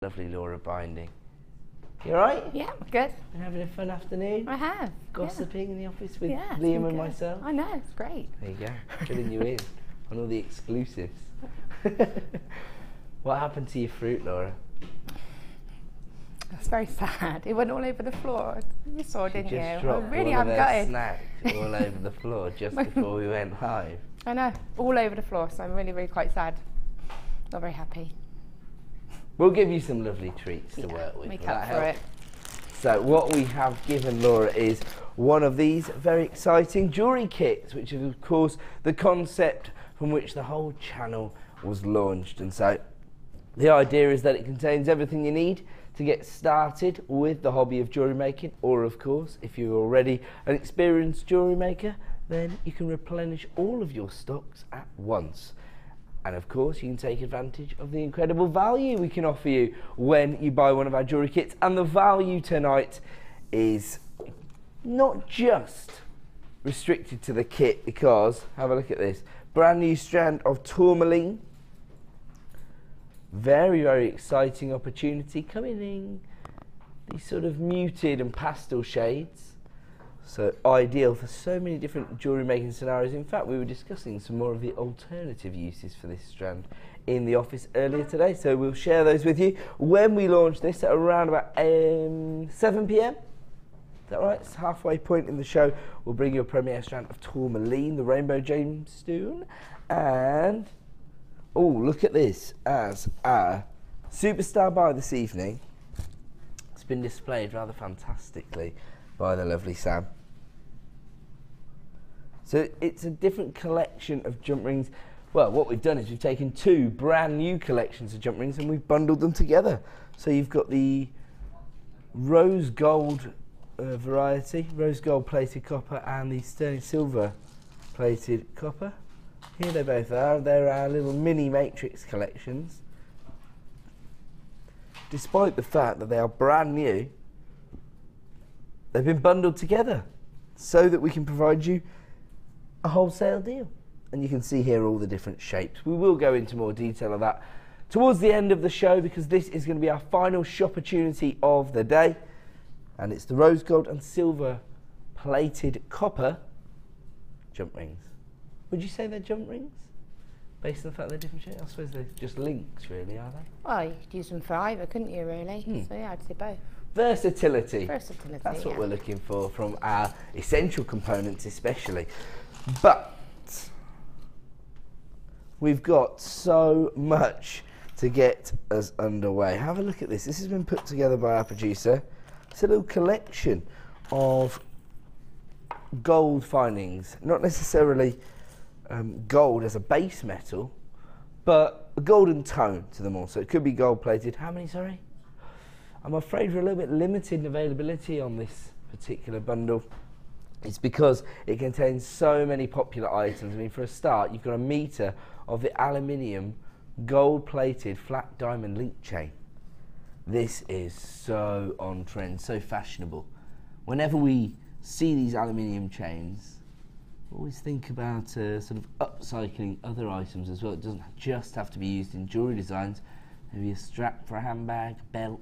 Lovely Laura binding. You alright? Yeah, good. Been having a fun afternoon? I have. Gossiping in the office with Yeah, Liam and myself? I know, it's great. There you go, filling you in on all the exclusives. What happened to your fruit, Laura? That's very sad. It went all over the floor. You saw, didn't you? Just I dropped really all am of their gutted. snacks all over the floor just before we went live. I know, all over the floor, so I'm really, really quite sad. Not very happy. We'll give you some lovely treats to work with. Make up for it. So what we have given Laura is one of these very exciting jewellery kits, which is of course the concept from which the whole channel was launched. And so the idea is that it contains everything you need to get started with the hobby of jewellery making, or of course if you're already an experienced jewellery maker, then you can replenish all of your stocks at once. And of course, you can take advantage of the incredible value we can offer you when you buy one of our jewellery kits. And the value tonight is not just restricted to the kit, because, have a look at this, brand new strand of tourmaline. Very, very exciting opportunity coming in these sort of muted and pastel shades. So ideal for so many different jewellery making scenarios. In fact, we were discussing some more of the alternative uses for this strand in the office earlier today. So we'll share those with you when we launch this at around about 7 PM. Is that right? It's halfway point in the show. We'll bring you a premiere strand of tourmaline, the rainbow gemstone. And, oh, look at this as our superstar buy this evening. It's been displayed rather fantastically by the lovely Sam. So it's a different collection of jump rings. Well, what we've done is we've taken two brand new collections of jump rings and we've bundled them together. So you've got the rose gold variety, rose gold plated copper, and the sterling silver plated copper. Here they both are. They're our little mini matrix collections. Despite the fact that they are brand new, they've been bundled together so that we can provide you a wholesale deal. And you can see here all the different shapes. We will go into more detail of that towards the end of the show, because this is going to be our final shop opportunity of the day. And it's the rose gold and silver plated copper jump rings. Would you say they're jump rings? Based on the fact they're different shapes? I suppose they're just links, really, are they? Well, you could use them for either, couldn't you, really? So yeah, I'd say both. Versatility. Versatility, That's what we're looking for from our essential components especially. But we've got so much to get us underway. Have a look at this. This has been put together by our producer. It's a little collection of gold findings. Not necessarily gold as a base metal, but a golden tone to them all. So it could be gold plated. How many, sorry? I'm afraid we're a little bit limited in availability on this particular bundle. It's because it contains so many popular items. I mean, for a start, you've got a metre of the aluminium gold-plated flat diamond link chain. This is so on trend, so fashionable. Whenever we see these aluminium chains, we always think about sort of upcycling other items as well. It doesn't just have to be used in jewellery designs. Maybe a strap for a handbag, belt.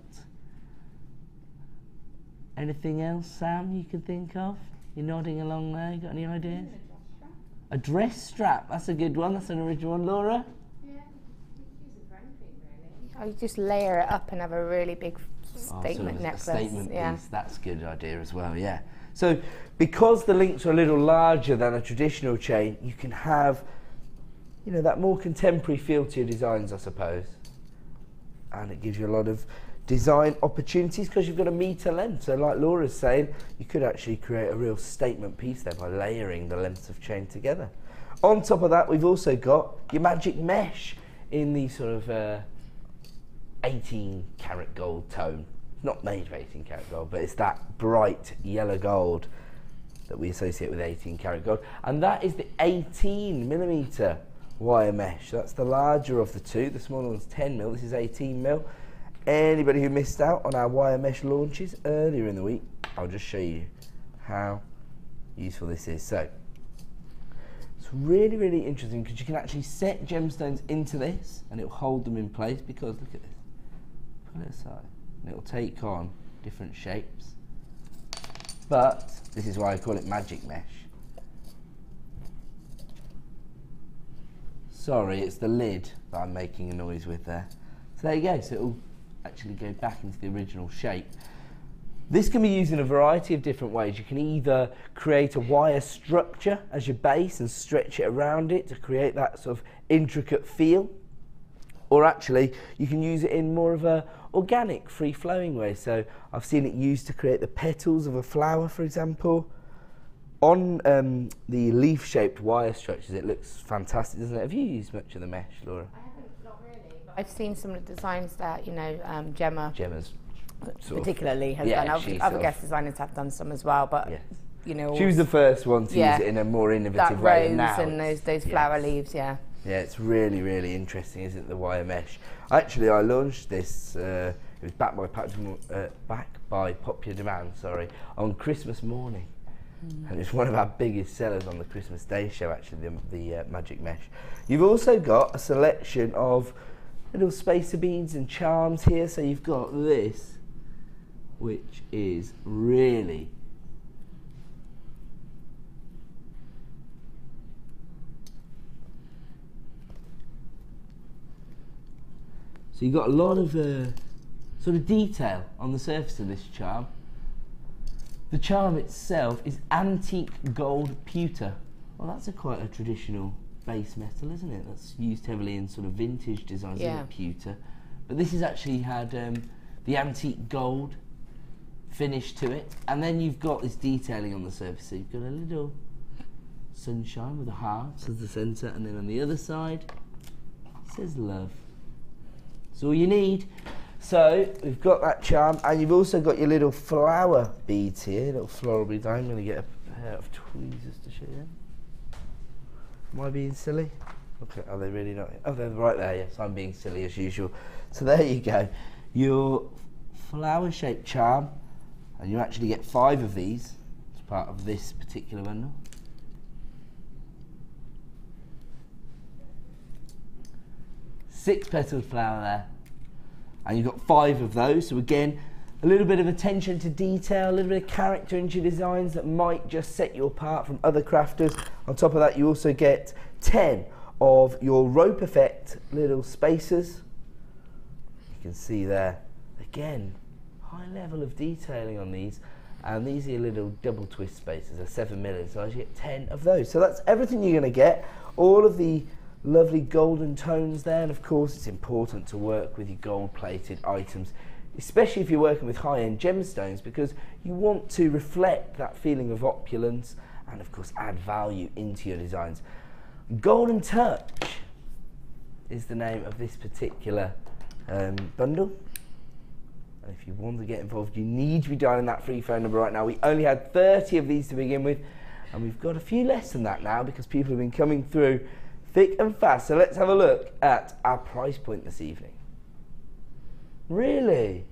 Anything else, Sam, you can think of? You're nodding along there. You got any ideas? A dress strap. That's a good one. That's an original one, Laura. Yeah, you could use it for anything, really. I just layer it up and have a really big statement necklace. A statement piece. That's a good idea as well. Yeah. So, because the links are a little larger than a traditional chain, you can have, you know, that more contemporary feel to your designs, I suppose. And it gives you a lot of design opportunities because you've got a metre length. So like Laura's saying, you could actually create a real statement piece there by layering the lengths of chain together. On top of that, we've also got your magic mesh in the sort of 18 karat gold tone. It's not made of 18 karat gold, but it's that bright yellow gold that we associate with 18 karat gold. And that is the 18mm wire mesh. That's the larger of the two. The smaller one's 10mm. This is 18mm. Anybody who missed out on our wire mesh launches earlier in the week, I'll just show you how useful this is. So it's really, really interesting because you can actually set gemstones into this and it will hold them in place, because look at this. pull it aside, and it'll take on different shapes. But this is why I call it magic mesh. Sorry, it's the lid that I'm making a noise with there. So there you go, so it'll actually go back into the original shape. This can be used in a variety of different ways. You can either create a wire structure as your base and stretch it around it to create that sort of intricate feel, or actually you can use it in more of a organic, free-flowing way. So I've seen it used to create the petals of a flower, for example. On the leaf-shaped wire structures, it looks fantastic, doesn't it? Have you used much of the mesh, Laura? I haven't, not really. But I've seen some of the designs that, you know, Gemma's particularly has done. Other guest designers have done some as well, but yes. You know, she was the first one to use it in a more innovative way. That rose and those flower leaves, yeah. Yeah, it's really, really interesting, isn't it, the wire mesh? Actually, I launched this. It was backed by popular demand. Sorry, on Christmas morning, and it's one of our biggest sellers on the Christmas Day show. Actually, the magic mesh. You've also got a selection of little spacer beads and charms here. So you've got this, which is really so you've got a lot of sort of detail on the surface of this charm. The charm itself is antique gold pewter. Well, that's quite a traditional base metal, isn't it? That's used heavily in sort of vintage designs, isn't it, pewter? But this has actually had the antique gold finish to it, and then you've got this detailing on the surface. So you've got a little sunshine with a heart as the centre, and then on the other side it says love. That's all you need. So we've got that charm, and you've also got your little flower beads here, little floral beads. I'm going to get a pair of tweezers to show you. Am I being silly? Okay, are they really not? Oh, they're right there, yes, I'm being silly as usual. So there you go, your flower-shaped charm, and you actually get 5 of these as part of this particular bundle. Six-petaled flower there, and you've got 5 of those. So again, a little bit of attention to detail, a little bit of character into your designs that might just set you apart from other crafters. On top of that, you also get 10 of your rope effect little spacers. You can see there, again, high level of detailing on these, and these are your little double twist spacers, they're 7mm, so you get 10 of those. So that's everything you're going to get, all of the lovely golden tones there, and of course it's important to work with your gold plated items, especially if you're working with high-end gemstones, because you want to reflect that feeling of opulence and of course add value into your designs. Golden Touch is the name of this particular bundle. And if you want to get involved, you need to be dialing that free phone number right now. We only had 30 of these to begin with, and we've got a few less than that now because people have been coming through thick and fast. So let's have a look at our price point this evening. Really?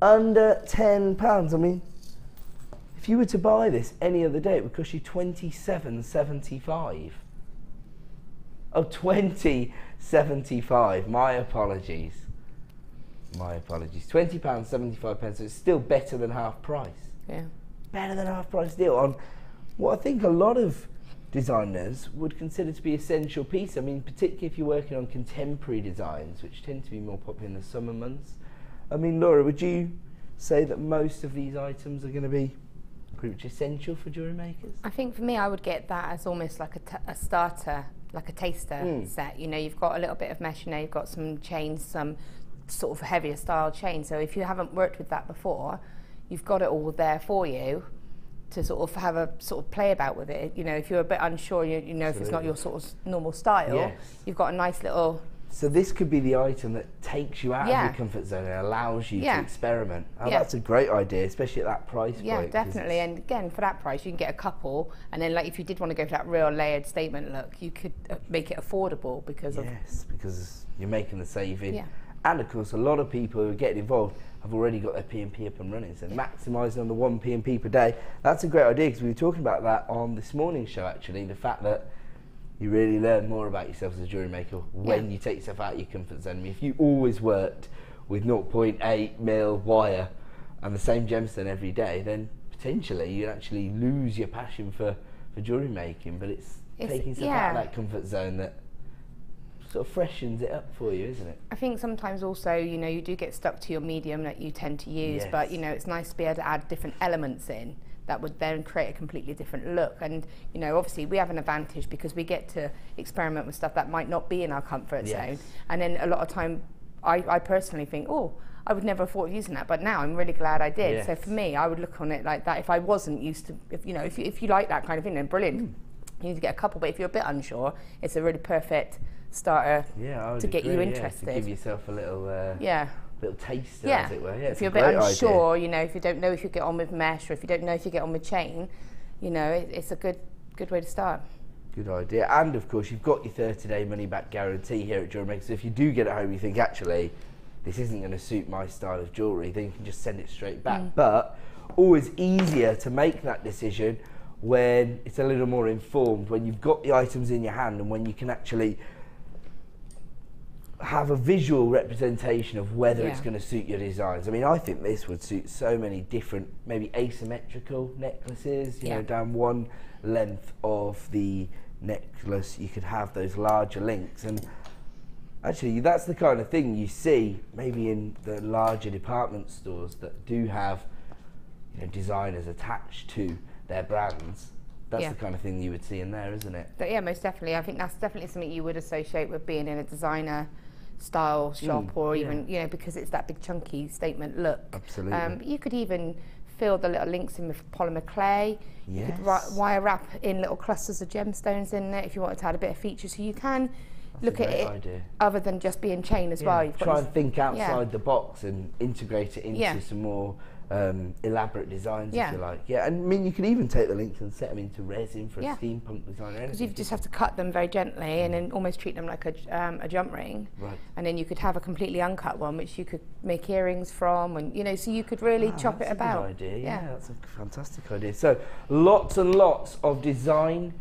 Under £10. I mean, if you were to buy this any other day, it would cost you £27.75. Oh, £20.75. My apologies. My apologies. £20.75. So it's still better than half price. Yeah. Better than half price deal on what I think a lot of designers would consider to be essential piece. I mean, particularly if you're working on contemporary designs, which tend to be more popular in the summer months. I mean, Laura, would you say that most of these items are going to be pretty much essential for jewellery makers? I think for me, I would get that as almost like a starter, like a taster set. You know, you've got a little bit of mesh, you know, you've got some chains, some sort of heavier style chain. So if you haven't worked with that before, you've got it all there for you to sort of have a sort of play about with it. You know, if you're a bit unsure, you know, if it's not your sort of normal style, you've got a nice little... So this could be the item that takes you out of your comfort zone and allows you to experiment. Oh, that's a great idea, especially at that price point. Yeah, definitely. And again, for that price, you can get a couple. And then, like, if you did want to go for that real layered statement look, you could make it affordable because of... Yes, because you're making the saving. Yeah. And, of course, a lot of people who are getting involved have already got their P&P up and running. So maximising on the 1 P&P per day, that's a great idea, because we were talking about that on this morning's show, actually, the fact that you really learn more about yourself as a jewellery maker when you take yourself out of your comfort zone. I mean, if you always worked with 0.8 mil wire and the same gemstone every day, then potentially you'd actually lose your passion for jewellery making. But it's taking yourself out of that comfort zone that sort of freshens it up for you, isn't it? I think sometimes also, you know, you do get stuck to your medium that you tend to use, but you know, it's nice to be able to add different elements in that would then create a completely different look. And you know, obviously we have an advantage because we get to experiment with stuff that might not be in our comfort zone. And then a lot of time I personally think, oh, I would never have thought of using that, but now I'm really glad I did. So for me, I would look on it like that. If I wasn't used to, if you know, if you like that kind of thing, then brilliant. You need to get a couple, but if you're a bit unsure, it's a really perfect starter to get you interested. To give yourself a little little taster, as it were. If you're a bit unsure, you know, if you don't know if you get on with mesh, or if you don't know if you get on with chain, you know, it's a good way to start. Good idea. And of course, you've got your 30-day money-back guarantee here at Jewellery Maker. So if you do get it home, you think, actually, this isn't going to suit my style of jewellery, then you can just send it straight back. But always easier to make that decision when it's a little more informed, when you've got the items in your hand and when you can actually have a visual representation of whether it's going to suit your designs. I mean, I think this would suit so many different, maybe asymmetrical necklaces, you know, down one length of the necklace you could have those larger links. And actually that's the kind of thing you see maybe in the larger department stores that do have, you know, designers attached to their brands. That's the kind of thing you would see in there, isn't it? But yeah, most definitely. I think that's definitely something you would associate with being in a designer style shop, or even, you know, because it's that big chunky statement look. Absolutely. You could even fill the little links in with polymer clay. You could wire wrap in little clusters of gemstones in there if you wanted to add a bit of feature, so you can look at it other than just being chain as well. You've got try and think outside the box and integrate it into some more elaborate designs, if you like. And I mean, you can even take the links and set them into resin for a steampunk design. Because you just have to cut them very gently and then almost treat them like a jump ring. And then you could have a completely uncut one, which you could make earrings from, and you know, so you could really chop it about. That's a good idea. That's a fantastic idea. So lots and lots of design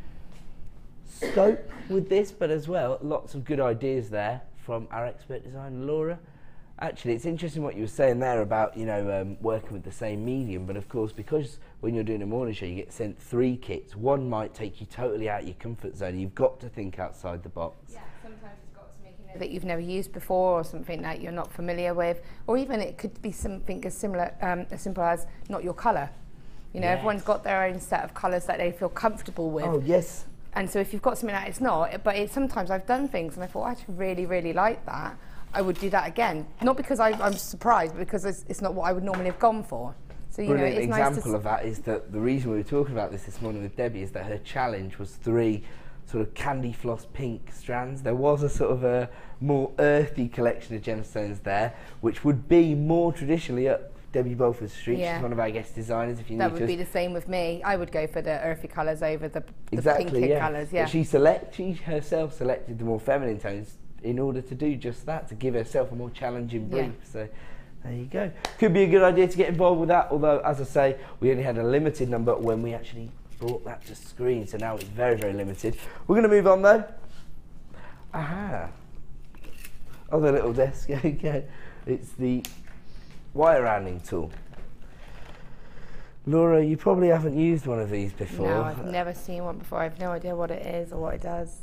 scope with this, but as well, lots of good ideas there from our expert designer, Laura. Actually, it's interesting what you were saying there about, you know, working with the same medium, but of course, because when you're doing a morning show, you get sent 3 kits. One might take you totally out of your comfort zone. You've got to think outside the box. Sometimes it's got something that you've never used before, or something that you're not familiar with, or even it could be something as similar, as simple as not your colour. You know, everyone's got their own set of colours that they feel comfortable with. Oh, yes. And so if you've got something that it's not, but sometimes I've done things and I thought, I actually really, really like that. I would do that again. Not because I'm surprised, but because it's not what I would normally have gone for. So, you know, it's nice to... example of that is that the reason we were talking about this morning with Debbie is that her challenge was 3 sort of candy floss pink strands. There was a sort of a more earthy collection of gemstones there, which would be more traditionally up Debbie Bolford's street. She's one of our guest designers. If you need that would be the same with me. I would go for the earthy colours over the pinky colours. But she herself selected the more feminine tones in order to do just that, to give herself a more challenging brief. So there you go. Could be a good idea to get involved with that, although, as I say, we only had a limited number when we actually brought that to screen, so now it's very, very limited. We're going to move on, though. Other little desk. Okay. It's the wire rounding tool. Laura, you probably haven't used one of these before. No, I've never seen one before. I have no idea what it is or what it does.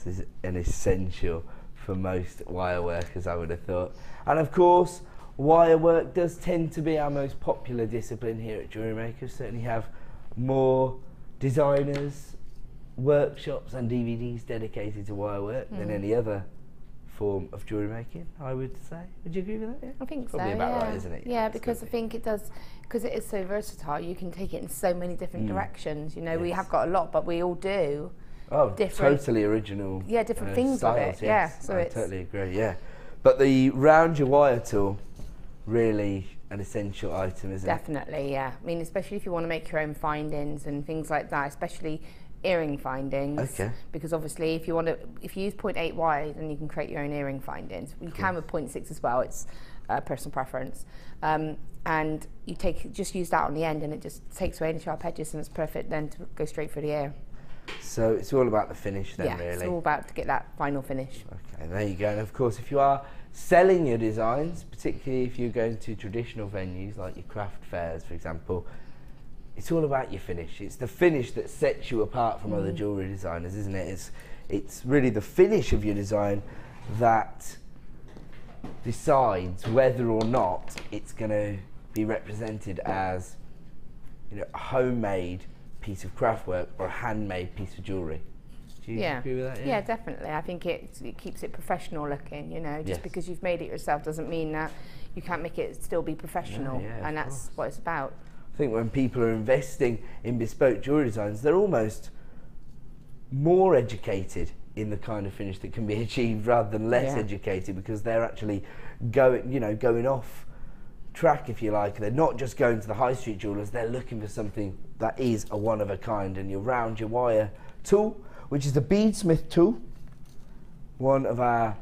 This is an essential for most wire workers, I would have thought. And of course, wire work does tend to be our most popular discipline here at Jewellery Maker. Certainly have more designers, workshops and DVDs dedicated to wire work than any other form of jewellery making, I would say. Would you agree with that? I think Probably so, about right, isn't it? Yeah, because I think it does, because it is so versatile, you can take it in so many different directions. You know, we have got a lot, but we all do. Different, totally original. Yeah, different things styles, of it. So I totally agree. But the round your wire tool, really an essential item, isn't it? Definitely, I mean, especially if you want to make your own findings and things like that, especially earring findings. Okay. Because obviously, if you use 0.8 wire, then you can create your own earring findings. You can with 0.6 as well. It's personal preference. And you just use that on the end, and it just takes away any sharp edges, and it's perfect then to go straight through the ear. So it's all about the finish then, yeah, really. it's all about to get that final finish. Okay, there you go. And of course, if you are selling your designs, particularly if you're going to traditional venues like your craft fairs, for example, it's all about your finish. It's the finish that sets you apart from other jewellery designers, isn't it? It's really the finish of your design that decides whether or not it's going to be represented as, you know, a homemade piece of craft work or a handmade piece of jewellery. Do you agree with that? Yeah, definitely. I think it keeps it professional looking, you know. Just because you've made it yourself doesn't mean that you can't make it still be professional, and that's what it's about. I think when people are investing in bespoke jewellery designs, they're almost more educated in the kind of finish that can be achieved rather than less educated, because they're actually going off track, if you like. They're not just going to the high street jewellers, they're looking for something that is a one of a kind. And your round your wire tool, which is the beadsmith tool, one of our,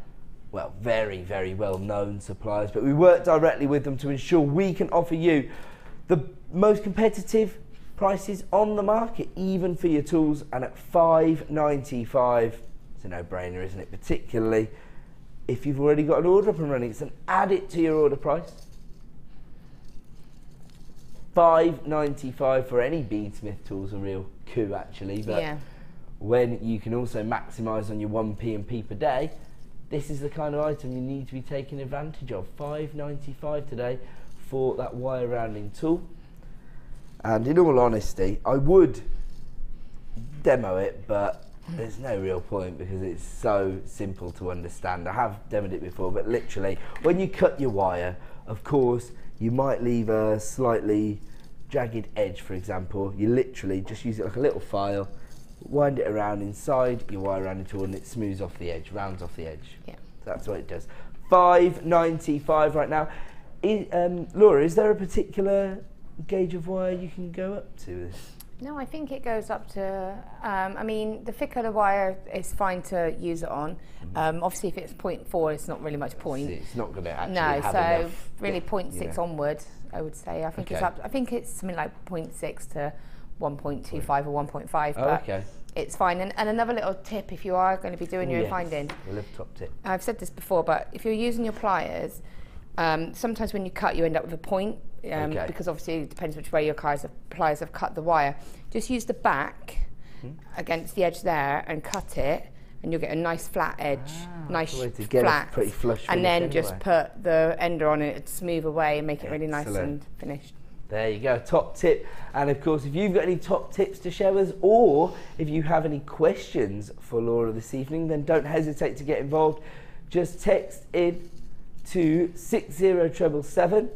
well, very, very well known suppliers, but we work directly with them to ensure we can offer you the most competitive prices on the market, even for your tools, and at $5.95. It's a no-brainer, isn't it? Particularly if you've already got an order up and running. It's an add it to your order price. $5.95 for any beadsmith tool's a real coup, actually. But when you can also maximise on your 1p and p per day, this is the kind of item you need to be taking advantage of. $5.95 today for that wire rounding tool. And in all honesty, I would demo it, but there's no real point because it's so simple to understand. I have demoed it before, but literally, when you cut your wire, of course, you might leave a slightly jagged edge, for example. You literally just use it like a little file, wind it around inside your wire rounding tool, and it smooths off the edge, rounds off the edge. Yeah. So that's what it does. $5.95 right now. Laura, is there a particular gauge of wire you can go up to this? No, I think it goes up to, I mean, the thicker the wire is fine to use it on. Obviously, if it's 0.4, it's not really much point. It's not going to actually have enough. Really 0.6 onward, I would say. I think it's up. I think it's something like 0.6 to 1.25 or 1.5. But it's fine. And another little tip, if you are going to be doing your own finding. A little top tip. I've said this before, but if you're using your pliers, sometimes when you cut, you end up with a point. Because obviously it depends which way your pliers have cut the wire. Just use the back against the edge there and cut it, and you'll get a nice flat edge, nice flat, pretty flush, and then just put the ender on it to smooth away and make it really nice and finished. There you go, top tip. And of course, if you've got any top tips to share with us, or if you have any questions for Laura this evening, then don't hesitate to get involved. Just text in to 60777.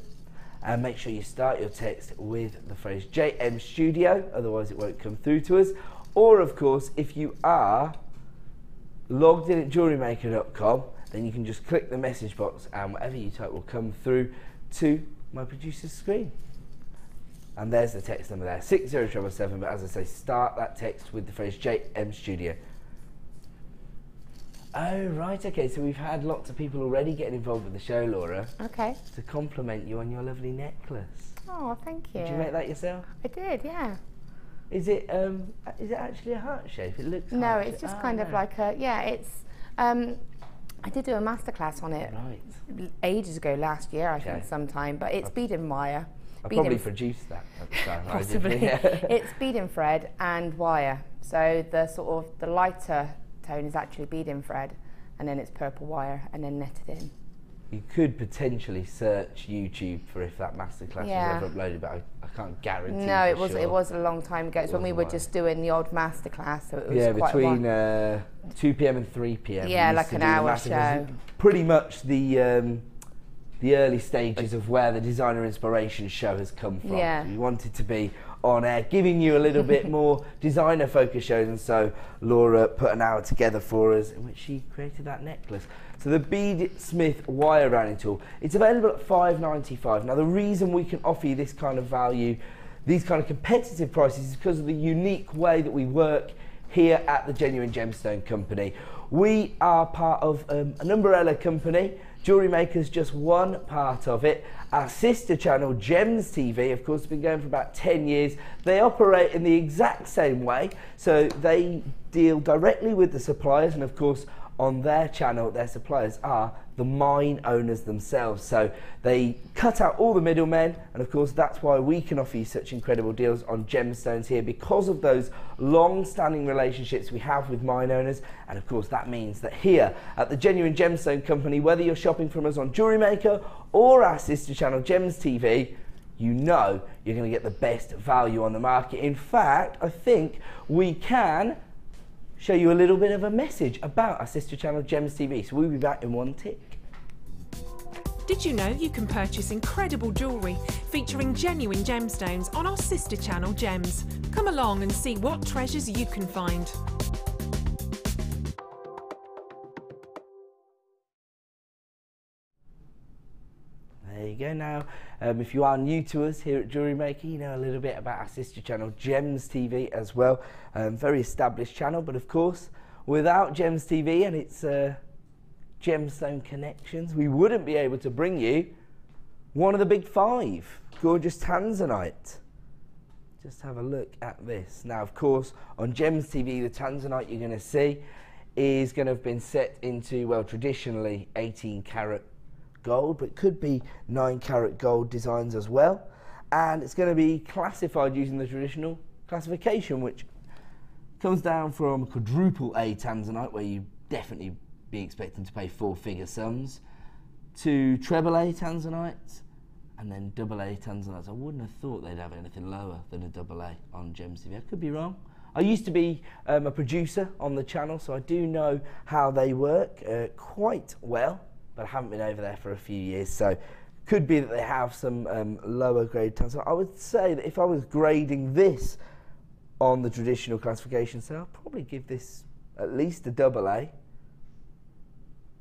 And make sure you start your text with the phrase JM Studio, otherwise it won't come through to us. Or of course, if you are logged in at JewelleryMaker.com, then you can just click the message box and whatever you type will come through to my producer's screen. And there's the text number there, 60777, but as I say, start that text with the phrase JM Studio. Oh, right, okay, so we've had lots of people already getting involved with the show, Laura. Okay. To compliment you on your lovely necklace. Oh, thank you. Did you make that yourself? I did, yeah. Is it actually a heart shape? It looks No, it's just kind of like a, it's, I did do a masterclass on it ages ago, last year, I think, sometime, but it's bead and wire. I probably produced that at the time. Possibly. It's bead and thread and wire. So the sort of, the lighter tone is actually bead and thread, and then it's purple wire and then netted in. You could potentially search YouTube for if that masterclass was ever uploaded, but I can't guarantee. No, it was a long time ago. It's when we were just doing the old masterclass, so it was quite between 2 p.m. and 3 p.m. Yeah, like an hour show. Pretty much the early stages of where the Designer Inspiration show has come from. Yeah. We wanted to be on air, giving you a little bit more designer focused shows, and so Laura put an hour together for us in which she created that necklace. So the Beadsmith wire rounding tool, it's available at $5.95. Now the reason we can offer you this kind of value, these kind of competitive prices, is because of the unique way that we work here at the Genuine Gemstone Company. We are part of an umbrella company. Jewellery Maker's just one part of it. Our sister channel, Gems TV, of course, has been going for about 10 years. They operate in the exact same way, so they deal directly with the suppliers, and of course, on their channel, their suppliers are the mine owners themselves. So they cut out all the middlemen, and of course that's why we can offer you such incredible deals on gemstones here, because of those long-standing relationships we have with mine owners. And of course that means that here at the Genuine Gemstone Company, whether you're shopping from us on Jewellery Maker or our sister channel Gems TV, you know you're going to get the best value on the market. In fact, I think we can show you a little bit of a message about our sister channel Gems TV. So we'll be back in one tick. Did you know you can purchase incredible jewellery featuring genuine gemstones on our sister channel Gems? Come along and see what treasures you can find. There you go. Now, if you are new to us here at Jewellery Maker, you know a little bit about our sister channel Gems TV as well. Very established channel, but of course, without Gems TV and its gemstone connections, we wouldn't be able to bring you one of the big five, gorgeous tanzanite. Just have a look at this. Now, of course, on Gems TV, the tanzanite you're going to see is going to have been set into, well, traditionally 18 karat gold, but it could be 9 karat gold designs as well, and it's going to be classified using the traditional classification, which comes down from quadruple A tanzanite, where you definitely be expecting to pay 4-figure sums, to treble A tanzanite, and then double A tanzanites. I wouldn't have thought they'd have anything lower than a double A on Gems TV. I could be wrong. I used to be a producer on the channel, so I do know how they work quite well, but I haven't been over there for a few years, so could be that they have some lower grade tanzanite. I would say that if I was grading this on the traditional classification, so I'll probably give this at least a double A.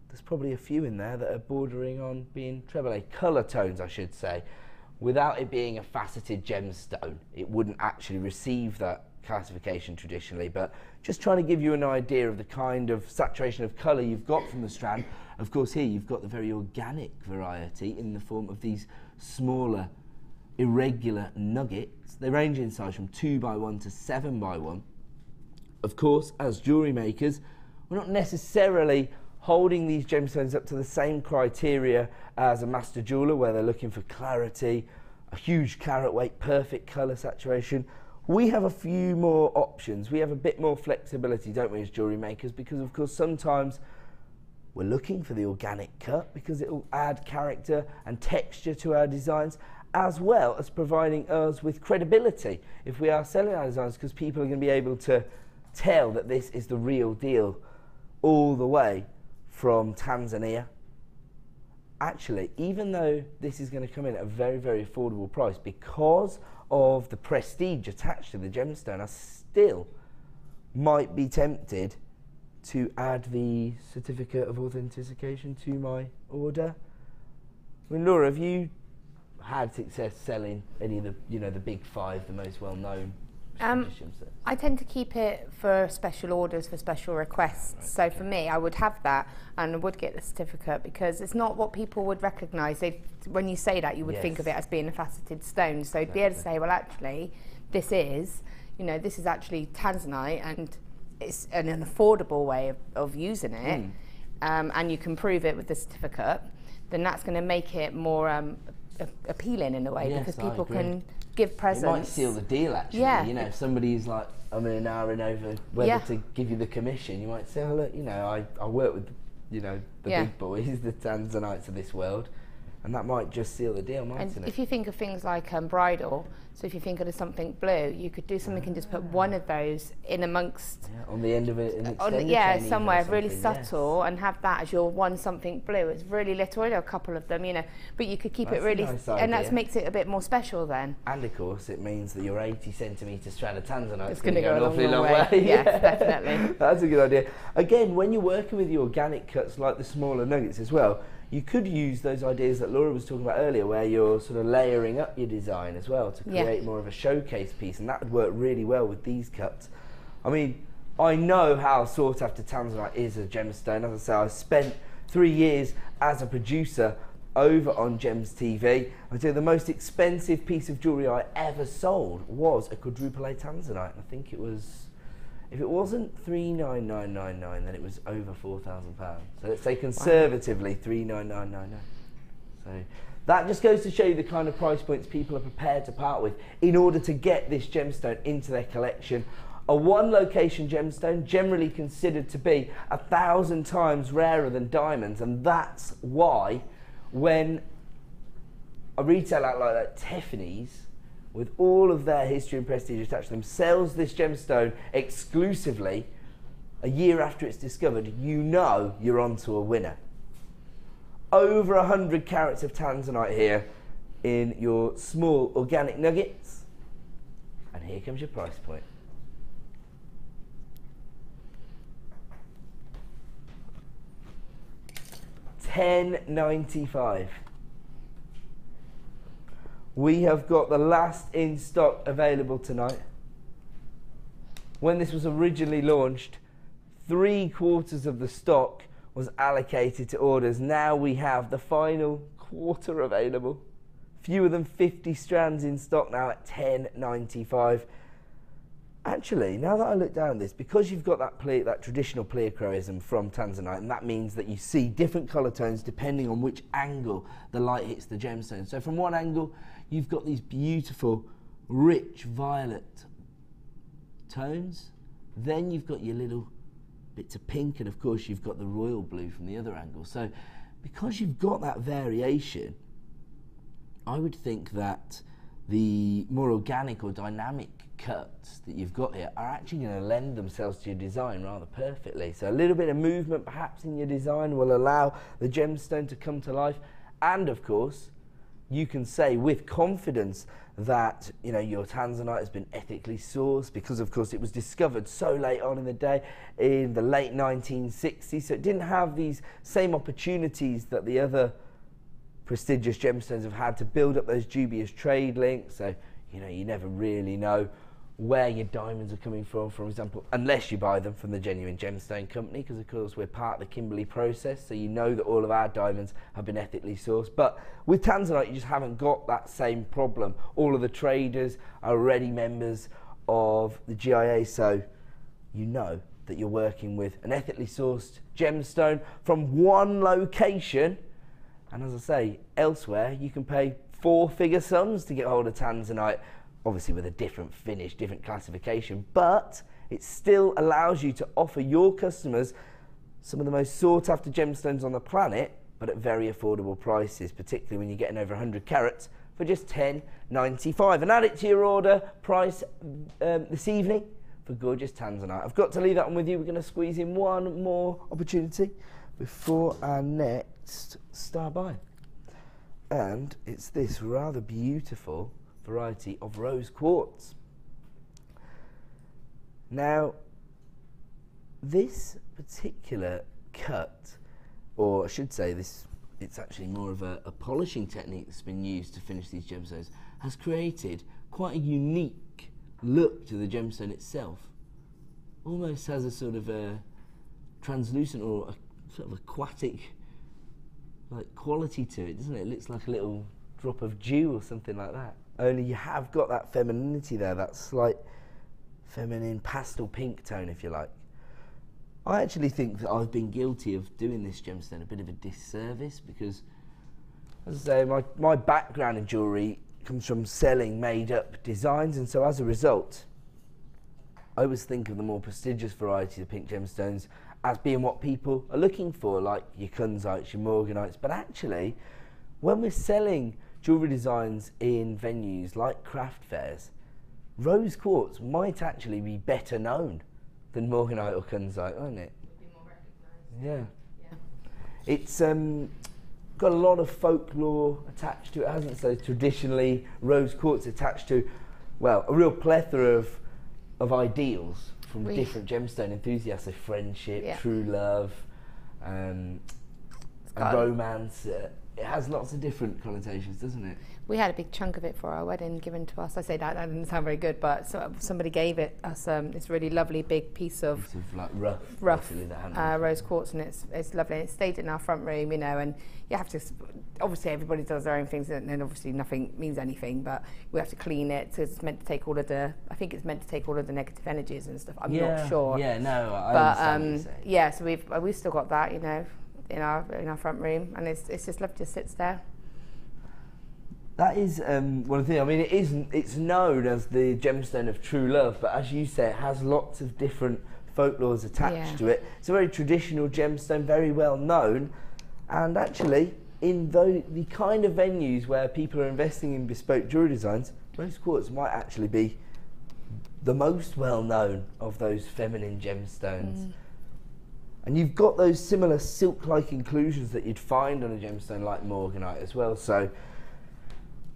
There's probably a few in there that are bordering on being treble A. Colour tones, I should say. Without it being a faceted gemstone, it wouldn't actually receive that classification traditionally, but just trying to give you an idea of the kind of saturation of colour you've got from the strand. Of course, here you've got the very organic variety in the form of these smaller, irregular nuggets. They range in size from 2x1 to 7x1. Of course, as jewellery makers, we're not necessarily holding these gemstones up to the same criteria as a master jeweller, where they're looking for clarity, a huge carat weight, perfect colour saturation. We have a few more options. We have a bit more flexibility, don't we, as jewellery makers, because of course sometimes we're looking for the organic cut because it will add character and texture to our designs, as well as providing us with credibility if we are selling our designs, because people are going to be able to tell that this is the real deal all the way from Tanzania. Actually, even though this is going to come in at a very, very affordable price, because of the prestige attached to the gemstone, I still might be tempted to add the certificate of authentication to my order. I mean, Laura, have you had success selling any of the, you know, the big five, the most well-known? I tend to keep it for special orders, for special requests. Right, so for me, I would have that and I would get the certificate, because it's not what people would recognise. When you say that, you would think of it as being a faceted stone. So be able to say, well, actually, this is, you know, this is actually tanzanite, and it's an affordable way of using it, and you can prove it with the certificate. Then that's going to make it more appealing in a way, because people can give presents. It might seal the deal, actually. Yeah. You know, if somebody's like, I'm in an hour and over whether to give you the commission, you might say, oh look, you know, I work with, you know, the big boys, the tanzanites of this world, and that might just seal the deal, mightn't it? If you think of things like bridal, so if you think of something blue, you could do something and just put one of those in amongst, on the end of it, somewhere really subtle, and have that as your one something blue. It's really little, a couple of them, you know, but you could keep it really, and that makes it a bit more special then. And of course, it means that your 80cm strand of tanzanite is going to go an awfully long way. way. Yes, definitely. That's a good idea. Again, when you're working with the organic cuts like the smaller nuggets as well, you could use those ideas that Laura was talking about earlier, where you're sort of layering up your design as well to create more of a showcase piece, and that would work really well with these cuts. I mean, I know how sought after tanzanite is a gemstone. As I say, I spent 3 years as a producer over on Gems TV. I do the most expensive piece of jewellery I ever sold was a quadruple A tanzanite. I think it was, if it wasn't 39999, then it was over £4,000. So let's say conservatively 39999. So that just goes to show you the kind of price points people are prepared to part with in order to get this gemstone into their collection. A one location gemstone generally considered to be 1,000 times rarer than diamonds, and that's why when a retail outlet like Tiffany's, with all of their history and prestige attached to them, sells this gemstone exclusively a year after it's discovered, you know you're onto a winner. Over 100 carats of tanzanite here in your small organic nuggets, and here comes your price point. $10.95. We have got the last in stock available tonight. When this was originally launched, 3/4 of the stock was allocated to orders. Now we have the final quarter available. Fewer than 50 strands in stock now at $10.95. Actually, now that I look down this, because you've got that traditional pleochroism from tanzanite, and that means that you see different colour tones depending on which angle the light hits the gemstone. So from one angle, you've got these beautiful, rich violet tones. Then you've got your little bits of pink, and of course you've got the royal blue from the other angle. So because you've got that variation, I would think that the more organic or dynamic cuts that you've got here are actually going to lend themselves to your design rather perfectly. So a little bit of movement perhaps in your design will allow the gemstone to come to life, and of course you can say with confidence that, you know, your tanzanite has been ethically sourced, because of course it was discovered so late on in the day, in the late 1960s, so it didn't have these same opportunities that the other prestigious gemstones have had to build up those dubious trade links. So, you know, you never really know where your diamonds are coming from, for example, unless you buy them from the Genuine Gemstone Company, because of course we're part of the Kimberley process, so you know that all of our diamonds have been ethically sourced. But with tanzanite, you just haven't got that same problem. All of the traders are already members of the GIA, so you know that you're working with an ethically sourced gemstone from one location. And as I say, elsewhere you can pay 4-figure sums to get hold of tanzanite, obviously with a different finish, different classification, but it still allows you to offer your customers some of the most sought after gemstones on the planet, but at very affordable prices, particularly when you're getting over 100 carats for just $10.95. And add it to your order price this evening for gorgeous tanzanite. I've got to leave that one with you. We're going to squeeze in one more opportunity before our next star buy. And it's this rather beautiful variety of rose quartz. Now, this particular cut, or I should say this, it's actually more of a polishing technique that's been used to finish these gemstones, has created quite a unique look to the gemstone itself. Almost has a sort of a translucent or a sort of aquatic like quality to it, doesn't it? It looks like a little drop of dew or something like that. Only you have got that femininity there, that slight feminine pastel pink tone, if you like. I actually think that I've been guilty of doing this gemstone a bit of a disservice, because, as I say, my background in jewellery comes from selling made-up designs, and so as a result, I always think of the more prestigious varieties of pink gemstones as being what people are looking for, like your kunzites, your morganites. But actually, when we're selling jewellery designs in venues like craft fairs, rose quartz might actually be better known than morganite or kunzite, won't it? Be more recognised. Yeah. It's got a lot of folklore attached to it, hasn't it? So traditionally, rose quartz attached to, well, a real plethora of ideals from different gemstone enthusiasts, so friendship, true love, and romance. it has lots of different connotations, doesn't it? We had a big chunk of it for our wedding given to us. I say that didn't sound very good, but somebody gave it us this really lovely big piece of like rough rose quartz, and it's lovely. It stayed in our front room, you know, and you have to, obviously everybody does their own things, and obviously nothing means anything, but we have to clean it, so it's meant to take all of the, I think it's meant to take all of the negative energies and stuff. I'm not sure. Yeah, no, I understand what you're saying. Yeah, so we've still got that, you know, in our front room, and it's just lovely, just sits there. That is one of the things. I mean, it's known as the gemstone of true love, but as you say, it has lots of different folklores attached to it. It's a very traditional gemstone, very well known, and actually, in the kind of venues where people are investing in bespoke jewellery designs, rose quartz might actually be the most well known of those feminine gemstones. And you've got those similar silk-like inclusions that you'd find on a gemstone like morganite as well. So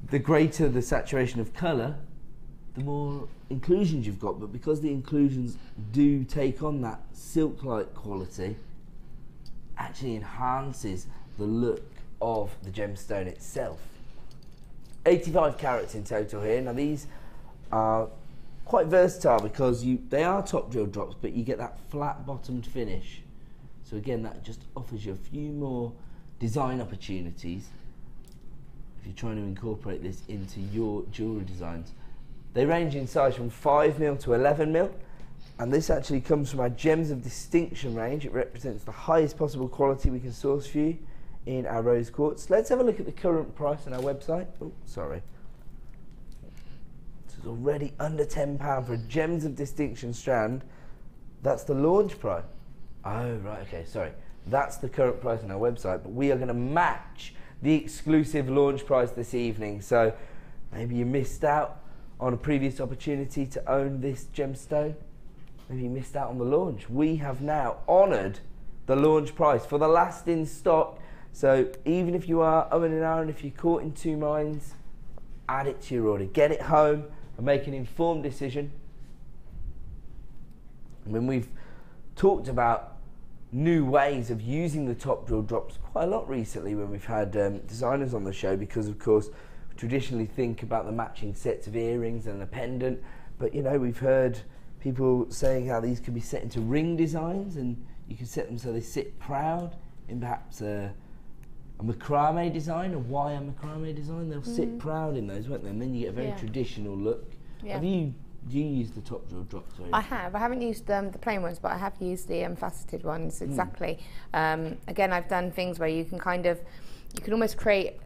the greater the saturation of colour, the more inclusions you've got, but because the inclusions do take on that silk-like quality, actually enhances the look of the gemstone itself. 85 carats in total here. Now these are quite versatile because they are top drill drops, but you get that flat bottomed finish. So again, that just offers you a few more design opportunities if you're trying to incorporate this into your jewellery designs. They range in size from 5mm to 11mm, and this actually comes from our Gems of Distinction range. It represents the highest possible quality we can source for you in our rose quartz. Let's have a look at the current price on our website. Oh, sorry. This is already under £10 for a Gems of Distinction strand. That's the launch price. Oh, right, okay, sorry. That's the current price on our website, but we are going to match the exclusive launch price this evening. So maybe you missed out on a previous opportunity to own this gemstone. Maybe you missed out on the launch. We have now honoured the launch price for the last in stock. So even if you are owning an hour and if you're caught in two minds, add it to your order. Get it home and make an informed decision. I mean, we've talked about new ways of using the top drill drops quite a lot recently when we've had designers on the show, because of course we traditionally think about the matching sets of earrings and a pendant, but you know, we've heard people saying how these could be set into ring designs, and you can set them so they sit proud in perhaps a macrame design, a wire macrame design. They'll sit proud in those, won't they? And then you get a very traditional look. Do you use the top drill drops? I haven't used the plain ones, but I have used the faceted ones, exactly. Again, I've done things where you can almost create,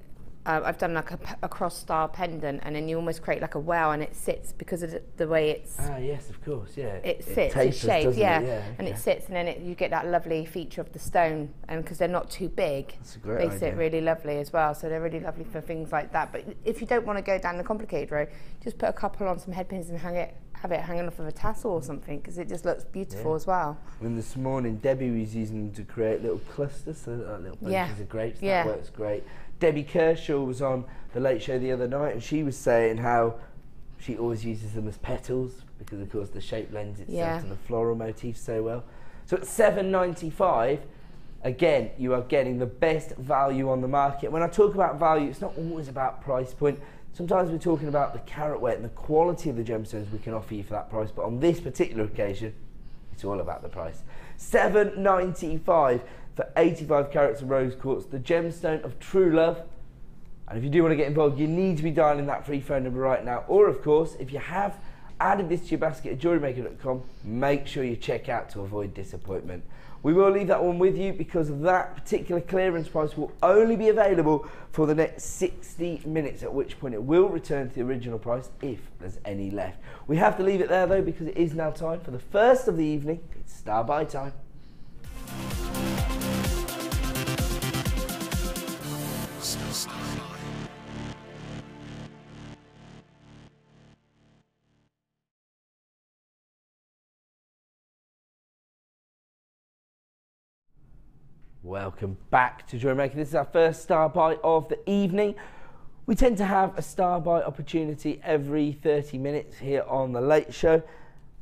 I've done like a cross style pendant, and then you almost create like a well, and it sits because of the way it's... Ah, yes, of course, yeah. It sits, it's shaped, and it sits, and then you get that lovely feature of the stone, and because they're not too big, that's a great idea. They sit really lovely as well, so they're really lovely for things like that. But if you don't want to go down the complicated road, just put a couple on some head pins and have it hanging off of a tassel or something, because it just looks beautiful as well. And this morning, Debbie was using them to create little clusters, so little bunches of grapes. That works great. Debbie Kershaw was on the Late Show the other night, and she was saying how she always uses them as petals because, of course, the shape lends itself to the floral motif so well. So at $7.95, again, you are getting the best value on the market. When I talk about value, it's not always about price point. Sometimes we're talking about the carat weight and the quality of the gemstones we can offer you for that price, but on this particular occasion, it's all about the price. $7.95 for 85 carats of rose quartz, the gemstone of true love. And if you do want to get involved, you need to be dialing that free phone number right now. Or of course, if you have added this to your basket at JewelleryMaker.com, make sure you check out to avoid disappointment. We will leave that one with you because that particular clearance price will only be available for the next 60 minutes, at which point it will return to the original price if there's any left. We have to leave it there though, because it is now time for the first of the evening. It's star buy time. Welcome back to Jewellery Maker. This is our first star buy of the evening. We tend to have a star buy opportunity every 30 minutes here on the Late Show,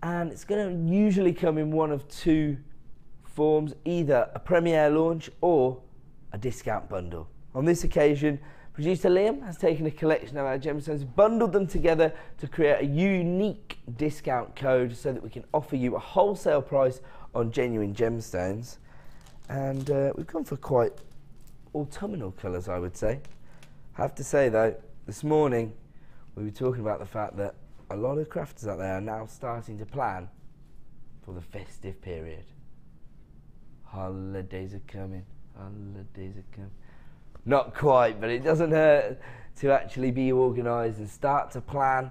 and it's going to usually come in one of two forms, either a premiere launch or a discount bundle. On this occasion, producer Liam has taken a collection of our gemstones, bundled them together to create a unique discount code so that we can offer you a wholesale price on genuine gemstones. And we've gone for quite autumnal colours, I would say. I have to say though, this morning we were talking about the fact that a lot of crafters out there are now starting to plan for the festive period. Holidays are coming, holidays are coming. Not quite, but it doesn't hurt to actually be organised and start to plan.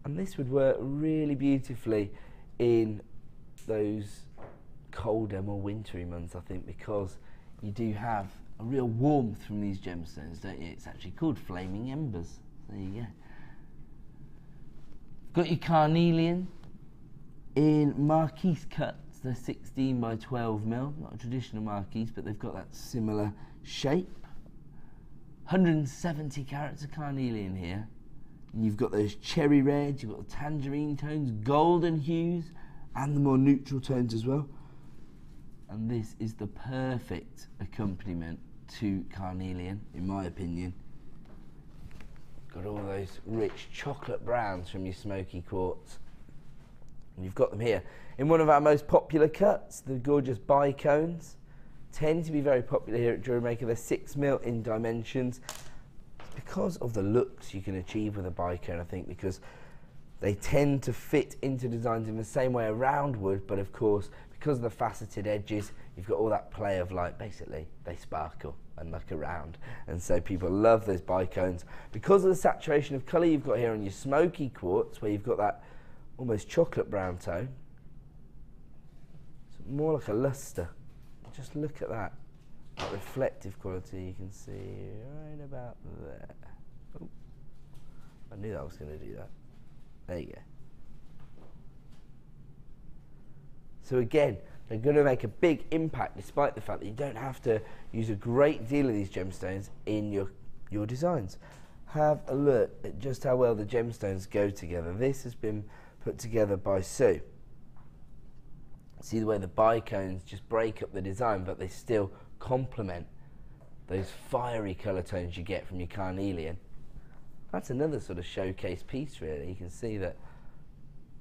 And this would work really beautifully in those colder, more wintry months, I think, because you do have a real warmth from these gemstones, don't you? It's actually called flaming embers. There you go. Got your carnelian in marquise cuts. They're 16 by 12 mil, not a traditional marquise, but they've got that similar shape. 170 carats of carnelian here. And you've got those cherry reds, you've got the tangerine tones, golden hues, and the more neutral tones as well. And this is the perfect accompaniment to carnelian, in my opinion. Got all those rich chocolate browns from your smoky quartz. And you've got them here in one of our most popular cuts, the gorgeous bicones. Tend to be very popular here at Jewellery Maker. They're 6 mil in dimensions. It's because of the looks you can achieve with a bicone, I think, because they tend to fit into designs in the same way a round would, but of course, because of the faceted edges, you've got all that play of light. Basically, they sparkle and look around, and so people love those bicones because of the saturation of colour you've got here on your smoky quartz, where you've got that almost chocolate brown tone. It's more like a luster. Just look at that reflective quality. You can see right about there. Oh, I knew that was going to do that. There you go. So again, they're going to make a big impact despite the fact that you don't have to use a great deal of these gemstones in your designs. Have a look at just how well the gemstones go together. This has been put together by Sue. See the way the bicones just break up the design, but they still complement those fiery colour tones you get from your carnelian. That's another sort of showcase piece, really. You can see that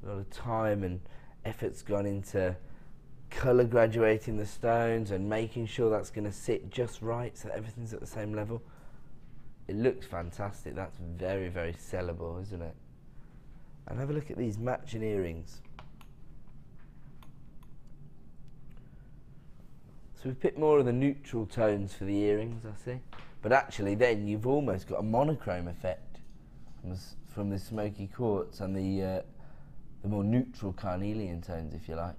a lot of time and effort's gone into colour graduating the stones and making sure that's going to sit just right so that everything's at the same level. It looks fantastic. That's very, very sellable, isn't it? And have a look at these matching earrings. So we've picked more of the neutral tones for the earrings, I see. But actually then you've almost got a monochrome effect from the smoky quartz and the more neutral carnelian tones, if you like.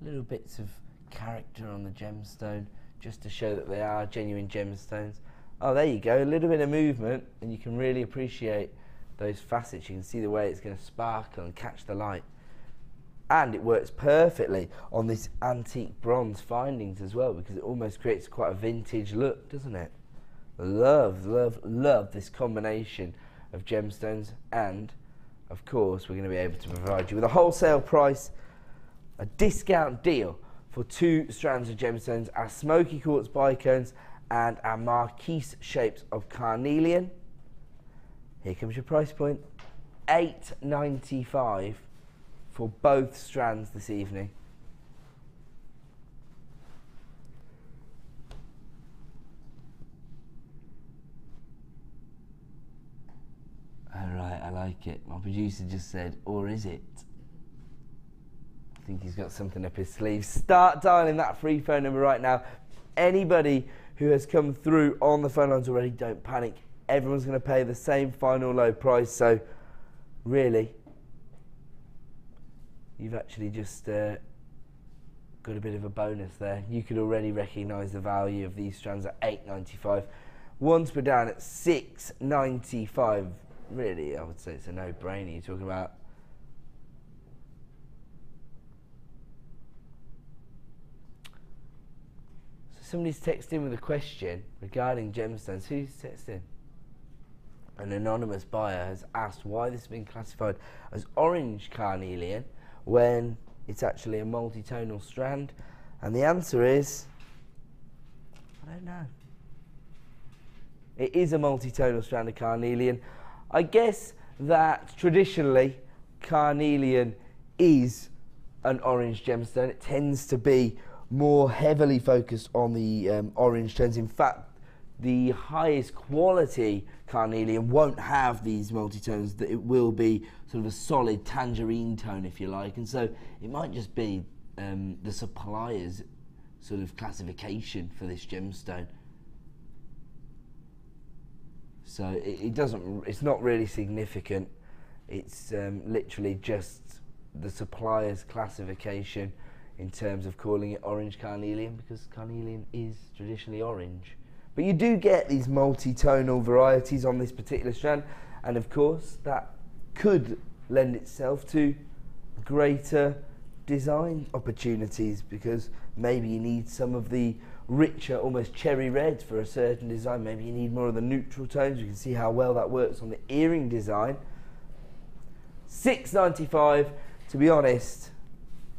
Little bits of character on the gemstone just to show that they are genuine gemstones. Oh, there you go, a little bit of movement and you can really appreciate those facets. You can see the way it's going to sparkle and catch the light. And it works perfectly on this antique bronze findings as well, because it almost creates quite a vintage look, doesn't it? Love, love, love this combination of gemstones, and of course we're going to be able to provide you with a wholesale price, a discount deal for 2 strands of gemstones, our smoky quartz bicones and our marquise shapes of carnelian. Here comes your price point, $8.95 for both strands this evening. Alright, I like it. My producer just said, or is it? I think he's got something up his sleeve. Start dialing that free phone number right now. Anybody who has come through on the phone lines already, don't panic. Everyone's going to pay the same final low price, so really, you've actually just got a bit of a bonus there. You could already recognise the value of these strands at $8.95. Once we're down at $6.95, really, I would say it's a no-brainer. You're talking about somebody's texting with a question regarding gemstones. Who's texting? An anonymous buyer has asked why this has been classified as orange carnelian when it's actually a multi-tonal strand, and the answer is, I don't know. It is a multi-tonal strand of carnelian. I guess that traditionally carnelian is an orange gemstone. It tends to be more heavily focused on the orange tones. In fact, the highest quality carnelian won't have these multi-tones, that it will be sort of a solid tangerine tone, if you like. And so it might just be the supplier's sort of classification for this gemstone. So it's not really significant. It's literally just the supplier's classification in terms of calling it orange carnelian, because carnelian is traditionally orange. But you do get these multi-tonal varieties on this particular strand, and of course that could lend itself to greater design opportunities, because maybe you need some of the richer, almost cherry red for a certain design. Maybe you need more of the neutral tones. You can see how well that works on the earring design. $6.95, to be honest,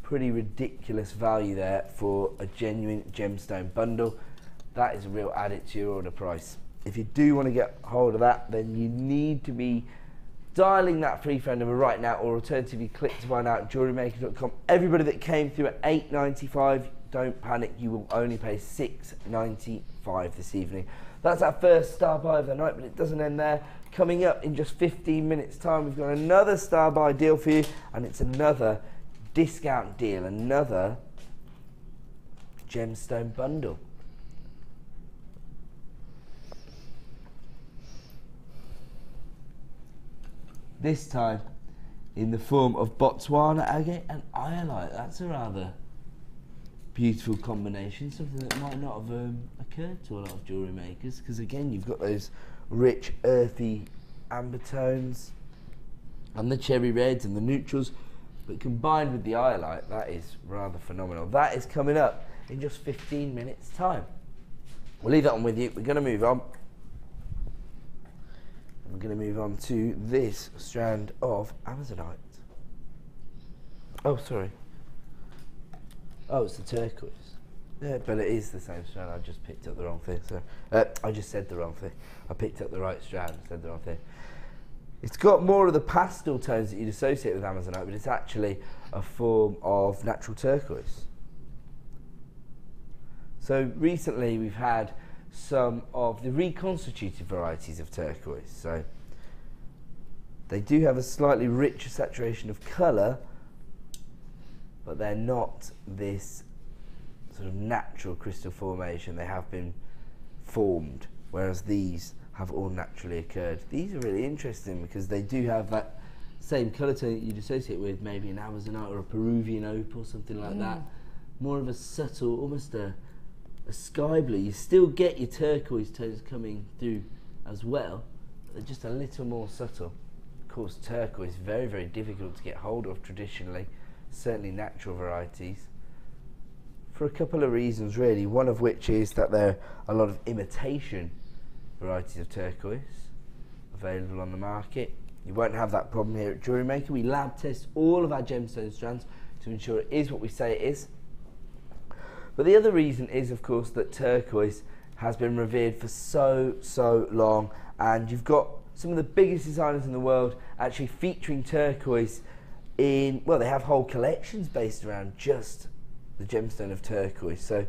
pretty ridiculous value there for a genuine gemstone bundle. That is a real added to your order price. If you do want to get hold of that, then you need to be dialing that free phone number right now, or alternatively click to find out JewelleryMaker.com. Everybody that came through at $8.95, don't panic, you will only pay $6.95 this evening. That's our first star buy of the night, but it doesn't end there. Coming up in just 15 minutes time, we've got another star buy deal for you, and it's another discount deal, another gemstone bundle. This time in the form of Botswana agate and Iolite. That's a rather beautiful combination, something that might not have occurred to a lot of jewellery makers, because again you've got those rich earthy amber tones and the cherry reds and the neutrals, but combined with the Iolite, that is rather phenomenal. That is coming up in just 15 minutes time. We'll leave that one with you. We're going to move on. We're going to move on to this strand of Amazonite. Oh, sorry. Oh, it's the turquoise. Yeah, but it is the same strand. I just picked up the wrong thing. So I just said the wrong thing. I picked up the right strand, said the wrong thing. It's got more of the pastel tones that you'd associate with Amazonite, but it's actually a form of natural turquoise. So recently we've had some of the reconstituted varieties of turquoise. So they do have a slightly richer saturation of colour, but they're not this sort of natural crystal formation. They have been formed, whereas these have all naturally occurred. These are really interesting because they do have that same colour tone that you'd associate with maybe an Amazonite or a Peruvian opal, something like that. More of a subtle, almost a sky blue. You still get your turquoise tones coming through as well, but they're just a little more subtle. Of course, turquoise, very, very difficult to get hold of traditionally, certainly natural varieties, for a couple of reasons really, one of which is that there are a lot of imitation varieties of turquoise available on the market. You won't have that problem here at Jewellery Maker. We lab test all of our gemstone strands to ensure it is what we say it is. But the other reason is, of course, that turquoise has been revered for so long, and you've got some of the biggest designers in the world actually featuring turquoise in, well, they have whole collections based around just the gemstone of turquoise. So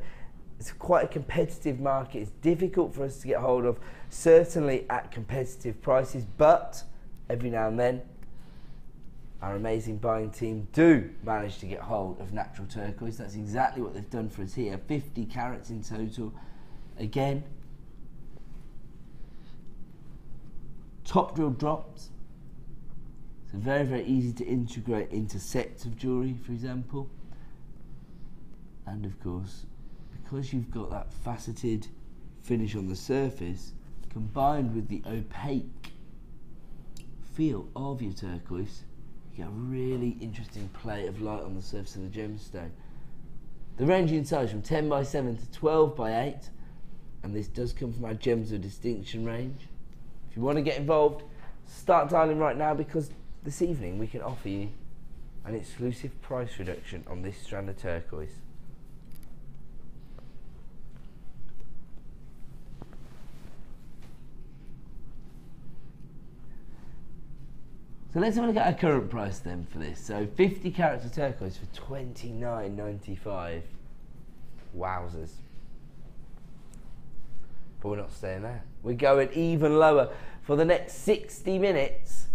it's quite a competitive market. It's difficult for us to get hold of, certainly at competitive prices, but every now and then our amazing buying team do manage to get hold of natural turquoise. That's exactly what they've done for us here. 50 carats in total. Again, top drill drops. So very, very easy to integrate into sets of jewellery, for example. And of course, because you've got that faceted finish on the surface, combined with the opaque feel of your turquoise, you get a really interesting play of light on the surface of the gemstone. The range in size from 10 by 7 to 12 by 8, and this does come from our Gems of Distinction range. If you want to get involved, start dialing right now, because this evening we can offer you an exclusive price reduction on this strand of turquoise. So let's have a look at our current price then for this. So 50 carats of turquoise for $29.95. Wowzers. But we're not staying there. We're going even lower. For the next 60 minutes,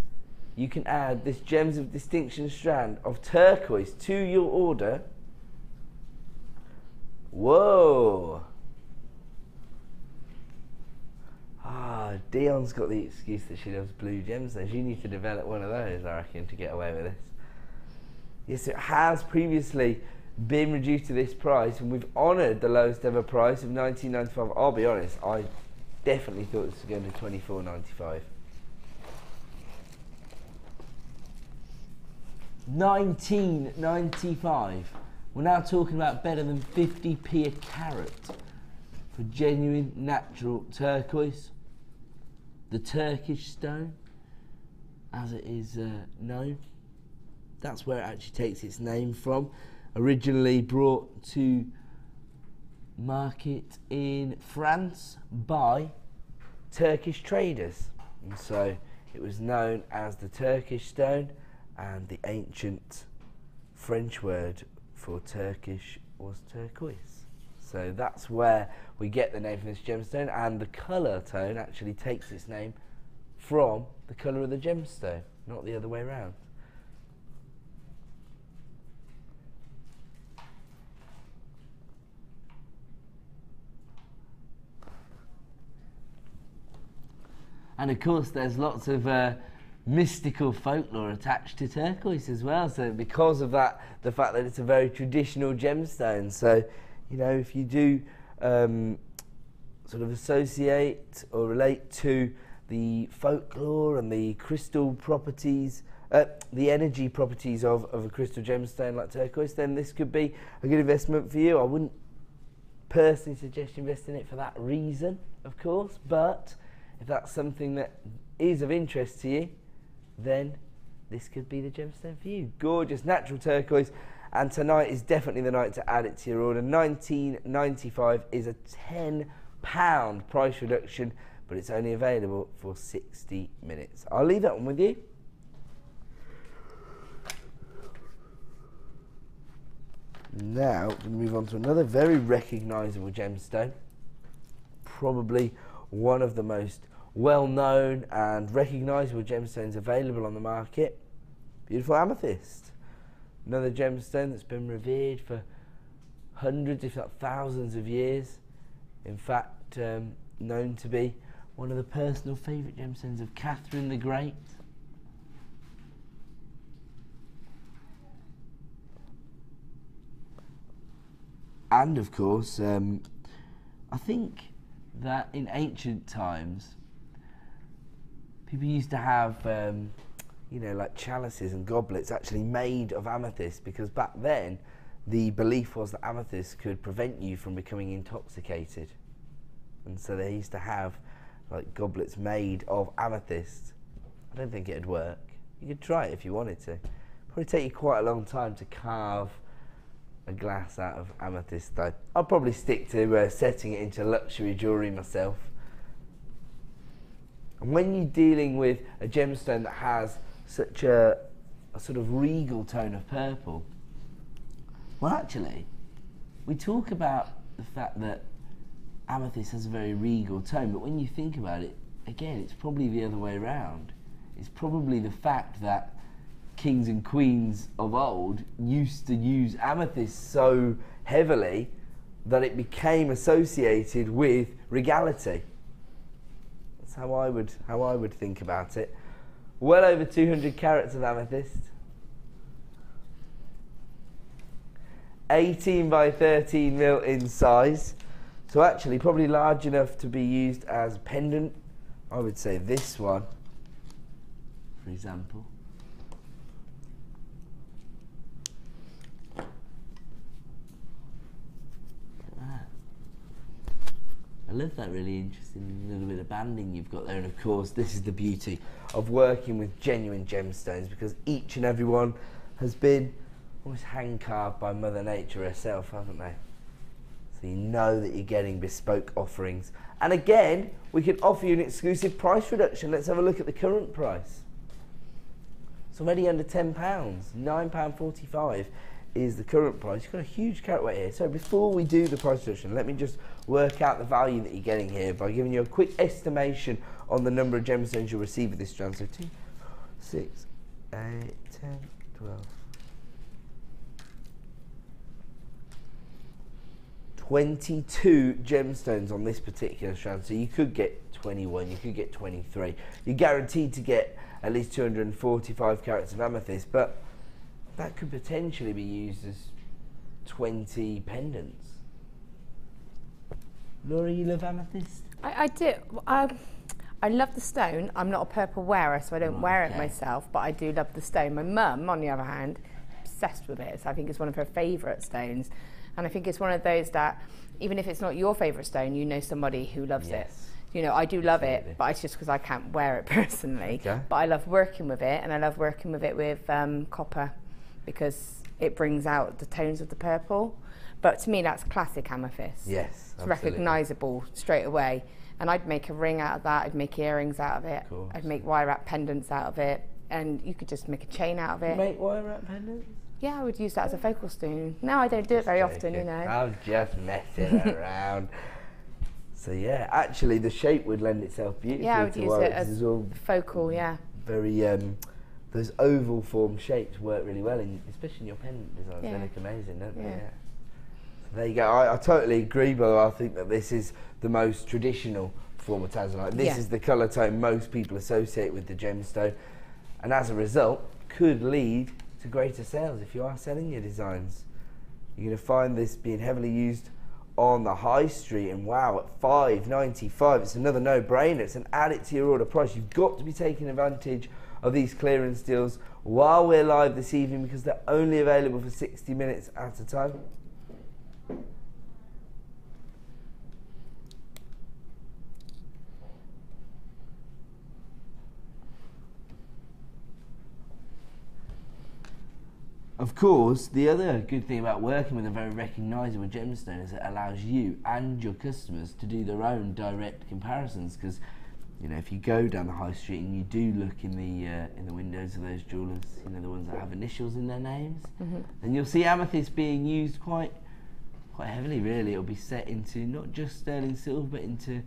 you can add this Gems of Distinction strand of turquoise to your order. Whoa. Dion's got the excuse that she loves blue gemstones. You need to develop one of those, I reckon, to get away with this. Yes, it has previously been reduced to this price, and we've honoured the lowest ever price of $19.95. I'll be honest, I definitely thought this was going to $24.95. $19.95. We're now talking about better than 50p a carat for genuine natural turquoise. The Turkish stone, as it is known. That's where it actually takes its name from. Originally brought to market in France by Turkish traders. And so it was known as the Turkish stone, and the ancient French word for Turkish was turquoise. So that's where we get the name for this gemstone, and the colour tone actually takes its name from the colour of the gemstone, not the other way around. And of course there's lots of mystical folklore attached to turquoise as well, so because of that, the fact that it's a very traditional gemstone, so you know, if you do sort of associate or relate to the folklore and the crystal properties, the energy properties of a crystal gemstone like turquoise, then this could be a good investment for you. I wouldn't personally suggest investing in it for that reason, of course, but if that's something that is of interest to you, then this could be the gemstone for you. Gorgeous natural turquoise, and tonight is definitely the night to add it to your order. $19.95 is a £10 price reduction, but it's only available for 60 minutes. I'll leave that one with you. Now, we're going to move on to another very recognisable gemstone, probably one of the most well-known and recognisable gemstones available on the market. Beautiful amethyst. Another gemstone that's been revered for hundreds, if not thousands of years. In fact, known to be one of the personal favourite gemstones of Catherine the Great. And of course, I think that in ancient times, people used to have you know, like chalices and goblets actually made of amethyst, because back then the belief was that amethyst could prevent you from becoming intoxicated, and so they used to have like goblets made of amethyst. I don't think it'd work. You could try it if you wanted to. Probably take you quite a long time to carve a glass out of amethyst though. I'll probably stick to setting it into luxury jewellery myself. And when you're dealing with a gemstone that has such a sort of regal tone of purple, well actually, we talk about the fact that amethyst has a very regal tone, but when you think about it, again, it's probably the other way around. It's probably the fact that kings and queens of old used to use amethyst so heavily that it became associated with regality. That's how I would think about it. Well over 200 carats of amethyst. 18 by 13 mil in size. So actually probably large enough to be used as a pendant. I would say this one, for example. I love that really interesting little bit of banding you've got there, and of course this is the beauty of working with genuine gemstones, because each and every one has been almost hand carved by Mother Nature herself, haven't they? So you know that you're getting bespoke offerings. And again, we can offer you an exclusive price reduction. Let's have a look at the current price. It's already under £10, £9.45 is the current price. You've got a huge carat weight here. So before we do the price reduction, let me just work out the value that you're getting here by giving you a quick estimation on the number of gemstones you'll receive with this strand. So 2, 6, 8, 10, 12, 22 gemstones on this particular strand. So you could get 21, you could get 23. You're guaranteed to get at least 245 carats of amethyst, but that could potentially be used as 20 pendants. Laura, you love amethyst? I do. I love the stone. I'm not a purple wearer, so I don't wear it myself, but I do love the stone. My mum, on the other hand, obsessed with it. So I think it's one of her favourite stones. And I think it's one of those that, even if it's not your favourite stone, you know somebody who loves it. You know, I do love it, but it's just because I can't wear it personally. Okay. But I love working with it, and I love working with it with copper, because it brings out the tones of the purple. But to me, that's classic amethyst. Yes, it's recognisable straight away. And I'd make a ring out of that, I'd make earrings out of it, I'd make wire wrap pendants out of it, and you could just make a chain out of it. Make wire wrap pendants? Yeah, I would use that as a focal stone. No, I don't do it very often, you know. I'm just messing around. So yeah, actually the shape would lend itself beautifully I would to use it as focal, very, those oval form shapes work really well, especially in your pendant designs. They look amazing, don't they? Yeah. So there you go. I totally agree, but I think that this is the most traditional form of tanzanite. This is the colour tone most people associate with the gemstone, and as a result could lead to greater sales if you are selling your designs. You're going to find this being heavily used on the high street, and wow, at $5.95 it's another no-brainer. It's an add it to your order price. You've got to be taking advantage of these clearance deals while we're live this evening, because they're only available for 60 minutes at a time. Of course, the other good thing about working with a very recognisable gemstone is it allows you and your customers to do their own direct comparisons, because you know, if you go down the high street and you do look in the windows of those jewellers, you know, the ones that have initials in their names, then you'll see amethyst being used quite heavily. Really, it'll be set into not just sterling silver, but into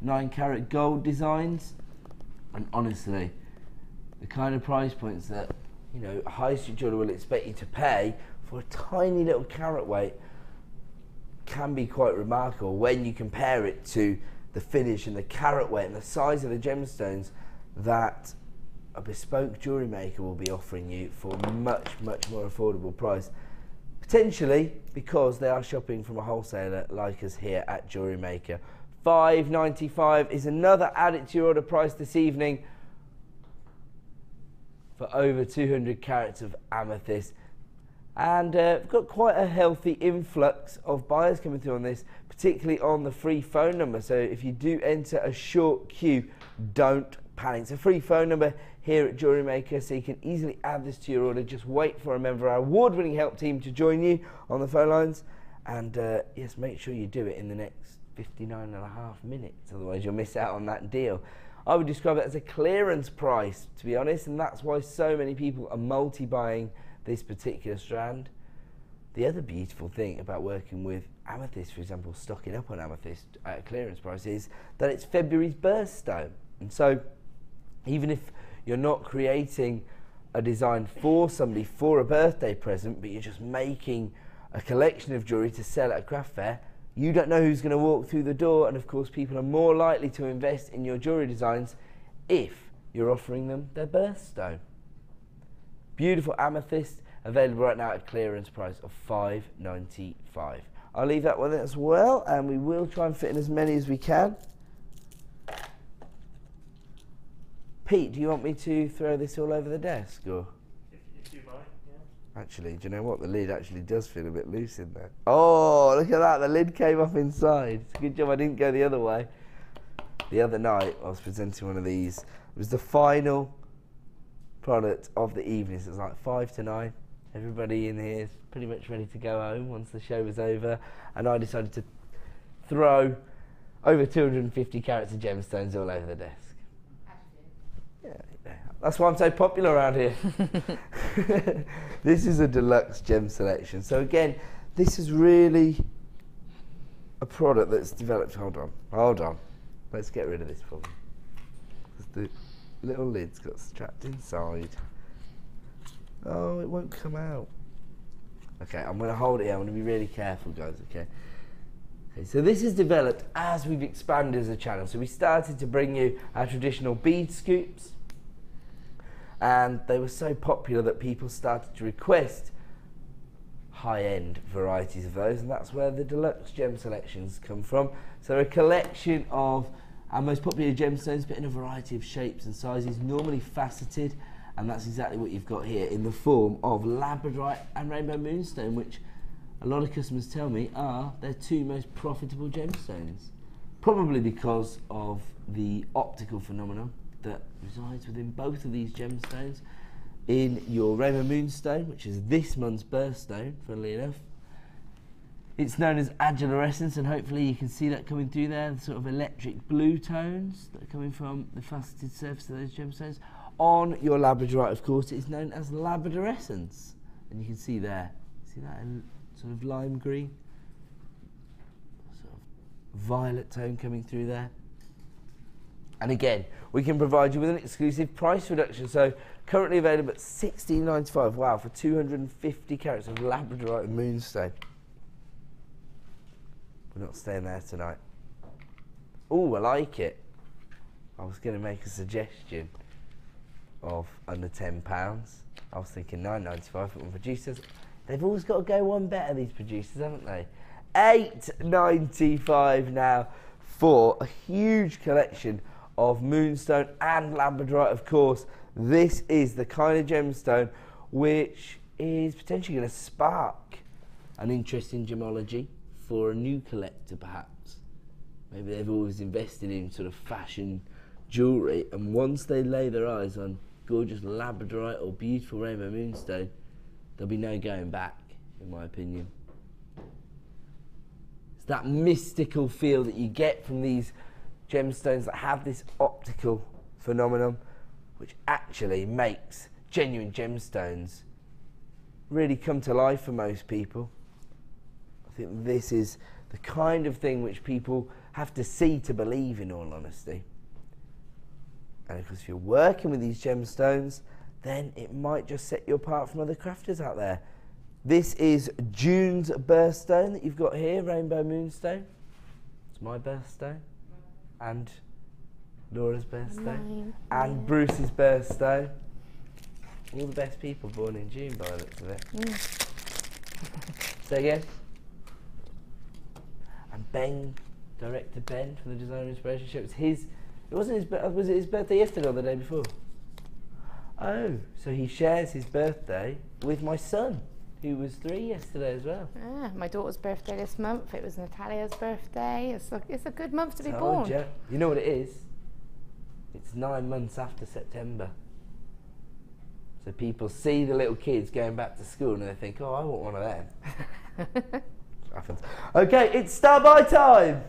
9-carat gold designs. And honestly, the kind of price points that, you know, a high street jeweller will expect you to pay for a tiny little carat weight can be quite remarkable when you compare it to the finish and the carat weight and the size of the gemstones that a bespoke jewellery maker will be offering you for a much more affordable price, potentially because they are shopping from a wholesaler like us here at Jewellery Maker. $5.95 is another added to your order price this evening for over 200 carats of amethyst. And we've got quite a healthy influx of buyers coming through on this, particularly on the free phone number. So if you do enter a short queue, don't panic. It's a free phone number here at Jewellery Maker, so you can easily add this to your order. Just wait for a member of our award-winning help team to join you on the phone lines. And yes, make sure you do it in the next 59.5 minutes, otherwise you'll miss out on that deal. I would describe it as a clearance price, to be honest, and that's why so many people are multi-buying this particular strand. The other beautiful thing about working with amethyst, for example, stocking up on amethyst at a clearance price, is that it's February's birthstone. And so even if you're not creating a design for somebody for a birthday present, but you're just making a collection of jewellery to sell at a craft fair, you don't know who's going to walk through the door, and of course people are more likely to invest in your jewellery designs if you're offering them their birthstone. Beautiful amethyst, available right now at a clearance price of $5.95. I'll leave that one as well, and we will try and fit in as many as we can. Pete, do you want me to throw this all over the desk, or? If you mind, yeah. Actually, do you know what? The lid actually does feel a bit loose in there. Oh, look at that, the lid came off inside. It's a good job I didn't go the other way. The other night, I was presenting one of these. It was the final product of the evening, so it was like 5 to 9. Everybody in here is pretty much ready to go home once the show was over, and I decided to throw over 250 carats of gemstones all over the desk. Yeah, That's why I'm so popular around here. This is a deluxe gem selection. So again, this is really a product that's developed. Hold on. Let's get rid of this problem. The little lid's got strapped inside. Oh, it won't come out. Okay, I'm going to hold it here. I'm going to be really careful, guys, okay? So this is developed as we've expanded as a channel. So we started to bring you our traditional bead scoops, and they were so popular that people started to request high-end varieties of those, and that's where the deluxe gem selections come from. So a collection of our most popular gemstones, but in a variety of shapes and sizes, normally faceted, and that's exactly what you've got here in the form of Labradorite and Rainbow Moonstone, which a lot of customers tell me are their two most profitable gemstones, probably because of the optical phenomenon that resides within both of these gemstones. In your Rainbow Moonstone, which is this month's birthstone, funnily enough, it's known as agilurescence, and hopefully you can see that coming through there, the sort of electric blue tones that are coming from the faceted surface of those gemstones. On your Labradorite, of course, it is known as labradorescence, and you can see there, see that sort of lime green, sort of violet tone coming through there. And again, we can provide you with an exclusive price reduction. So currently available at $16.95. Wow, for 250 carats of Labradorite and Moonstone. We're not staying there tonight. Oh, I like it. I was going to make a suggestion of under £10. I was thinking $9.95, but my producers, they've always got to go one better, these producers, haven't they? $8.95 now for a huge collection of Moonstone and Labradorite. Of course, this is the kind of gemstone which is potentially going to spark an interest in gemology for a new collector, perhaps. Maybe they've always invested in sort of fashion jewellery, and once they lay their eyes on gorgeous Labradorite or beautiful Rainbow Moonstone, there'll be no going back, in my opinion. It's that mystical feel that you get from these gemstones that have this optical phenomenon, which actually makes genuine gemstones really come to life for most people. I think this is the kind of thing which people have to see to believe, in all honesty. And of course, if you're working with these gemstones, then it might just set you apart from other crafters out there. This is June's birthstone that you've got here, Rainbow Moonstone. It's my birthstone. And Laura's birthstone. And Bruce's birthstone. All the best people born in June, by the looks of it. Say again. And Ben, director Ben from the Designer Inspiration Show. It's his. It wasn't his. Was it his birthday yesterday or the day before? Oh, so he shares his birthday with my son, who was 3 yesterday as well. Ah, my daughter's birthday this month. It was Natalia's birthday. It's a good month to be born. You know what it is? It's 9 months after September. So people see the little kids going back to school and they think, oh, I want one of them. Happens. Okay, it's Star By time!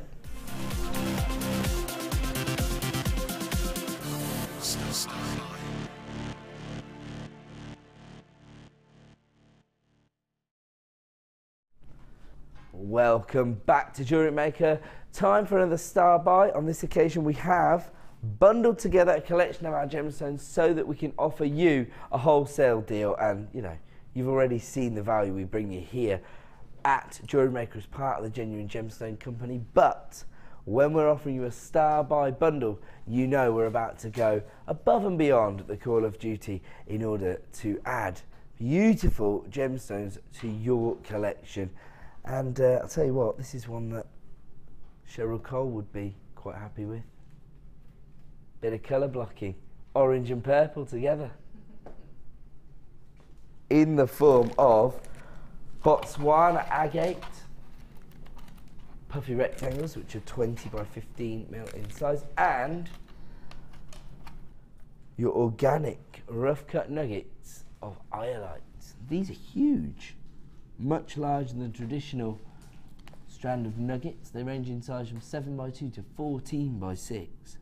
Welcome back to Jewellery Maker. Time for another Star Buy. On this occasion we have bundled together a collection of our gemstones so that we can offer you a wholesale deal, and you know, you've already seen the value we bring you here at Jewellery Maker as part of the Genuine Gemstone Company, but when we're offering you a Star Buy bundle, you know we're about to go above and beyond the call of duty in order to add beautiful gemstones to your collection. And I'll tell you what, this is one that Cheryl Cole would be quite happy with. Bit of colour blocking, orange and purple together. In the form of Botswana agate, puffy rectangles, which are 20 by 15 mil in size, and your organic rough cut nuggets of Iolite. These are huge. Much larger than the traditional strand of nuggets. They range in size from 7 by 2 to 14 by 6.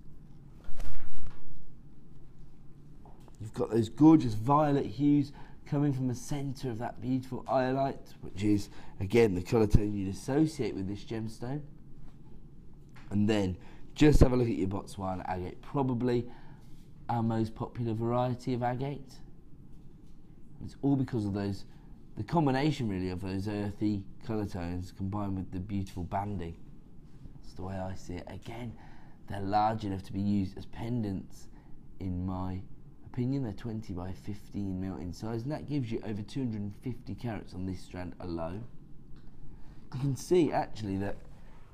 You've got those gorgeous violet hues coming from the centre of that beautiful Iolite, which is, again, the colour tone you'd associate with this gemstone. And then just have a look at your Botswana agate, probably our most popular variety of agate. It's all because of those, the combination really of those earthy colour tones combined with the beautiful banding. That's the way I see it. Again, they're large enough to be used as pendants, in my opinion. They're 20 by 15 mil in size, and that gives you over 250 carats on this strand alone. You can see actually that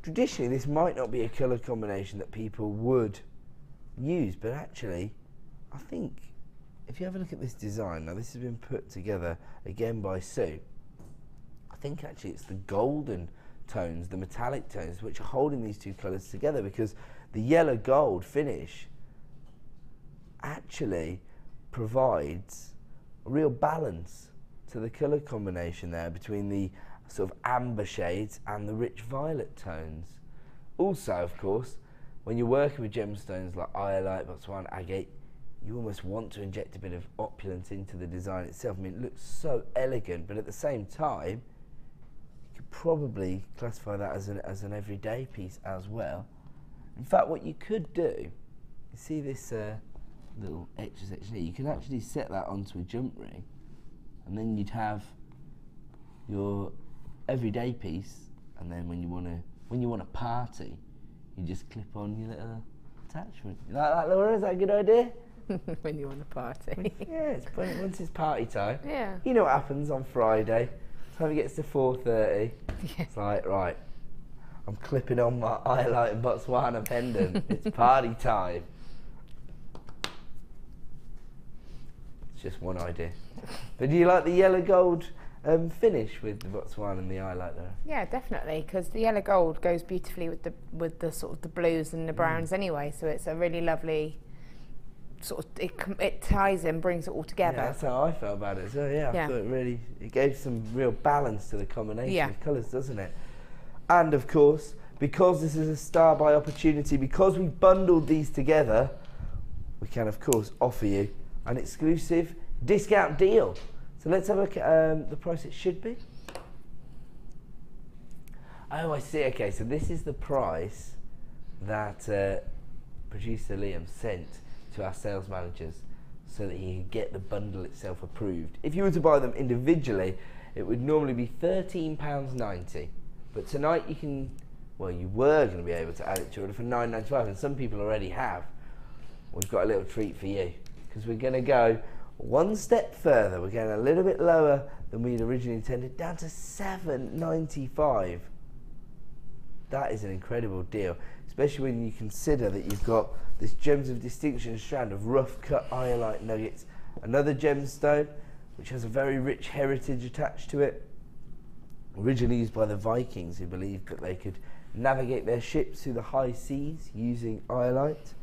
traditionally this might not be a colour combination that people would use, but actually I think if you have a look at this design, now this has been put together again by Sue, I think actually it's the golden tones, the metallic tones, which are holding these two colours together, because the yellow gold finish actually provides a real balance to the colour combination there between the sort of amber shades and the rich violet tones. Also, of course, when you're working with gemstones like Iolite, Botswana agate, you almost want to inject a bit of opulence into the design itself. I mean, it looks so elegant, but at the same time, you could probably classify that as an everyday piece as well. In fact, what you could do, you see this little extra section here, you can actually set that onto a jump ring, and then you'd have your everyday piece, and then when you want to party, you just clip on your little attachment. You like that, Laura? Is that a good idea? When you want to party. Yeah, it's brilliant. Once it's party time. Yeah. You know what happens on Friday? Time it gets to 4:30. Yeah. It's like, right, I'm clipping on my Iolite and Botswana pendant. It's party time. It's just one idea. But do you like the yellow gold finish with the Botswana and the Iolite there? Yeah, definitely, because the yellow gold goes beautifully with the sort of the blues and the browns anyway. So it's a really lovely sort of, it ties in, brings it all together. Yeah, that's how I felt about it. So yeah, I thought it gave some real balance to the combination of colours, doesn't it? And of course, because this is a star by opportunity, because we bundled these together, we can of course offer you an exclusive discount deal. So let's have a look at the price it should be. Oh, I see. Okay, so this is the price that producer Liam sent to our sales managers so that he could get the bundle itself approved. If you were to buy them individually, it would normally be £13.90. But tonight you can, well, you were going to be able to add it to order for £9.95, and some people already have. We've got a little treat for you, because we're going to go one step further. We're going a little bit lower than we'd originally intended, down to £7.95. That is an incredible deal, especially when you consider that you've got this Gems of Distinction strand of rough cut Iolite nuggets, another gemstone which has a very rich heritage attached to it, originally used by the Vikings, who believed that they could navigate their ships through the high seas using Iolite,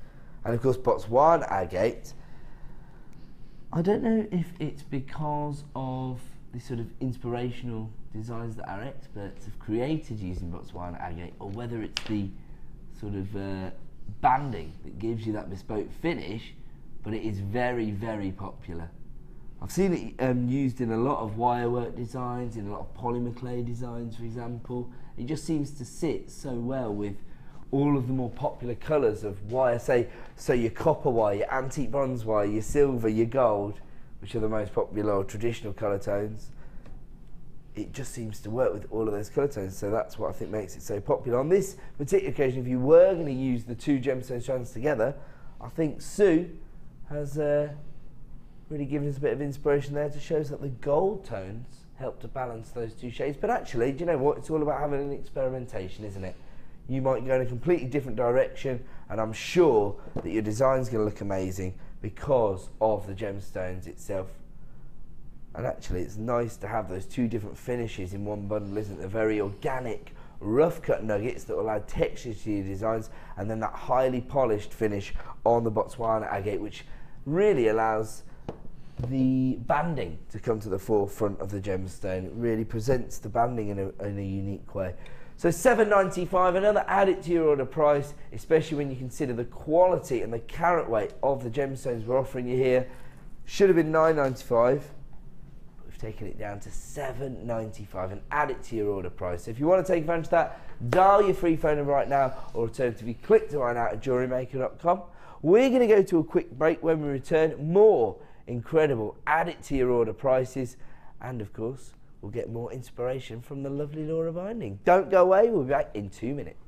and of course Botswana agate. I don't know if it's because of the sort of inspirational designs that our experts have created using Botswana agate, or whether it's the sort of banding that gives you that bespoke finish, but it is very, very popular. I've seen it used in a lot of wirework designs, in a lot of polymer clay designs, for example. It just seems to sit so well with all of the more popular colours of wire, so your copper wire, your antique bronze wire, your silver, your gold, which are the most popular or traditional colour tones. It just seems to work with all of those colour tones, so that's what I think makes it so popular. On this particular occasion, if you were going to use the two gemstone strands together, I think Sue has really given us a bit of inspiration there to show us that the gold tones help to balance those two shades. But actually, do you know what? It's all about having an experimentation, isn't it? You might go in a completely different direction, and I'm sure that your design's going to look amazing because of the gemstones itself. And actually, it's nice to have those two different finishes in one bundle, isn't it? The very organic, rough cut nuggets that will add texture to your designs, and then that highly polished finish on the Botswana agate, which really allows the banding to come to the forefront of the gemstone. It really presents the banding in a unique way. So $7.95, another add it to your order price, especially when you consider the quality and the carat weight of the gemstones we're offering you here. Should have been $9.95. We've taken it down to $7.95 and add it to your order price. So if you want to take advantage of that, dial your free phone number right now, or alternatively click to find out at JewelleryMaker.com. We're going to go to a quick break. When we return, more incredible add it to your order prices, and of course we'll get more inspiration from the lovely Laura Binding. Don't go away, we'll be back in 2 minutes.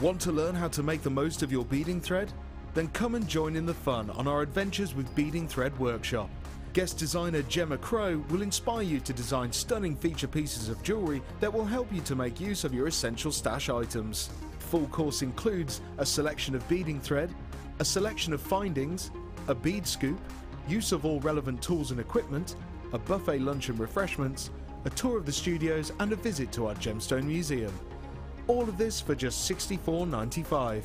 Want to learn how to make the most of your beading thread? Then come and join in the fun on our Adventures with Beading Thread workshop. Guest designer Gemma Crow will inspire you to design stunning feature pieces of jewellery that will help you to make use of your essential stash items. Full course includes a selection of beading thread, a selection of findings, a bead scoop, use of all relevant tools and equipment, a buffet lunch and refreshments, a tour of the studios and a visit to our Gemstone Museum. All of this for just $64.95.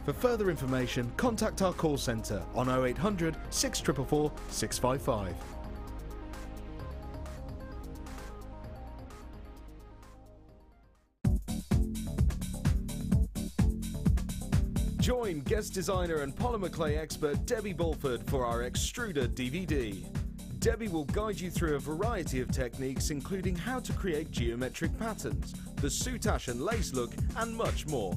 For further information, contact our call centre on 0800 644 655. Join guest designer and polymer clay expert Debbie Bulford for our Extruder DVD. Debbie will guide you through a variety of techniques, including how to create geometric patterns, the soutache and lace look, and much more.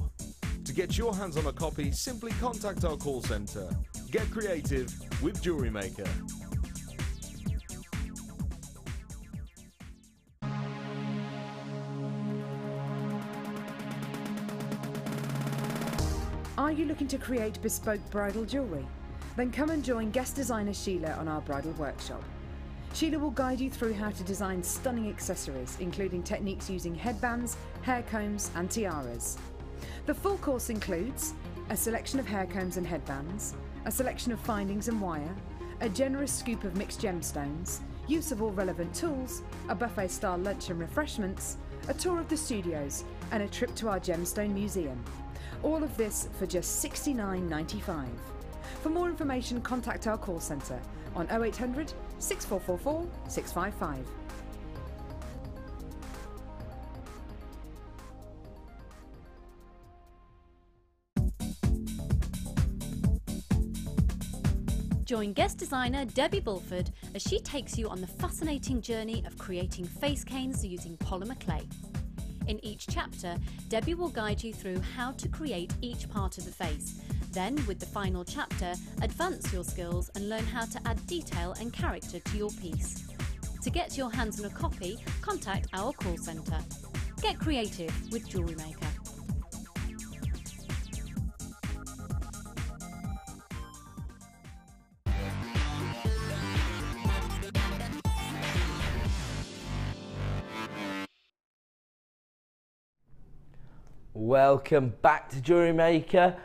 To get your hands on a copy, simply contact our call centre. Get creative with Jewellery Maker. Are you looking to create bespoke bridal jewellery? Then come and join guest designer Sheila on our bridal workshop. Sheila will guide you through how to design stunning accessories, including techniques using headbands, hair combs and tiaras. The full course includes a selection of hair combs and headbands, a selection of findings and wire, a generous scoop of mixed gemstones, use of all relevant tools, a buffet-style lunch and refreshments, a tour of the studios and a trip to our Gemstone Museum. All of this for just $69.95. For more information, contact our call centre on 0800 6444 655. Join guest designer Debbie Bulford as she takes you on the fascinating journey of creating face canes using polymer clay. In each chapter, Debbie will guide you through how to create each part of the face. Then, with the final chapter, advance your skills and learn how to add detail and character to your piece. To get your hands on a copy, contact our call centre. Get creative with Jewellery Maker. Welcome back to Jewellery Maker.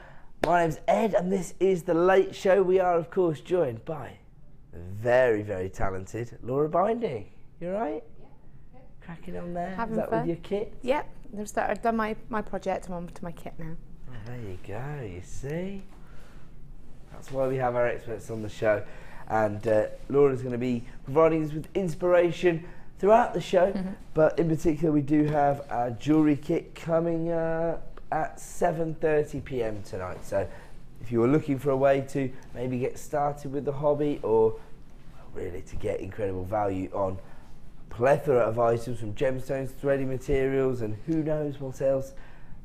My name's Ed and this is The Late Show. We are of course joined by the very, very talented Laura Binding. You alright? Yeah. Cracking on there? Having is that fun. with your kit? Yep, I've done my project, I'm on to my kit now. Oh, there you go, you see? That's why we have our experts on the show. And Laura's going to be providing us with inspiration throughout the show, but in particular we do have our jewellery kit coming at 7:30 p.m. tonight. So if you were looking for a way to maybe get started with the hobby, or really to get incredible value on a plethora of items from gemstones, threading materials and who knows what else,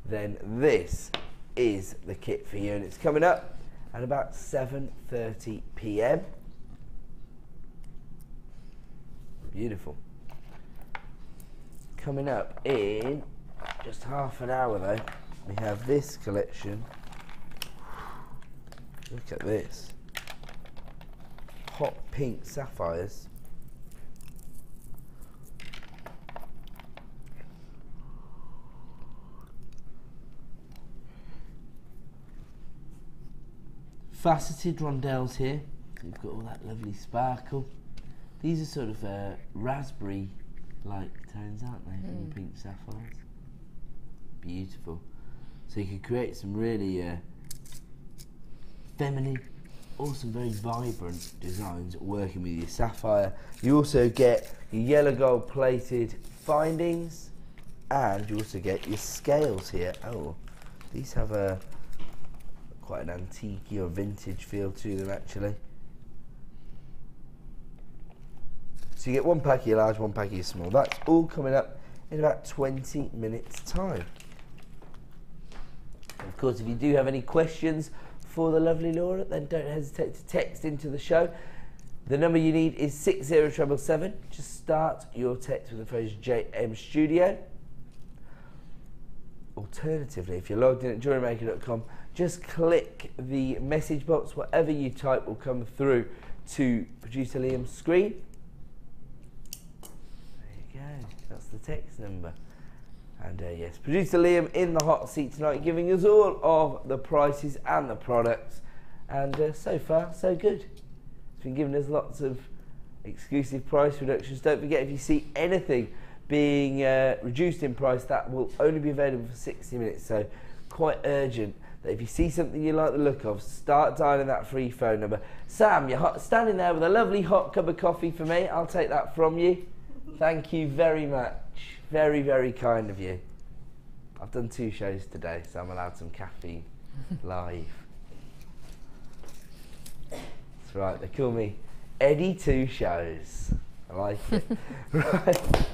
then this is the kit for you, and it's coming up at about 7:30 p.m. Beautiful. Coming up in just half an hour though, we have this collection. Look at this. Hot pink sapphires. Faceted rondelles here. We've got all that lovely sparkle. These are sort of raspberry-like tones, aren't they, from the pink sapphires? Beautiful. So you can create some really feminine, awesome, very vibrant designs working with your sapphire. You also get your yellow gold plated findings, and you also get your scales here. Oh, these have a quite an antique or vintage feel to them actually. So you get one pack of your large, one pack of your small. That's all coming up in about 20 minutes time. Of course, if you do have any questions for the lovely Laura, then don't hesitate to text into the show. The number you need is 60777. Just start your text with the phrase JM Studio. Alternatively, if you're logged in at JewelleryMaker.com, just click the message box. Whatever you type will come through to producer Liam's screen. There you go, that's the text number. And yes, producer Liam in the hot seat tonight, giving us all of the prices and the products. And so far, so good. He's been giving us lots of exclusive price reductions. Don't forget, if you see anything being reduced in price, that will only be available for 60 minutes. So quite urgent that if you see something you like the look of, start dialing that free phone number. Sam, you're standing there with a lovely hot cup of coffee for me. I'll take that from you. Thank you very much. Very, very kind of you. I've done 2 shows today, so I'm allowed some caffeine live. That's right, they call me Eddie 2 Shows. I like it. Right,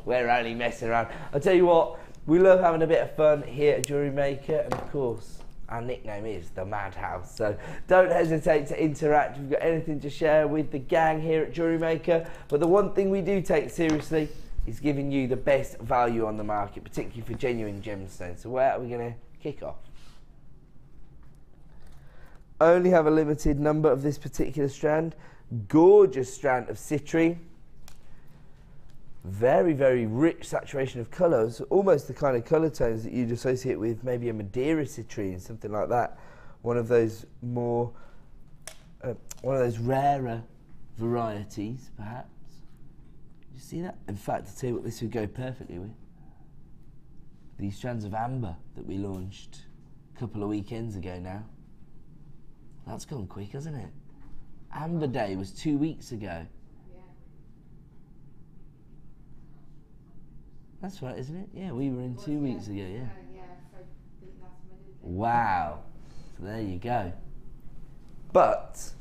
we're only messing around. I'll tell you what, we love having a bit of fun here at Jewellery Maker, and of course, our nickname is the Madhouse. So don't hesitate to interact if you've got anything to share with the gang here at Jewellery Maker. But the one thing we do take seriously is giving you the best value on the market, particularly for genuine gemstones. So where are we going to kick off? Only have a limited number of this particular strand. Gorgeous strand of citrine. Very, very rich saturation of colours, almost the kind of colour tones that you'd associate with maybe a Madeira citrine, something like that. One of those more, one of those rarer varieties, perhaps. You see that? In fact, I'll tell you what this would go perfectly with. These strands of amber that we launched a couple of weekends ago now. That's gone quick, hasn't it? Amber Day was 2 weeks ago. Yeah. That's right, isn't it? Yeah, we were in 2 weeks ago, yeah. Wow. So there you go. But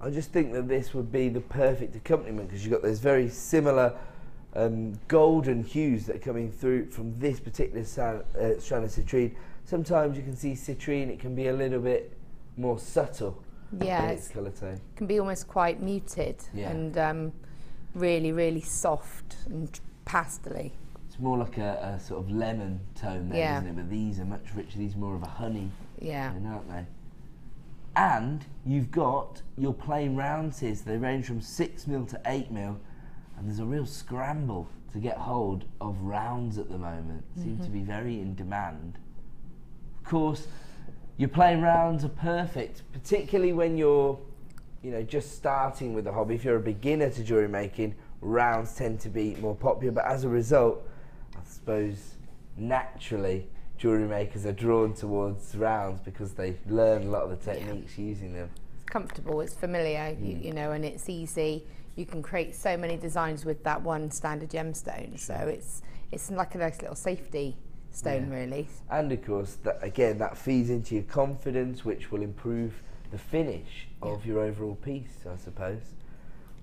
I just think that this would be the perfect accompaniment because you've got those very similar golden hues that are coming through from this particular strand of citrine. Sometimes you can see citrine, it can be a little bit more subtle. Yeah, in its colour tone. Can be almost quite muted and really, really soft and pastel-y. It's more like a sort of lemon tone there, isn't it? But these are much richer, these are more of a honey tone, aren't they? And you've got your plain rounds here, so they range from 6mm to 8mm, and there's a real scramble to get hold of rounds at the moment. Seem to be very in demand. Of course, your plain rounds are perfect, particularly when you're, just starting with the hobby. If you're a beginner to jewellery making, rounds tend to be more popular, but as a result, I suppose, naturally, jewellery makers are drawn towards rounds because they learn a lot of the techniques using them. It's comfortable, it's familiar, you know, and it's easy. You can create so many designs with that one standard gemstone, so it's like a nice little safety stone, really. And of course, that feeds into your confidence, which will improve the finish of your overall piece, I suppose.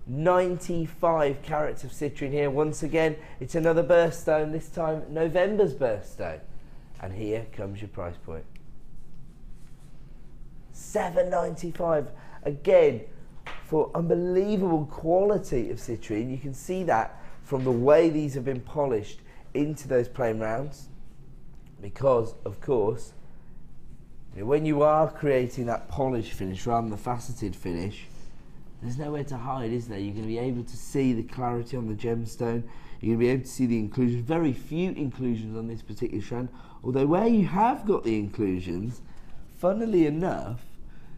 95 carats of citrine here. Once again, it's another birthstone, this time November's birthstone. And here comes your price point. $7.95. Again, for unbelievable quality of citrine. You can see that from the way these have been polished into those plain rounds. Because, of course, when you are creating that polished finish rather than the faceted finish, there's nowhere to hide, is there? You're going to be able to see the clarity on the gemstone. You're going to be able to see the inclusions. Very few inclusions on this particular strand. Although where you have got the inclusions, funnily enough,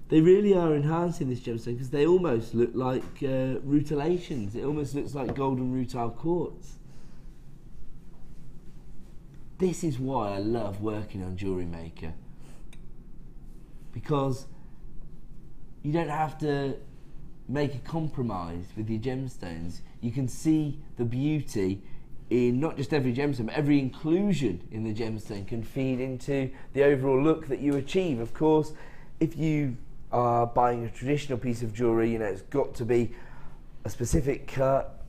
they really are enhancing this gemstone because they almost look like rutilations. It almost looks like golden rutile quartz. This is why I love working on Jewellery Maker. Because you don't have to make a compromise with your gemstones. You can see the beauty in not just every gemstone, but every inclusion in the gemstone can feed into the overall look that you achieve. Of course, if you are buying a traditional piece of jewellery, you know, it's got to be a specific cut,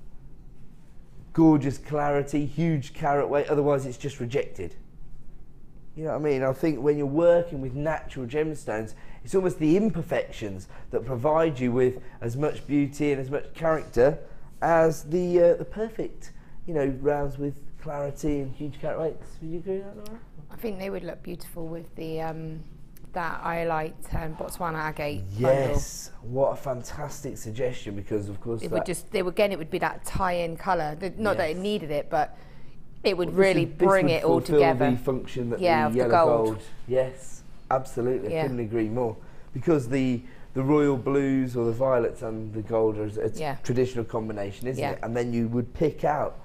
gorgeous clarity, huge carat weight, otherwise it's just rejected. You know what I mean? I think when you're working with natural gemstones, it's almost the imperfections that provide you with as much beauty and as much character as the perfect, you know, rounds with clarity and huge carat weights. Would you agree with that, Laura? I think they would look beautiful with the that Iolite Botswana agate Yes, bundle. What a fantastic suggestion, because of course it would just, it would be that tie-in colour. Not that it needed it, but it would really bring it all together. The function that the of yellow the gold. gold. Yes, absolutely. I couldn't agree more. Because the royal blues or the violets and the gold are a traditional combination, isn't it? And then you would pick out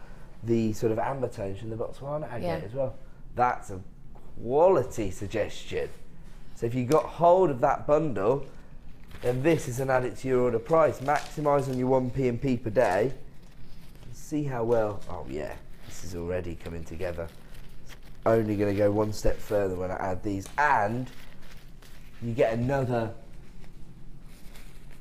the sort of amber tones from the Botswana agate as well. That's a quality suggestion. So if you got hold of that bundle, then this is an add it to your order price. Maximise on your 1p and p per day. See how well, oh yeah, this is already coming together. It's only going to go one step further when I add these, and you get another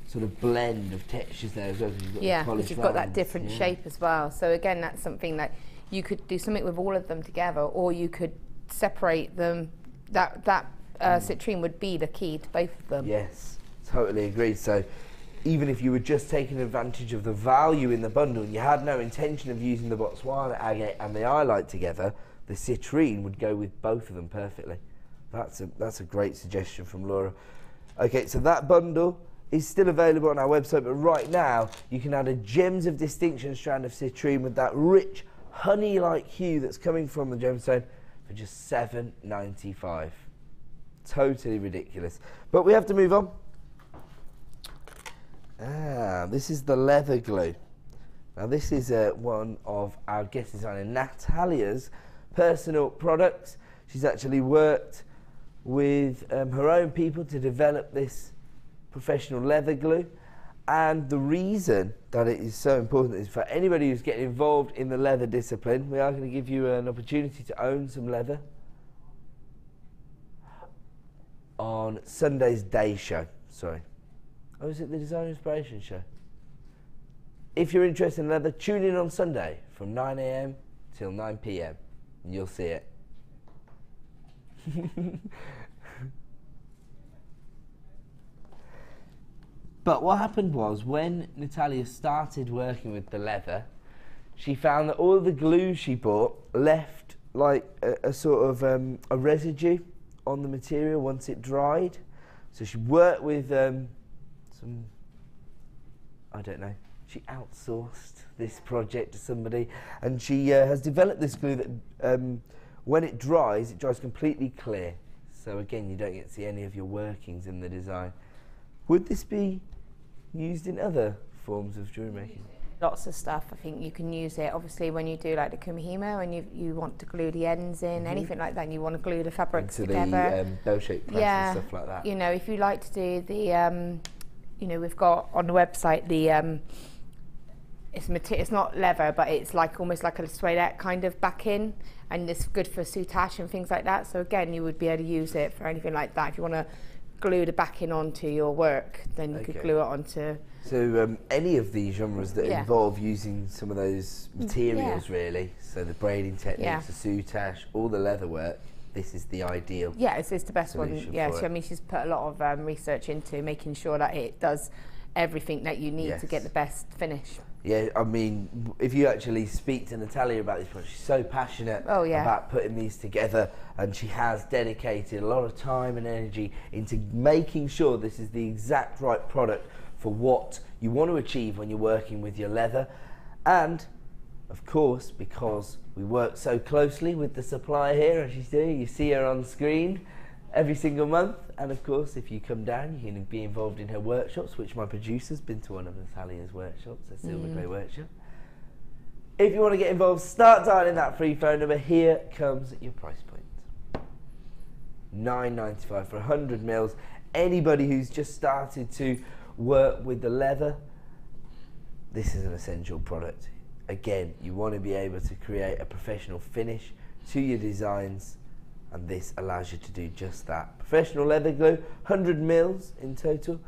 sort of blend of textures there as well. Because you've got that different shape as well. So again, that's something that you could do something with all of them together, or you could separate them. That citrine would be the key to both of them. Yes, totally agreed. So even if you were just taking advantage of the value in the bundle and you had no intention of using the Botswana agate and the Iolite together, the citrine would go with both of them perfectly. That's a great suggestion from Laura. Okay, so that bundle is still available on our website, but right now you can add a Gems of Distinction strand of citrine with that rich honey-like hue that's coming from the gemstone for just $7.95. Totally ridiculous. But we have to move on. This is the leather glue. Now this is one of our guest designer Natalia's personal products. She's actually worked with her own people to develop this professional leather glue, and the reason that it is so important is for anybody who's getting involved in the leather discipline. We are going to give you an opportunity to own some leather on Sunday's day show. Sorry. Oh, is it the Design Inspiration show? If you're interested in leather, tune in on Sunday from 9 AM till 9 PM and you'll see it. But what happened was, when Natalia started working with the leather, she found that all of the glue she bought left like a sort of a residue on the material once it dried. So she worked with some, I don't know, she outsourced this project to somebody, and she has developed this glue that when it dries completely clear. So again, you don't get to see any of your workings in the design. Would this be used in other forms of jewellery making? Lots of stuff. I think you can use it obviously when you do like the kumihimo and you want to glue the ends in, anything like that, and you want to glue the fabrics together. The bell-shaped press and stuff like that. You know, if you like to do the, you know, we've got on the website the, it's not leather, but it's like almost like a suede kind of backing, and it's good for soutache and things like that. So again, you would be able to use it for anything like that. If you want to glue the backing onto your work, then you could glue it onto. So any of these genres that involve using some of those materials, really, so the braiding techniques, the soutache, all the leather work, this is the ideal. Yeah, it's the best one. Yeah, so I mean, she's put a lot of research into making sure that it does everything that you need to get the best finish. Yeah, I mean, if you actually speak to Natalia about this project, she's so passionate about putting these together, and she has dedicated a lot of time and energy into making sure this is the exact right product for what you want to achieve when you're working with your leather. And of course, because we work so closely with the supplier here, as she's doing, you see her on screen every single month. And of course, if you come down, you can be involved in her workshops, which my producer's been to one of Natalia's workshops, a Silver Grey workshop. If you want to get involved, start dialing that free phone number. Here comes your price point. $9.95 for 100 mils. anybody who's just started to work with the leather, this is an essential product. Again, you want to be able to create a professional finish to your designs, and this allows you to do just that. Professional leather glue, 100 mils in total,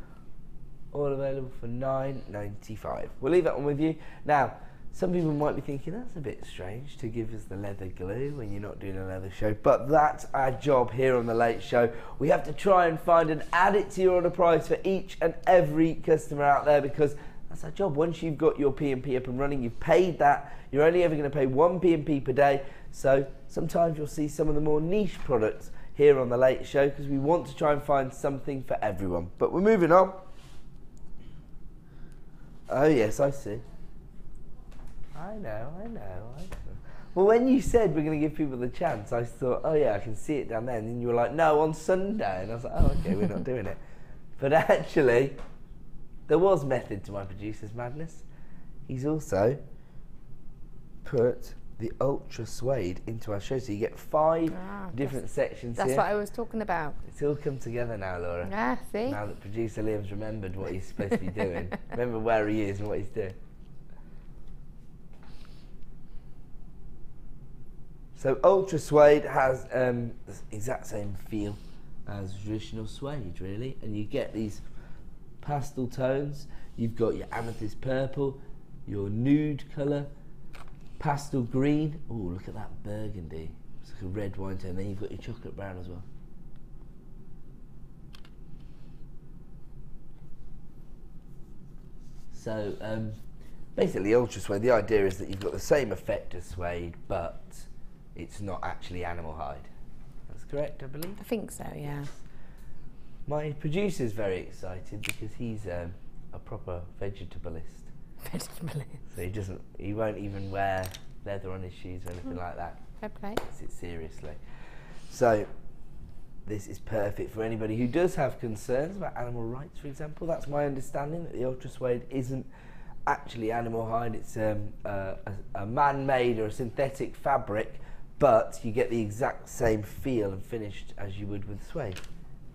all available for $9.95. We'll leave that one with you. Now, some people might be thinking, that's a bit strange to give us the leather glue when you're not doing a leather show, but that's our job here on The Late Show. We have to try and find and add it to your order price for each and every customer out there, because that's our job. Once you've got your P&P up and running, you've paid that, you're only ever going to pay one P&P per day. So sometimes you'll see some of the more niche products here on The Late Show, because we want to try and find something for everyone. But we're moving on. Oh yes, I see. I know. Well, when you said we're going to give people the chance, I thought, oh yeah, I can see it down there. And then you were like, no, on Sunday. And I was like, oh, okay, we're not doing it. But actually, there was method to my producer's madness. He's also put the ultra suede into our show. So you get 5 different sections here. That's what I was talking about. It's all come together now, Laura. Yeah, see? Now that producer Liam's remembered what he's supposed to be doing. Remember where he is and what he's doing. So ultra suede has the exact same feel as traditional suede, really, and you get these pastel tones. You've got your amethyst purple, your nude colour, pastel green. Oh, look at that burgundy. It's like a red wine tone. Then you've got your chocolate brown as well. So basically, ultra suede, the idea is that you've got the same effect as suede, but it's not actually animal hide. That's correct, I believe? I think so, yeah. My producer's very excited because he's a proper vegetablist. So he won't even wear leather on his shoes or anything like that. Fair play. Takes it seriously. So this is perfect for anybody who does have concerns about animal rights, for example. That's my understanding, that the ultra suede isn't actually animal hide. It's a man-made or a synthetic fabric, but you get the exact same feel and finish as you would with suede.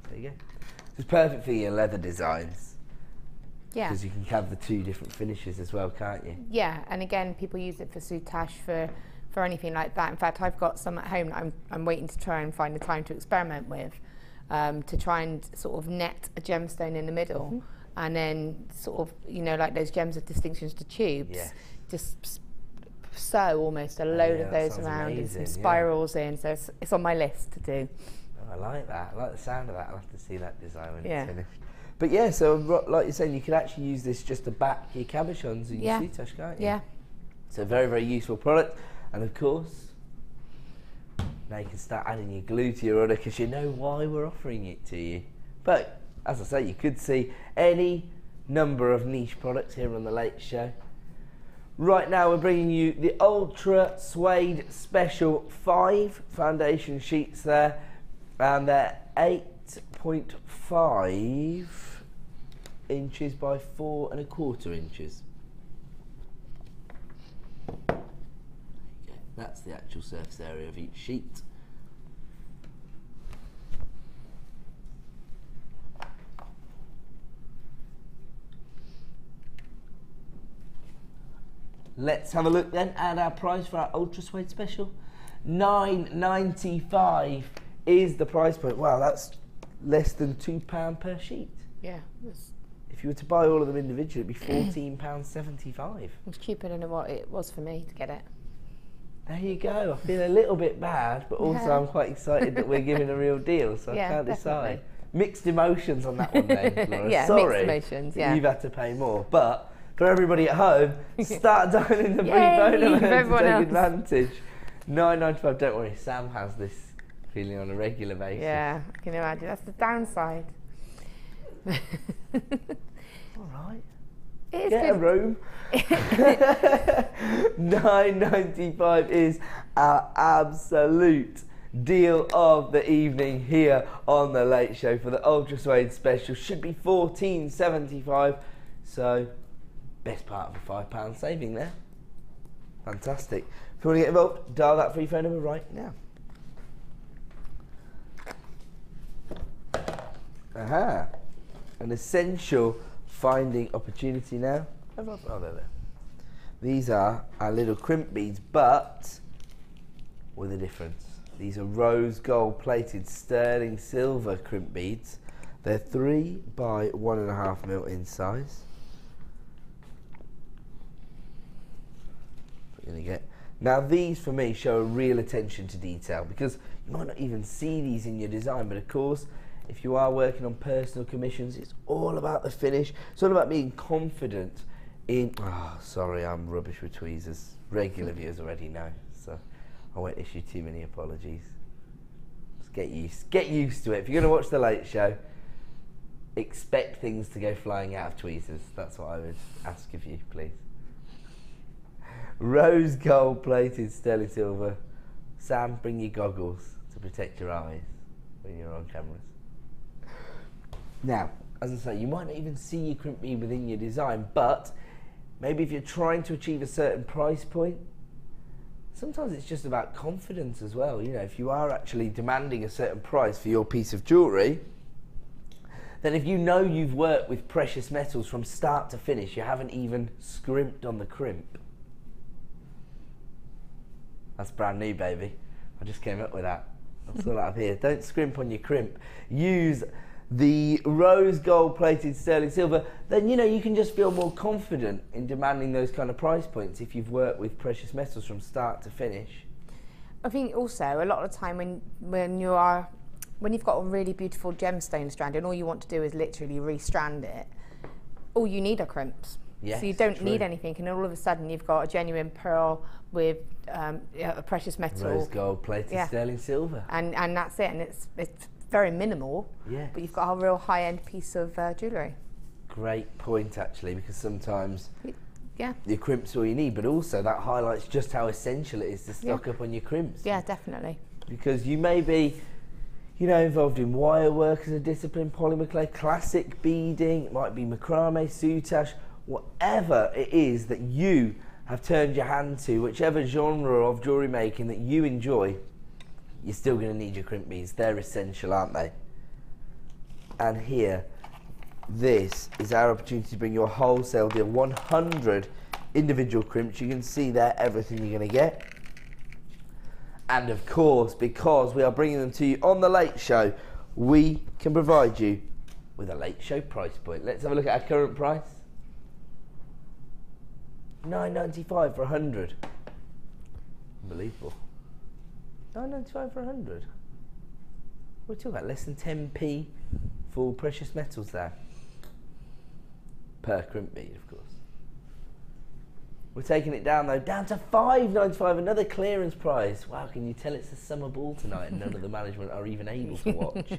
There you go. It's perfect for your leather designs. Yeah. Because you can have the 2 different finishes as well, can't you? Yeah, and again, people use it for soutache, for anything like that. In fact, I've got some at home that I'm waiting to try and find the time to experiment with, to try and sort of net a gemstone in the middle, and then sort of, you know, like those gems of distinctions to tubes, just sew almost a load of those around and some spirals in. So it's on my list to do. Oh, I like that. I like the sound of that. I'll have to see that design when it's finished. But yeah, so like you're saying, you can actually use this just to back your cabochons and your soutache, can't you? Yeah. So very, very useful product. And of course, now you can start adding your glue to your order, because you know why we're offering it to you. But as I say, you could see any number of niche products here on The Late Show. Right now we're bringing you the Ultra Suede Special 5 foundation sheets there, and they're 8.5 inches by 4¼ inches. There you go. That's the actual surface area of each sheet. Let's have a look then at our price for our Ultra Suede Special. $9.95 is the price point. Wow, that's less than £2 per sheet. Yeah. If you were to buy all of them individually, it'd be £14.75. It's cheaper than what it was for me to get it. There you go. I feel a little bit bad, but also I'm quite excited that we're giving a real deal, so I can't decide. Mixed emotions on that one then, Laura. Yeah, sorry, mixed emotions, yeah. You've had to pay more, but for everybody at home, start dialing the free phone number to take advantage. $9.95. Don't worry, Sam has this feeling on a regular basis. Yeah, I can imagine. That's the downside. All right. It is Get a room. $9.95 is our absolute deal of the evening here on The Late Show for the Ultra Suede Special. Should be $14.75. So, best part of a £5 saving there. Fantastic. If you want to get involved, dial that free phone number right now. Aha! An essential finding opportunity now. Oh, there. These are our little crimp beads, but with a difference. These are rose gold plated sterling silver crimp beads. They're 3 by 1.5 mil in size. What you're gonna get. Now these for me show a real attention to detail, because you might not even see these in your design, but of course if you are working on personal commissions, it's all about the finish. It's all about being confident in, oh sorry, I'm rubbish with tweezers. Regular viewers already know, so I won't issue too many apologies. Just get used to it. If you're going to watch the late show, expect things to go flying out of tweezers. That's what I would ask of you, please. Rose gold plated sterling silver. Sam, bring your goggles to protect your eyes when you're on cameras. Now, as I say, you might not even see your crimp bead within your design, but maybe if you're trying to achieve a certain price point, sometimes it's just about confidence as well. You know, if you are actually demanding a certain price for your piece of jewellery, then if you know you've worked with precious metals from start to finish, you haven't even scrimped on the crimp. That's brand new, baby. I just came up with that. That's all out of here. Don't scrimp on your crimp. Use the rose gold plated sterling silver. Then, you know, you can just feel more confident in demanding those kind of price points if you've worked with precious metals from start to finish. I think also a lot of the time when you've got a really beautiful gemstone strand and all you want to do is literally restrand it, all you need are crimps. Yes, so you don't true. need anything, and all of a sudden you've got a genuine pearl with a precious metal. Rose gold plated sterling silver. And that's it, and it's very minimal, but you've got a real high-end piece of jewellery. Great point, actually, because sometimes your crimp's all you need, but also that highlights just how essential it is to stock up on your crimps. Yeah, definitely. Because you may be, you know, involved in wire work as a discipline, polymer clay, classic beading, it might be macrame, soutache, whatever it is that you have turned your hand to, whichever genre of jewellery making that you enjoy, you're still going to need your crimp beads. They're essential, aren't they? And here, this is our opportunity to bring you a wholesale deal. 100 individual crimps. You can see there everything you're going to get. And of course, because we are bringing them to you on the Late Show, we can provide you with a Late Show price point. Let's have a look at our current price. $9.95 for 100. Unbelievable. $9.95 for 100. We're talking about less than 10p for precious metals there. Per crimp bead, of course. We're taking it down though, down to $5.95, another clearance price. Wow, can you tell it's a summer ball tonight and none of the management are even able to watch?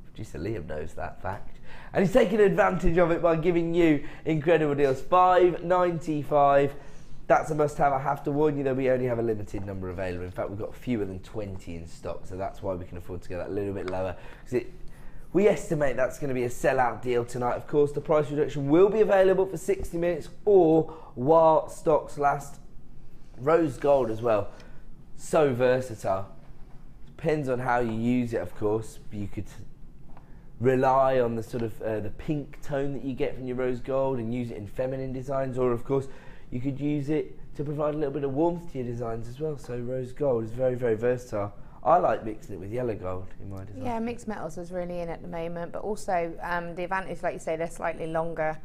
Producer Liam knows that fact. And he's taking advantage of it by giving you incredible deals. $5.95. That's a must-have. I have to warn you, we only have a limited number available. In fact, we've got fewer than 20 in stock, so that's why we can afford to go that a little bit lower. We estimate that's going to be a sell-out deal tonight. Of course, the price reduction will be available for 60 minutes or while stocks last. Rose gold as well. So versatile. Depends on how you use it, of course. You could rely on the sort of the pink tone that you get from your rose gold and use it in feminine designs, or of course you could use it to provide a little bit of warmth to your designs as well. So rose gold is very, very versatile. I like mixing it with yellow gold in my design. Yeah, mixed metals is really in at the moment, but also the advantage, like you say, they're slightly longer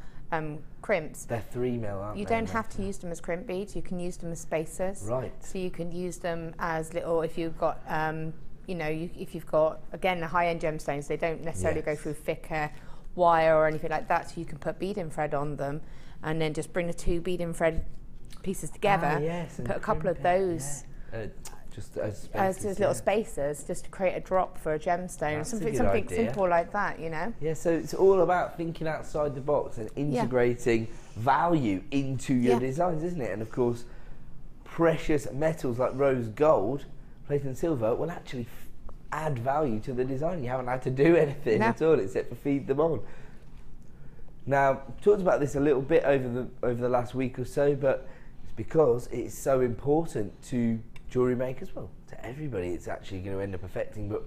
crimps. They're 3 mil, aren't they? You don't have to use them as crimp beads, you can use them as spacers. Right. So you can use them as little, if you've got, you know, if you've got, again, the high-end gemstones, they don't necessarily go through thicker wire or anything like that, so you can put bead-in thread on them and then just bring the 2 bead-in thread pieces together, put a couple of those just as little spacers, just to create a drop for a gemstone. That's something idea. simple like that, you know. Yeah, so it's all about thinking outside the box and integrating value into your designs, isn't it? And of course, precious metals like rose gold, plated and silver will actually add value to the design. You haven't had to do anything at all except for feed them on. Now, talked about this a little bit over the last week or so, but it's because it's so important to Jewellery Maker as well. To everybody, it's actually going to end up affecting. But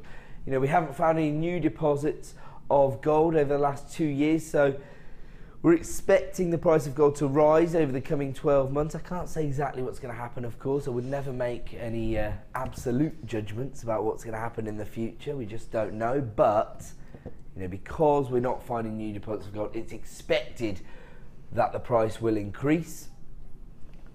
You know, we haven't found any new deposits of gold over the last 2 years, so we're expecting the price of gold to rise over the coming 12 months. I can't say exactly what's going to happen, of course. I would never make any absolute judgments about what's going to happen in the future. We just don't know. But, you know, because we're not finding new deposits of gold, it's expected that the price will increase.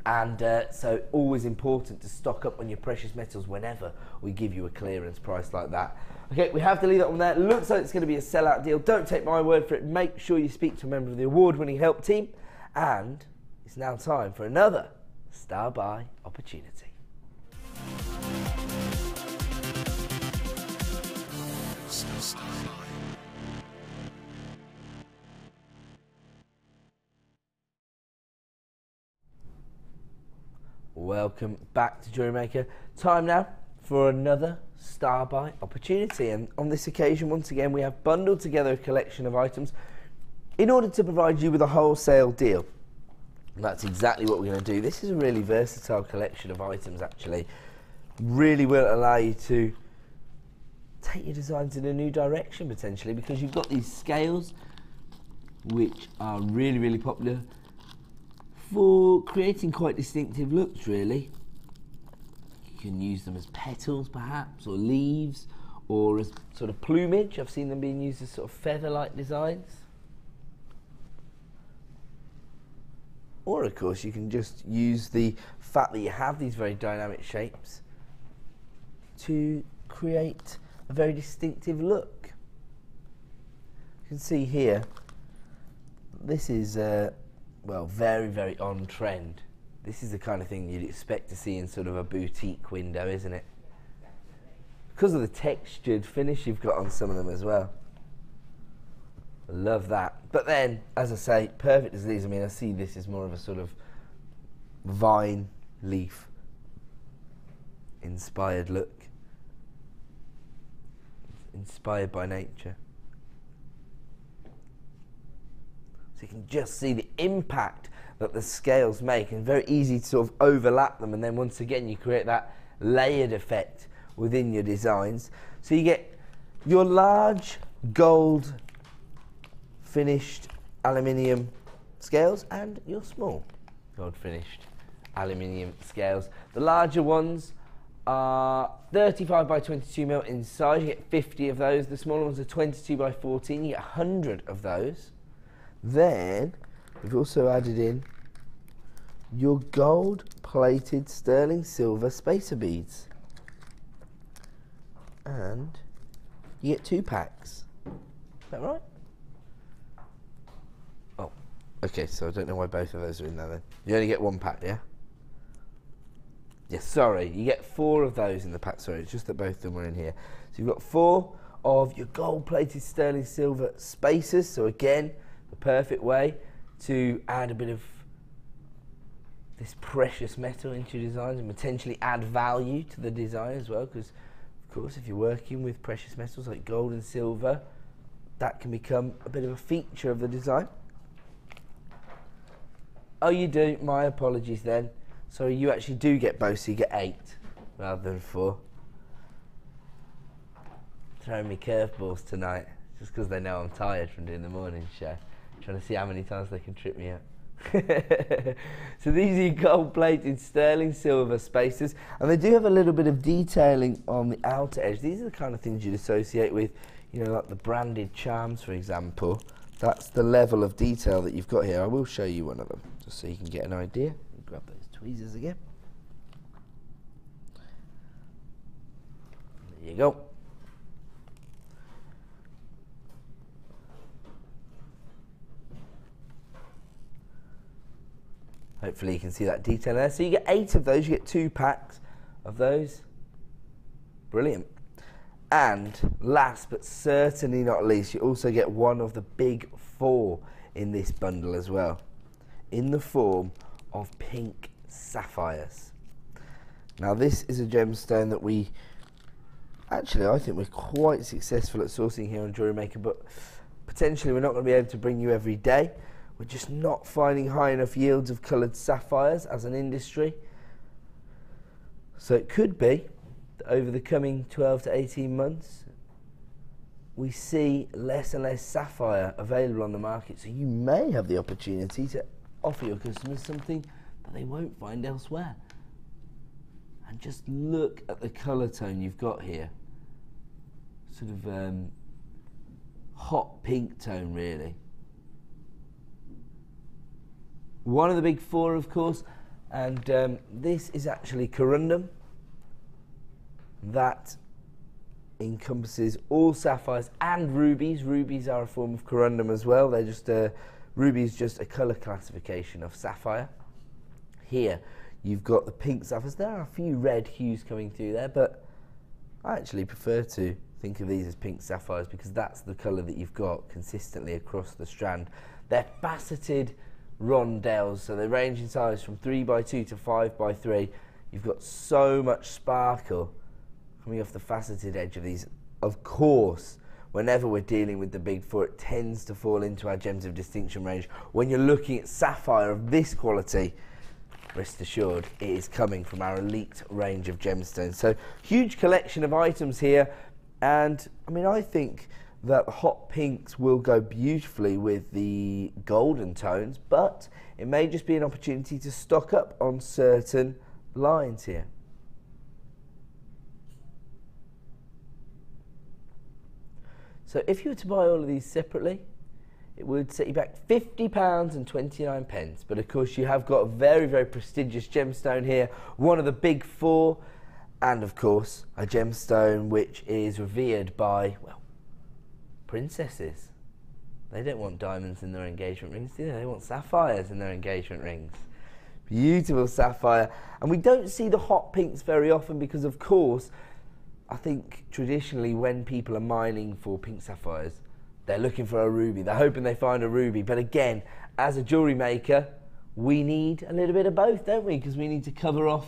And so always important to stock up on your precious metals whenever we give you a clearance price like that. Okay, we have to leave that one there. Looks like it's going to be a sellout deal. Don't take my word for it. Make sure you speak to a member of the award-winning help team. And it's now time for another Star Buy opportunity. Welcome back to Jewellery Maker. Time now for another Star Buy opportunity, and on this occasion, once again, we have bundled together a collection of items in order to provide you with a wholesale deal. And that's exactly what we're going to do. This is a really versatile collection of items, actually. Really will allow you to take your designs in a new direction, potentially, because you've got these scales, which are really, really popular for creating quite distinctive looks, really. You can use them as petals, perhaps, or leaves, or as sort of plumage. I've seen them being used as sort of feather-like designs. Or, of course, you can just use the fact that you have these very dynamic shapes to create a very distinctive look. You can see here, this is well, very, very on trend. This is the kind of thing you'd expect to see in sort of a boutique window, isn't it? Because of the textured finish you've got on some of them as well. I love that. But then, as I say, perfect as these, I mean, I see this as more of a sort of vine leaf inspired look. Inspired by nature. So you can just see the impact that the scales make, and very easy to sort of overlap them, and then once again you create that layered effect within your designs. So you get your large gold finished aluminium scales and your small gold finished aluminium scales. The larger ones are 35 by 22 mil in size, you get 50 of those. The smaller ones are 22 by 14, you get 100 of those. Then we've also added in your gold plated sterling silver spacer beads, and you get 2 packs. Is that right? Oh, okay, so I don't know why both of those are in there then. You only get 1 pack, yeah? Yes, sorry, you get 4 of those in the pack. Sorry, it's just that both of them are in here. So you've got 4 of your gold plated sterling silver spacers. So again, the perfect way to add a bit of this precious metal into your designs and potentially add value to the design as well, because of course if you're working with precious metals like gold and silver, that can become a bit of a feature of the design. Oh, you do? My apologies then. So you actually do get both, so you get 8 rather than 4. Throwing me curveballs tonight, just because they know I'm tired from doing the morning show. Trying to see how many times they can trip me up. So these are your gold-plated sterling silver spacers, and they do have a little bit of detailing on the outer edge. These are the kind of things you'd associate with, you know, like the branded charms, for example. That's the level of detail that you've got here. I will show you one of them, just so you can get an idea. Grab those tweezers again. There you go. Hopefully you can see that detail there. So you get 8 of those, you get 2 packs of those. Brilliant. And last but certainly not least, you also get one of the big 4 in this bundle as well, in the form of pink sapphires. Now this is a gemstone that we, actually I think we're quite successful at sourcing here on Jewellery Maker, but potentially we're not going to be able to bring you every day. We're just not finding high enough yields of coloured sapphires as an industry. So it could be that over the coming 12 to 18 months, we see less and less sapphire available on the market, so you may have the opportunity to offer your customers something that they won't find elsewhere. And just look at the colour tone you've got here. Sort of hot pink tone, really. One of the big four, of course, and this is actually corundum. That encompasses all sapphires and rubies. Rubies are a form of corundum as well. They're just ruby is just a colour classification of sapphire. Here you've got the pink sapphires. There are a few red hues coming through there, but I actually prefer to think of these as pink sapphires because that's the colour that you've got consistently across the strand. They're faceted rondelles, so they range in size from 3x2 to 5x3. You've got so much sparkle coming off the faceted edge of these. Of course, whenever we're dealing with the big four, it tends to fall into our gems of distinction range. When you're looking at sapphire of this quality, rest assured it is coming from our elite range of gemstones. So huge collection of items here, and I mean, I think that hot pinks will go beautifully with the golden tones, but it may just be an opportunity to stock up on certain lines here. So if you were to buy all of these separately, it would set you back £50.29. But of course you have got a very, very prestigious gemstone here, one of the big four, and of course a gemstone which is revered by, well, princesses. They don't want diamonds in their engagement rings, do they? They want sapphires in their engagement rings. Beautiful sapphire. And we don't see the hot pinks very often because, of course, I think traditionally when people are mining for pink sapphires, they're looking for a ruby. They're hoping they find a ruby. But again, as a jewellery maker, we need a little bit of both, don't we? Because we need to cover off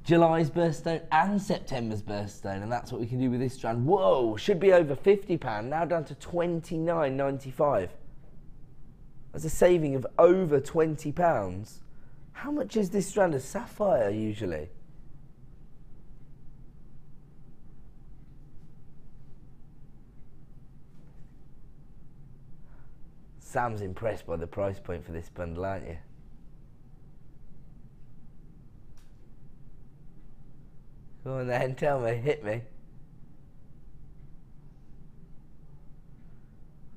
July's birthstone and September's birthstone, and that's what we can do with this strand. Whoa, should be over £50, now down to £29.95. That's a saving of over £20. How much is this strand of sapphire usually? Sam's impressed by the price point for this bundle, aren't you? Go on then, tell me, hit me.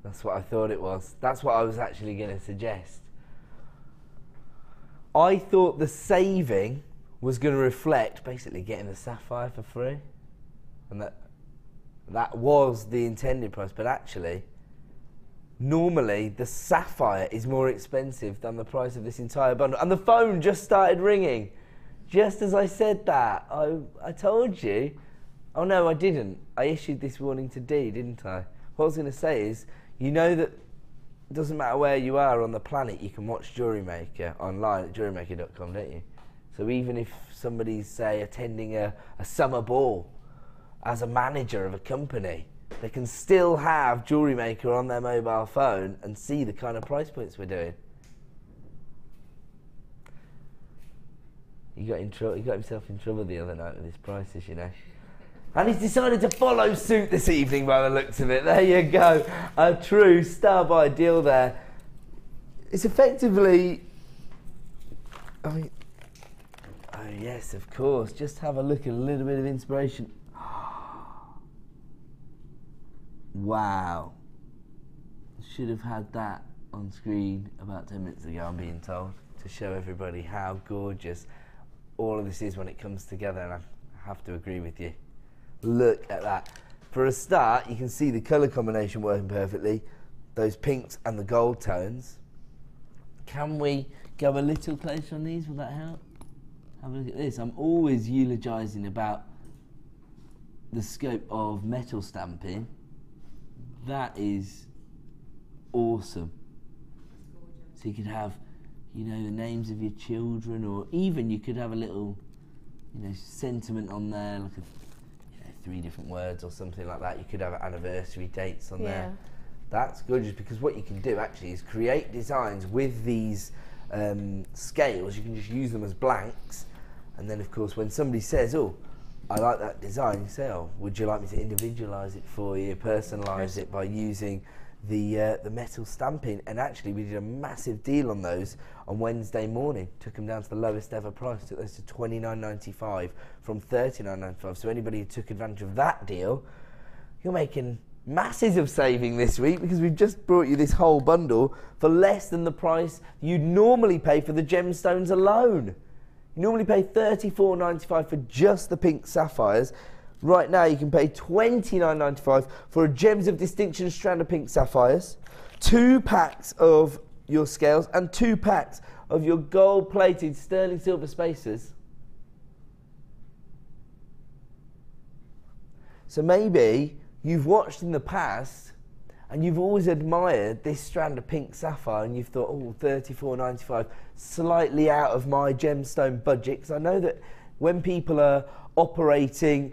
That's what I thought it was. That's what I was actually going to suggest. I thought the saving was going to reflect basically getting the sapphire for free. And that was the intended price, but actually, normally the sapphire is more expensive than the price of this entire bundle. And the phone just started ringing. Just as I said that, I told you. Oh no, I didn't. I issued this warning to Dee, didn't I? What I was going to say is, you know that it doesn't matter where you are on the planet, you can watch Jewellery Maker online at JewelleryMaker.com, don't you? So even if somebody's, say, attending a summer ball as a manager of a company, they can still have Jewellery Maker on their mobile phone and see the kind of price points we're doing. He got himself in trouble the other night with his prices, you know. And he's decided to follow suit this evening by the looks of it. There you go. A true star-buy deal there. It's effectively... I mean... Oh, yes, of course. Just have a look at a little bit of inspiration. Wow. Should have had that on screen about 10 minutes ago, I'm being told, to show everybody how gorgeous all of this is when it comes together, and I have to agree with you. Look at that. For a start, you can see the colour combination working perfectly, those pinks and the gold tones. Can we go a little closer on these? Will that help? Have a look at this. I'm always eulogising about the scope of metal stamping. That is awesome. So you could have, you know, the names of your children, or even you could have a little, you know, sentiment on there, like 3 different words or something like that. You could have anniversary dates on there. That's gorgeous, because what you can do actually is create designs with these scales. You can just use them as blanks, and then of course when somebody says, oh, I like that design. You say, oh, would you like me to individualise it for you, personalise it by using the metal stamping? And actually, we did a massive deal on those on Wednesday morning. Took them down to the lowest ever price. Took those to $29.95 from $39.95. So anybody who took advantage of that deal, you're making masses of saving this week, because we've just brought you this whole bundle for less than the price you'd normally pay for the gemstones alone. You normally pay $34.95 for just the pink sapphires. Right now you can pay $29.95 for a Gems of Distinction strand of pink sapphires, 2 packs of your scales and 2 packs of your gold-plated sterling silver spacers. So maybe you've watched in the past and you've always admired this strand of pink sapphire and you've thought, oh, $34.95, slightly out of my gemstone budget. Because I know that when people are operating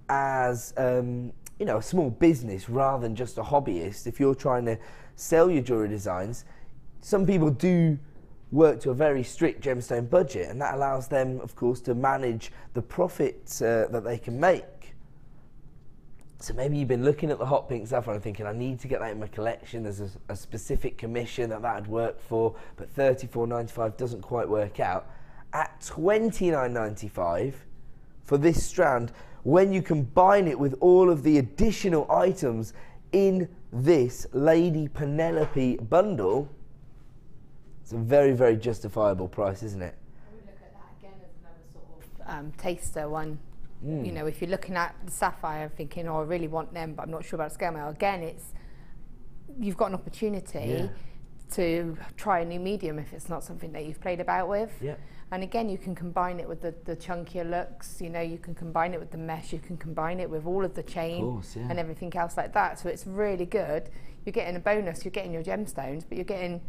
as you know, a small business rather than just a hobbyist, if you're trying to sell your jewellery designs, some people do work to a very strict gemstone budget, and that allows them, of course, to manage the profits that they can make. So maybe you've been looking at the hot pink sapphire and thinking, I need to get that in my collection. There's a specific commission that would work for, but $34.95 doesn't quite work out. At $29.95 for this strand, when you combine it with all of the additional items in this Lady Penelope bundle, it's a very, very justifiable price, isn't it? I would look at that again as another sort of taster one. You know, if you're looking at the sapphire thinking, oh, I really want them, but I'm not sure about scale mail, again, you've got an opportunity to try a new medium if it's not something that you've played about with. And again, you can combine it with the chunkier looks, you know, you can combine it with the mesh, you can combine it with all of the chain and everything else like that. So it's really good. You're getting a bonus, you're getting your gemstones, but you're getting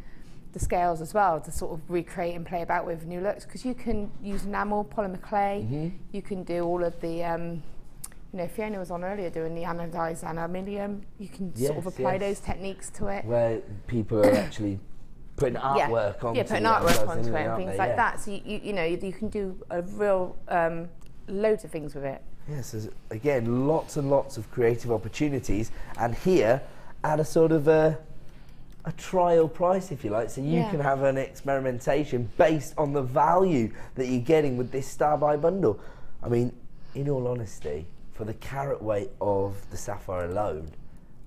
the scales as well to sort of recreate and play about with new looks, because you can use enamel, polymer clay, you can do all of the, you know, Fiona was on earlier doing the anodized anamilium, you can sort of apply those techniques to it. Where people are actually putting artwork onto putting artwork onto it and things like that. So you know, you can do a real loads of things with it. Yes, there's, again, lots and lots of creative opportunities, and here at a sort of a trial price, if you like, so you can have an experimentation based on the value that you're getting with this Star Buy bundle. I mean, in all honesty, for the carat weight of the sapphire alone,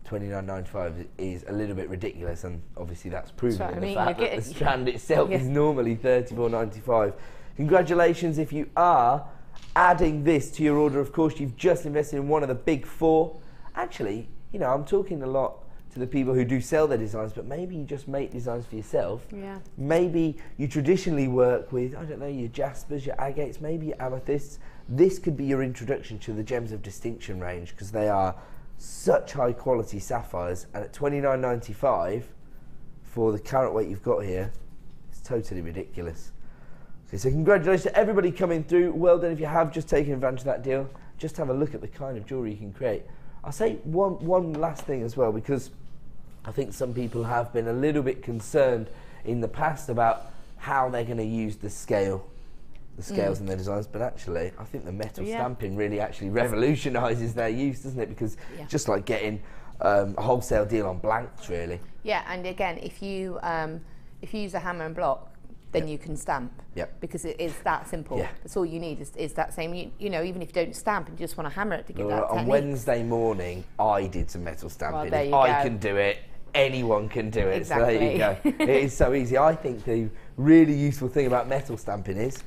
$29.95 is a little bit ridiculous, and obviously that's proven in the fact that the strand itself is normally $34.95. Congratulations if you are adding this to your order. Of course, you've just invested in one of the big 4. Actually, you know, I'm talking a lot to the people who do sell their designs, but maybe you just make designs for yourself. Maybe you traditionally work with, I don't know, your jaspers, your agates, maybe your amethysts. This could be your introduction to the Gems of Distinction range, because they are such high quality sapphires, and at $29.95 for the carat weight you've got here, it's totally ridiculous. Okay, so congratulations to everybody coming through. Well done if you have just taken advantage of that deal. Just have a look at the kind of jewellery you can create. I'll say one last thing as well, because I think some people have been a little bit concerned in the past about how they're going to use the scales in their designs, but actually I think the metal stamping really actually revolutionises their use, doesn't it? Because just like getting a wholesale deal on blanks, really. Yeah, and again, if you use a hammer and block, then you can stamp, because it is that simple. That's all you need is that same, you know, even if you don't stamp and you just want to hammer it to get that technique. On Wednesday morning, I did some metal stamping. Well, if I can do it, anyone can do it. Exactly. So there you go. It is so easy. I think the really useful thing about metal stamping is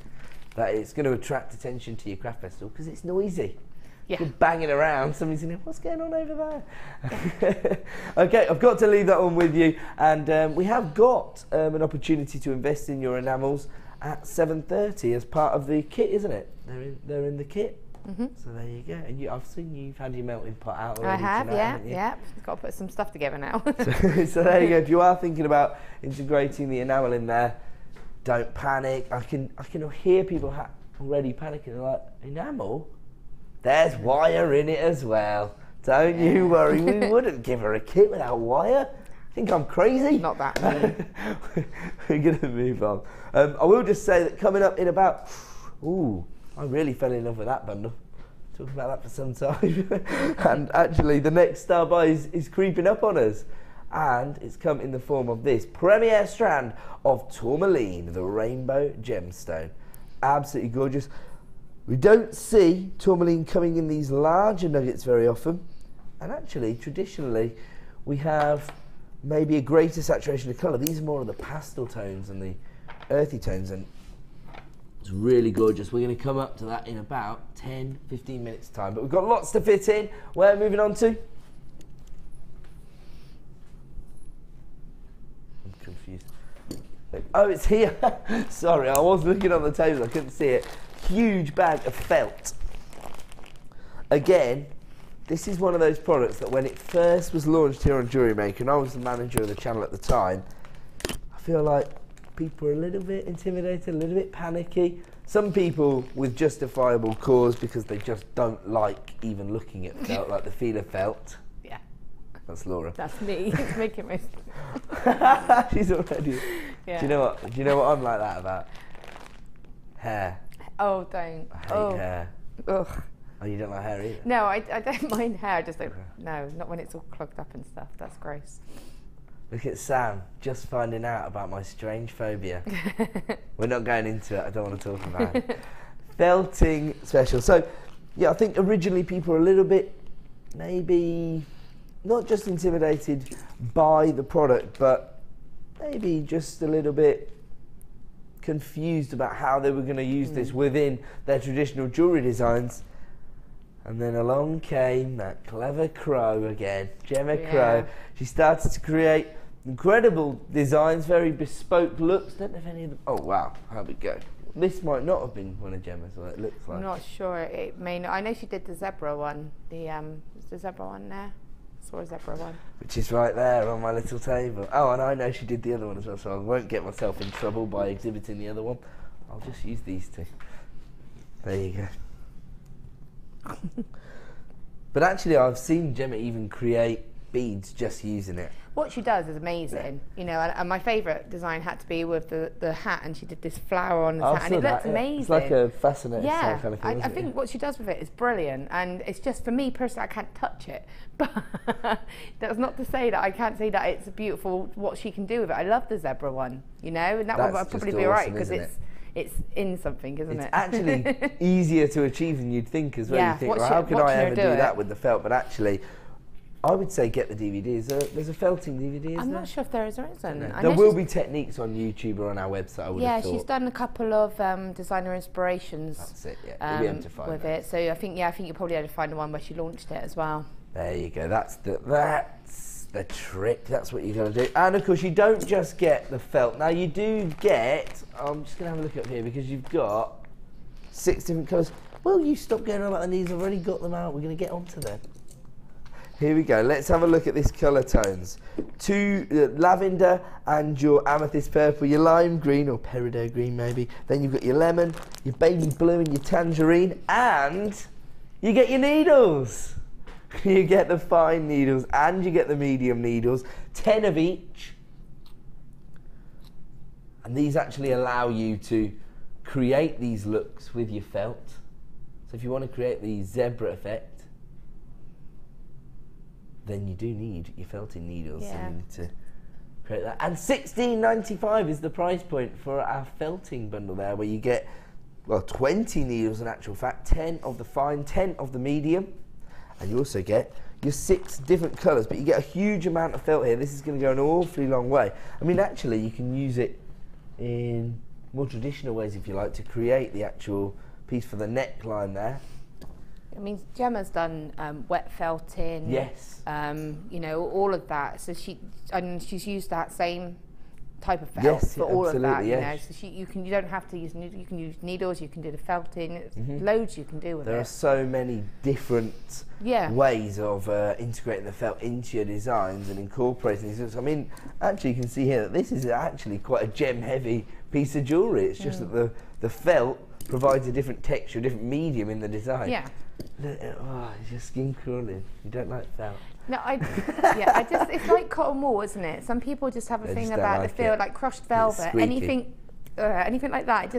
that it's going to attract attention to your craft festival, because it's noisy. You're banging around, somebody's going to, what's going on over there? Okay, I've got to leave that one with you, and we have got an opportunity to invest in your enamels at 7:30 as part of the kit, isn't it? They're in the kit. So there you go. And I've seen you've had your melting pot out already. I have, tonight, got to put some stuff together now. So there you go. If you are thinking about integrating the enamel in there, don't panic. I can hear people already panicking. They're like, enamel? There's wire in it as well. Don't you worry. We wouldn't give her a kit without wire. Think I'm crazy? Not that mean. We're going to move on. I will just say that coming up in about... Ooh, I really fell in love with that bundle. Talking about that for some time. And actually the next star buy is creeping up on us. And it's come in the form of this premier strand of tourmaline, the rainbow gemstone. Absolutely gorgeous. We don't see tourmaline coming in these larger nuggets very often. And actually, traditionally, we have maybe a greater saturation of colour. These are more of the pastel tones and the earthy tones, and it's really gorgeous. We're going to come up to that in about 10-15 minutes time, but we've got lots to fit in. We're moving on to... I'm confused. Oh, it's here. Sorry, I was looking on the table, I couldn't see it. Huge bag of felt. Again, this is one of those products that when it first was launched here on Jewellery Maker, and I was the manager of the channel at the time, I feel like people are a little bit intimidated, a little bit panicky. Some people with justifiable cause because they just don't like even looking at felt, like the feel of felt. Yeah. That's Laura. That's me. It's making me. She's already. Yeah. Do you know what? Do you know what I'm like that about? Hair. Oh, don't. I hate hair. Ugh. Oh, you don't like hair either? No, I don't mind hair. Just like, no, not when it's all clogged up and stuff. That's gross. Look at Sam, just finding out about my strange phobia. We're not going into it, I don't want to talk about it. Felting special. So, yeah, I think originally people were a little bit, maybe, not just intimidated by the product, but maybe just a little bit confused about how they were going to use this within their traditional jewellery designs. And then along came that clever crow again, Gemma Crow. She started to create incredible designs, very bespoke looks. Don't know if any of them. Oh wow, how we go. This might not have been one of Gemma's, or it looks like. I'm not sure. It may not. I know she did the zebra one. Is the zebra one there? I saw a zebra one. Which is right there on my little table. Oh, and I know she did the other one as well, so I won't get myself in trouble by exhibiting the other one. I'll just use these two. There you go. But actually I've seen Gemma even create beads just using it. What she does is amazing, you know, and my favourite design had to be with the hat, and she did this flower on the hat, and it looked amazing. It's like a fascinating yeah, kind of thing, I think what she does with it is brilliant, and it's just, for me personally, I can't touch it, but that's not to say that I can't say that it's beautiful what she can do with it. I love the zebra one, you know, and that one would probably be alright, because it's in something, isn't it? It's actually easier to achieve than you'd think as well. Yeah, you think, well, how could I ever do that with the felt? But actually, I would say get the DVDs. There's a felting DVD, isn't there? I'm not sure if there is or isn't. There will be techniques on YouTube or on our website, I would have thought. She's done a couple of designer inspirations. That's it, yeah. You'll be able to find with it. So I think you'll probably have to find the one where she launched it as well. There you go. That's the trick. That's what you got to do. And of course, you don't just get the felt. Now you do get. I'm just going to have a look up here because you've got 6 different colours. Well, you stop going on about the knees. I've already got them out. We're going to get onto them. Here we go. Let's have a look at these colour tones. Lavender and your amethyst purple, your lime green or peridot green maybe. Then you've got your lemon, your baby blue and your tangerine, and you get your needles. You get the fine needles and you get the medium needles, 10 of each. And these actually allow you to create these looks with your felt. So if you want to create the zebra effect, then you do need your felting needles. Yeah. So you need to create that. And $16.95 is the price point for our felting bundle there, where you get, well, 20 needles in actual fact, 10 of the fine, 10 of the medium. And you also get your 6 different colours, but you get a huge amount of felt here. This is going to go an awfully long way. I mean, actually, you can use it in more traditional ways, if you like, to create the actual piece for the neckline there. I mean, Gemma's done wet felting. Yes. You know, all of that. So she's used that same type of felt for all of that. You know, so you don't have to use you can use needles. You can do the felting. Loads you can do with it. There are so many different ways of integrating the felt into your designs and incorporating these. I mean, actually, you can see here that this is actually quite a gem-heavy piece of jewellery. It's just that the felt provides a different texture, a different medium in the design. Yeah. Oh, it's your skin crawling. You don't like felt. No, it's like cotton wool, isn't it? Some people just have a thing about the feel, like crushed velvet, anything like that.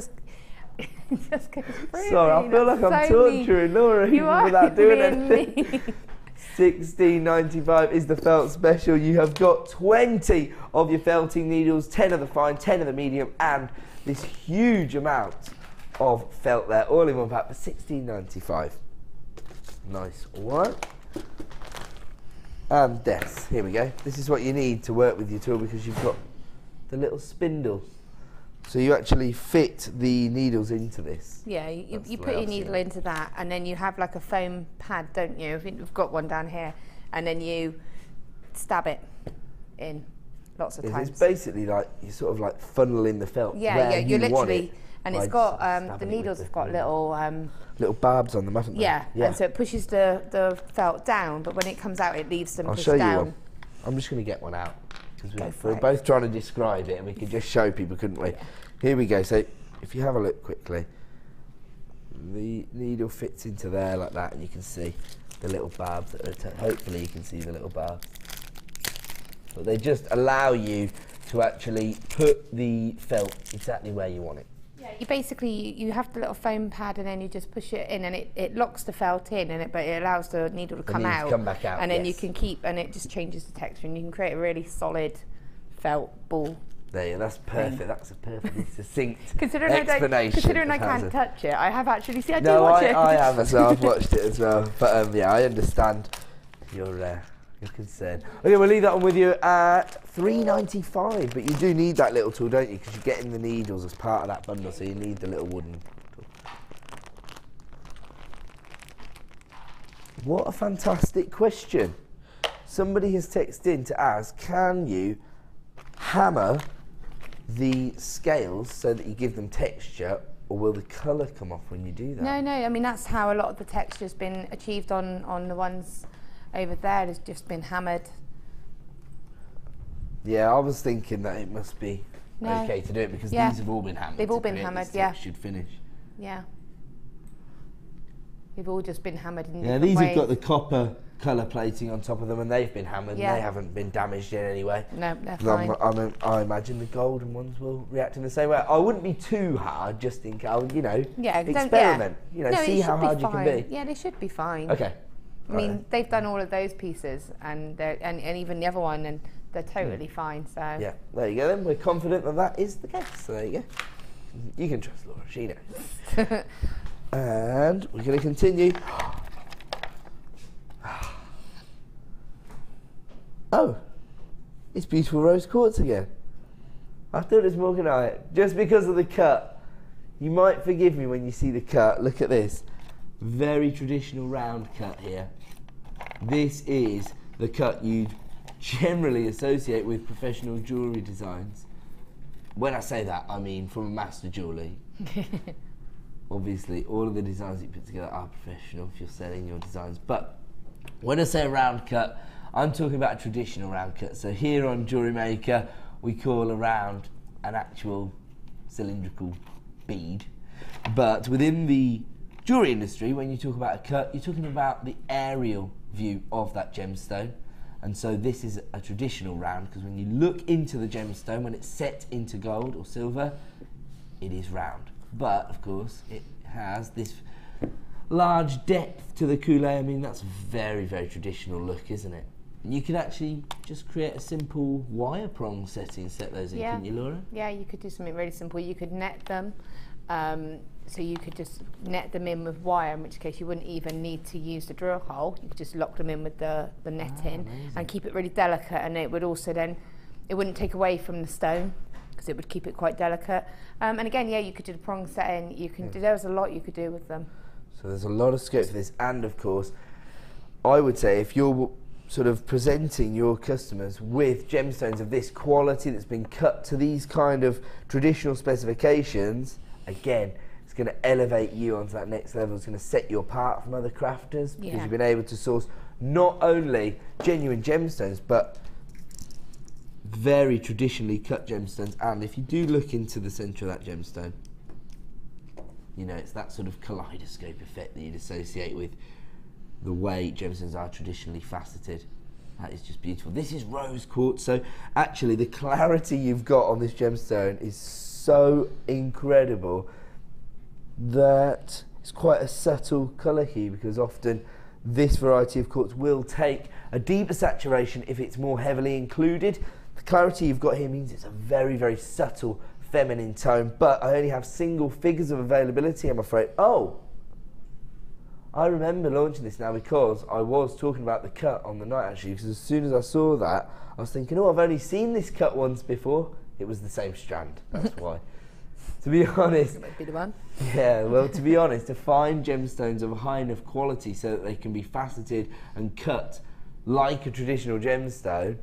It just goes through. Sorry, I feel like I'm torturing Laura You are without doing really anything. £16.95 is the felt special. You have got 20 of your felting needles, 10 of the fine, 10 of the medium, and this huge amount of felt there, all in one pack for £16.95. Nice one. And this, here we go. This is what you need to work with your tool because you've got the little spindle. So you actually fit the needles into this. Yeah, you put your needle into that, and then you have like a foam pad, don't you? I think we've got one down here, and then you stab it in lots of times. It's basically like you're sort of like funneling the felt. Yeah, you're literally, and it's got the needles have got little barbs on them, haven't they? Yeah, and so it pushes the felt down, but when it comes out, it leaves them pushed down. I'll show you one. I'm just going to get one out because we're both trying to describe it, and we could just show people, couldn't we? Yeah. Here we go. So if you have a look quickly, the needle fits into there like that, and you can see the little barbs that are hopefully you can see the little barbs. But they just allow you to actually put the felt exactly where you want it. Yeah, you basically you have the little foam pad, and then you just push it in, and it locks the felt in, and but it allows the needle to come out. Come back out, and then you can keep, and it just changes the texture, and you can create a really solid felt ball. There you go, that's perfect. That's a perfectly succinct considering I can't touch it, I have actually seen. I have as well. I've watched it as well. But yeah, I understand your concern. Okay, we'll leave that one with you at £3.95. But you do need that little tool, don't you? Because you're getting the needles as part of that bundle, so you need the little wooden tool. What a fantastic question! Somebody has texted in to ask, can you hammer the scales so that you give them texture, or will the colour come off when you do that? No, I mean that's how a lot of the texture's been achieved on the ones over there. It's just been hammered. Yeah, I was thinking that it must be okay to do it because these have all been hammered. They've all been hammered, yeah. Should finish. Yeah. They've all just been hammered in different ways. Have got the copper colour plating on top of them, and they've been hammered, and they haven't been damaged in any way. No, they're fine. I imagine the golden ones will react in the same way. I wouldn't be too hard, just in case, experiment. See how hard you can be. Yeah, they should be fine. Okay. I mean, they've done all of those pieces, and even the other one, and they're totally fine. So yeah, there you go. Then we're confident that is the case. So there you go. You can trust Laura; she knows. And we're going to continue. Oh, it's beautiful rose quartz again. I thought it was morganite, just because of the cut. You might forgive me when you see the cut. Look at this. Very traditional round cut here. This is the cut you'd generally associate with professional jewellery designs. When I say that, I mean from a master jeweller. Obviously, all of the designs you put together are professional if you're selling your designs. But when I say a round cut, I'm talking about a traditional round cut. So here on Jewellery Maker, we call a round an actual cylindrical bead. But within the jewellery industry, when you talk about a cut, you're talking about the aerial view of that gemstone. And so this is a traditional round, because when you look into the gemstone, when it's set into gold or silver, it is round. But of course, it has this large depth to the coulee. I mean, that's a very, very traditional look, isn't it? And you could actually just create a simple wire prong setting, set those in, couldn't you, Laura? Yeah, you could do something really simple. You could net them. So you could just net them in with wire, in which case you wouldn't even need to use the drill hole. You could just lock them in with the netting and keep it really delicate, and it would also then, it wouldn't take away from the stone because it would keep it quite delicate. And again, you could do the prong setting. You can do, there's a lot you could do with them. So there's a lot of scope for this, and of course, I would say if you're sort of presenting your customers with gemstones of this quality that's been cut to these kind of traditional specifications, again, it's going to elevate you onto that next level. It's going to set you apart from other crafters because you've been able to source not only genuine gemstones, but very traditionally cut gemstones. And if you do look into the centre of that gemstone, you know, it's that sort of kaleidoscope effect that you'd associate with the way gemstones are traditionally faceted. That is just beautiful. This is rose quartz, so actually the clarity you've got on this gemstone is so incredible. that it's quite a subtle colour hue, because often this variety of quartz will take a deeper saturation if it's more heavily included. The clarity you've got here means it's a very, very subtle feminine tone, but I only have single figures of availability, I'm afraid. Oh, I remember launching this now because I was talking about the cut on the night, actually, because as soon as I saw that, I was thinking, oh, I've only seen this cut once before. It was the same strand, that's why. To be honest, That might be the one. yeah, well, to be honest, to find gemstones of a high enough quality so that they can be faceted and cut like a traditional gemstone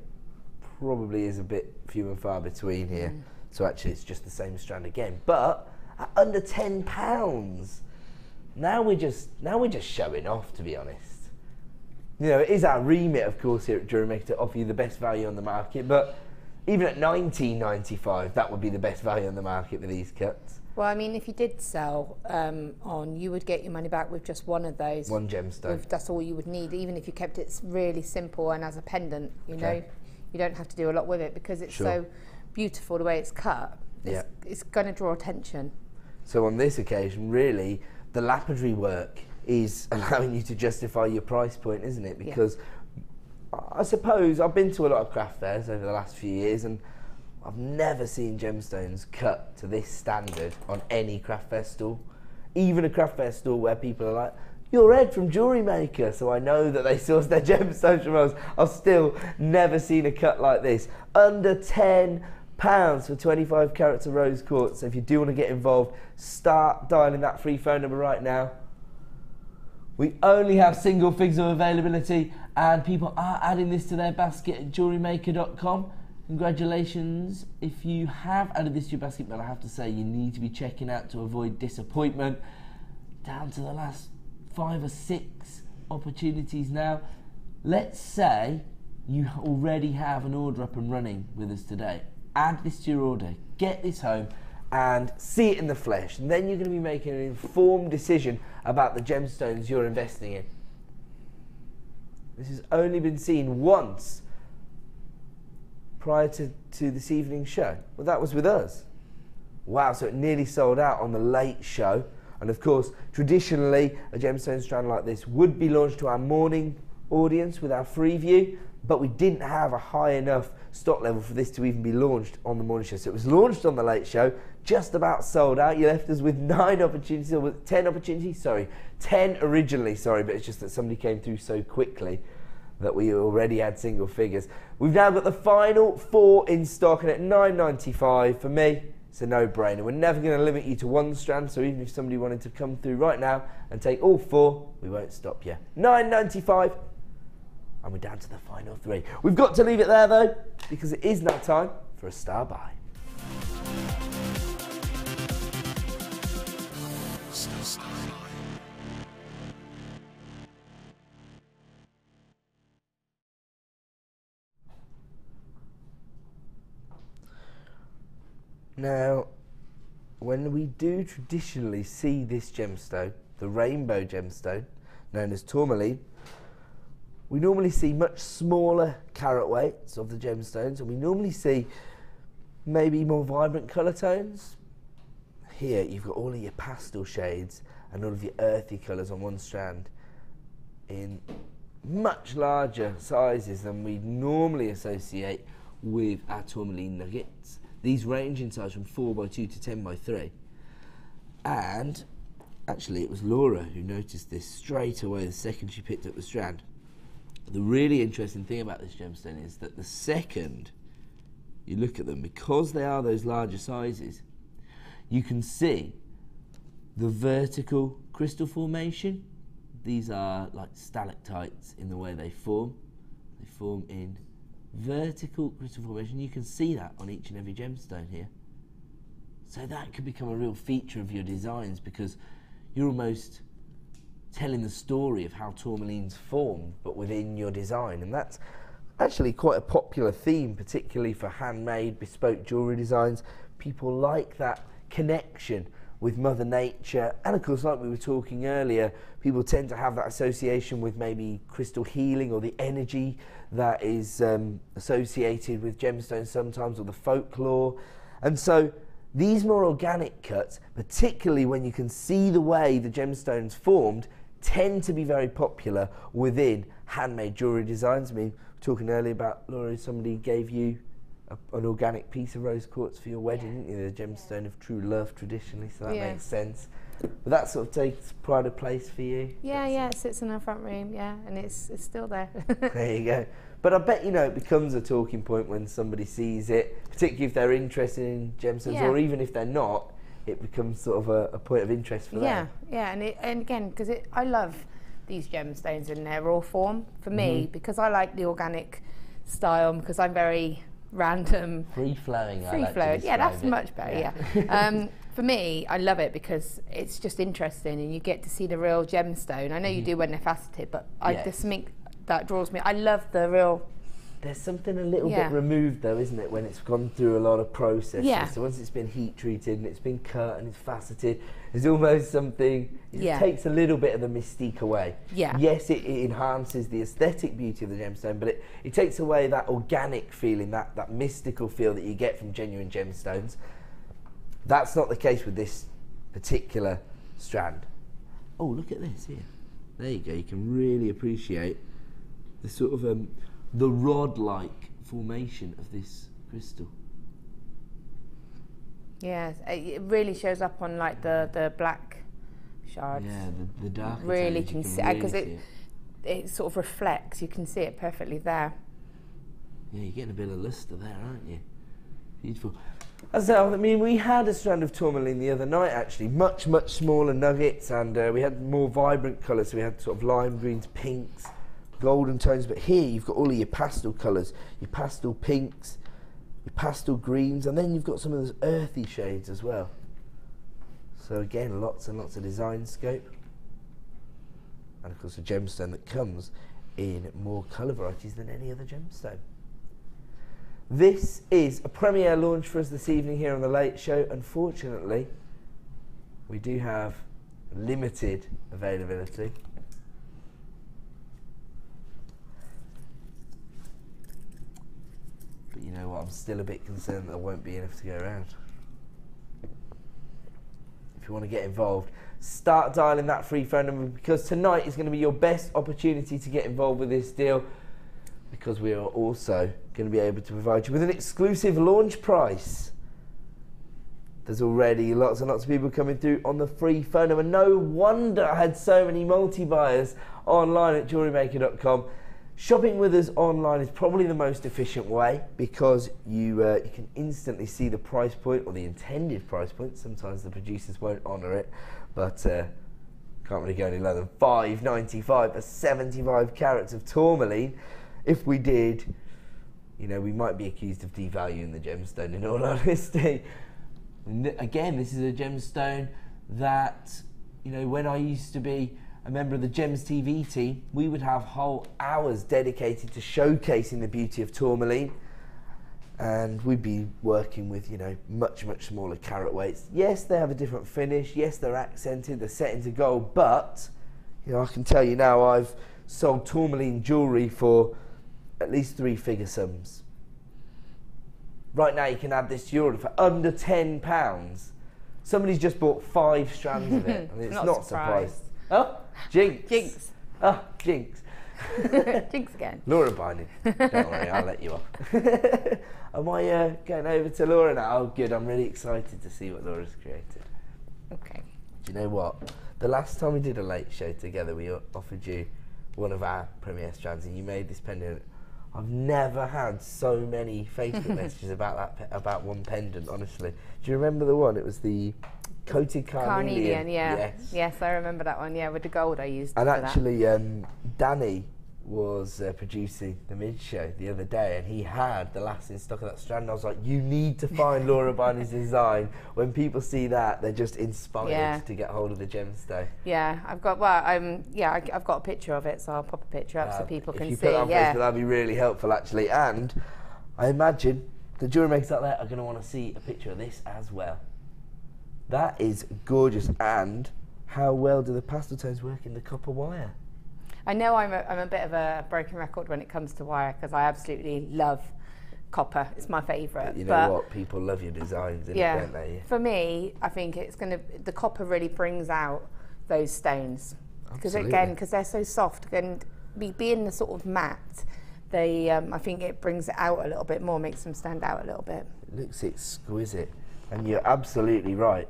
probably is a bit few and far between here. So actually it's just the same strand again, but at under £10. Now we're just showing off, to be honest. You know, it is our remit, of course, here at JewelleryMaker to offer you the best value on the market, but even at $19.95, that would be the best value on the market for these cuts. Well, I mean, if you did sell on, you would get your money back with just one of those. One gemstone. That's all you would need, even if you kept it really simple and as a pendant, you know. You don't have to do a lot with it because it's so beautiful the way it's cut. It's going to draw attention. So on this occasion, really, the lapidary work is allowing you to justify your price point, isn't it? Because I suppose I've been to a lot of craft fairs over the last few years, and I've never seen gemstones cut to this standard on any craft fair stall. Even a craft fair stall where people are like, "You're Ed from Jewellery Maker," so I know that they source their gemstones from us. I've still never seen a cut like this. Under £10 for 25 carats of rose quartz. So if you do want to get involved, start dialing that free phone number right now. We only have single figures of availability, and people are adding this to their basket at JewelleryMaker.com. Congratulations if you have added this to your basket, but I have to say you need to be checking out to avoid disappointment. Down to the last 5 or 6 opportunities now. Let's say you already have an order up and running with us today. Add this to your order, get this home and see it in the flesh, and then you're going to be making an informed decision about the gemstones you're investing in. This has only been seen once prior to this evening's show. Well, that was with us. Wow, so it nearly sold out on the late show. And of course, traditionally, a gemstone strand like this would be launched to our morning audience with our free view, but we didn't have a high enough stock level for this to even be launched on the morning show. So it was launched on the late show, just about sold out. You left us with 9 opportunities, or 10 opportunities, sorry. 10 originally, sorry, but it's just that somebody came through so quickly that we already had single figures. We've now got the final 4 in stock, and at $9.95 for me, it's a no-brainer. We're never going to limit you to one strand, so even if somebody wanted to come through right now and take all 4, we won't stop you. $9.95, and we're down to the final 3. We've got to leave it there, though, because it is now time for a star buy. Now, when we do traditionally see this gemstone, the rainbow gemstone, known as tourmaline, we normally see much smaller carat weights of the gemstones, and we normally see maybe more vibrant colour tones. Here you've got all of your pastel shades and all of your earthy colours on one strand in much larger sizes than we normally associate with our tourmaline nuggets. These range in size from 4x2 to 10x3. And actually it was Laura who noticed this straight away the second she picked up the strand. The really interesting thing about this gemstone is that the second you look at them, because they are those larger sizes, you can see the vertical crystal formation. These are like stalactites in the way they form. They form in vertical crystal formation. You can see that on each and every gemstone here. So that could become a real feature of your designs, because you're almost telling the story of how tourmalines form, but within your design. And that's actually quite a popular theme, particularly for handmade, bespoke jewellery designs. People like that connection with Mother Nature, and of course, like we were talking earlier, people tend to have that association with maybe crystal healing or the energy that is associated with gemstones sometimes, or the folklore. And so These more organic cuts, particularly when you can see the way the gemstones formed, tend to be very popular within handmade jewellery designs. I mean, talking earlier about, Laura, somebody gave you an organic piece of rose quartz for your wedding, didn't you? The gemstone of true love traditionally, so that makes sense. But that sort of takes pride of place for you? Yeah, it sits in our front room, and it's still there. There you go. But I bet, you know, it becomes a talking point when somebody sees it, particularly if they're interested in gemstones, or even if they're not, it becomes sort of a point of interest for them. Yeah, and again, because I love these gemstones in their raw form. For me, because I like the organic style, because I'm very random. Free-flowing, That's much better, for me, I love it because it's just interesting and you get to see the real gemstone. I know you do when they're faceted, but there's something that draws me. I love the real... There's something a little bit removed though, isn't it, when it's gone through a lot of processes. So once it's been heat treated and it's been cut and it's faceted, there's almost something, it takes a little bit of the mystique away. Yes, it enhances the aesthetic beauty of the gemstone, but it takes away that organic feeling, that mystical feel that you get from genuine gemstones. That's not the case with this particular strand. Oh, look at this here. There you go, you can really appreciate the sort of the rod-like formation of this crystal. Yeah, it really shows up on like the black shards. Yeah, the dark. Really can see because it sort of reflects. You can see it perfectly there. Yeah, you're getting a bit of luster there, aren't you? Beautiful. As I mean, we had a strand of tourmaline the other night, actually, much smaller nuggets, and we had more vibrant colours. So we had sort of lime greens, pinks, golden tones, but here you've got all of your pastel colours, your pastel pinks, your pastel greens, and then you've got some of those earthy shades as well. So again, lots and lots of design scope, and of course a gemstone that comes in more colour varieties than any other gemstone. This is a premiere launch for us this evening here on The Late Show. Unfortunately, we do have limited availability. But you know what, I'm still a bit concerned that there won't be enough to go around. If you want to get involved, start dialing that free phone number, because tonight is going to be your best opportunity to get involved with this deal, because we are also going to be able to provide you with an exclusive launch price. There's already lots and lots of people coming through on the free phone number. No wonder I had so many multi-buyers online at JewelleryMaker.com. Shopping with us online is probably the most efficient way, because you can instantly see the price point, or the intended price point. Sometimes the producers won't honour it, but can't really go any lower than $5.95 for 75 carats of tourmaline. If we did, you know, we might be accused of devaluing the gemstone, in all honesty. Again, this is a gemstone that, you know, when I used to be a member of the Gems TV team, we would have whole hours dedicated to showcasing the beauty of tourmaline, and we'd be working with, you know, much smaller carat weights. Yes, they have a different finish. Yes, they're accented, they're set into gold, but, you know, I can tell you now, I've sold tourmaline jewellery for at least 3-figure sums. Right now you can add this to your order for under £10. Somebody's just bought 5 strands of it, and it's not surprised. Oh, jinx. Jinx. Oh, jinx. Jinx again. Laura Binding. Don't worry, I'll let you off. Am I going over to Laura now? Oh, good. I'm really excited to see what Laura's created. Okay. Do you know what? The last time we did a late show together, we offered you one of our premiere strands, and you made this pendant. I've never had so many Facebook messages about one pendant, honestly. Do you remember the one? It was the coated carnelian. Yes, I remember that one, with the gold I used. And actually, Danny was producing the mid-show the other day, and he had the last in stock of that strand. I was like, you need to find Laura Binding's design. When people see that, they're just inspired to get hold of the gemstone. Yeah, I've got I've got a picture of it, so I'll pop a picture up so people can see. If you put it on Facebook, that'd be really helpful, actually. And I imagine the jewellery makers out there are going to want to see a picture of this as well. That is gorgeous. And how well do the pastel tones work in the copper wire? I know I'm a bit of a broken record when it comes to wire, because I absolutely love copper. It's my favourite. You know what? People love your designs, don't they? For me, I think the copper really brings out those stones. Because again, because they're so soft and being the sort of matte, I think it brings it out a little bit more, makes them stand out a little bit. It looks exquisite, and you're absolutely right.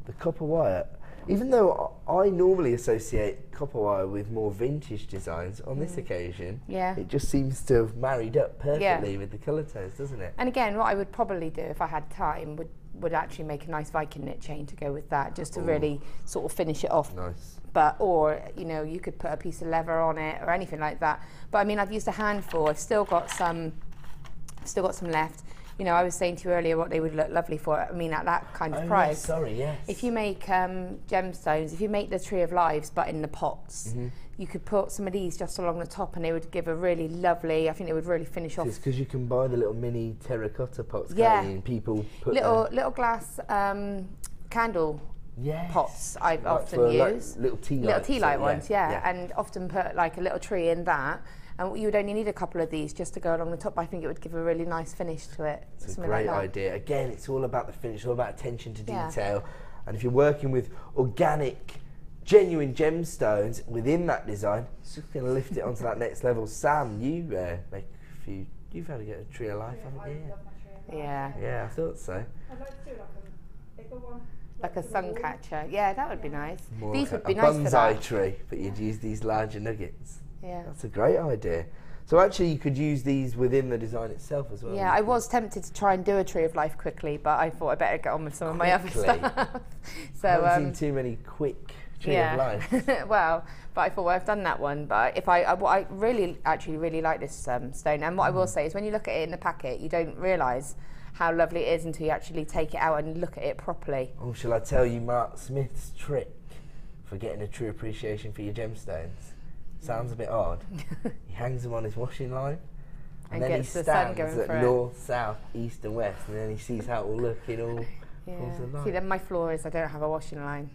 The copper wire, even though I normally associate copper wire with more vintage designs, on this occasion, it just seems to have married up perfectly with the colour tones, doesn't it? And again, what I would probably do if I had time would actually make a nice Viking knit chain to go with that, just to really sort of finish it off. Nice. Or you know, you could put a piece of leather on it or anything like that. But I mean, I've used a handful. I've still got some left. You know, I was saying to you earlier what they would look lovely for. I mean, at that kind of price. Yes. If you make gemstones, if you make the Tree of Lives but in the pots, you could put some of these just along the top, and they would give a really lovely. I think they would really finish off. It's because you can buy the little mini terracotta pots, can't you? And people put little glass candle. Pots I've often used. Like little tea light ones, and often put like a little tree in that. And you would only need a couple of these just to go along the top. I think it would give a really nice finish to it. It's a great idea. Again, it's all about the finish, all about attention to detail. And if you're working with organic, genuine gemstones within that design, it's just going to lift it onto that next level. Sam, you've had to get a Tree of Life, haven't you? Yeah, I thought so. I'd like to do like a bigger one. Like a sun catcher. Yeah, that would be nice. These would be a nice for that. bonsai tree, but you'd use these larger nuggets. Yeah. That's a great idea. So actually you could use these within the design itself as well. Yeah, I was tempted to try and do a Tree of Life quickly, but I thought I better get on with some of my other stuff. So I haven't seen too many quick Tree of Life. Well, but I thought, well, I've done that one. But I really like this stone. And what I will say is when you look at it in the packet, you don't realise how lovely it is until you actually take it out and look at it properly. Oh, shall I tell you Mark Smith's trick for getting a true appreciation for your gemstones? Sounds a bit odd. He hangs them on his washing line, and then he stands at north, south, east and west, and then he sees how it will look in all forms of light. See, then my flaw is I don't have a washing line.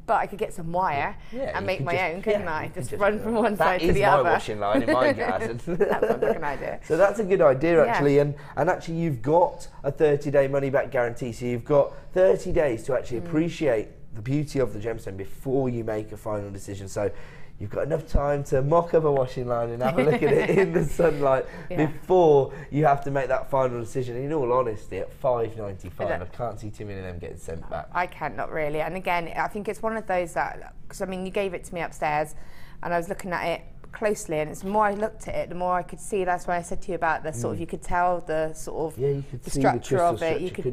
But I could get some wire and make my own, couldn't I? Just run from one side to the other. That is my washing line in my garden. That sounds like an idea. So that's a good idea, actually. And actually, you've got a 30-day money-back guarantee. So you've got 30 days to actually appreciate the beauty of the gemstone before you make a final decision. So you've got enough time to mock up a washing line and have a look at it in the sunlight before you have to make that final decision. In all honesty, at $5.95, I can't see too many of them getting sent back. I can't, not really. And again, I think it's one of those that, because I mean, you gave it to me upstairs and I was looking at it closely, and it's the more I looked at it, the more I could see. That's why I said to you about the sort of, you could tell the sort of you could the see structure of it. You could,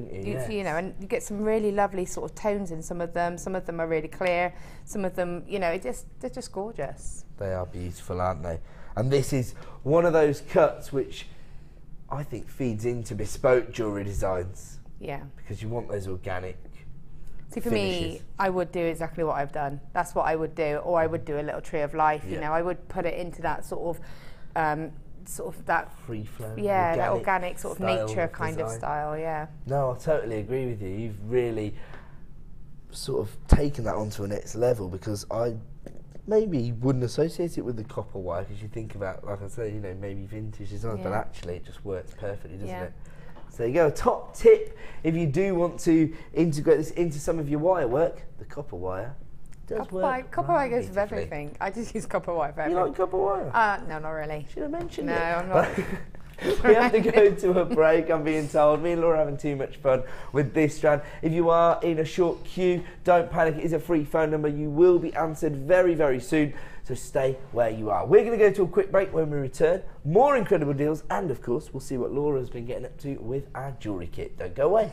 you know, and you get some really lovely sort of tones in some of them. Some of them are really clear. Some of them, you know, they're just gorgeous. They are beautiful, aren't they? And this is one of those cuts which I think feeds into bespoke jewellery designs. Yeah. Because you want those organic. See, for me, I would do exactly what I've done. That's what I would do, or I would do a little Tree of Life. You know, I would put it into that sort of that free flow, that organic sort of nature kind of style. Yeah. No, I totally agree with you. You've really sort of taken that onto a next level, because I maybe wouldn't associate it with the copper wire, because you think about, like I say, you know, maybe vintage designs, but actually it just works perfectly, doesn't it? So there you go, a top tip if you do want to integrate this into some of your wire work, the copper wire does work. Copper wire goes with everything. I just use copper wire for everything. You like copper wire? No, not really. Should have mentioned it. No, I'm not. We have to go to a break, I'm being told. Me and Laura are having too much fun with this strand. If you are in a short queue, don't panic. It is a free phone number. You will be answered very, very soon. So stay where you are. We're going to go to a quick break. When we return, more incredible deals. And of course, we'll see what Laura's been getting up to with our jewellery kit. Don't go away.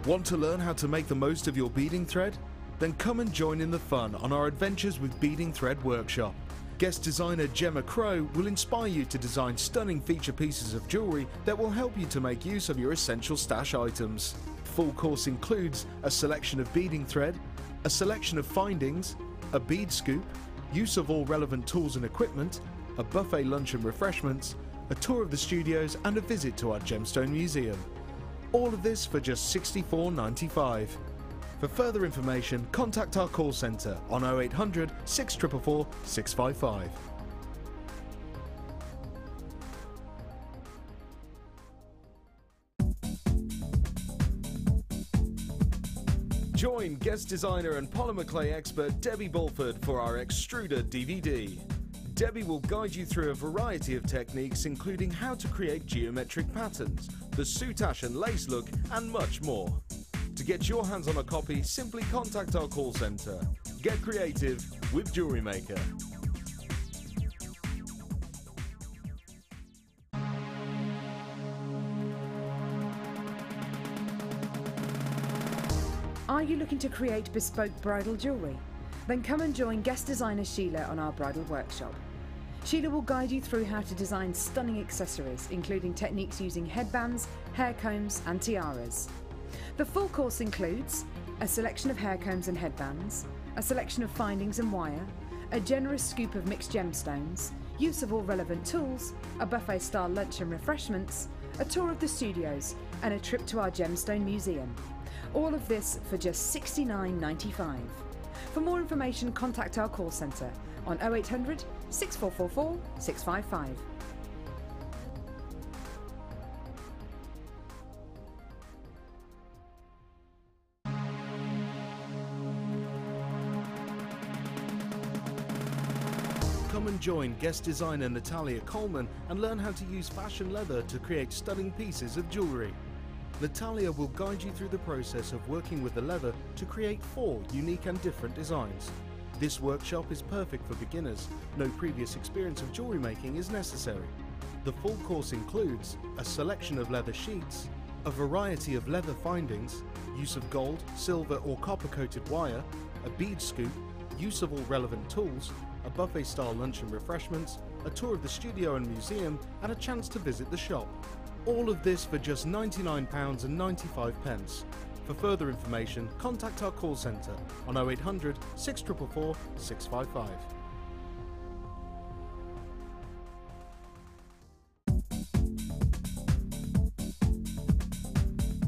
Want to learn how to make the most of your beading thread? Then come and join in the fun on our Adventures with Beading Thread workshop. Guest designer Gemma Crow will inspire you to design stunning feature pieces of jewellery that will help you to make use of your essential stash items. Full course includes a selection of beading thread, a selection of findings, a bead scoop, use of all relevant tools and equipment, a buffet lunch and refreshments, a tour of the studios and a visit to our gemstone museum. All of this for just $64.95. For further information, contact our call centre on 0800 644 655. Join guest designer and polymer clay expert Debbie Bulford for our Extruder DVD. Debbie will guide you through a variety of techniques, including how to create geometric patterns, the soutache and lace look, and much more. To get your hands on a copy, simply contact our call centre. Get creative with Jewellery Maker. Are you looking to create bespoke bridal jewellery? Then come and join guest designer Sheila on our bridal workshop. Sheila will guide you through how to design stunning accessories, including techniques using headbands, hair combs and tiaras. The full course includes a selection of hair combs and headbands, a selection of findings and wire, a generous scoop of mixed gemstones, use of all relevant tools, a buffet-style lunch and refreshments, a tour of the studios and a trip to our gemstone museum. All of this for just $69.95. For more information, contact our call centre on 0800 6444 655. Come and join guest designer Natalia Coleman and learn how to use fashion leather to create stunning pieces of jewellery. Natalia will guide you through the process of working with the leather to create 4 unique and different designs. This workshop is perfect for beginners. No previous experience of jewellery making is necessary. The full course includes a selection of leather sheets, a variety of leather findings, use of gold, silver or copper-coated wire, a bead scoop, use of all relevant tools, a buffet-style lunch and refreshments, a tour of the studio and museum, and a chance to visit the shop. All of this for just £99.95. For further information, contact our call centre on 0800 644 655.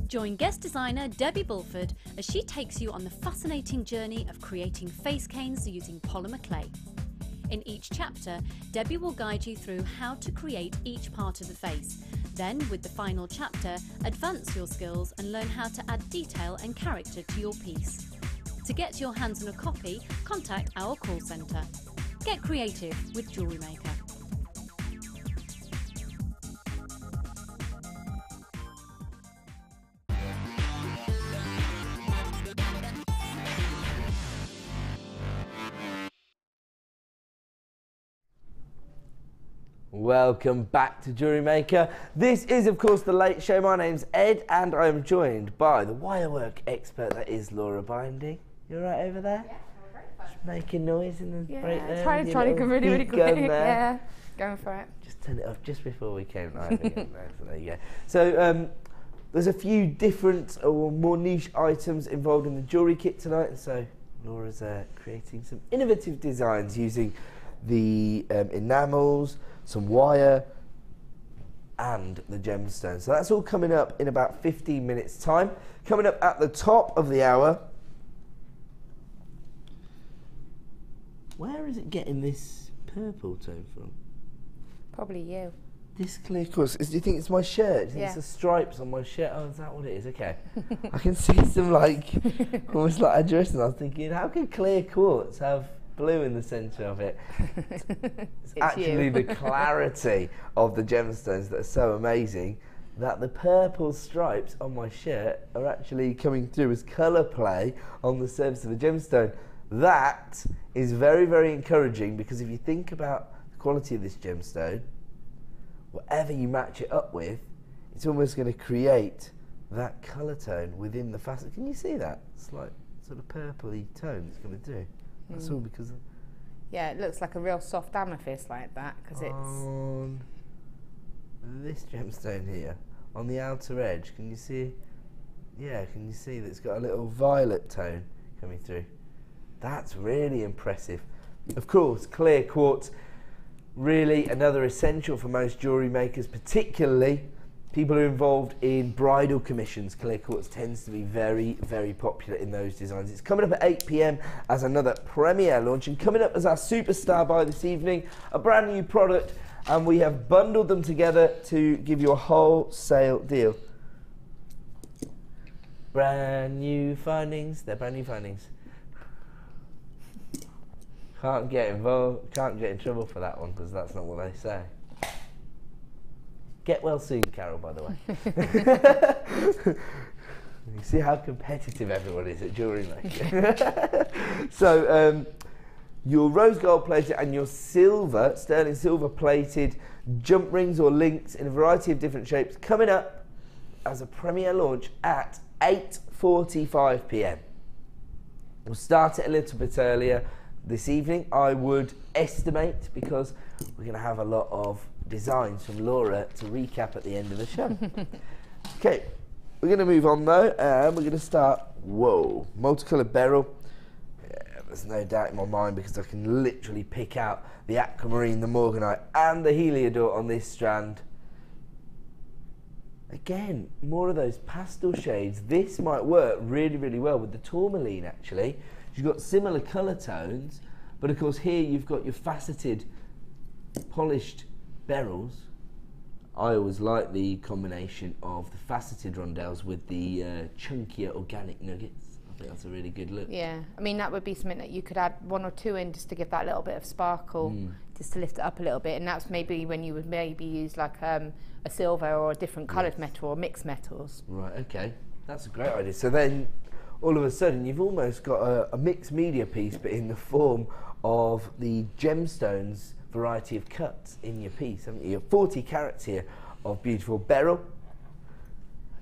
Join guest designer Debbie Bulford as she takes you on the fascinating journey of creating face canes using polymer clay. In each chapter, Debbie will guide you through how to create each part of the face. Then, with the final chapter, advance your skills and learn how to add detail and character to your piece. To get your hands on a copy, contact our call centre. Get creative with Jewellery Maker. Welcome back to Jewellery Maker. This is, of course, The Late Show. My name's Ed, and I'm joined by the wirework expert that is Laura Binding. You all right over there? Yeah, I'm very fun. Just making noise in the break there. Trying to go really quick. Yeah, going for it. Just turn it off just before we came live again. So there you go. So there's a few different or more niche items involved in the jewellery kit tonight, and so Laura's creating some innovative designs using the enamels, some wire and the gemstones. So that's all coming up in about 15 minutes time. Coming up at the top of the hour, where is it getting this purple tone from? Probably you. This clear quartz, do you think it's my shirt? Do you think Yeah. it's the stripes on my shirt? Oh, is that what it is? Okay. I can see some like, almost like a dress, and I was thinking, how can clear quartz have blue in the centre of it? It's actually you. the clarity of the gemstones that are so amazing that the purple stripes on my shirt are actually coming through as colour play on the surface of a gemstone. That is very, very encouraging, because if you think about the quality of this gemstone, whatever you match it up with, it's almost going to create that colour tone within the facet. Can you see that? It's like sort of purpley tone it's going to do. That's all because of... Yeah, it looks like a real soft amethyst like that, because it's... On this gemstone here, on the outer edge, can you see? Yeah, can you see that it's got a little violet tone coming through? That's really impressive. Of course, clear quartz, really another essential for most jewellery makers, particularly people who are involved in bridal commissions, clear quartz tends to be very, very popular in those designs. It's coming up at 8 p.m. as another premiere launch, and coming up as our superstar buy this evening, a brand new product, and we have bundled them together to give you a wholesale deal. Brand new findings, they're brand new findings. Can't get involved, can't get in trouble for that one because that's not what they say. Get well soon, Carol, by the way. You see how competitive everyone is at Jewellery Maker. So, your rose gold plated and your silver, sterling silver plated jump rings or links in a variety of different shapes coming up as a premiere launch at 8:45 p.m. We'll start it a little bit earlier this evening, I would estimate, because we're going to have a lot of designs from Laura to recap at the end of the show. Okay, we're going to move on though, and we're going to start, whoa, multicoloured beryl. Yeah, there's no doubt in my mind because I can literally pick out the Aquamarine, the Morganite and the Heliodor on this strand. Again, more of those pastel shades. This might work really, really well with the tourmaline actually. You've got similar colour tones, but of course here you've got your faceted, polished beryls. I always like the combination of the faceted rondelles with the chunkier organic nuggets. I think that's a really good look. Yeah, I mean that would be something that you could add 1 or 2 in just to give that little bit of sparkle, just to lift it up a little bit, and that's maybe when you would maybe use like a silver or a different coloured metal or mixed metals. Right, okay, that's a great idea. So then all of a sudden you've almost got a mixed media piece, but in the form of the gemstones variety of cuts in your piece, haven't you? You've 40 carats here of beautiful beryl,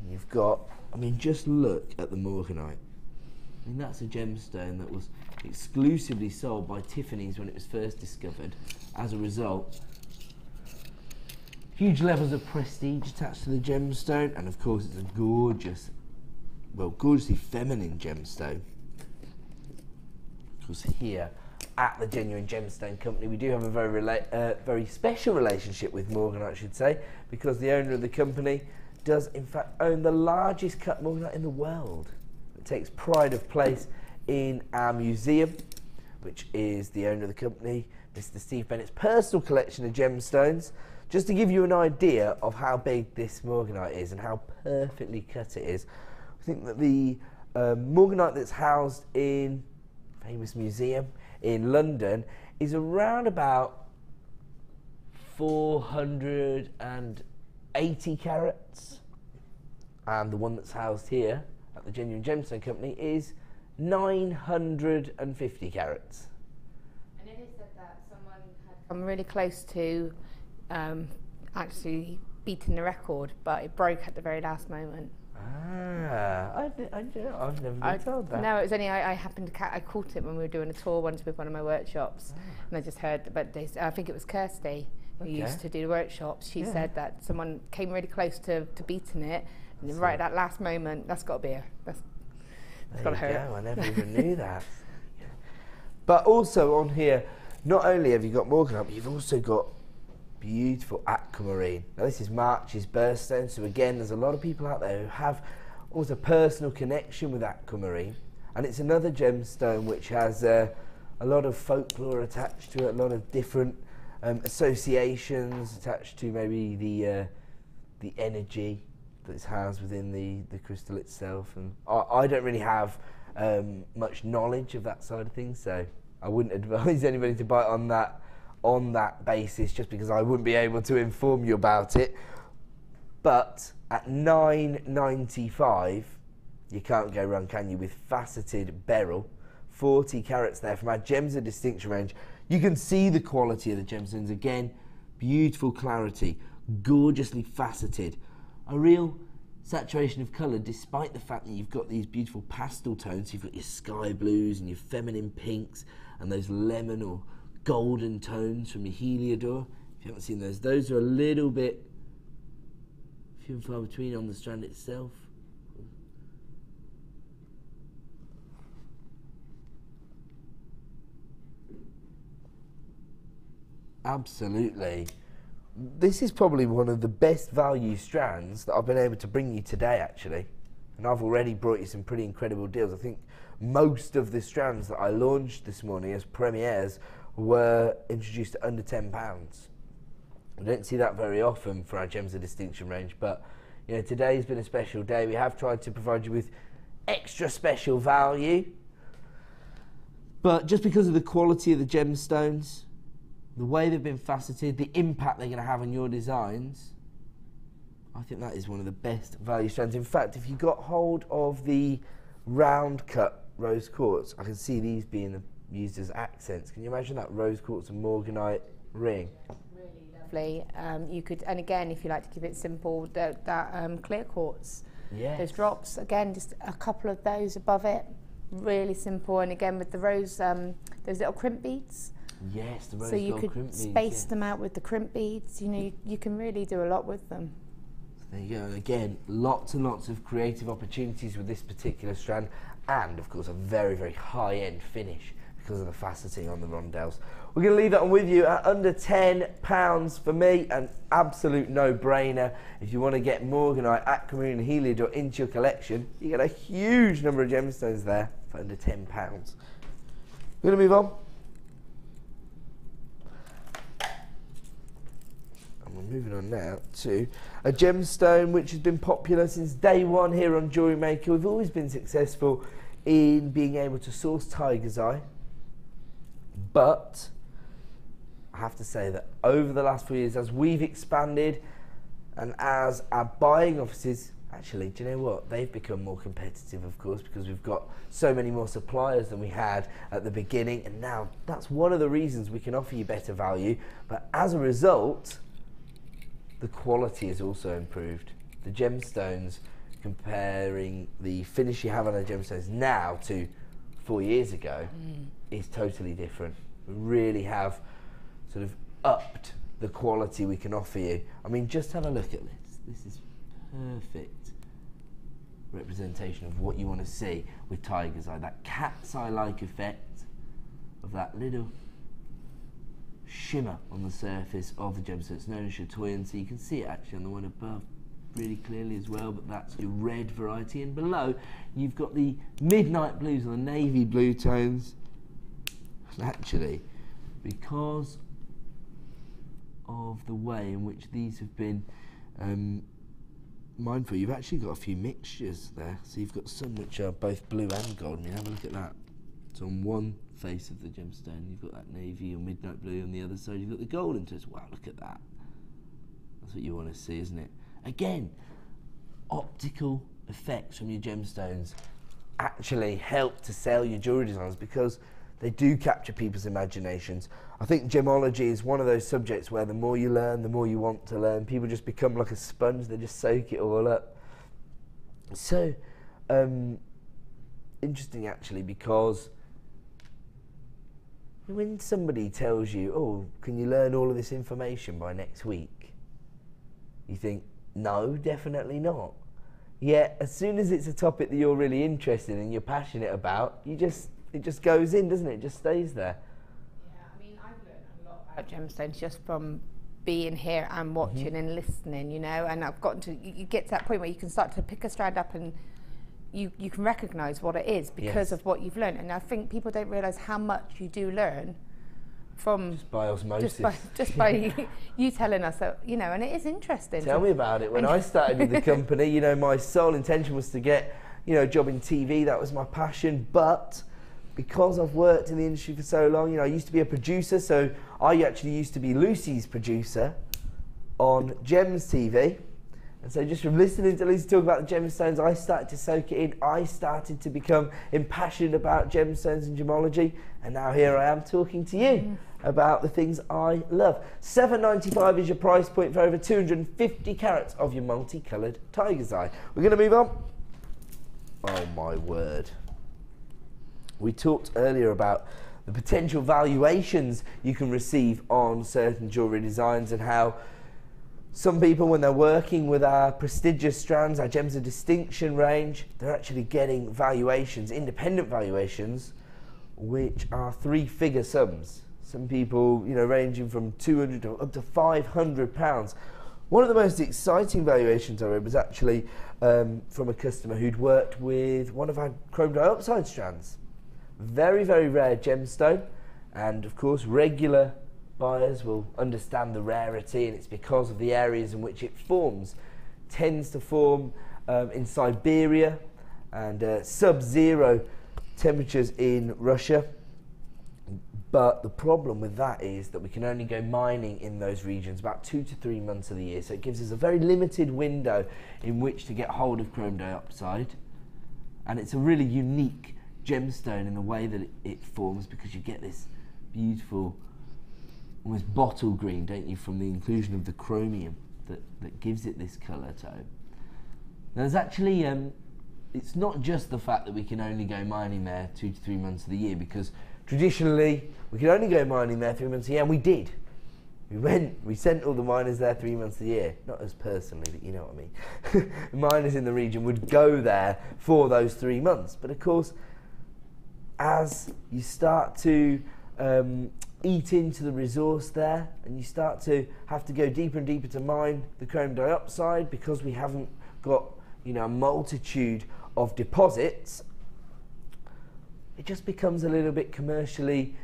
and you've got, I mean, just look at the Morganite. I mean, that's a gemstone that was exclusively sold by Tiffany's when it was first discovered. As a result, huge levels of prestige attached to the gemstone, and of course it's a gorgeous, well, gorgeously feminine gemstone. Of course, here at the Genuine Gemstone Company, we do have a very special relationship with Morganite, I should say, because the owner of the company does in fact own the largest cut Morganite in the world. It takes pride of place in our museum, which is the owner of the company, Mr. Steve Bennett's personal collection of gemstones. Just to give you an idea of how big this Morganite is and how perfectly cut it is, I think that the Morganite that's housed in a famous museum in London is around about 480 carats, and the one that's housed here at the Genuine Gemstone Company is 950 carats. And it is said that someone had come really close to actually beating the record, but it broke at the very last moment. Ah, I've never been told that. No, it was only I happened to I caught it when we were doing a tour once with one of my workshops, and I just heard. But I think it was Kirsty who used to do the workshops. She said that someone came really close to beating it, and right at that last moment, that's got to be that's got to hurt. I never even knew that. But also on here, not only have you got Morganite, but you've also got beautiful Aquamarine. Now this is March's birthstone, so again there's a lot of people out there who have almost a personal connection with Aquamarine, and it's another gemstone which has a lot of folklore attached to it, a lot of different associations attached to maybe the energy that's housed within the crystal itself, and I don't really have much knowledge of that side of things, so I wouldn't advise anybody to buy on that basis, just because I wouldn't be able to inform you about it. But at $9.95, you can't go wrong, can you, with faceted beryl, 40 carats there from our Gems of Distinction range. You can see the quality of the gemstones. Again, beautiful clarity, gorgeously faceted, a real saturation of colour, despite the fact that you've got these beautiful pastel tones. You've got your sky blues and your feminine pinks and those lemon or golden tones from your Heliodor. If you haven't seen those are a little bit few and far between on the strand itself. Absolutely this is probably one of the best value strands that I've been able to bring you today, actually. And I've already brought you some pretty incredible deals. I think most of the strands that I launched this morning as premieres were introduced at under £10. I don't see that very often for our Gems of Distinction range, but you know, today's been a special day. We have tried to provide you with extra special value, but just because of the quality of the gemstones, the way they've been faceted, the impact they're going to have on your designs, I think that is one of the best value strands. In fact, if you got hold of the round cut rose quartz, I can see these being used as accents. Can you imagine that rose quartz and morganite ring? Lovely. You could, and again, if you like to keep it simple, that clear quartz, Yes. those drops, again, just a couple of those above it, really simple. And again, with the rose, those little crimp beads. Yes, the rose So you gold could crimp beads, space yeah. them out with the crimp beads. You know, you can really do a lot with them. There you go. And again, lots and lots of creative opportunities with this particular strand, and of course a very, very high-end finish because of the faceting on the rondelles. We're going to leave that one with you at under £10 for me, an absolute no-brainer. If you want to get morganite, aquamarine and heliodor into your collection, you get a huge number of gemstones there for under £10. We're going to move on. And we're moving on now to a gemstone which has been popular since day one here on Jewellery Maker. We've always been successful in being able to source tiger's eye, but I have to say that over the last few years, as we've expanded and as our buying offices, actually, do you know what? They've become more competitive, of course, because we've got so many more suppliers than we had at the beginning, and now that's one of the reasons we can offer you better value. But as a result, the quality has also improved. The gemstones, comparing the finish you have on the gemstones now to 4 years ago, is totally different. We really have sort of upped the quality we can offer you. I mean, just have a look at this. This is perfect representation of what you want to see with tiger's eye. That cat's eye-like effect of that little shimmer on the surface of the gemstone. It's known as chatoyan, so you can see it actually on the one above really clearly as well, but that's your red variety, and below you've got the midnight blues or the navy blue tones. And actually, because of the way in which these have been mindful, you've actually got a few mixtures there. So you've got some which are both blue and gold. I mean, have a look at that. So on one face of the gemstone, you've got that navy or midnight blue. On the other side, you've got the golden tones. Wow, look at that. That's what you want to see, isn't it? Again, optical effects from your gemstones actually help to sell your jewellery designs because they do capture people's imaginations. I think gemology is one of those subjects where the more you learn, the more you want to learn. People just become like a sponge, they just soak it all up. So, interesting actually, because when somebody tells you, oh, can you learn all of this information by next week? You think, no, definitely not. Yet, as soon as it's a topic that you're really interested in and you're passionate about, it just goes in, doesn't it? It just stays there. Yeah, I mean, I've learned a lot about gemstones just from being here and watching and listening, you know, and I've gotten to, you get to that point where you can start to pick a strand up and you can recognise what it is because of what you've learned. And I think people don't realise how much you do learn from just by osmosis. Just by you telling us that, you know, and it is interesting. Tell me about it. When I started with the company, you know, my sole intention was to get, you know, a job in TV. That was my passion. But because I've worked in the industry for so long, you know, I used to be a producer. So I actually used to be Lucy's producer on Gems TV. And so just from listening to Lucy talk about the gemstones, I started to soak it in. I started to become impassioned about gemstones and gemology. And now here I am talking to you about the things I love. $7.95 is your price point for over 250 carats of your multicoloured tiger's eye. We're going to move on. Oh my word. We talked earlier about the potential valuations you can receive on certain jewellery designs and how some people, when they're working with our prestigious strands, our Gems of Distinction range, they're actually getting valuations, independent valuations, which are three-figure sums. Some people, you know, ranging from 200 to up to 500 pounds. One of the most exciting valuations I read was actually from a customer who'd worked with one of our chrome diopside strands. Very, very rare gemstone, and of course regular buyers will understand the rarity, and it's because of the areas in which it forms. Tends to form in Siberia and sub-zero temperatures in Russia. But the problem with that is that we can only go mining in those regions about 2 to 3 months of the year. So it gives us a very limited window in which to get hold of chrome diopside. And it's a really unique gemstone in the way that it forms, because you get this beautiful, almost bottle green, don't you, from the inclusion of the chromium that gives it this colour tone. Now, there's actually, it's not just the fact that we can only go mining there 2 to 3 months of the year, because traditionally we could only go mining there 3 months a year, and we did. We sent all the miners there 3 months a year. Not us personally, but you know what I mean. Miners in the region would go there for those 3 months. But of course, as you start to eat into the resource there, and you start to have to go deeper and deeper to mine the chrome diopside, because we haven't got, you know, a multitude of deposits, it just becomes a little bit commercially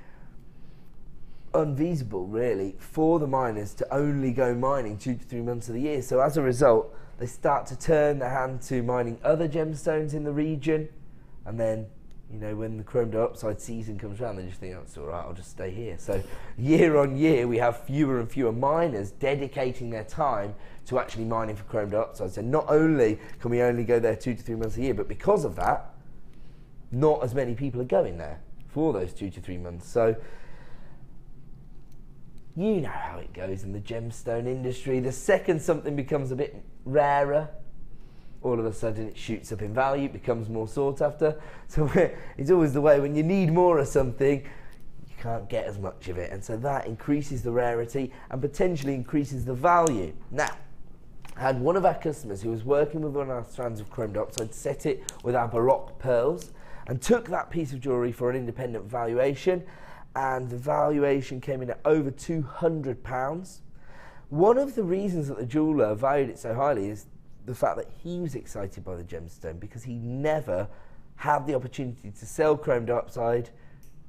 unfeasible, really, for the miners to only go mining 2 to 3 months of the year. So as a result, they start to turn their hand to mining other gemstones in the region, and then, you know, when the chrome diopside season comes around, they just think, oh, it's all right, I'll just stay here. So year on year, we have fewer and fewer miners dedicating their time to actually mining for chrome diopside. So not only can we only go there 2 to 3 months a year, but because of that, not as many people are going there for those 2 to 3 months. So you know how it goes in the gemstone industry. The second something becomes a bit rarer, all of a sudden it shoots up in value, becomes more sought after. So it's always the way, when you need more of something, you can't get as much of it. And so that increases the rarity and potentially increases the value. Now, I had one of our customers who was working with one of our strands of chrome diopside, set it with our Baroque pearls, and took that piece of jewellery for an independent valuation, and the valuation came in at over £200. One of the reasons that the jeweller valued it so highly is the fact that he was excited by the gemstone, because he never had the opportunity to sell chrome diopside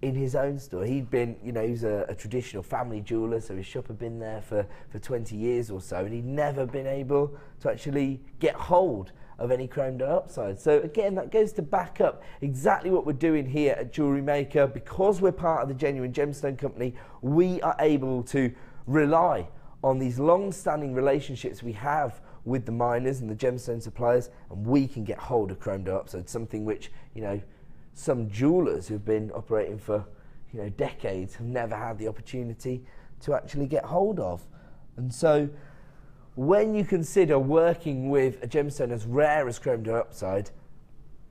in his own store. He'd been, you know, he was a traditional family jeweller, so his shop had been there for 20 years or so, and he'd never been able to actually get hold of any chrome diopside. So again, that goes to back up exactly what we're doing here at Jewellery Maker. Because we're part of the Genuine Gemstone Company, we are able to rely on these long-standing relationships we have with the miners and the gemstone suppliers, and we can get hold of chrome diopside, something which, you know, some jewellers who've been operating for, you know, decades have never had the opportunity to actually get hold of. And so when you consider working with a gemstone as rare as chrome diopside,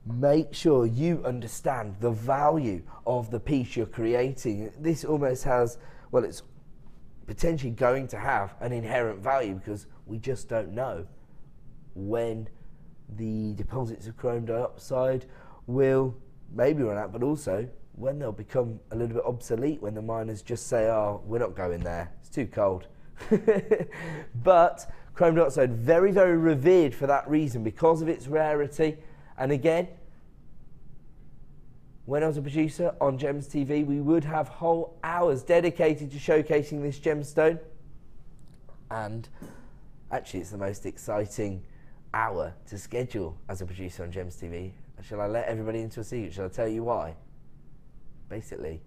make sure you understand the value of the piece you're creating. This almost has, well, it's potentially going to have an inherent value, because we just don't know when the deposits of chrome diopside will maybe run out, but also when they'll become a little bit obsolete, when the miners just say, oh, we're not going there, it's too cold. But chrome diopside, very, very revered for that reason, because of its rarity. And again, when I was a producer on Gems TV, we would have whole hours dedicated to showcasing this gemstone. And actually, it's the most exciting hour to schedule as a producer on Gems TV. Shall I let everybody into a secret? Shall I tell you why? Basically,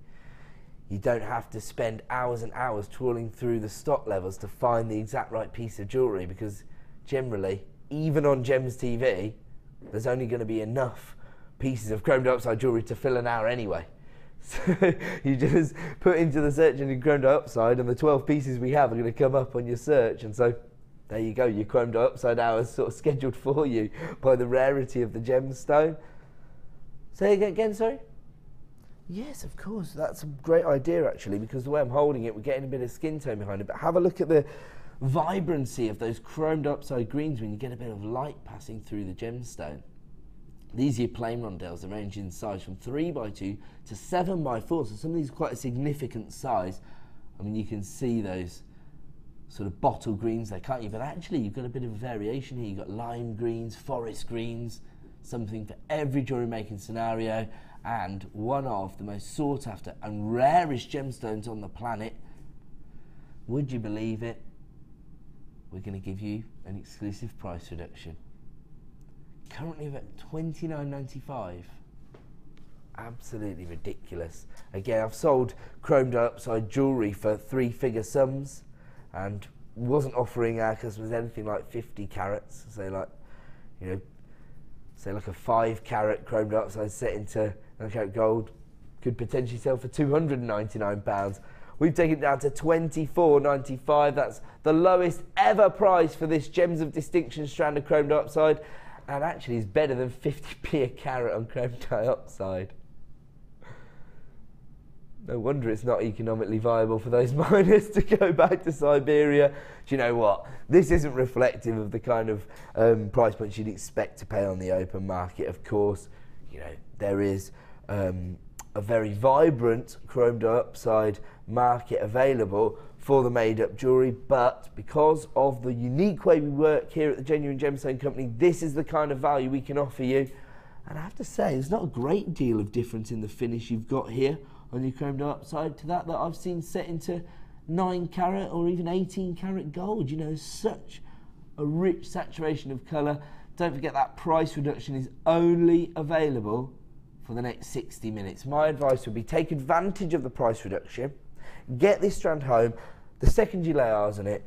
you don't have to spend hours and hours trawling through the stock levels to find the exact right piece of jewellery, because generally, even on Gems TV, there's only going to be enough pieces of chrome diopside jewellery to fill an hour anyway. So you just put into the search engine chrome diopside, and the 12 pieces we have are going to come up on your search. And so there you go, your chrome diopside hours sort of scheduled for you by the rarity of the gemstone. Say again, sorry? Yes, of course, that's a great idea actually, because the way I'm holding it, we're getting a bit of skin tone behind it. But have a look at the vibrancy of those chrome diopside greens when you get a bit of light passing through the gemstone. These are your plain rondelles. They range in size from 3x2 to 7x4. So some of these are quite a significant size. I mean, you can see those sort of bottle greens there, can't you? But actually, you've got a bit of a variation here. You've got lime greens, forest greens, something for every jewellery making scenario, and one of the most sought after and rarest gemstones on the planet. Would you believe it? We're going to give you an exclusive price reduction. Currently at $29.95. Absolutely ridiculous. Again, I've sold chrome diopside jewellery for 3-figure sums and wasn't offering our customers anything like 50 carats. So like, you know, say like a 5-carat chrome diopside set into 1-carat gold could potentially sell for £299. We've taken it down to $24.95. That's the lowest ever price for this Gems of Distinction strand of chrome diopside, and actually is better than 50p a carat on chrome diopside. No wonder it's not economically viable for those miners to go back to Siberia. Do you know what? This isn't reflective of the kind of price points you'd expect to pay on the open market. Of course, you know, there is a very vibrant chrome diopside market available for the made-up jewellery, but because of the unique way we work here at the Genuine Gemstone Company, this is the kind of value we can offer you. And I have to say, there's not a great deal of difference in the finish you've got here on your chrome diopside to that I've seen set into 9-carat or even 18-carat gold. You know, such a rich saturation of colour. Don't forget that price reduction is only available for the next 60 minutes. My advice would be take advantage of the price reduction, get this strand home. The second you lay eyes on it,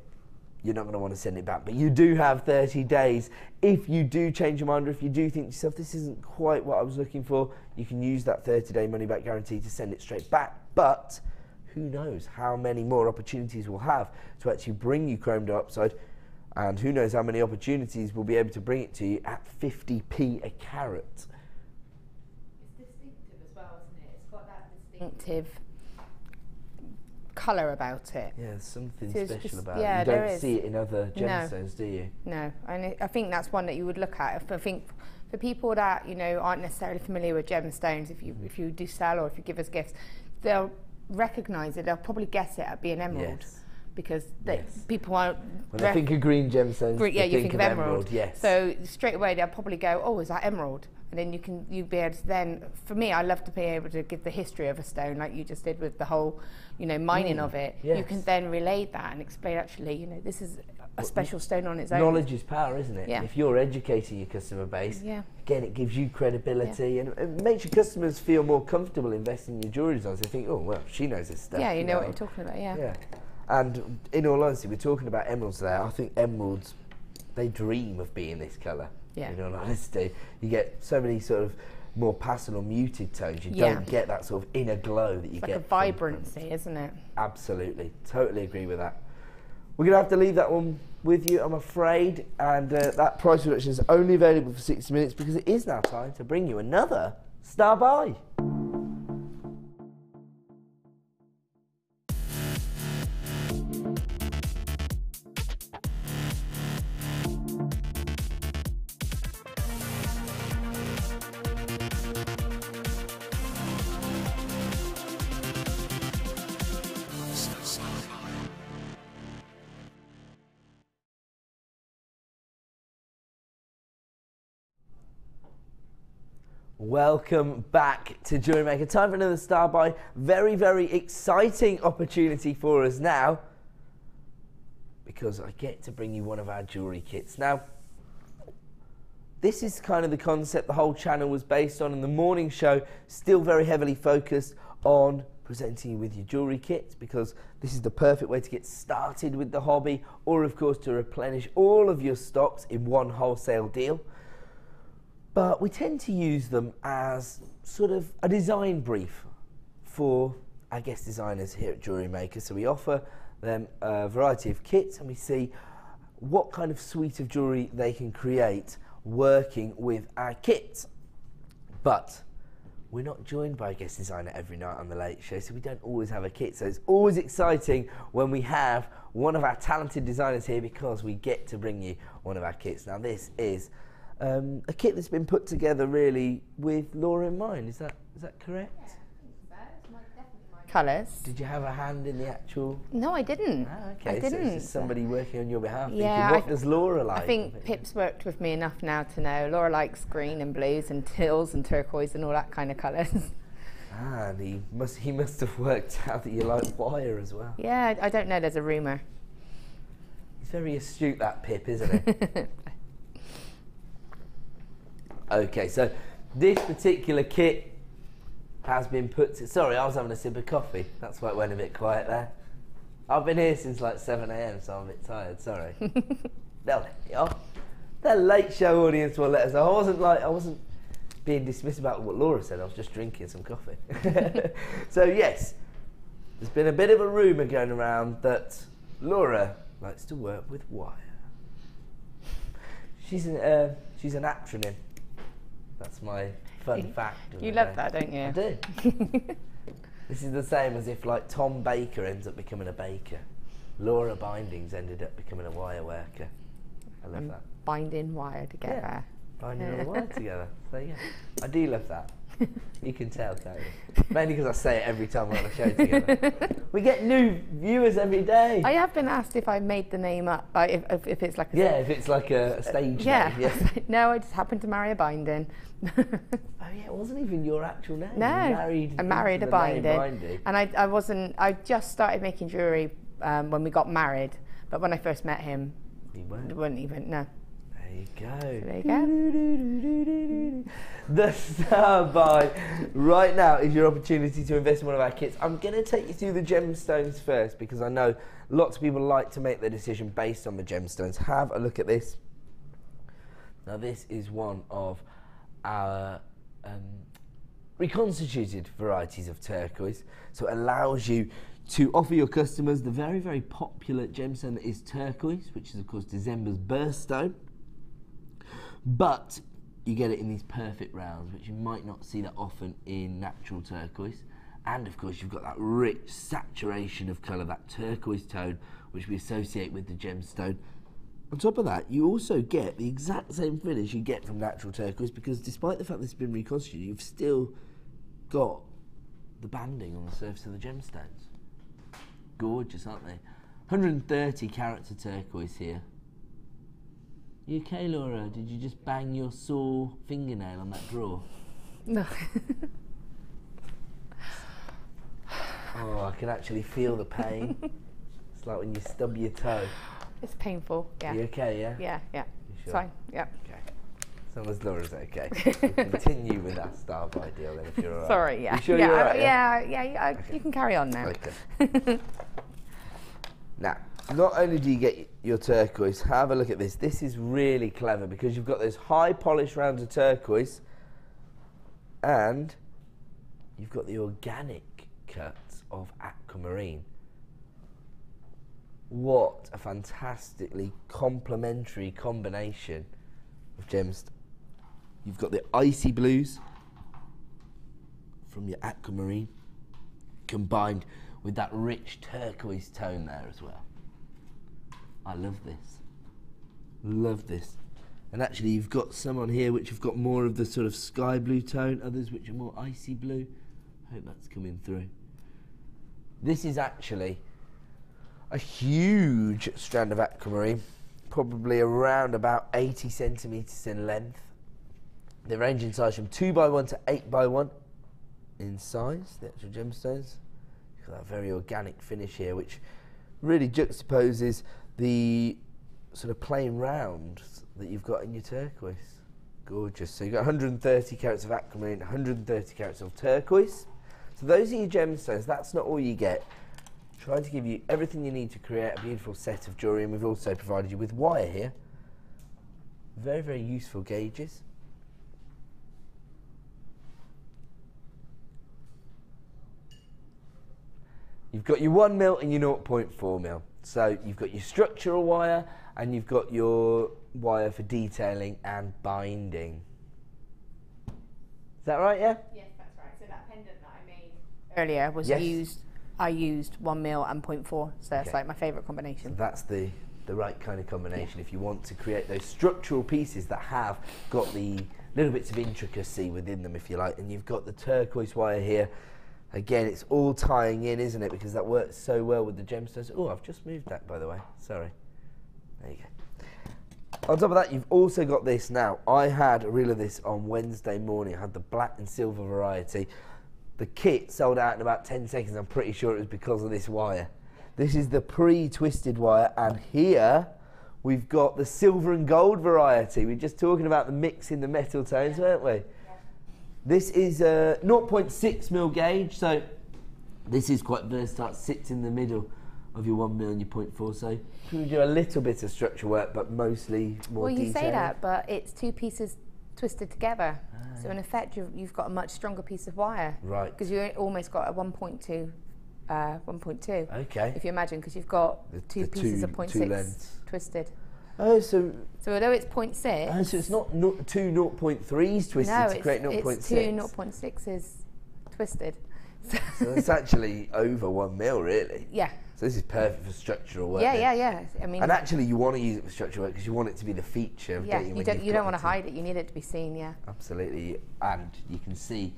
you're not going to want to send it back, but you do have 30 days. If you do change your mind, or if you do think to yourself, this isn't quite what I was looking for, you can use that 30-day money-back guarantee to send it straight back. But who knows how many more opportunities we'll have to actually bring you chrome diopside, and who knows how many opportunities we'll be able to bring it to you at 50p a carat. It's distinctive as well, isn't it? It's got that distinctive colour about it. Yeah, there's something So special just, about yeah, it. You there don't is. see it in other gemstones, do you? No, and I think that's one that you would look at. I think for people that, you know, aren't necessarily familiar with gemstones, if you do sell or if you give us gifts, they'll recognise it. They'll probably guess it at being emerald. Yes. Because Yes. people aren't... When I think of green gemstones, yeah, I you think of emerald. Yes. So straight away they'll probably go, oh, is that emerald? And then you'll be able to then, for me, I love to be able to give the history of a stone like you just did with the whole, you know, mining of it. Yes. You can then relate that and explain, actually, you know, this is a special stone on its own. Knowledge is power, isn't it? Yeah. If you're educating your customer base, Yeah. again, it gives you credibility and it makes your customers feel more comfortable investing in your jewellery designs. They think, oh, well, she knows this stuff. Yeah, you know what you're talking about, yeah. Yeah. And in all honesty, we're talking about emeralds there. I think emeralds, they dream of being this colour. Yeah. In all honesty, you get so many sort of more pastel or muted tones. You Yeah. don't get that sort of inner glow that you It's get. like a vibrancy, isn't it? Absolutely, totally agree with that. We're going to have to leave that one with you, I'm afraid, and that price reduction is only available for 60 minutes because it is now time to bring you another Star Buy. Welcome back to Jewellery Maker. Time for another Star Buy. Very, very exciting opportunity for us now because I get to bring you one of our jewellery kits. Now, this is kind of the concept the whole channel was based on, and the morning show still very heavily focused on presenting you with your jewellery kits because this is the perfect way to get started with the hobby, or of course to replenish all of your stocks in one wholesale deal. But we tend to use them as sort of a design brief for our guest designers here at Jewellery Maker. So we offer them a variety of kits and we see what kind of suite of jewellery they can create working with our kits. But we're not joined by a guest designer every night on The Late Show, so we don't always have a kit. So it's always exciting when we have one of our talented designers here because we get to bring you one of our kits. Now this is a kit that's been put together really with Laura in mind. Is that correct? Yeah, I think so. It's definitely my colours. Did you have a hand in the actual? No, I didn't. Ah, okay, I didn't. So it's just somebody working on your behalf. Yeah, thinking, what does Laura like? I think Pip's worked with me enough now to know Laura likes green and blues and teals and turquoise and all that kind of colours. Ah, and he must have worked out that you like wire as well. Yeah, I don't know. There's a rumour. He's very astute, that Pip, isn't he? Okay, so this particular kit has been put to... Sorry, I was having a sip of coffee. That's why it went a bit quiet there. I've been here since like 7 a.m, so I'm a bit tired, sorry. They'll let me off. The late show audience will let us off. I wasn't being dismissive about what Laura said. I was just drinking some coffee. So yes, there's been a bit of a rumour going around that Laura likes to work with wire. She's an acronym. That's my fun fact. You love that, don't you? I do. This is the same as if like Tom Baker ends up becoming a baker. Laura Bindings ended up becoming a wire worker. I love that. Binding wire together. Yeah, binding all the wire together. So yeah, I do love that. You can tell, can't you? Mainly because I say it every time we're on a show together. We get new viewers every day. I have been asked if I made the name up, if it's like a... Yeah, if it's like a stage name. Yeah. No, I just happened to marry a binding. Oh yeah, it wasn't even your actual name. No, I married a binding. And I just started making jewellery when we got married, but when I first met him, you weren't. Wouldn't even, no. There you go. So there you go. The star buy right now is your opportunity to invest in one of our kits. I'm going to take you through the gemstones first because I know lots of people like to make their decision based on the gemstones. Have a look at this. Now this is one of our reconstituted varieties of turquoise, so it allows you to offer your customers the very, very popular gemstone that is turquoise, which is of course December's birthstone, but you get it in these perfect rounds, which you might not see that often in natural turquoise. And of course you've got that rich saturation of colour, that turquoise tone, which we associate with the gemstone. On top of that, you also get the exact same finish you get from natural turquoise, because despite the fact this has been reconstituted, you've still got the banding on the surface of the gemstones. Gorgeous, aren't they? 130 carats of turquoise here. You okay, Laura? Did you just bang your sore fingernail on that drawer? No. Oh, I can actually feel the pain. It's like when you stub your toe. It's painful, yeah. Are you okay, yeah? Yeah. You It's sure? fine, yeah. Okay. As long as Laura's okay. We'll continue with that star buy deal then, if you're alright. Sorry, yeah. You sure you're alright? Yeah, Okay. you can carry on now. Okay. Now, not only do you get your turquoise, have a look at this. This is really clever because you've got those high polished rounds of turquoise and you've got the organic cuts of aquamarine. What a fantastically complementary combination of gems. You've got the icy blues from your aquamarine combined with that rich turquoise tone there as well. I love this. Love this. And actually you've got some on here which have got more of the sort of sky blue tone, others which are more icy blue. I hope that's coming through. This is actually a huge strand of aquamarine, probably around about 80 centimetres in length. They range in size from 2x1 to 8x1 in size, the actual gemstones. You've got that very organic finish here, which really juxtaposes the sort of plain rounds that you've got in your turquoise. Gorgeous. So you've got 130 carats of aquamarine, 130 carats of turquoise. So those are your gemstones. That's not all you get. Trying to give you everything you need to create a beautiful set of jewellery, and we've also provided you with wire here. Very, very useful gauges. You've got your 1mm and your 0.4mm. So you've got your structural wire and you've got your wire for detailing and binding. Is that right, yeah? Yes, that's right. So that pendant that I made earlier was Yes. I used 1mm and 0.4, so that's Okay. like my favourite combination. So that's the the right kind of combination if you want to create those structural pieces that have got the little bits of intricacy within them, if you like. And you've got the turquoise wire here. Again, it's all tying in, isn't it? Because that works so well with the gemstones. Oh, I've just moved that, by the way. Sorry. There you go. On top of that, you've also got this now. I had a reel of this on Wednesday morning. I had the black and silver variety. The kit sold out in about 10 seconds. I'm pretty sure it was because of this wire. This is the pre-twisted wire, and here we've got the silver and gold variety. We're just talking about the mix in the metal tones, weren't we? Yeah. This is a 0.6mm gauge, so this is quite versatile. It sits in the middle of your 1mm and your 0.4, so you can do a little bit of structural work, but mostly more detailed. Well, you say that, but it's two pieces twisted together. So in effect, you've got a much stronger piece of wire. Right. Because you almost got a 1.2. 1.2. Okay. If you imagine, because you've got two pieces of 0.6 twisted. Oh, so although it's 0.6. Oh, so it's not two 0.3s twisted to create 0.6. It's two 0.6s twisted. So it's actually over 1mm, really. Yeah. So this is perfect for structural work. Yeah. I mean, and actually, you want to use it for structural work because you want it to be the feature. Yeah, don't you don't want to hide it. You need it to be seen. Yeah. Absolutely, and you can see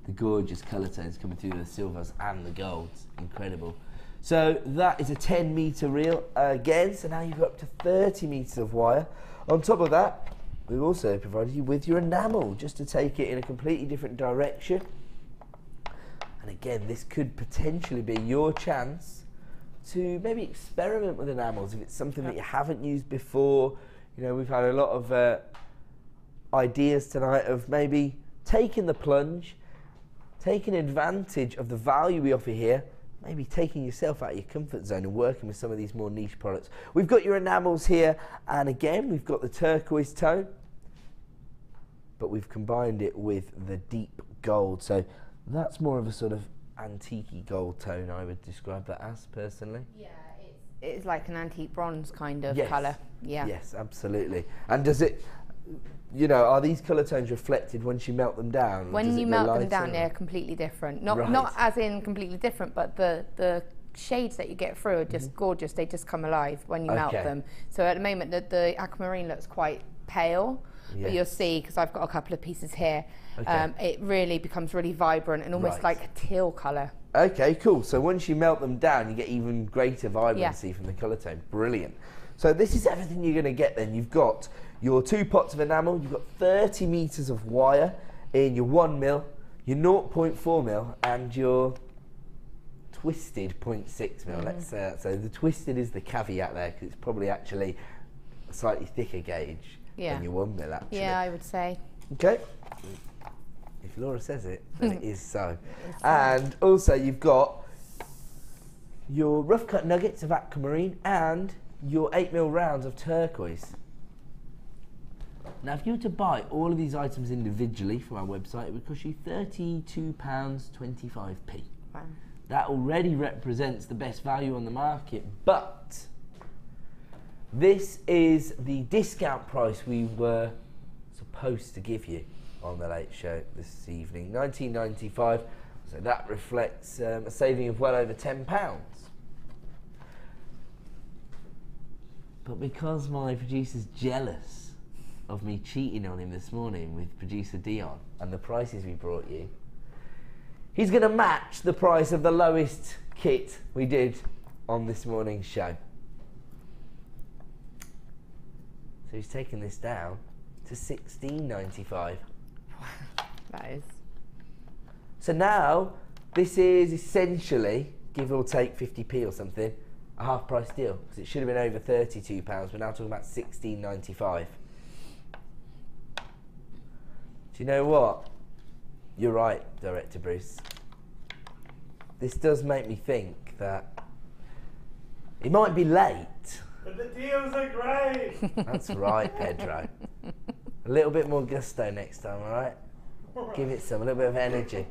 the gorgeous colour tones coming through the silvers and the golds. Incredible. So that is a 10-metre reel again. So now you've got up to 30 metres of wire. On top of that, we've also provided you with your enamel just to take it in a completely different direction. And again, this could potentially be your chance to maybe experiment with enamels if it's something that you haven't used before. You know, we've had a lot of ideas tonight of maybe taking the plunge, taking advantage of the value we offer here, maybe taking yourself out of your comfort zone and working with some of these more niche products. We've got your enamels here, and again, we've got the turquoise tone, but we've combined it with the deep gold. So that's more of a sort of antique-y gold tone, I would describe that as, personally. Yeah, it's like an antique bronze kind of yes. colour. Yeah. Yes, absolutely. And does it, you know, are these colour tones reflected once you melt them down? When you melt them down, they're completely different. Not as in completely different, but the shades that you get through are just gorgeous. They just come alive when you melt them. So at the moment, the aquamarine looks quite pale, but you'll see, because I've got a couple of pieces here, it really becomes really vibrant and almost like a teal colour. Okay, cool. So once you melt them down, you get even greater vibrancy from the colour tone. Brilliant. So this is everything you're going to get then. You've got your 2 pots of enamel, you've got 30 metres of wire in your 1mm, your 0.4mm, and your twisted 0.6mm, let's say that. So the twisted is the caveat there, because it's probably actually a slightly thicker gauge than your 1mm, actually. Yeah, I would say. Okay. If Laura says it, then it is so. And also you've got your rough cut nuggets of aquamarine and your 8mm rounds of turquoise. Now, if you were to buy all of these items individually from our website, it would cost you £32.25p. Wow. That already represents the best value on the market, but this is the discount price we were supposed to give you on the Late Show this evening, £19.95. So that reflects a saving of well over £10. But because my producer's jealous of me cheating on him this morning with producer Dion and the prices we brought you, he's going to match the price of the lowest kit we did on this morning's show. So he's taken this down to £16.95. That is. So now this is essentially, give or take 50p or something, a half price deal, because it should have been over £32. We're now talking about £16.95. Do you know what? You're right, Director Bruce. This does make me think that it might be late. But the deals are great! That's right, Pedro. A little bit more gusto next time, all right? Give it some, a little bit of energy.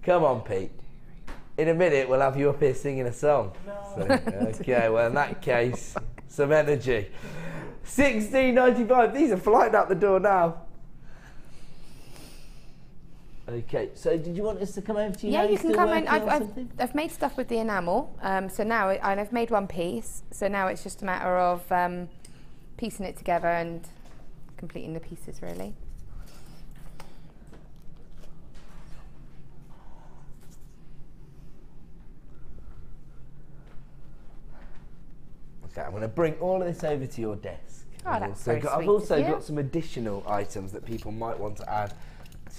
Come on, Pete. In a minute, we'll have you up here singing a song. No. So, okay, well, in that case, some energy. £16.95. These are flying out the door now. Okay, so did you want us to come over to you? Yeah, now? you can still come in. working on something? I've made stuff with the enamel, so now I've made one piece. So now it's just a matter of piecing it together and completing the pieces, really. Okay, I'm going to bring all of this over to your desk. Oh, that's very I've sweet also of you. got some additional items that people might want to add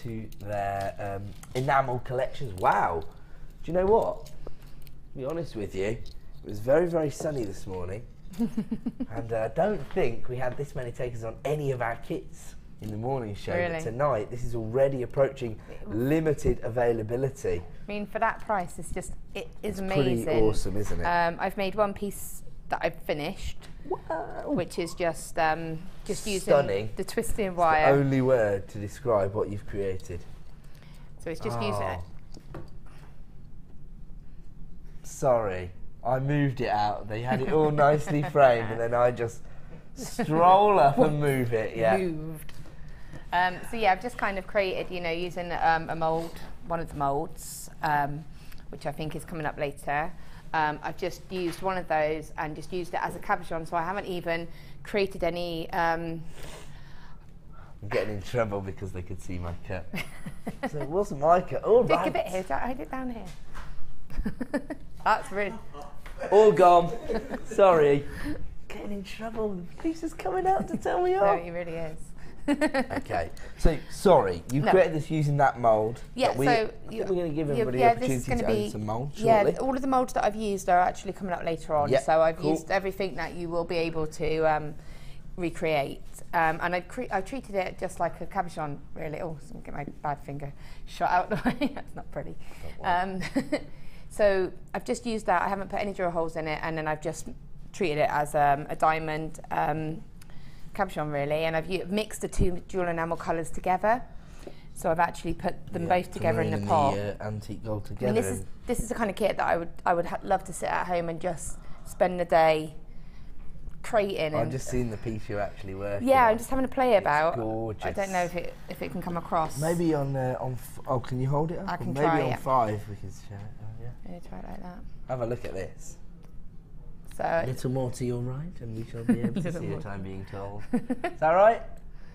to their enamel collections. Wow! Do you know what? To be honest with you, it was very, very sunny this morning. And I don't think we had this many takers on any of our kits in the morning show. Really? But tonight, this is already approaching limited availability. I mean, for that price, it is It's amazing. pretty awesome, isn't it? I've made one piece that I've finished, which is just using Stunning. the twisting The wire. only word to describe what you've created. So it's just using it. Sorry, I moved it out. They had it all nicely framed, and then I just stroll up and move it. Yeah. Moved. So yeah, I've just kind of created, using a mould, one of the moulds, which I think is coming up later. I've just used one of those and just used it as a cabochon, so I haven't even created any. I'm getting in trouble because they could see my cut. So it wasn't my cut. All Pick right. a bit here, I had it down here. That's really. All gone. Sorry. Getting in trouble. The police is coming out to tell me No, off. it really is. Okay. So sorry, you created this using that mould. Yeah, but so I think we're going to give everybody yeah, the this is opportunity gonna to own be some mould yeah. shortly. All of the moulds that I've used are actually coming up later on. Yep, So I've cool. used everything that you will be able to recreate, and I've treated it just like a cabochon, really. Oh, so get my bad finger shot out the way. That's not pretty. So I've just used that. I haven't put any drill holes in it, and then I've just treated it as a diamond cabochon, really, and I've mixed the two dual enamel colours together. So I've actually put them both together in the pot. The antique gold together. I mean, this is the kind of kit that I would love to sit at home and just spend the day creating. I've just seen the piece you're actually working. Yeah, on. I'm just having a play about. Gorgeous. I don't know if it can come across. Maybe on can you hold it up? I can Or maybe try, on yeah. 5 we can share it. Yeah, try it like that. Have a look at this. So A little more to your right, and we shall be able to Little see more. it. I'm being told. Is that right?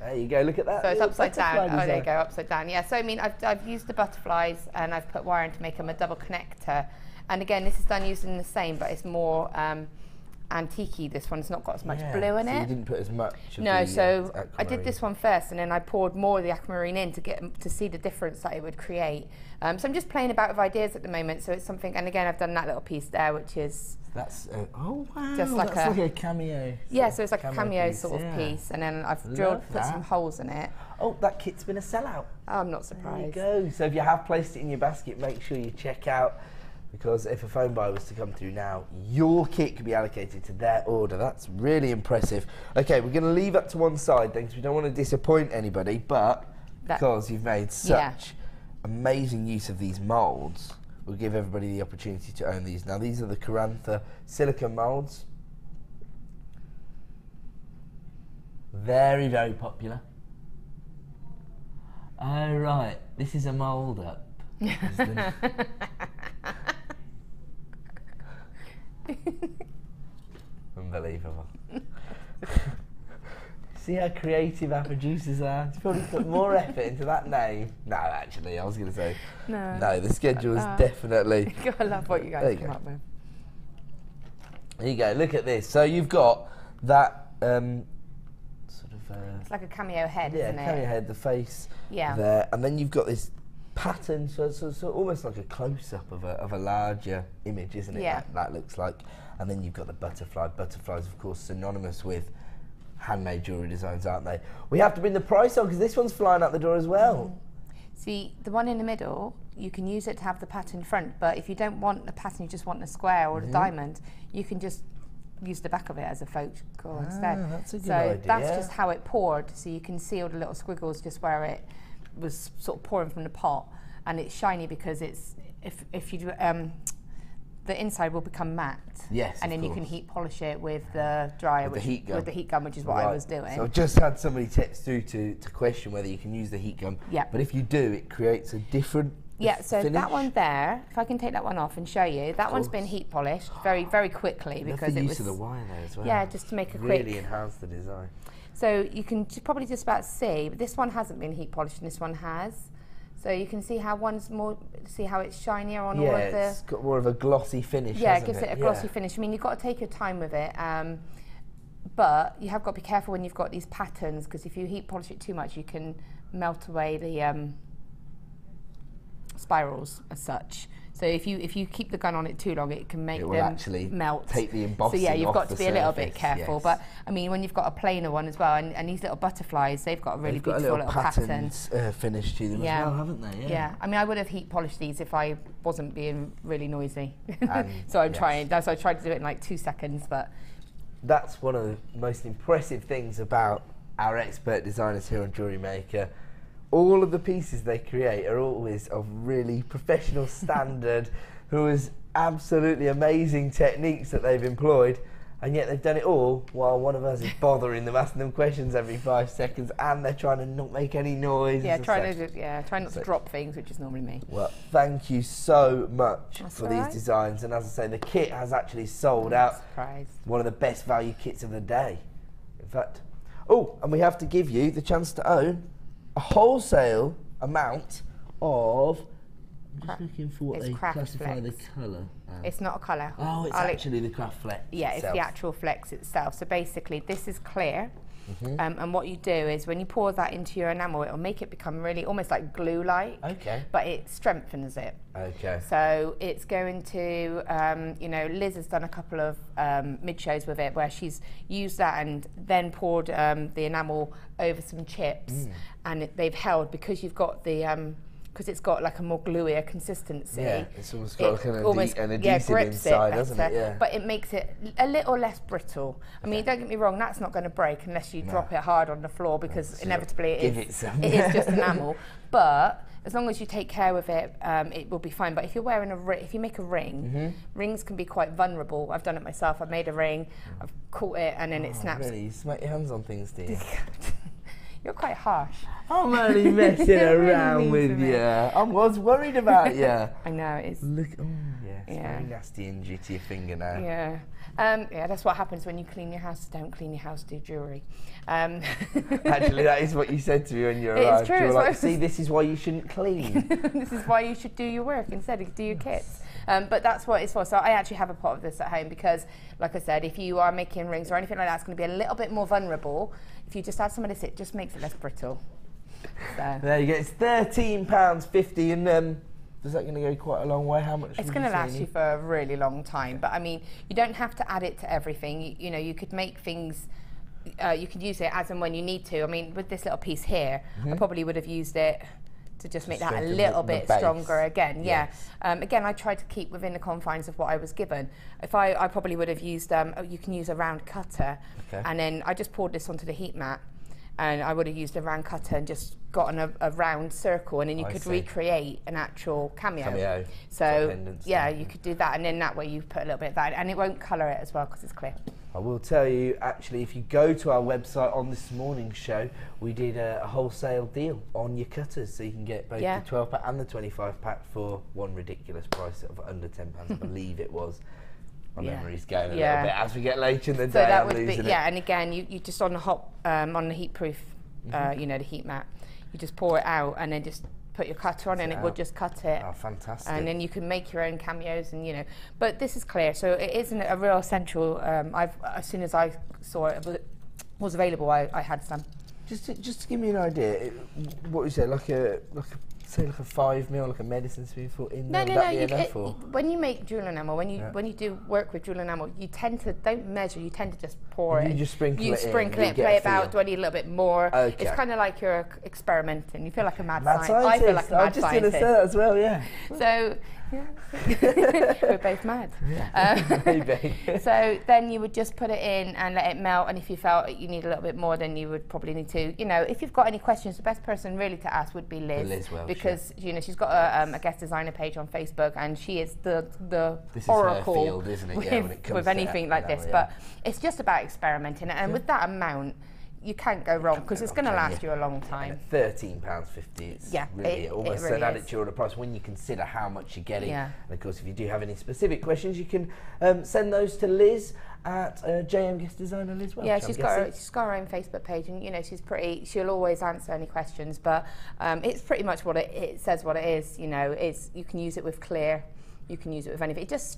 There you go. Look at that. So it's little upside down. butterfly Oh, there you design. go, upside down. Yeah. So I mean, I've used the butterflies and I've put wire in to make them a double connector. And again, this is done using the same, but it's more antique-y. This one, it's not got as much blue in so it. You didn't put as much. Of No, the, so I aquamarine. did this one first, and then I poured more of the aquamarine in to see the difference that it would create. So I'm just playing about with ideas at the moment. So it's something, and again, I've done that little piece there, which is That's oh wow, just like that's like a cameo. yeah. So it's like a cameo piece, sort of yeah. piece, and then I've Love put some that. holes in it. Oh, that kit's been a sellout. Oh, I'm not There you surprised. go. So if you have placed it in your basket, make sure you check out, because if a phone buy was to come through now, your kit could be allocated to their order. That's really impressive. Okay, we're going to leave that to one side then, because we don't want to disappoint anybody, but because you've made such amazing use of these moulds, we'll give everybody the opportunity to own these. Now, these are the Carantha silicone moulds. Very, very popular. Oh, right. This is a mould up. Unbelievable. See how creative our producers are? He's probably put more effort into that name. No, actually, I was going to say. No, the schedule is definitely. I love what you There guys you come go. up with. There you go, look at this. So you've got that sort of. It's like a cameo head, Yeah, isn't it? cameo head, the face Yeah. there. And then you've got this pattern, so almost like a close-up of a larger image, isn't it? Yeah. That looks like. And then you've got the butterfly. Butterflies, of course, synonymous with handmade jewellery designs, aren't they? We have to bring the price on because this one's flying out the door as well. See, the one in the middle, you can use it to have the pattern front, but if you don't want the pattern, you just want the square or the diamond, you can just use the back of it as a focal instead. That's a good so idea. that's just how it poured, so you can see all the little squiggles just where it was sort of pouring from the pot, and it's shiny because it's if you the inside will become matte. Yes, and then you can heat polish it with the dryer, with the heat gun. with the heat gun, which is what I was doing. So I've just had somebody text through to question whether you can use the heat gun. Yeah. But if you do, it creates a different so finish. that one there, if I can take that one off and show you, that one's been heat polished very, very quickly because the it use was of the wire there as well. Yeah, just to make a really quick. enhance the design. So you can probably just about see, but this one hasn't been heat polished and this one has. So you can see how one's more, see how it's shinier on all of the... Yeah, it's got more of a glossy finish, Yeah, it gives it a glossy finish. I mean, you've got to take your time with it, but you have got to be careful when you've got these patterns, because if you heat polish it too much, you can melt away the spirals as such. So if you keep the gun on it too long, it can make them actually melt. Take the embossing. So yeah, you've off got to the be a little bit surface, careful. yes. But I mean, when you've got a plainer one as well, and these little butterflies, they've got a really beautiful little pattern. Finish to them as well, haven't they? Yeah. I mean, I would have heat polished these if I wasn't being really noisy. So I'm trying. That's why I tried to do it in like 2 seconds, but. That's one of the most impressive things about our expert designers here on Jewellery Maker. All of the pieces they create are always of really professional standard, who is absolutely amazing techniques that they've employed, and yet they've done it all while one of us is bothering them, asking them questions every 5 seconds, and they're trying to not make any noise. Yeah, try not to drop things, which is normally me. Well, thank you so much for these right. designs, and as I say, the kit has actually sold out. Surprised. One of the best value kits of the day, in fact. Oh, and we have to give you the chance to own a wholesale amount of. I'm just looking for what they classify the colour as. It's not a colour. Oh, it's actually the craft flex. Yeah, itself. it's the actual flex itself. So basically, this is clear. And what you do is when you pour that into your enamel, it'll make it become really almost like glue-like. Okay. But it strengthens it. Okay. So it's going to, you know, Liz has done a couple of mid-shows with it where she's used that and then poured the enamel over some chips, and they've held because you've got the. Because it's got like a more gluier consistency. Yeah, it's almost got like an adhesive grips inside, it doesn't it? Yeah. But it makes it a little less brittle. I mean, don't get me wrong, that's not going to break unless you drop it hard on the floor, because inevitably it is just enamel. But as long as you take care with it, it will be fine. But if you're wearing if you make a ring, rings can be quite vulnerable. I've done it myself. I've made a ring, I've caught it, and then it snaps. Really? You smack your hands on things, do you? You're quite harsh. I'm only messing around with you. I was worried about you. I know, it's... Look, it's very nasty injury to your finger now. Yeah. Yeah, that's what happens when you clean your house. Don't clean your house, do jewellery. Actually, that is what you said to me when you arrived. It's true. You were like, see, this is why you shouldn't clean. This is why you should do your work instead of do your kits. But that's what it's for. So I actually have a pot of this at home because, like I said, if you are making rings or anything like that, it's going to be a little bit more vulnerable. If you just add some of this, it just makes it less brittle. So. There you go. It's £13.50, and is that going to go quite a long way? How much? It's going to last you for a really long time. But I mean, you don't have to add it to everything. You know, you could make things. You could use it as and when you need to. I mean, with this little piece here, I probably would have used it to just make that a little bit stronger again. Yes. Yeah. Again, I tried to keep within the confines of what I was given. If I probably would have used, you can use a round cutter, and then I just poured this onto the heat mat, and I would have used a round cutter and just gotten a round circle, and then you could recreate an actual cameo. So yeah, you could do that, and then that way you put a little bit of that, and it won't colour it as well because it's clear. I will tell you, actually, if you go to our website on this morning's show, we did a wholesale deal on your cutters, so you can get both the 12-pack and the 25-pack for one ridiculous price of under £10, I believe it was. My memory's going a little bit as we get later in the day. So that would be, and again, you just on the on the heat-proof, you know, the heat mat, you just pour it out and then just put your cutter on, and it will just cut it. Oh, fantastic! And then you can make your own cameos, and you know. But this is clear, so it isn't a real essential. As soon as I saw it was available, I had some. Just to give me an idea, what you say, like a 5mm, like a medicine spoonful in there. No. When you make jewel enamel, when you do work with jewel enamel, you tend to don't measure. You tend to just pour it. You just sprinkle it. Play it out. Do I need a little bit more? Okay. It's kind of like you're experimenting. You feel like a mad scientist. I feel like a mad scientist. I was just going to say that as well. Yeah. So We're both mad. Yeah, maybe. So then you would just put it in and let it melt, and if you felt you need a little bit more, then you would probably need to, you know, if you've got any questions, the best person really to ask would be Liz. Liz Welsh, because, you know, she's got a guest designer page on Facebook, and she is the this oracle is her field, isn't it? with, Yeah, when it comes with to anything like this. yeah. But it's just about experimenting, and with that amount, you can't go wrong, because it's going to last you a long time. £13.50, it's really, it almost really an added is. to your price when you consider how much you're getting. Yeah. And of course, if you do have any specific questions, you can send those to Liz at JM Guest Designer Liz Welsh. Yeah, she's got her own Facebook page, and you know, she'll always answer any questions, but it's pretty much what it says what it is. You know, you can use it with clear, you can use it with anything. It just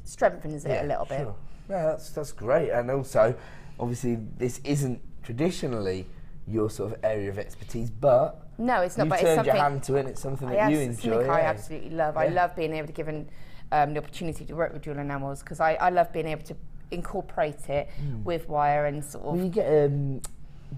strengthens it a little bit. Sure. Yeah, that's great. And also, obviously, this isn't traditionally your sort of area of expertise, but no, it's not. you But turned it's something your hand to it, and it's something that you enjoy. I absolutely love. Yeah. I love being able to give the opportunity to work with jewel enamels, because I love being able to incorporate it with wire and sort of. Well, you get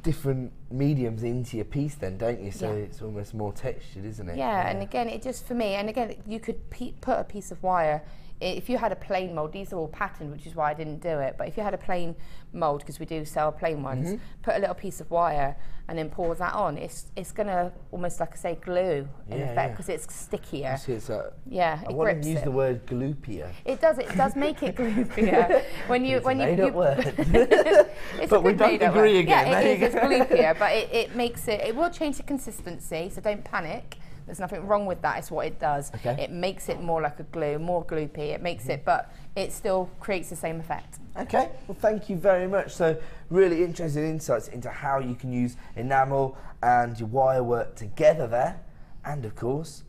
different mediums into your piece then, don't you? So Yeah. it's almost more textured, isn't it? Yeah, and again, it just, for me, and again, you could put a piece of wire, if you had a plain mould, these are all patterned, which is why I didn't do it, but if you had a plain mould, because we do sell plain ones, put a little piece of wire and then pour that on, it's going to almost, like I say, glue in effect, because it's stickier. It's Yeah, I it want grips to use it. the word gloopier. It does make it gloopier. when you Made-up word. It's But a we good don't made-up agree word. again. Yeah, There it you is. go. It's gloopier, but it makes it. It will change the consistency, so don't panic. There's nothing wrong with that. It's what it does. Okay. It makes it more like a glue, more gloopy. It makes it, but it still creates the same effect. Okay, well, thank you very much. So, really interesting insights into how you can use enamel and your wire work together there, and of course,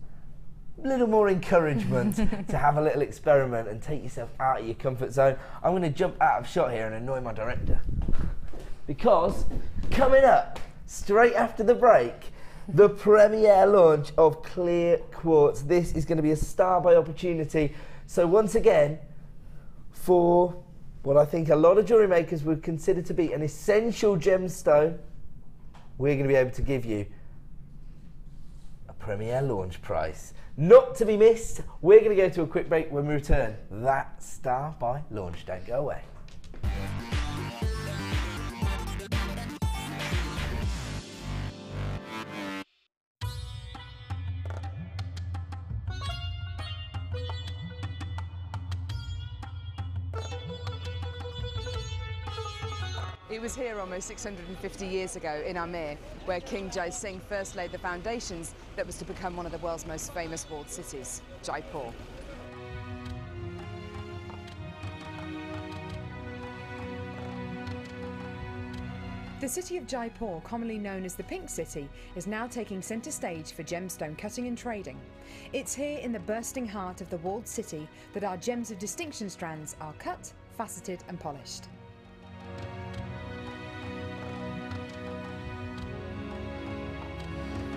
a little more encouragement to have a little experiment and take yourself out of your comfort zone. I'm going to jump out of shot here and annoy my director, because coming up straight after the break, the premiere launch of Clear Quartz. This is going to be a star-by opportunity. So once again, for what I think a lot of jewellery makers would consider to be an essential gemstone, we're going to be able to give you a premiere launch price. Not to be missed. We're going to go to a quick break. When we return, that star-by launch. Don't go away. It was here almost 650 years ago in Amir, where King Jai Singh first laid the foundations that was to become one of the world's most famous walled cities, Jaipur. The city of Jaipur, commonly known as the Pink City, is now taking centre stage for gemstone cutting and trading. It's here in the bursting heart of the walled city that our gems of distinction strands are cut, faceted and polished.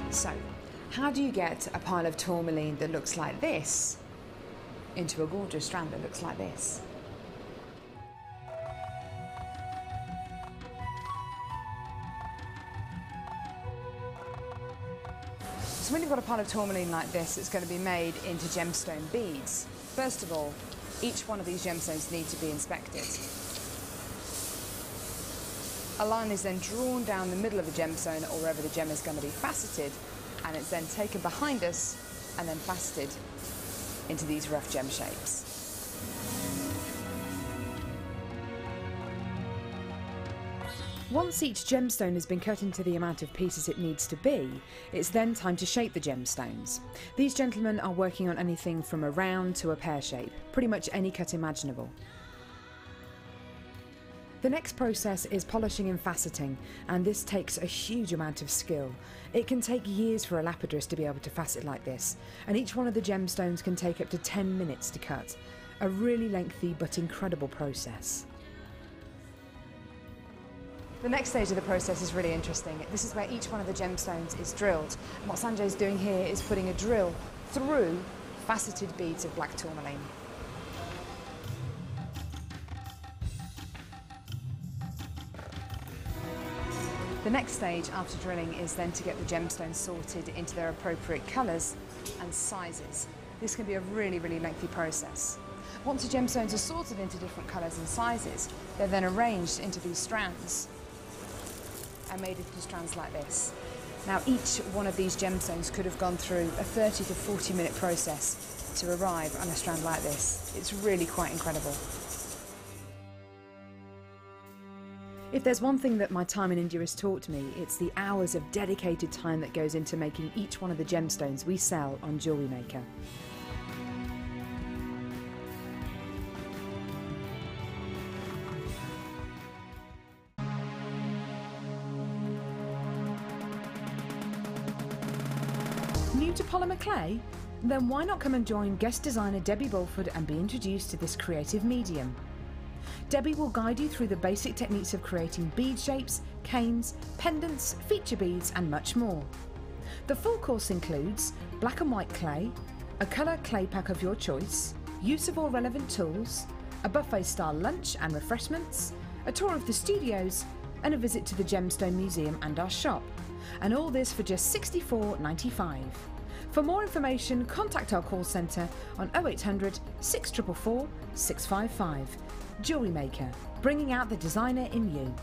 So, how do you get a pile of tourmaline that looks like this into a gorgeous strand that looks like this? So when you've got a pile of tourmaline like this, it's going to be made into gemstone beads. First of all, each one of these gemstones need to be inspected. A line is then drawn down the middle of the gemstone or wherever the gem is going to be faceted, and it's then taken behind us and then faceted into these rough gem shapes. Once each gemstone has been cut into the amount of pieces it needs to be, it's then time to shape the gemstones. These gentlemen are working on anything from a round to a pear shape, pretty much any cut imaginable. The next process is polishing and faceting, and this takes a huge amount of skill. It can take years for a lapidrist to be able to facet like this, and each one of the gemstones can take up to 10 minutes to cut. A really lengthy but incredible process. The next stage of the process is really interesting. This is where each one of the gemstones is drilled. And what Sanjay is doing here is putting a drill through faceted beads of black tourmaline. The next stage after drilling is then to get the gemstones sorted into their appropriate colours and sizes. this can be a really, really lengthy process. Once the gemstones are sorted into different colours and sizes, they're then arranged into these strands and made into strands like this. Now, each one of these gemstones could have gone through a 30 to 40 minute process to arrive on a strand like this. It's really quite incredible. If there's one thing that my time in India has taught me, it's the hours of dedicated time that goes into making each one of the gemstones we sell on Jewellery Maker. New to polymer clay? Then why not come and join guest designer Debbie Bulford and be introduced to this creative medium? Debbie will guide you through the basic techniques of creating bead shapes, canes, pendants, feature beads and much more. The full course includes black and white clay, a colour clay pack of your choice, use of all relevant tools, a buffet style lunch and refreshments, a tour of the studios and a visit to the Gemstone Museum and our shop. And all this for just $64.95. For more information, contact our call centre on 0800 644 655. Jewellery Maker, bringing out the designer in you.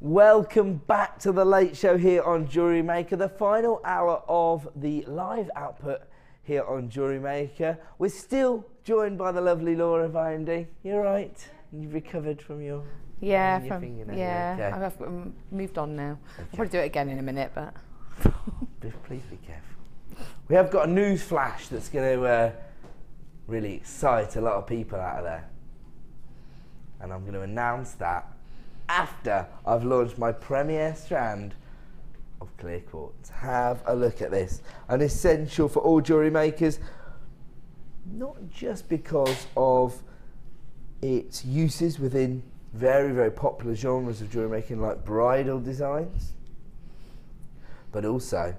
Welcome back to the Late Show here on Jewellery Maker, the final hour of the live output here on Jewellery Maker. We're still joined by the lovely Laura Vindy. You're right. You've recovered from your fingernail. Yeah. Okay. I've moved on now. Okay. I'll probably do it again in a minute, but please be careful. We have got a news flash that's going to really excite a lot of people out of there, and I'm going to announce that after I've launched my premiere strand of clear quartz. Have a look at this. An essential for all jewellery makers, not just because of its uses within very, very popular genres of jewellery making like bridal designs, but also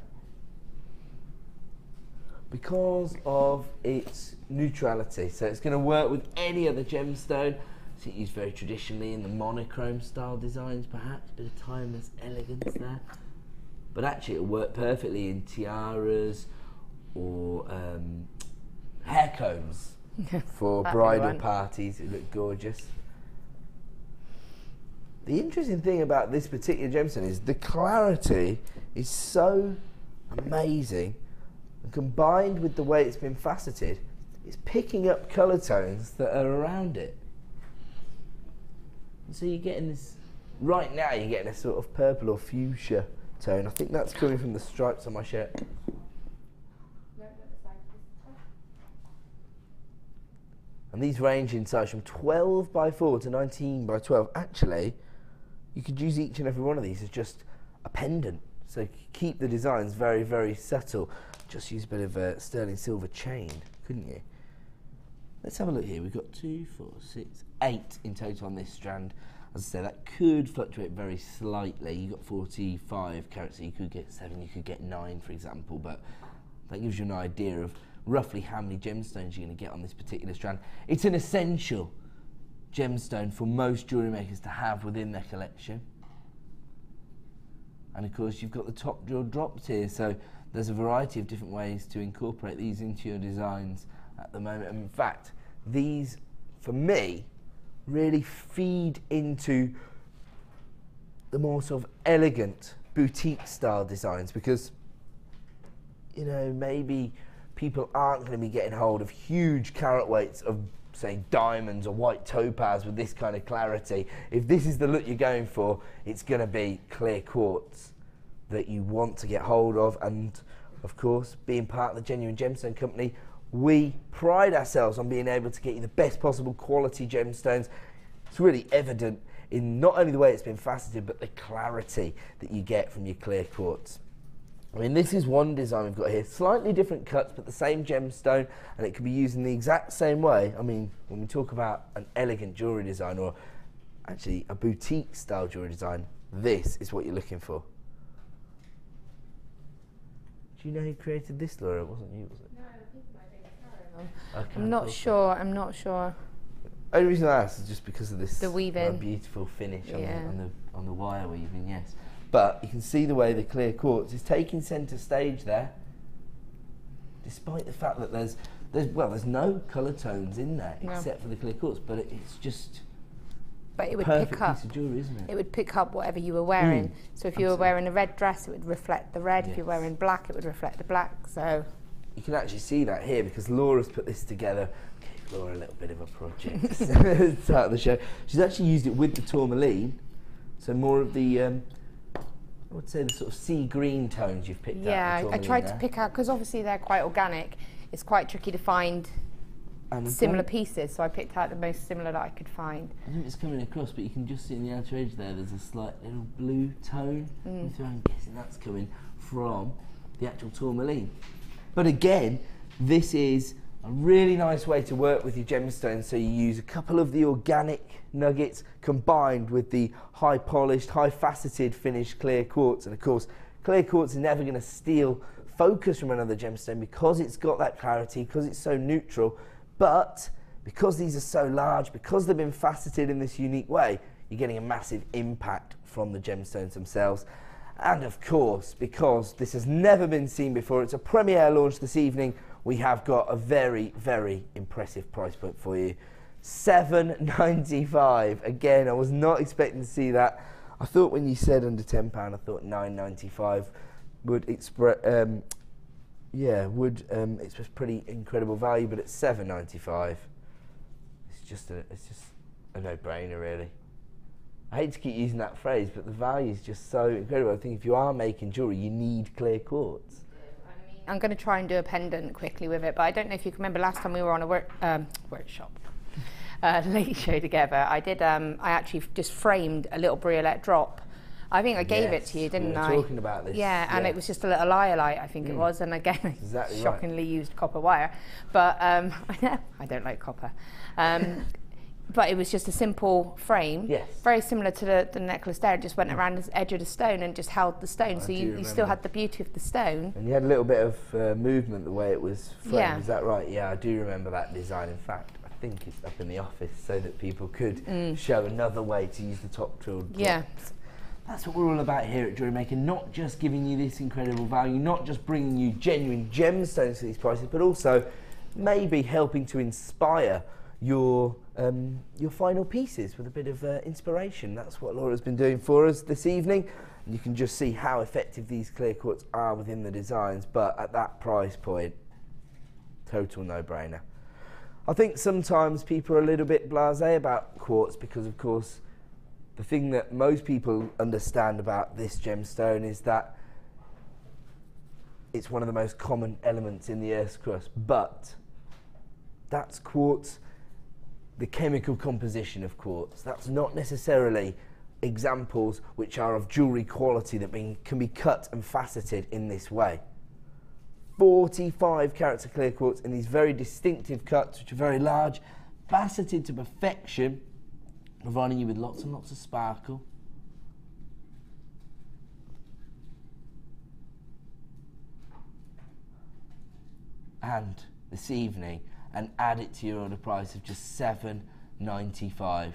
because of its neutrality. So it's going to work with any other gemstone. It's used very traditionally in the monochrome style designs, perhaps, a bit of timeless elegance there. But actually it'll work perfectly in tiaras or hair combs for bridal parties. It look gorgeous. The interesting thing about this particular gemstone is the clarity is so amazing, and combined with the way it's been faceted, it's picking up colour tones that are around it. So you're getting this, right now you're getting a sort of purple or fuchsia tone. I think that's coming from the stripes on my shirt. And these range in size from 12 by 4 to 19 by 12. Actually, you could use each and every one of these as just a pendant. So you keep the designs very, very subtle. Just use a bit of a sterling silver chain, couldn't you? Let's have a look here. We've got 2, 4, 6, 8 in total on this strand. As I say, that could fluctuate very slightly. You've got 45 carats, so you could get 7, you could get 9, for example, but that gives you an idea of roughly how many gemstones you're going to get on this particular strand. It's an essential gemstone for most jewellery makers to have within their collection. And of course, you've got the top jewel drops here, so there's a variety of different ways to incorporate these into your designs at the moment. And in fact, these, for me, really feed into the more sort of elegant boutique style designs, because, you know, maybe people aren't going to be getting hold of huge carat weights of, say, diamonds or white topaz with this kind of clarity. If this is the look you're going for, it's going to be clear quartz that you want to get hold of. And of course, being part of the Genuine Gemstone Company, we pride ourselves on being able to get you the best possible quality gemstones. It's really evident in not only the way it's been faceted, but the clarity that you get from your clear quartz. I mean, this is one design we've got here, slightly different cuts, but the same gemstone, and it can be used in the exact same way. I mean, when we talk about an elegant jewellery design, or actually a boutique style jewellery design, this is what you're looking for. Do you know who created this, Laura? It wasn't you, was it? No, I think it might be Okay, I'm not sure. I'm not sure. Only reason I asked is just because of this The weaving. beautiful finish Yeah. on the wire weaving, yes. But you can see the way the clear quartz is taking centre stage there, despite the fact that there's no colour tones in there except for the clear quartz, but it's just But it would perfect pick up. piece of jewellery, isn't it? It would pick up whatever you were wearing. So if you were wearing a red dress, it would reflect the red. If you're wearing black, it would reflect the black. So you can actually see that here because Laura's put this together. Gave Laura a little bit of a project to start the show. She's actually used it with the tourmaline, so more of the I would say the sort of sea green tones you've picked out. Yeah, I tried to pick out, because obviously they're quite organic, it's quite tricky to find similar pieces, so I picked out the most similar that I could find. I think it's coming across, but you can just see in the outer edge there's a slight little blue tone. I'm guessing that's coming from the actual tourmaline. But again, this is a really nice way to work with your gemstones. So you use a couple of the organic nuggets combined with the high polished, high faceted finished clear quartz. And of course, clear quartz is never going to steal focus from another gemstone because it's got that clarity, because it's so neutral. But because these are so large, because they've been faceted in this unique way, you're getting a massive impact from the gemstones themselves. And of course, because this has never been seen before, it's a premiere launch this evening, we have got a very, very impressive price point for you. $7.95. Again, I was not expecting to see that. I thought when you said under £10, I thought $9.95 would express express pretty incredible value, but at $7.95, it's just a no-brainer, really. I hate to keep using that phrase, but the value is just so incredible. I think if you are making jewellery, you need clear quartz. I'm going to try and do a pendant quickly with it, but I don't know if you can remember last time we were on a workshop, late show together. I actually just framed a little briolette drop. I think I gave it to you, didn't I? We were talking about this. Yeah, and it was just a little iolite, I think it was, and again, exactly shockingly used copper wire. But I don't like copper. But it was just a simple frame, very similar to the necklace there. It just went around the edge of the stone and just held the stone, so you still had the beauty of the stone. And you had a little bit of movement the way it was framed, Yeah. Is that right? Yeah, I do remember that design. In fact, I think it's up in the office so that people could show another way to use the top drilled drops. Yeah. That's what we're all about here at Jewellery Maker, not just giving you this incredible value, not just bringing you genuine gemstones for these prices, but also maybe helping to inspire your final pieces with a bit of inspiration. That's what Laura's been doing for us this evening. And you can just see how effective these clear quartz are within the designs, but at that price point, total no-brainer. I think sometimes people are a little bit blasé about quartz because, of course, the thing that most people understand about this gemstone is that it's one of the most common elements in the Earth's crust, but that's quartz, the chemical composition of quartz. That's not necessarily examples which are of jewellery quality that can be cut and faceted in this way. 45 carats of clear quartz in these very distinctive cuts, which are very large, faceted to perfection, providing you with lots and lots of sparkle. And this evening, and add it to your order price of just $7.95.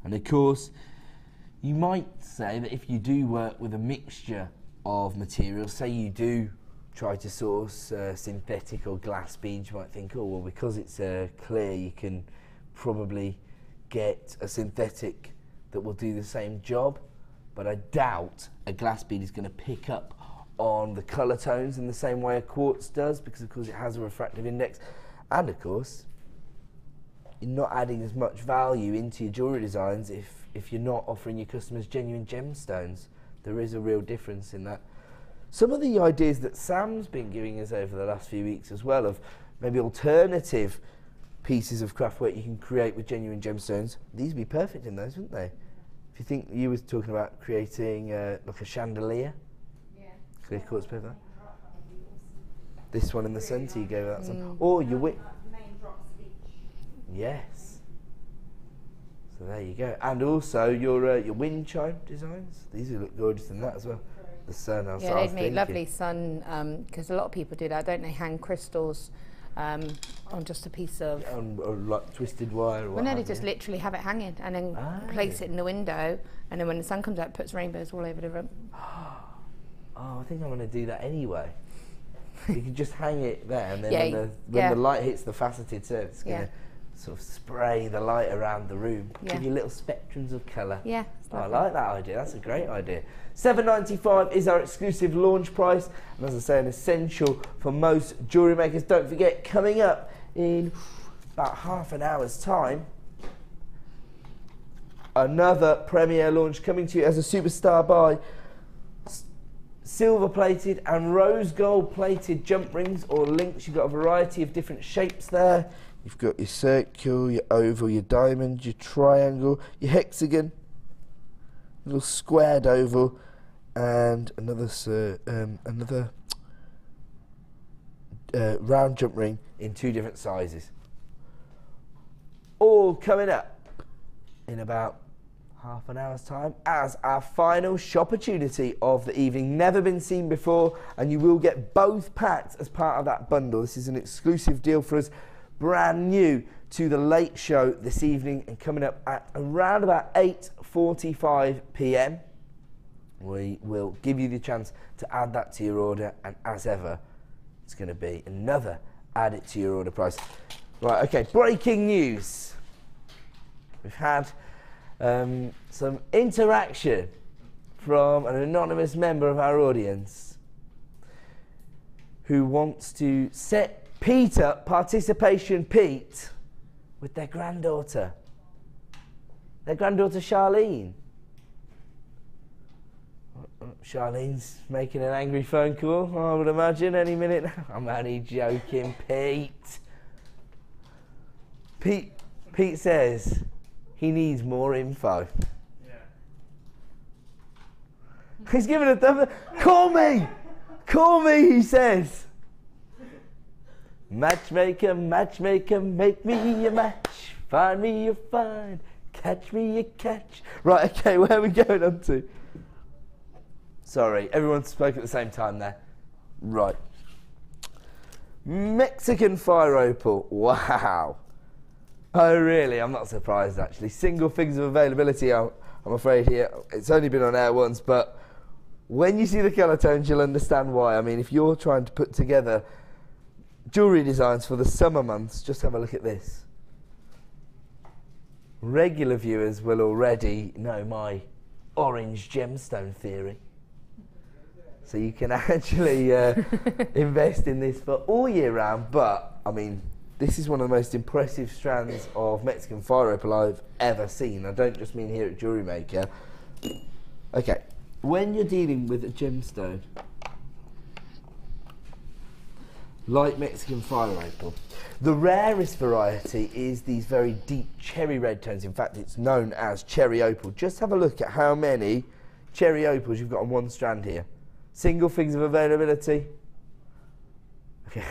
And of course, you might say that if you do work with a mixture of materials, say you do try to source synthetic or glass beads, you might think, oh, well, because it's clear, you can probably get a synthetic that will do the same job. But I doubt a glass bead is going to pick up on the colour tones in the same way a quartz does, because of course it has a refractive index. And of course, you're not adding as much value into your jewellery designs if you're not offering your customers genuine gemstones. There is a real difference in that. Some of the ideas that Sam's been giving us over the last few weeks as well, of maybe alternative pieces of craft work you can create with genuine gemstones, these would be perfect in those, wouldn't they? If you think you was talking about creating like a chandelier, clear quartz paper. This one in the centre, you go that some, or your wick. Yes. So So there you go. And also your wind chime designs. These look gorgeous in that as well. The sun. Yeah, they'd make lovely sun, because a lot of people do that, don't they? Hang crystals on just a piece of... Or like twisted wire or well, no, they just literally have it hanging and then place it in the window, and then when the sun comes out, it puts rainbows all over the room. Oh, I think I'm going to do that anyway. You can just hang it there, and then yeah, when the light hits the faceted surface, it's going to sort of spray the light around the room, give you little spectrums of colour. Yeah, I like that idea. That's a great idea. $7.95 is our exclusive launch price, and as I say, an essential for most jewellery makers. Don't forget, coming up in about half an hour's time, another premiere launch coming to you as a superstar buy. Silver plated and rose gold plated jump rings or links. You've got a variety of different shapes there. You've got your circle, your oval, your diamond, your triangle, your hexagon, little squared oval, and another round jump ring in 2 different sizes. All coming up in about half an hour's time as our final shop-opportunity of the evening. Never been seen before, and you will get both packs as part of that bundle. This is an exclusive deal for us, brand new to the late show this evening, and coming up at around about 8:45 p.m. we will give you the chance to add that to your order, and as ever, it's going to be another add it to your order price. Right, okay, breaking news. We've had some interaction from an anonymous member of our audience who wants to set Pete up, Participation Pete, with their granddaughter. Their granddaughter Charlene. Charlene's making an angry phone call, I would imagine, any minute now. I'm only joking, Pete. Pete says he needs more info. Yeah. He's giving a thumb. Call me! Call me, he says. Matchmaker, matchmaker, make me a match. Find me a find, catch me a catch. Right, okay, where are we going on to? Sorry, everyone spoke at the same time there. Right. Mexican fire opal. Wow. Oh, really? I'm not surprised, actually. Single figures of availability, I'm afraid, here. It's only been on air once, but when you see the colour tones, you'll understand why. I mean, if you're trying to put together jewellery designs for the summer months, just have a look at this. Regular viewers will already know my orange gemstone theory. So you can actually invest in this for all year round, but, I mean, this is one of the most impressive strands of Mexican fire opal I've ever seen. I don't just mean here at Jewellery Maker. Okay, when you're dealing with a gemstone like Mexican fire opal, the rarest variety is these very deep cherry red tones. In fact, it's known as cherry opal. Just have a look at how many cherry opals you've got on one strand here. Single figures of availability. Okay.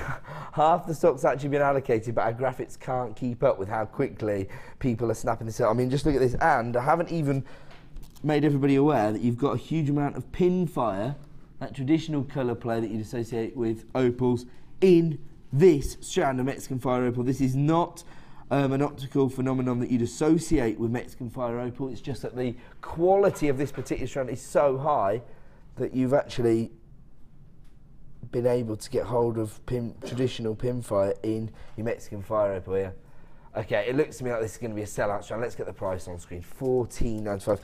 Half the stock's actually been allocated, but our graphics can't keep up with how quickly people are snapping this up. I mean, just look at this, and I haven't even made everybody aware that you've got a huge amount of pin fire, that traditional colour play that you'd associate with opals, in this strand of Mexican fire opal. This is not an optical phenomenon that you'd associate with Mexican fire opal. It's just that the quality of this particular strand is so high that you've actually been able to get hold of traditional pin fire in your Mexican fire opal here. Okay, it looks to me like this is going to be a sellout strand. Let's get the price on screen. $14.95.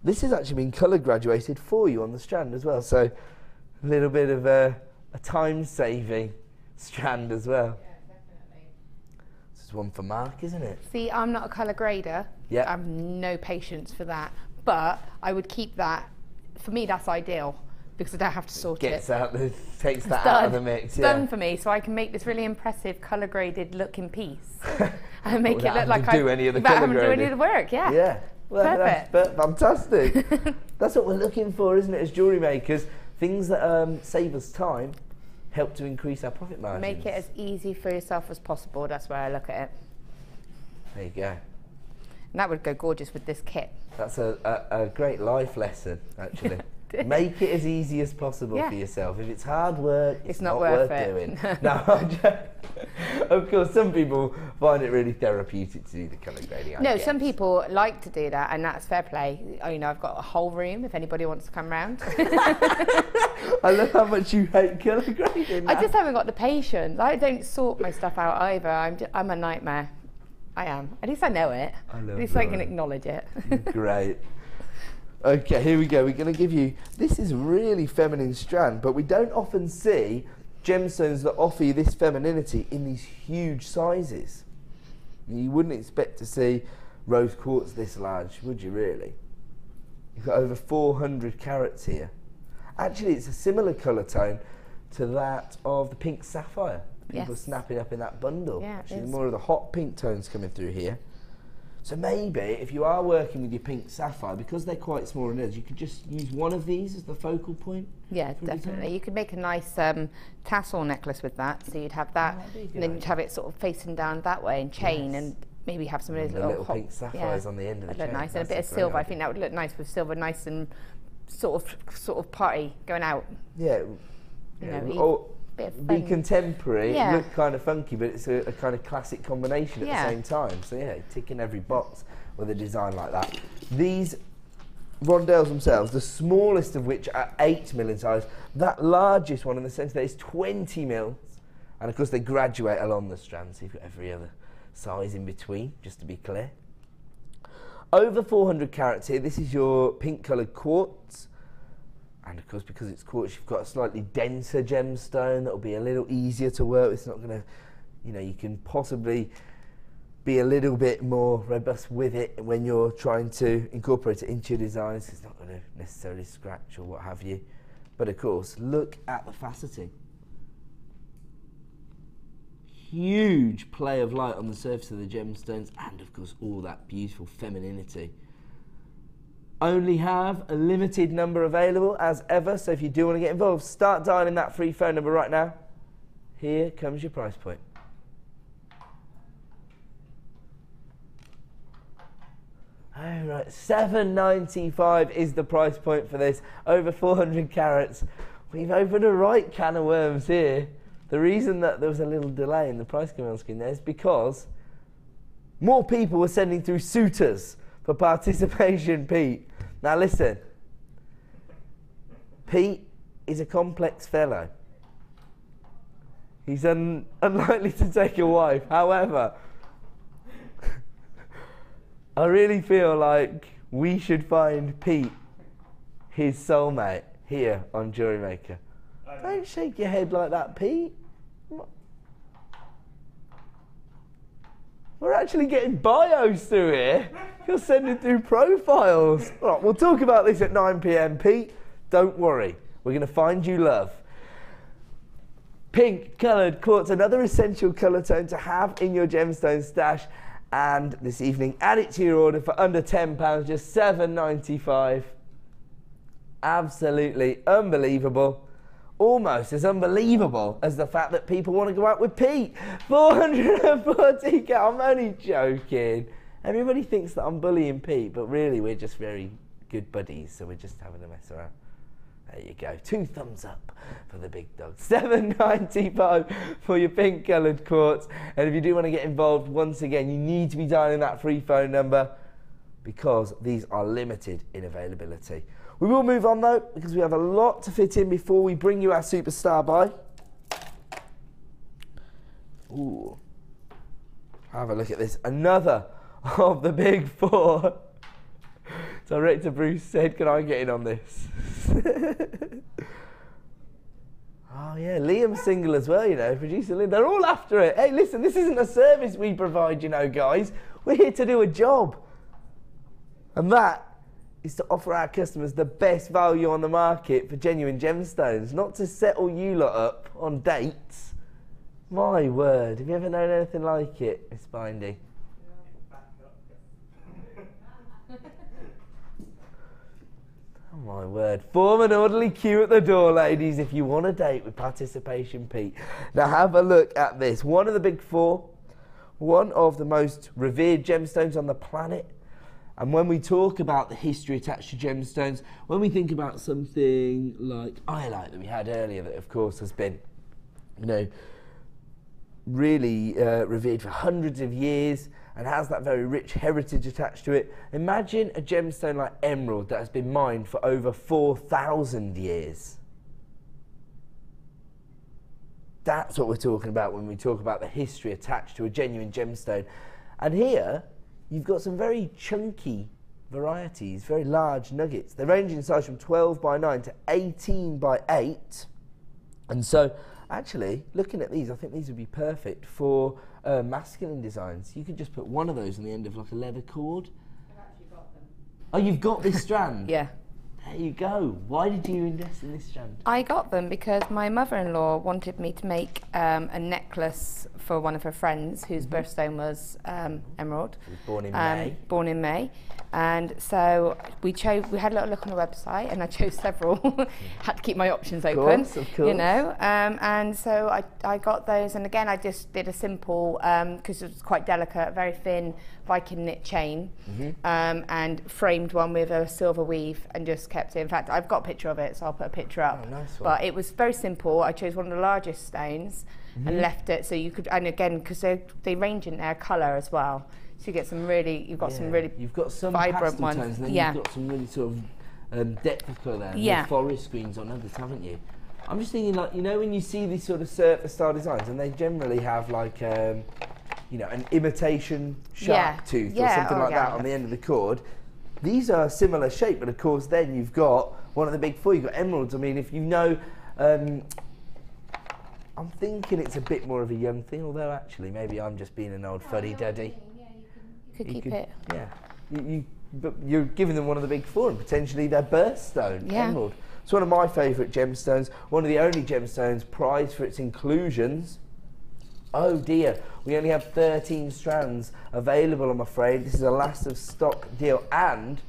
This has actually been colour graduated for you on the strand as well, so a little bit of a time-saving strand as well. Yeah, definitely. This is one for Mark, isn't it? See, I'm not a colour grader. Yeah. I have no patience for that, but I would keep that. For me, that's ideal because I don't have to sort it. Takes that out of the mix. It's done for me, so I can make this really impressive colour graded looking piece and make it look like I do any of the without colour having to do any grading. of the work. Yeah. Yeah. Well, Perfect. That's fantastic. That's what we're looking for, isn't it, as jewellery makers? Things that save us time, help to increase our profit margins. Make it as easy for yourself as possible. That's where I look at it. There you go. And that would go gorgeous with this kit. That's a great life lesson, actually. Make it as easy as possible for yourself. If it's hard work, it's not worth doing. No, of course, some people find it really therapeutic to do the colour grading. No, some people like to do that, and that's fair play. You know, I've got a whole room if anybody wants to come round. I love how much you hate colour grading. I just haven't got the patience. I don't sort my stuff out either. I'm a nightmare. I am. At least I know it. At least I can acknowledge it. Great. Okay, here we go. We're going to give you, this is a really feminine strand, but we don't often see gemstones that offer you this femininity in these huge sizes. You wouldn't expect to see rose quartz this large, would you really? You've got over 400 carats here. Actually, it's a similar colour tone to that of the Pink Sapphire. People snapping up in that bundle. Yeah, actually, more of the hot pink tones coming through here. So maybe if you are working with your Pink Sapphire, because they're quite small and others, you could just use one of these as the focal point. Yeah, definitely. You could make a nice tassel necklace with that. So you'd have that, and then you'd have it sort of facing down that way and chain, and maybe have some of those little pink sapphires on the end of the chain. Look nice, and a bit of silver. I think that would look nice with silver, nice and sort of party going out. Yeah, you know, be contemporary, look kind of funky, but it's a kind of classic combination at the same time. So yeah, ticking every box with a design like that. These rondelles themselves, the smallest of which are 8 mil in size, that largest one in the centre there is 20 mils, and of course they graduate along the strand, so you've got every other size in between, just to be clear. Over 400 carats here, this is your pink coloured quartz. And of course, because it's quartz, you've got a slightly denser gemstone that will be a little easier to work with. It's not going to, you know, you can possibly be a little bit more robust with it when you're trying to incorporate it into your designs. It's not going to necessarily scratch or what have you. But of course, look at the faceting. Huge play of light on the surface of the gemstones, and of course, all that beautiful femininity. Only have a limited number available as ever, so if you do want to get involved, start dialing that free phone number right now. Here comes your price point. All right, $7.95 is the price point for this. Over 400 carats. We've opened a right can of worms here. The reason that there was a little delay in the price coming on screen there is because more people were sending through suitors for participation, Pete. Now listen, Pete is a complex fellow. He's unlikely to take a wife. However, I really feel like we should find Pete his soulmate here on Jewellery Maker. Don't shake your head like that, Pete. We're actually getting bios through here. You're sending through profiles. All right, we'll talk about this at 9 PM, Pete. Don't worry. We're going to find you love. Pink coloured quartz, another essential colour tone to have in your gemstone stash. And this evening, add it to your order for under £10, just $7.95. Absolutely unbelievable. Almost as unbelievable as the fact that people want to go out with Pete. 440. I'm only joking. Everybody thinks that I'm bullying Pete, but really we're just very good buddies, so we're just having a mess around. There you go. 2 thumbs up for the big dog. $7.95 for your pink coloured quartz. And if you do want to get involved, once again, you need to be dialing that free phone number because these are limited in availability. We will move on though, because we have a lot to fit in before we bring you our superstar buy. Ooh. Have a look at this. Another of the big 4. Director Bruce said, can I get in on this? Oh yeah, Liam's single as well, you know, producer Liam. They're all after it. Hey, listen, this isn't a service we provide, you know, guys. We're here to do a job. And that is to offer our customers the best value on the market for genuine gemstones, not to settle you lot up on dates. My word, have you ever known anything like it, Miss Bindy? Oh my word. Form an orderly queue at the door, ladies, if you want a date with Participation Pete. Now have a look at this. One of the big 4, one of the most revered gemstones on the planet, And when we talk about the history attached to gemstones, when we think about something like Iolite that we had earlier, that of course has been, you know, really revered for hundreds of years and has that very rich heritage attached to it. Imagine a gemstone like emerald that has been mined for over 4,000 years. That's what we're talking about when we talk about the history attached to a genuine gemstone. And here, you've got some very chunky varieties, very large nuggets. They range in size from 12 by 9 to 18 by 8. And so, actually, looking at these, I think these would be perfect for masculine designs. You could just put one of those on the end of like a leather cord. I've actually got them. Oh, you've got this strand? Yeah. There you go. Why did you invest in this strand? I got them because my mother-in-law wanted me to make a necklace for one of her friends whose birthstone was emerald. She was born in May. Born in May. And so we had a little look on the website and I chose several. Had to keep my options open. Of course. You know. And so I got those, and again I just did a simple, because it was quite delicate, very thin Viking knit chain, and framed one with a silver weave and just kept it. In fact, I've got a picture of it, so I'll put a picture up. Oh, nice one. But it was very simple. I chose one of the largest stones and left it so you could, and again, because they range in their colour as well. So you get some really, you've got some really you've got some vibrant pastel ones. tones, and then Yeah. you've got some really sort of depth of colour there, Yeah. more forest greens on others, haven't you? I'm just thinking, like, you know, when you see these sort of surface style designs, and they generally have like, you know, an imitation shark tooth or something like that on the end of the cord. These are similar shape, but of course then you've got one of the big four. You've got emeralds. I mean, if you know, I'm thinking it's a bit more of a young thing, although actually maybe I'm just being an old fuddy-duddy. You could keep it. Yeah, but you're giving them one of the big four and potentially their birthstone, emerald. It's one of my favourite gemstones, one of the only gemstones prized for its inclusions. Oh dear, we only have 13 strands available, I'm afraid. This is a last of stock deal, and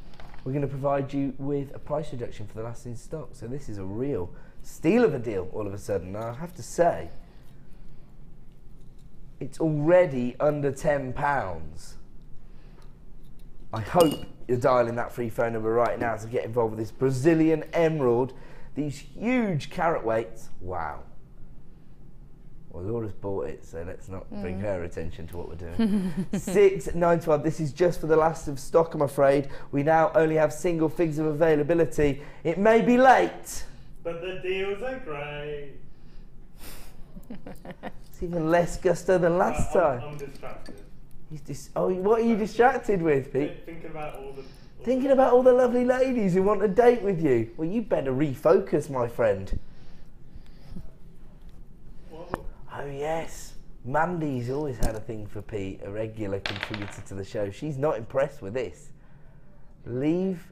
we're going to provide you with a price reduction for the last in stock. So this is a real steal of a deal all of a sudden. Now I have to say, it's already under £10. I hope you're dialing that free phone number right now to get involved with this Brazilian emerald. These huge carat weights. Wow. Well, Laura's bought it, so let's not bring her attention to what we're doing. $6.95. This is just for the last of stock, I'm afraid. We now only have single figures of availability. It may be late, but the deals are great. It's even less gusto than last time. I'm distracted. What are you distracted with, Pete? Thinking about all the lovely ladies who want a date with you. Well, you better refocus, my friend. Whoa. Oh yes, Mandy's always had a thing for Pete, a regular contributor to the show. She's not impressed with this. Leave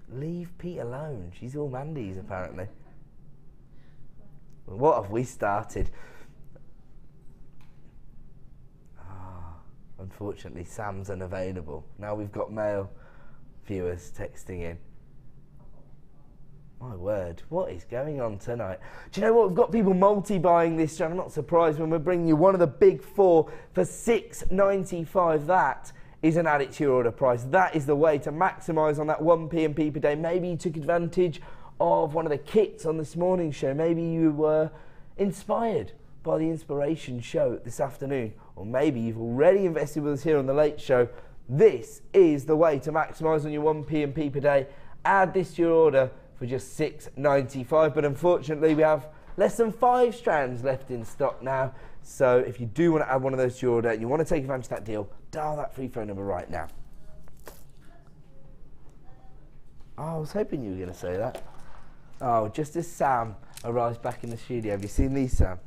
Pete alone. She's all Mandy's apparently. Well, what have we started? Unfortunately, Sam's unavailable. Now we've got male viewers texting in. My word, what is going on tonight? Do you know what? We've got people multi-buying this, and I'm not surprised when we're bringing you one of the big four for $6.95. That is an add it to your order price. That is the way to maximise on that 1p and p per day. Maybe you took advantage of one of the kits on this morning's show. Maybe you were inspired by the inspiration show this afternoon, or maybe you've already invested with us here on the Late Show. This is the way to maximise on your 1p and p per day. Add this to your order for just $6.95, but unfortunately we have less than 5 strands left in stock now. So if you do want to add one of those to your order and you want to take advantage of that deal, dial that free phone number right now. Oh, I was hoping you were going to say that. Oh, just as Sam arrives back in the studio. Have you seen these, Sam?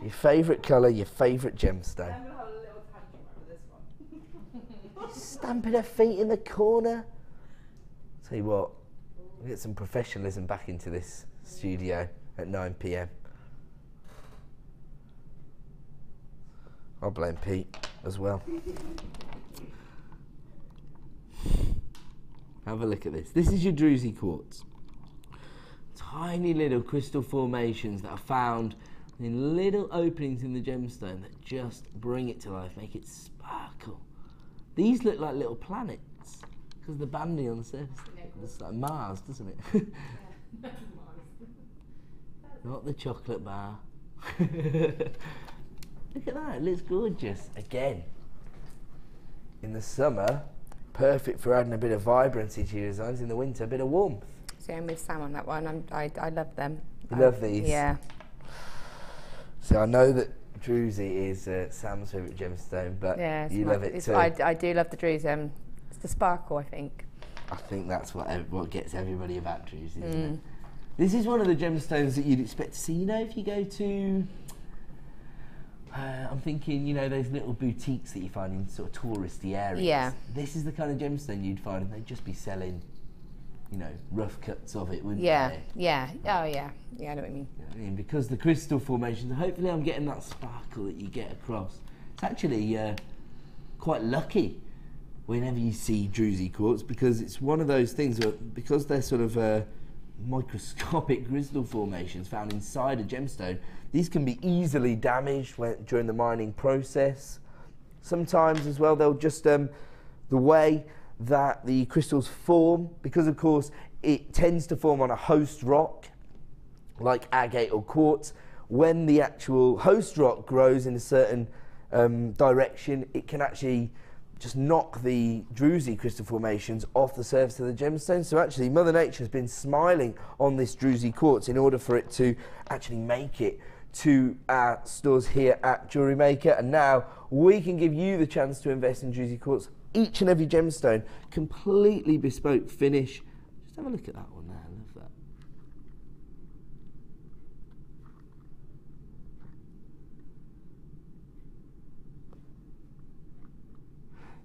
Your favourite colour, your favourite gemstone. I'm going to have a little tantrum over this one. Stamping her feet in the corner. Tell you what, we'll get some professionalism back into this studio at 9 p.m. I'll blame Pete as well. Have a look at this. This is your druzy quartz. Tiny little crystal formations that are found in little openings in the gemstone that just bring it to life, make it sparkle. These look like little planets because the banding on the surface. It's like Mars, doesn't it? Not the chocolate bar. Look at that, it looks gorgeous. Again, in the summer, perfect for adding a bit of vibrancy to your designs. In the winter, a bit of warmth. So I'm with Sam on that one. I love them. You love these? Yeah. So I know that Druzy is Sam's favourite gemstone, but Yeah, you love it too. I do love the Druzy. It's the sparkle, I think. I think that's what gets everybody about Druzy, isn't it? This is one of the gemstones that you'd expect to see. You know, if you go to, I'm thinking, you know, those little boutiques that you find in sort of touristy areas. Yeah. This is the kind of gemstone you'd find, and they'd just be selling, you know, rough cuts of it, wouldn't Yeah, they? yeah. Oh, yeah. Yeah, I know what you mean. You know what I mean? Because the crystal formations, hopefully I'm getting that sparkle that you get across. It's actually quite lucky whenever you see Druzy quartz, because it's one of those things where, because they're sort of microscopic crystal formations found inside a gemstone, these can be easily damaged during the mining process. Sometimes as well, they'll just, the way that the crystals form, because of course it tends to form on a host rock, like agate or quartz. When the actual host rock grows in a certain direction, it can actually just knock the Druzy crystal formations off the surface of the gemstone. So actually Mother Nature has been smiling on this Druzy quartz in order for it to actually make it to our stores here at Jewellery Maker. And now we can give you the chance to invest in Druzy quartz. Each and every gemstone, completely bespoke finish. Just have a look at that one there, I love that.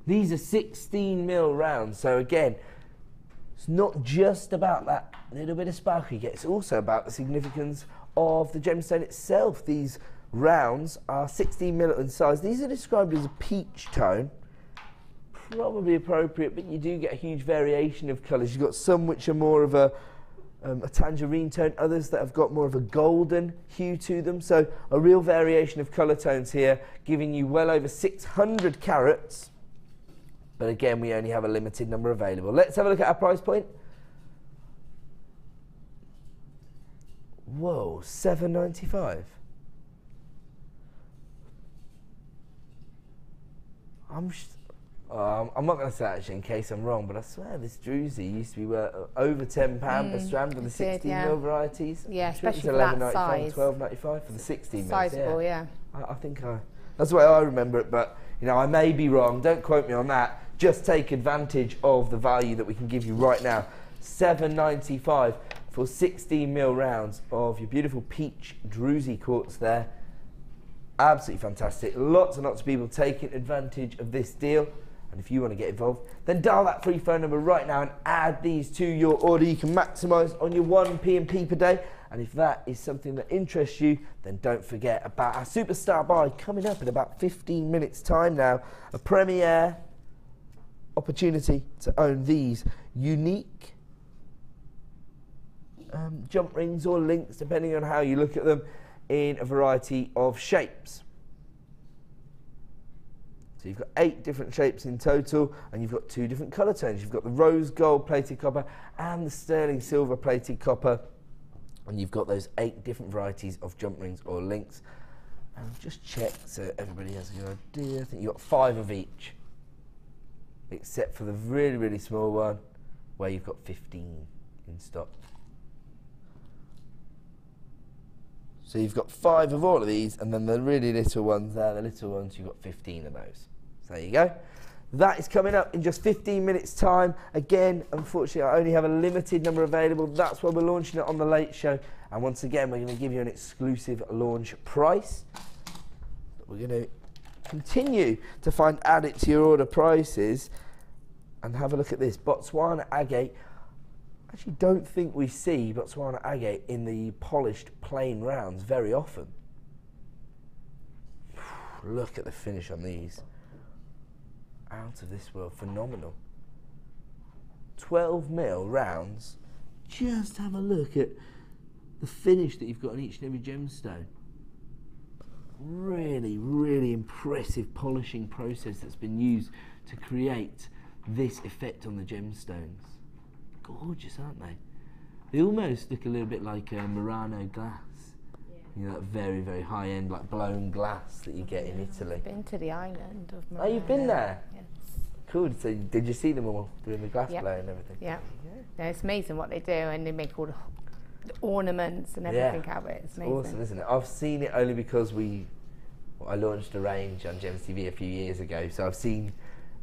These are 16mm rounds, so again, it's not just about that little bit of sparkle you get, it's also about the significance of the gemstone itself. These rounds are 16mm in size. These are described as a peach tone, probably appropriate, but you do get a huge variation of colours. You've got some which are more of a tangerine tone, others that have got more of a golden hue to them, so a real variation of colour tones here, giving you well over 600 carats. But again, we only have a limited number available. Let's have a look at our price point. Whoa, $7.95. I'm not going to say that actually in case I'm wrong, but I swear this Druzy used to be worth over £10 per strand for the 16mm varieties. Yeah, especially for $11.95, that size. $12.95 for the 16mm. Sizable, yeah. I think that's the way I remember it, but you know, I may be wrong. Don't quote me on that. Just take advantage of the value that we can give you right now. $7.95 for 16mm rounds of your beautiful peach Druzy quartz there. Absolutely fantastic. Lots and lots of people taking advantage of this deal. And if you want to get involved, then dial that free phone number right now and add these to your order. You can maximise on your 1 P&P per day. And if that is something that interests you, then don't forget about our Superstar Buy coming up in about 15 minutes time now. A premiere opportunity to own these unique jump rings or links, depending on how you look at them, in a variety of shapes. So you've got 8 different shapes in total, and you've got 2 different colour tones. You've got the rose gold plated copper and the sterling silver plated copper, and you've got those 8 different varieties of jump rings or links. And just check so everybody has a good idea. I think you've got 5 of each, except for the really, really small one where you've got 15 in stock. So you've got 5 of all of these, and then the really little ones there, the little ones, you've got 15 of those. So there you go. That is coming up in just 15 minutes time. Again, unfortunately, I only have a limited number available. That's why we're launching it on the Late Show. And once again, we're going to give you an exclusive launch price. We're going to continue to find added to your order prices. And have a look at this. Botswana agate. I actually don't think we see Botswana agate in the polished plain rounds very often. Look at the finish on these. Out of this world, phenomenal. 12mm rounds. Just have a look at the finish that you've got on each and every gemstone. Really, really impressive polishing process that's been used to create this effect on the gemstones. Gorgeous, aren't they? They almost look a little bit like Murano glass. You know, that very, very high-end, like blown glass that you get in Italy. I've been to the island of Murano. Oh, you've been there? Yes. Cool. So did you see them all doing the glass Yep. blow and everything? Yeah. No, it's amazing what they do, and they make all the ornaments and everything out of it. It's amazing. Awesome, isn't it? I've seen it only because I launched a range on Gems TV a few years ago, so I've seen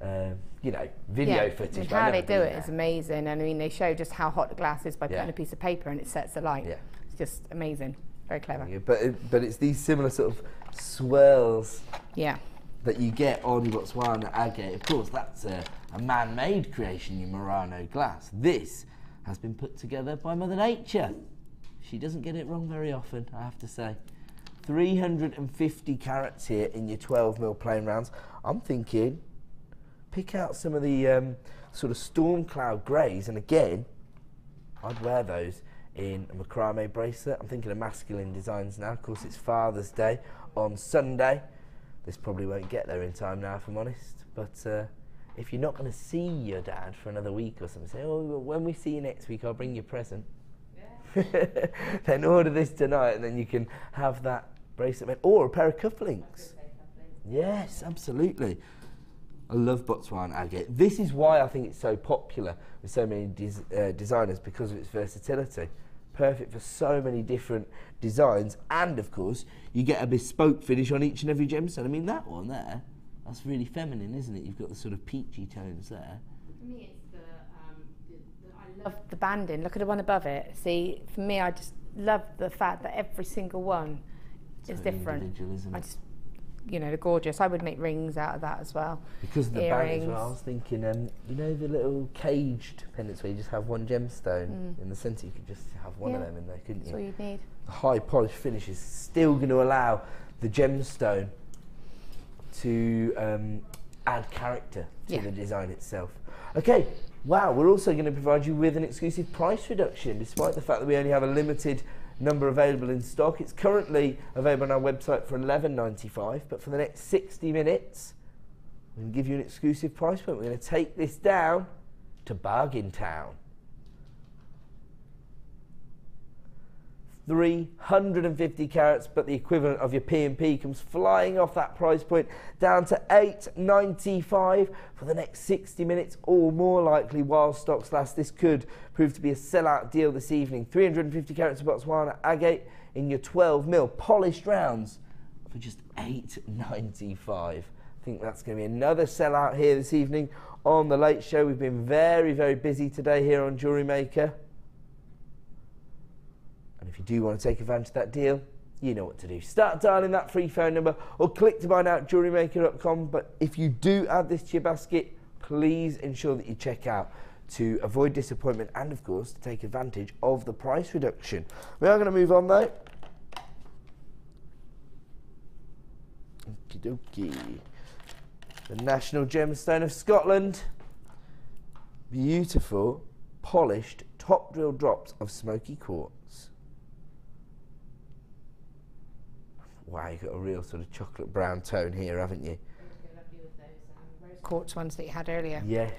video footage. And but I've how never they do been it there. is amazing, and I mean they show just how hot the glass is by putting a piece of paper and it sets the light. Yeah. It's just amazing, very clever. Yeah, but it's these similar sort of swirls Yeah. that you get on Botswana agate. Of course, that's a man-made creation, your Murano glass. This has been put together by Mother Nature. She doesn't get it wrong very often, I have to say. 350 carats here in your 12mm plain rounds. I'm thinking, pick out some of the sort of storm cloud greys, and again, I'd wear those in a macrame bracelet. I'm thinking of masculine designs now. Of course, it's Father's Day on Sunday. This probably won't get there in time now, if I'm honest. But if you're not going to see your dad for another week or something, say, oh, when we see you next week, I'll bring you a present. Yeah. Then order this tonight, and then you can have that bracelet made. Or a pair of cufflinks. Yes, absolutely. I love Botswana agate. This is why I think it's so popular with so many designers, because of its versatility. Perfect for so many different designs, and of course you get a bespoke finish on each and every gemstone. I mean, that one there, that's really feminine, isn't it? You've got the sort of peachy tones there. For me, it's I love the banding. Look at the one above it. See, for me, I just love the fact that every single one is So different. individual, isn't it? They're gorgeous. I would make rings out of that as well. Because of the band as Earrings. well, I was thinking, you know the little caged pendants where you just have one gemstone in the centre? You could just have one of them in there, couldn't That's all you? you need. The high polished finish is still going to allow the gemstone to add character to the design itself. Okay, wow, we're also going to provide you with an exclusive price reduction, despite the fact that we only have a limited number available in stock. It's currently available on our website for $11.95, but for the next 60 minutes, we're going to give you an exclusive price point. We're going to take this down to Bargain Town. 350 carats, but the equivalent of your P&P comes flying off that price point down to $8.95 for the next 60 minutes, or more likely while stocks last. This could prove to be a sellout deal this evening. 350 carats of Botswana agate in your 12mm polished rounds for just $8.95. I think that's going to be another sellout here this evening on The Late Show. We've been very, very busy today here on Jewellery Maker. And if you do want to take advantage of that deal, you know what to do. Start dialing that free phone number or click to buy now at JewelleryMaker.com. But if you do add this to your basket, please ensure that you check out to avoid disappointment and, of course, to take advantage of the price reduction. We are going to move on, though. Okie dokie. The National Gemstone of Scotland. Beautiful, polished, top drill drops of smoky quartz. Wow, you've got a real sort of chocolate brown tone here, haven't you? Quartz ones that you had earlier. Yes.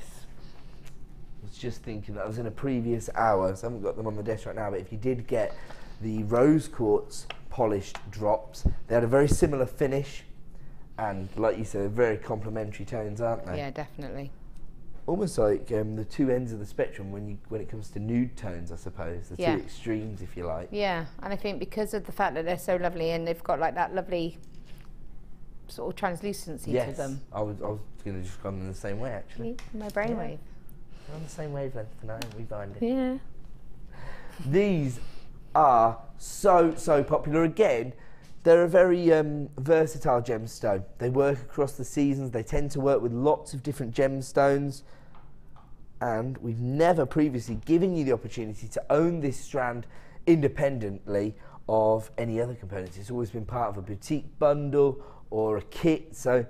I was just thinking that. I was in a previous hour, so I haven't got them on the desk right now, but if you did get the rose quartz polished drops, they had a very similar finish, and like you said, very complementary tones, aren't they? Yeah, definitely. Almost like the two ends of the spectrum when it comes to nude tones, I suppose. The two extremes, if you like. Yeah, and I think because of the fact that they're so lovely and they've got like that lovely sort of translucency to them. I was going to just go in the same way, actually. My brainwave. We're on the same wavelength tonight, we find it. Yeah. These are so popular. Again, they're a very versatile gemstone. They work across the seasons. They tend to work with lots of different gemstones. And we've never previously given you the opportunity to own this strand independently of any other components. It's always been part of a boutique bundle or a kit. So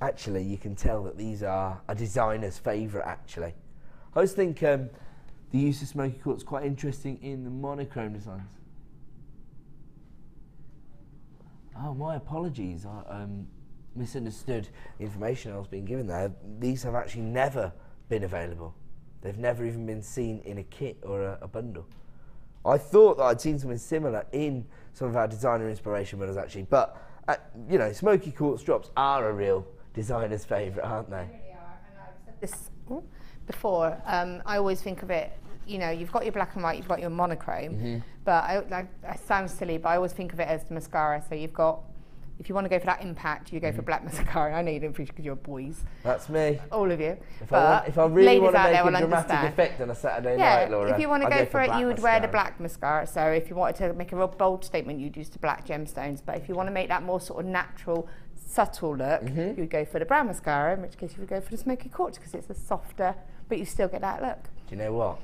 actually, you can tell that these are a designer's favourite, actually. I always think the use of smoky quartz is quite interesting in the monochrome designs. Oh, my apologies. misunderstood the information I was being given there. These have actually never been available. They've never even been seen in a kit or a bundle. I thought that I'd seen something similar in some of our designer inspiration bundles actually, but you know, smoky quartz drops are a real designer's favourite, aren't they? They really are, and I've said this before. I always think of it, you know, you've got your black and white, you've got your monochrome, but I sound silly, but I always think of it as the mascara. So you've got, if you want to go for that impact, you go for black mascara. I know you don't preach because you're boys. That's me. All of you. If I really want to make a dramatic understand. effect on a Saturday night, Laura, if you want to go for it, you would wear the mascara. black mascara. So if you wanted to make a real bold statement, you'd use the black gemstones. But if you want to make that more sort of natural, subtle look, you would go for the brown mascara, in which case you would go for the smoky quartz because it's a softer, but you still get that look. Do you know what?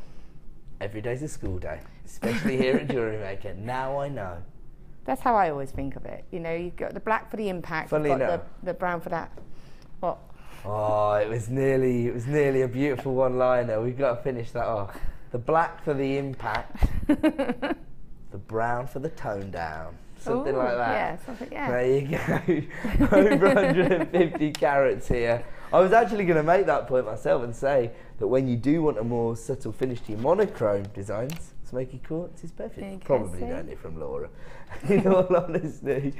Every day's a school day, especially here at Jewellery Maker. Now I know. That's how I always think of it. You know, you've got the black for the impact, Funnily you've got enough. the brown for that. What? Oh, it was nearly a beautiful one-liner. We've got to finish that off. The black for the impact, the brown for the tone down. Something like that. Yeah, something, yeah. There you go. Over 150 carats here. I was actually going to make that point myself and say that when you do want a more subtle finish to your monochrome designs, smoky quartz is perfect. Probably learned it from Laura. In all honesty,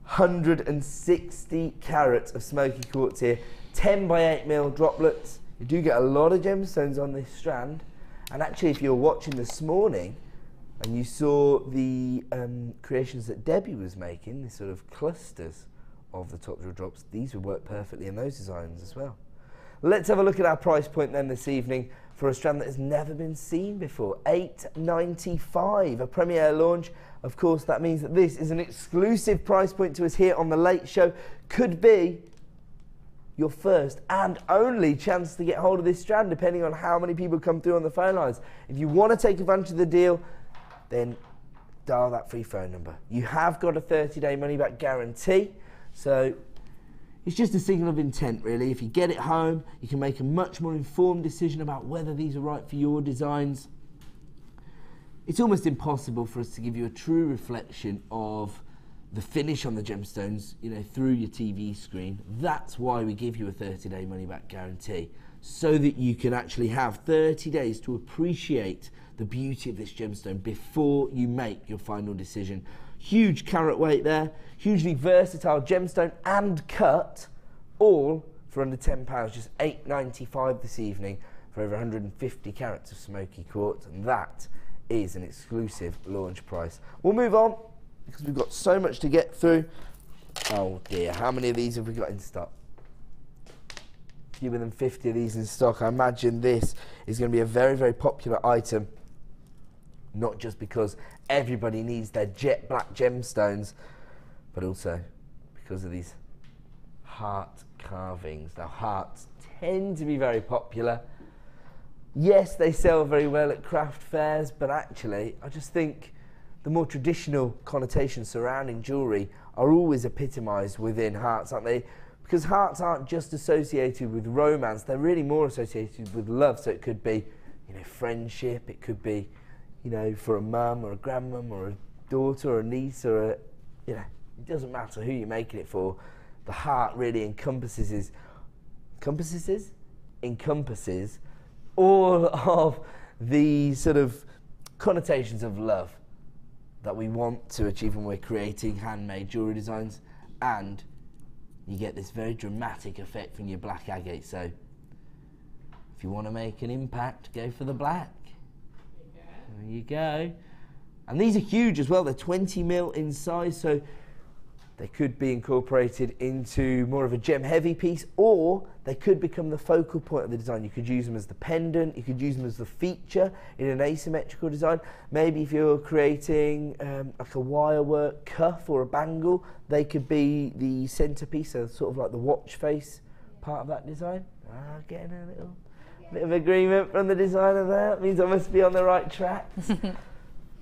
160 carats of smoky quartz here, 10 by 8 mil droplets. You do get a lot of gemstones on this strand. And actually, if you're watching this morning and you saw the creations that Debbie was making, these sort of clusters of the top jewel drops, these would work perfectly in those designs as well. Let's have a look at our price point then this evening for a strand that has never been seen before. $8.95, a premiere launch. Of course, that means that this is an exclusive price point to us here on The Late Show. Could be your first and only chance to get hold of this strand, depending on how many people come through on the phone lines. If you want to take advantage of the deal, then dial that free phone number. You have got a 30-day money-back guarantee, so it's just a signal of intent, really. If you get it home, you can make a much more informed decision about whether these are right for your designs. It's almost impossible for us to give you a true reflection of the finish on the gemstones, you know, through your TV screen. That's why we give you a 30-day money-back guarantee, so that you can actually have 30 days to appreciate the beauty of this gemstone before you make your final decision. Huge carat weight there, hugely versatile gemstone and cut, all for under £10, just $8.95 this evening for over 150 carats of smoky quartz, and that is an exclusive launch price. We'll move on because we've got so much to get through. Oh dear, how many of these have we got in stock? Fewer than 50 of these in stock. I imagine this is going to be a very, very popular item, not just because everybody needs their jet black gemstones, but also because of these heart carvings. Now, hearts tend to be very popular. Yes, they sell very well at craft fairs, but actually, I just think the more traditional connotations surrounding jewellery are always epitomised within hearts, aren't they? Because hearts aren't just associated with romance, they're really more associated with love. So it could be, you know, friendship, it could be, you know, for a mum or a grandmum or a daughter or a niece or a, you know, it doesn't matter who you're making it for. The heart really encompasses all of the sort of connotations of love that we want to achieve when we're creating handmade jewellery designs, and you get this very dramatic effect from your black agate. So if you want to make an impact, go for the black. There you go. And these are huge as well. They're 20 mil in size, so they could be incorporated into more of a gem heavy piece, or they could become the focal point of the design. You could use them as the pendant, you could use them as the feature in an asymmetrical design. Maybe if you're creating like a wire work cuff or a bangle, they could be the centerpiece, so sort of like the watch face part of that design. Getting a little bit of agreement from the designer there. That means I must be on the right track.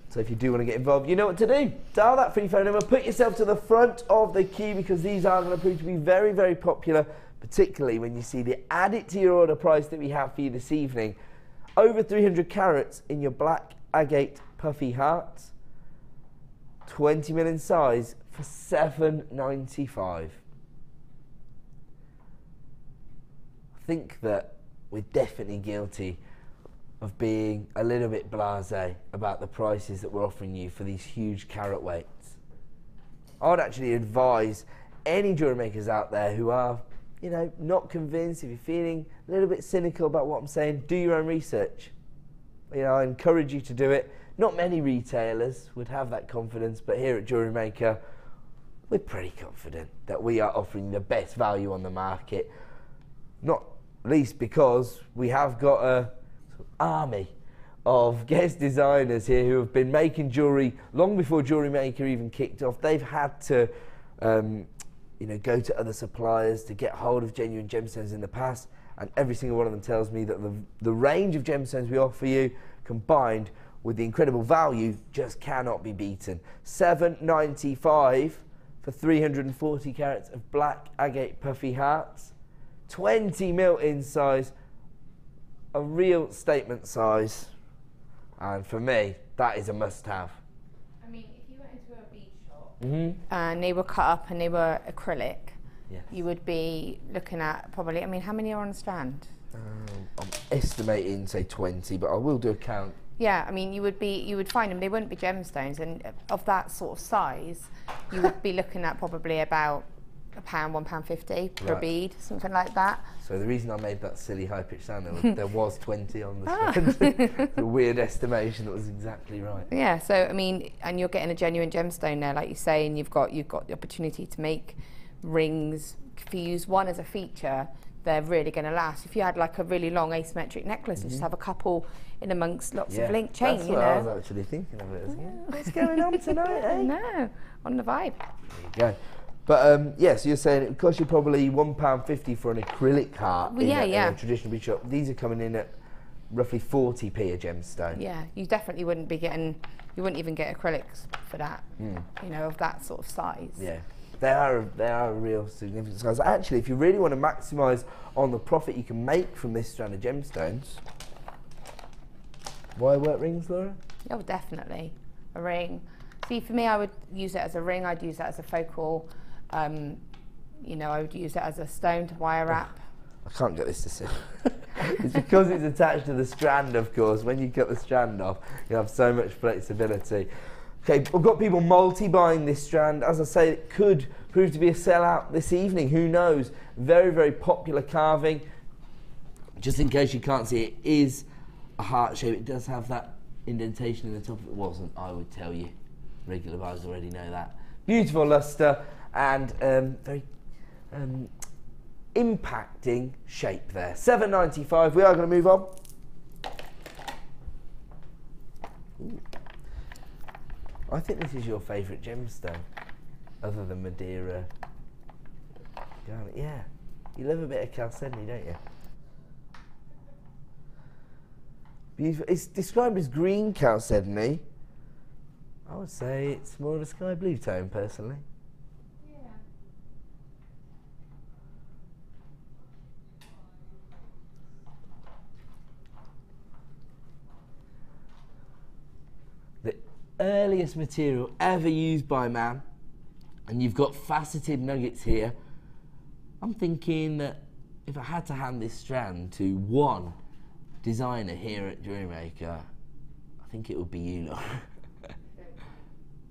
So if you do want to get involved, you know what to do. Dial that free phone number, put yourself to the front of the queue, because these are going to prove to be very, very popular, particularly when you see the add it to your order price that we have for you this evening. Over 300 carats in your black agate puffy hearts, 20 mil in size for $7.95. think that we're definitely guilty of being a little bit blasé about the prices that we're offering you for these huge carat weights. I'd actually advise any jewellery makers out there who are, you know, not convinced, if you're feeling a little bit cynical about what I'm saying, do your own research. You know, I encourage you to do it. Not many retailers would have that confidence, but here at Jewellery Maker, we're pretty confident that we are offering the best value on the market, not least because we have got a army of guest designers here who have been making jewellery long before Jewellery Maker even kicked off. They've had to you know, go to other suppliers to get hold of genuine gemstones in the past, and every single one of them tells me that the range of gemstones we offer you, combined with the incredible value, just cannot be beaten. $7.95 for 340 carats of black agate puffy hearts, 20 mil in size, a real statement size, and for me, that is a must-have. I mean, if you went into a bead shop and they were cut up and they were acrylic, yes, you would be looking at probably, I mean, how many are on a strand? I'm estimating, say 20, but I will do a count. Yeah, I mean, you would find them, they wouldn't be gemstones, and of that sort of size, you would be looking at probably about £1, £1.50 per bead, something like that. So the reason I made that silly high-pitched sound, there was 20 on the strand. A weird estimation that was exactly right. Yeah, so I mean, and you're getting a genuine gemstone there, like you say, and you've got the opportunity to make rings. If you use one as a feature, they're really going to last. If you had like a really long asymmetric necklace and just have a couple in amongst lots of link chain, that's you what know. I was actually thinking of it as what's going on tonight, eh? No, on the vibe. There you go. But yeah, so you're saying it would cost you probably £1.50 for an acrylic heart in a traditional bead shop. These are coming in at roughly 40p a gemstone. Yeah, you definitely wouldn't be getting, you wouldn't even get acrylics for that, you know, of that sort of size. Yeah. They are a real significant size. Actually, if you really want to maximise on the profit you can make from this strand of gemstones, why work rings, Laura? Oh, definitely. A ring. See, for me, I would use it as a ring. I'd use it as a focal. You know, I would use it as a stone to wire wrap. I can't get this to sit. It's because it's attached to the strand, of course. When you cut the strand off, you have so much flexibility. Okay, we've got people multi-buying this strand. As I say, it could prove to be a sellout this evening. Who knows? Very, very popular carving. Just in case you can't see, it is a heart shape. It does have that indentation in the top. If it wasn't, I would tell you. Regular buyers already know that. Beautiful lustre and very impacting shape there. $7.95. We are going to move on. Ooh. I think this is your favourite gemstone, other than Madeira. Yeah, you love a bit of chalcedony, don't you? Beautiful. It's described as green chalcedony. I would say it's more of a sky blue tone, personally. Yeah. The earliest material ever used by man, and you've got faceted nuggets here. I'm thinking that if I had to hand this strand to one designer here at Jewellery Maker, I think it would be you, Laura.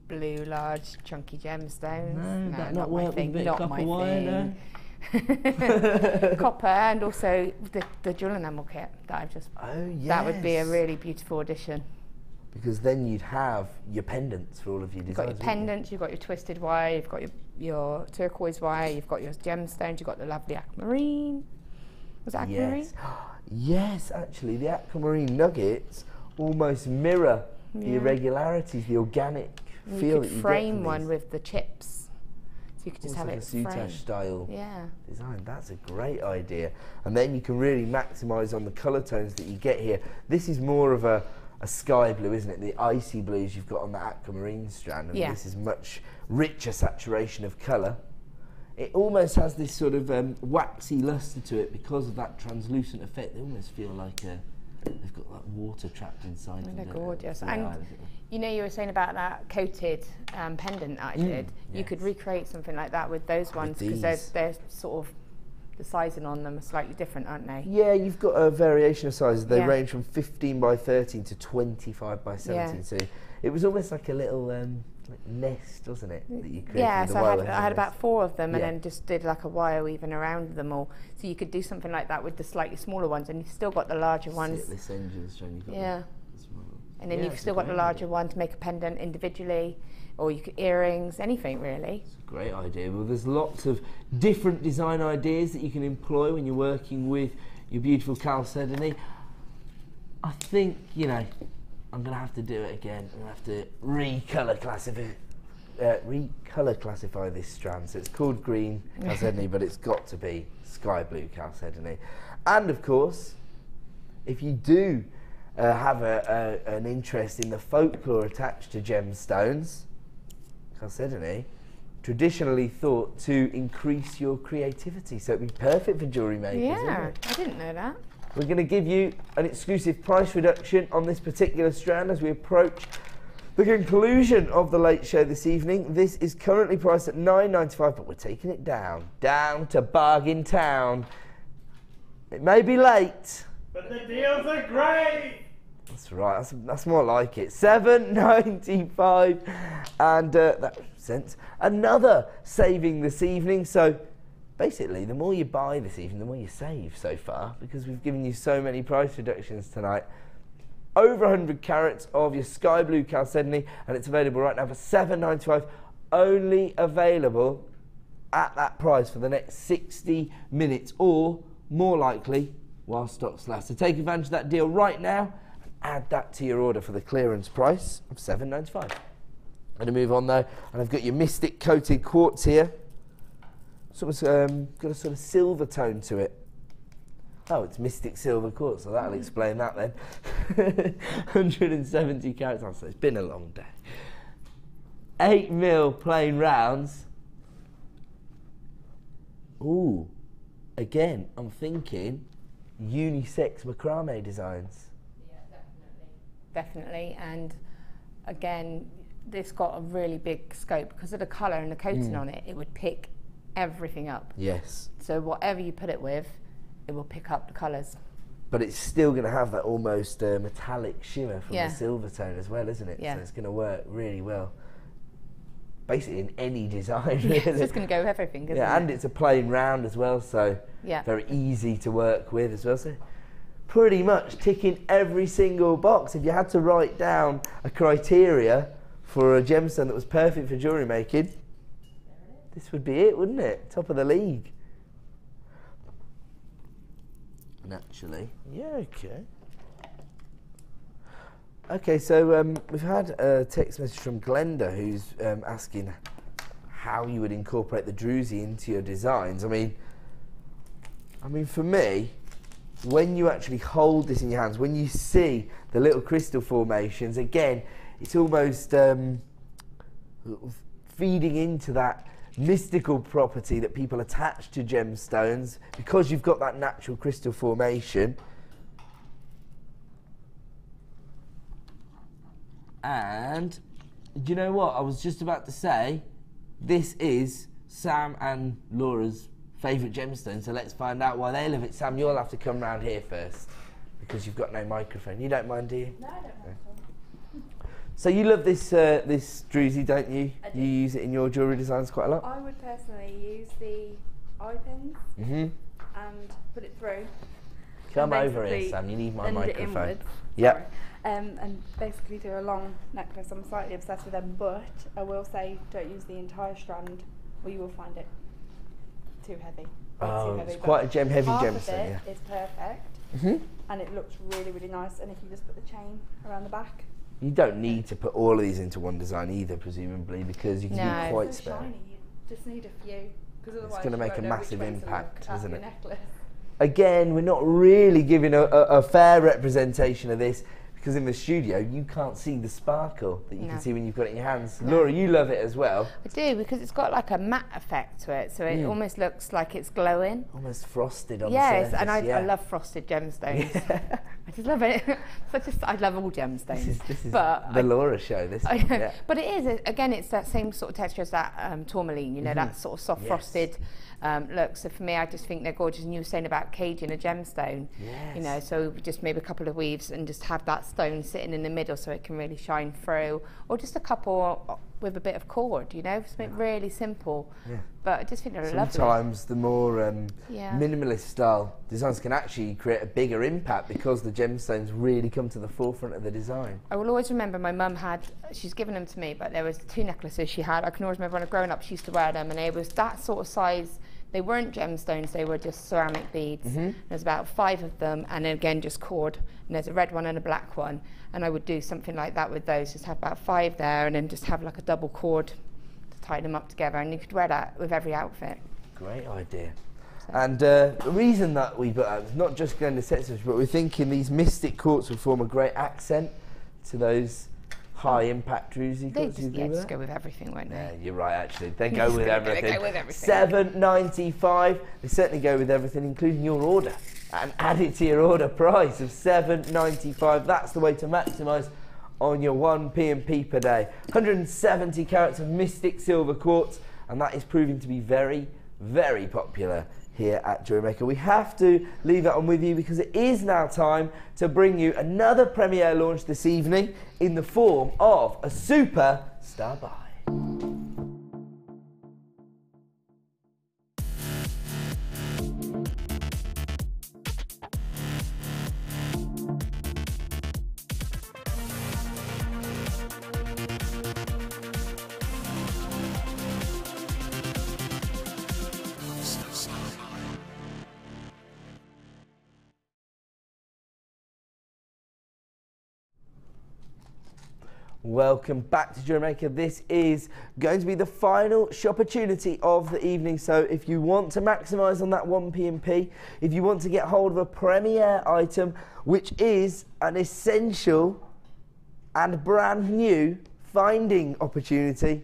Blue, large, chunky gemstones. No, that not work with a bit of copper wire, no? Copper, and also the jewel enamel kit that I've just. Oh yes. That would be a really beautiful addition. Because then you'd have your pendants for all of your designs. You've got your pendants, you've got your twisted wire, you've got your turquoise wire, you've got your gemstones, you've got the lovely aquamarine. Was it aquamarine? Yes. Yes, actually, the aquamarine nuggets almost mirror the irregularities, the organic feel that you get. You could frame one with the chips. So you could just have like it a soutache framed. style Yeah. design. That's a great idea. And then you can really maximise on the colour tones that you get here. This is more of a sky blue, isn't it? The icy blues you've got on the aquamarine strand, and this is much richer saturation of colour. It almost has this sort of waxy lustre to it because of that translucent effect. They almost feel like they've got that water trapped inside them. They're gorgeous. Yeah, And you know, you were saying about that coated pendant that I did. Yes. You could recreate something like that with those ones, because they're sort of the sizing on them are slightly different, aren't they? Yeah, you've got a variation of sizes. They Yeah. range from 15 by 13 to 25 by 17. Yeah. So it was almost like a little like nest, wasn't it? That you created Yeah, with the so wire I had about nest. 4 of them, and Yeah. then just did like a wire weaving around them all. So you could do something like that with the slightly smaller ones, and you've still got the larger See ones. at this end of the string, you've got Yeah. the smaller. And then Yeah, you've it's still a got the great larger idea. one to make a pendant individually, or you could earrings, anything really. It's a great idea. Well, there's lots of different design ideas that you can employ when you're working with your beautiful chalcedony. I think, you know, I'm going to have to do it again. I'm going to have to recolour classify this strand. So it's called green chalcedony, but it's got to be sky blue chalcedony. And of course, if you do have an interest in the folklore attached to gemstones, chalcedony, traditionally thought to increase your creativity. So it'd be perfect for jewellery makers, isn't Yeah, it? I didn't know that. We're going to give you an exclusive price reduction on this particular strand as we approach the conclusion of the late show this evening. This is currently priced at $9.95, but we're taking it down to bargain town. It may be late. But the deals are great! That's right, that's more like it. $7.95, and that represents another saving this evening. So basically, the more you buy this evening, the more you save so far, because we've given you so many price reductions tonight. Over 100 carats of your sky blue chalcedony, and it's available right now for $7.95. Only available at that price for the next 60 minutes, or more likely, while stocks last. So take advantage of that deal right now and add that to your order for the clearance price of $7.95. I'm going to move on though, and I've got your Mystic coated quartz here. Got a sort of silver tone to it. Oh, it's Mystic silver quartz, so that'll explain that then. 170 carats. Oh, so it's been a long day. 8mm plain rounds. Ooh, again, I'm thinking unisex macrame designs. Yeah, definitely. And again, this got a really big scope because of the colour and the coating on it. It would pick everything up. Yes. So whatever you put it with, it will pick up the colours. But it's still going to have that almost metallic shimmer from Yeah. the silver tone as well, isn't it? Yeah. So it's going to work really well. Basically in any design, Yeah, really. it's just going to go with everything, isn't Yeah, it? and it's a plain round as well, so Yeah. very easy to work with as well. So pretty much ticking every single box. If you had to write down a criteria for a gemstone that was perfect for jewellery making, this would be it, wouldn't it? Top of the league. Naturally. Yeah, okay. Okay, so we've had a text message from Glenda who's asking how you would incorporate the druzy into your designs. I mean, for me, when you actually hold this in your hands, when you see the little crystal formations, again, it's almost feeding into that mystical property that people attach to gemstones because you've got that natural crystal formation. And do you know what? I was just about to say, this is Sam and Laura's favourite gemstone, so let's find out why they love it. Sam, you'll have to come round here first because you've got no microphone. You don't mind, do you? No, I don't mind. So you love this this druzy, don't you? I do. You use it in your jewellery designs quite a lot. I would personally use the eye pins and put it through. Come and over here, basically Sam. You need my bend it microphone. inwards. Yep. Sorry. And basically do a long necklace. I'm slightly obsessed with them, but I will say don't use the entire strand or you will find it too heavy. Oh, too heavy, it's but quite a heavy half gemstone, of it yeah. is perfect and it looks really, really nice. And if you just put the chain around the back. You don't need to put all of these into one design either, presumably, because you can No. be quite It's so spare. shiny, you just need a few. Because otherwise gonna you make won't a know massive which way to impact, look at isn't your it? necklace. Again, we're not really giving a fair representation of this because in the studio you can't see the sparkle that you can No. see when you've got it in your hands. Laura, you love it as well. I do, because it's got like a matte effect to it, so it almost looks like it's glowing. Almost frosted on the Yes, surface. and I yeah. love frosted gemstones. I just love it. I love all gemstones. This is the Laura show. This one, yeah. But it is, again, it's that same sort of texture as that tourmaline, you know, that sort of soft frosted look. So for me, I just think they're gorgeous. And you were saying about caging a gemstone, you know, so just maybe a couple of weaves and just have that stone sitting in the middle so it can really shine through, or just a couple with a bit of cord, you know, something really simple. But I just think they're lovely. Sometimes the more minimalist style designs can actually create a bigger impact because the gemstones really come to the forefront of the design. I will always remember my mum she's given them to me, but there was 2 necklaces she had. I can always remember when I was growing up, she used to wear them, and it was that sort of size. They weren't gemstones, they were just ceramic beads. There's about 5 of them, and again, just cord. And there's a red one and a black one. And I would do something like that with those, just have about 5 there, and then just have like a double cord to tie them up together. And you could wear that with every outfit. Great idea. So. And the reason that we put out is not just going to set but we're thinking these mystic quartz will form a great accent to those high impact druzy quartz. They just go with everything, won't they? Yeah, you're right, actually. They go with everything. They go with everything. $7.95. They certainly go with everything, including your order. And add it to your order price of $7.95. That's the way to maximise on your 1 P&P per day. 170 carats of mystic silver quartz, and that is proving to be very, very popular here at Jewellery Maker. We have to leave that on with you because it is now time to bring you another premiere launch this evening in the form of a super star buy. Welcome back to Jewellery Maker. This is going to be the final shopportunity of the evening. So if you want to maximise on that 1 P&P, if you want to get hold of a premiere item, which is an essential and brand new finding opportunity,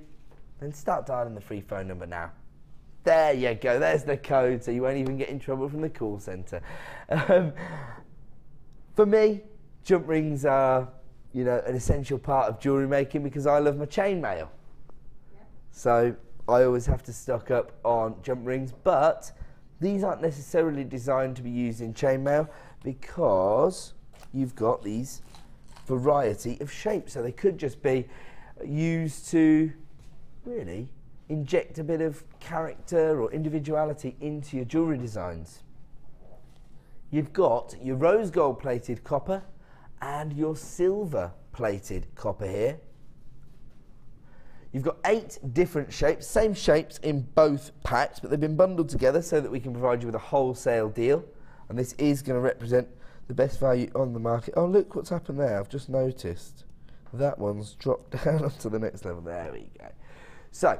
then start dialing the free phone number now. There you go. There's the code, so you won't even get in trouble from the call centre. For me, jump rings are, you know, an essential part of jewellery making because I love my chainmail. So I always have to stock up on jump rings, but these aren't necessarily designed to be used in chainmail because you've got these variety of shapes. So they could just be used to really inject a bit of character or individuality into your jewellery designs. You've got your rose gold plated copper and your silver plated copper here. You've got 8 different shapes, same shapes in both packs, but they've been bundled together so that we can provide you with a wholesale deal. And this is going to represent the best value on the market. Oh, look what's happened there. I've just noticed that one's dropped down onto the next level. There we go. So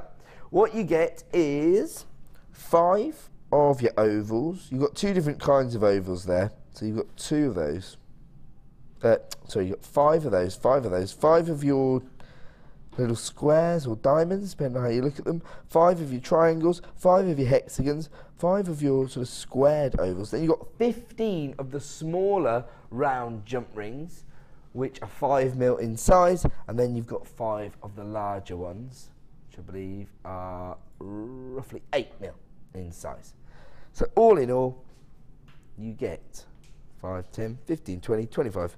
what you get is 5 of your ovals. You've got 2 different kinds of ovals there. So you've got 2 of those. Sorry, you've got 5 of those, 5 of your little squares or diamonds, depending on how you look at them, 5 of your triangles, 5 of your hexagons, 5 of your sort of squared ovals. Then you've got 15 of the smaller round jump rings, which are 5 mil in size, and then you've got 5 of the larger ones, which I believe are roughly 8 mil in size. So all in all, you get 5, 10, 15, 20, 25,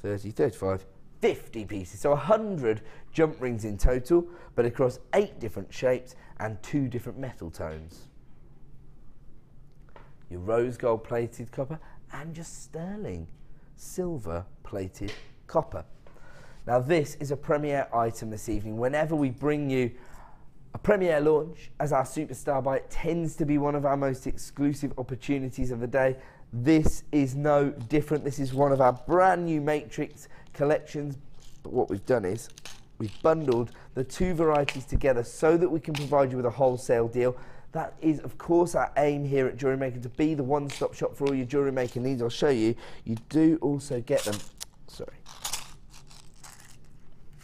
30, 35, 50 pieces. So 100 jump rings in total, but across 8 different shapes and 2 different metal tones. Your rose gold plated copper and your sterling silver plated copper. Now this is a premiere item this evening. Whenever we bring you a premiere launch as our superstar buy, it tends to be one of our most exclusive opportunities of the day. This is no different. This is one of our brand new matrix collections. But what we've done is we've bundled the 2 varieties together so that we can provide you with a wholesale deal. That is, of course, our aim here at Jewellery Maker, to be the one-stop shop for all your jewellery making needs. I'll show you. You do also get them. Sorry.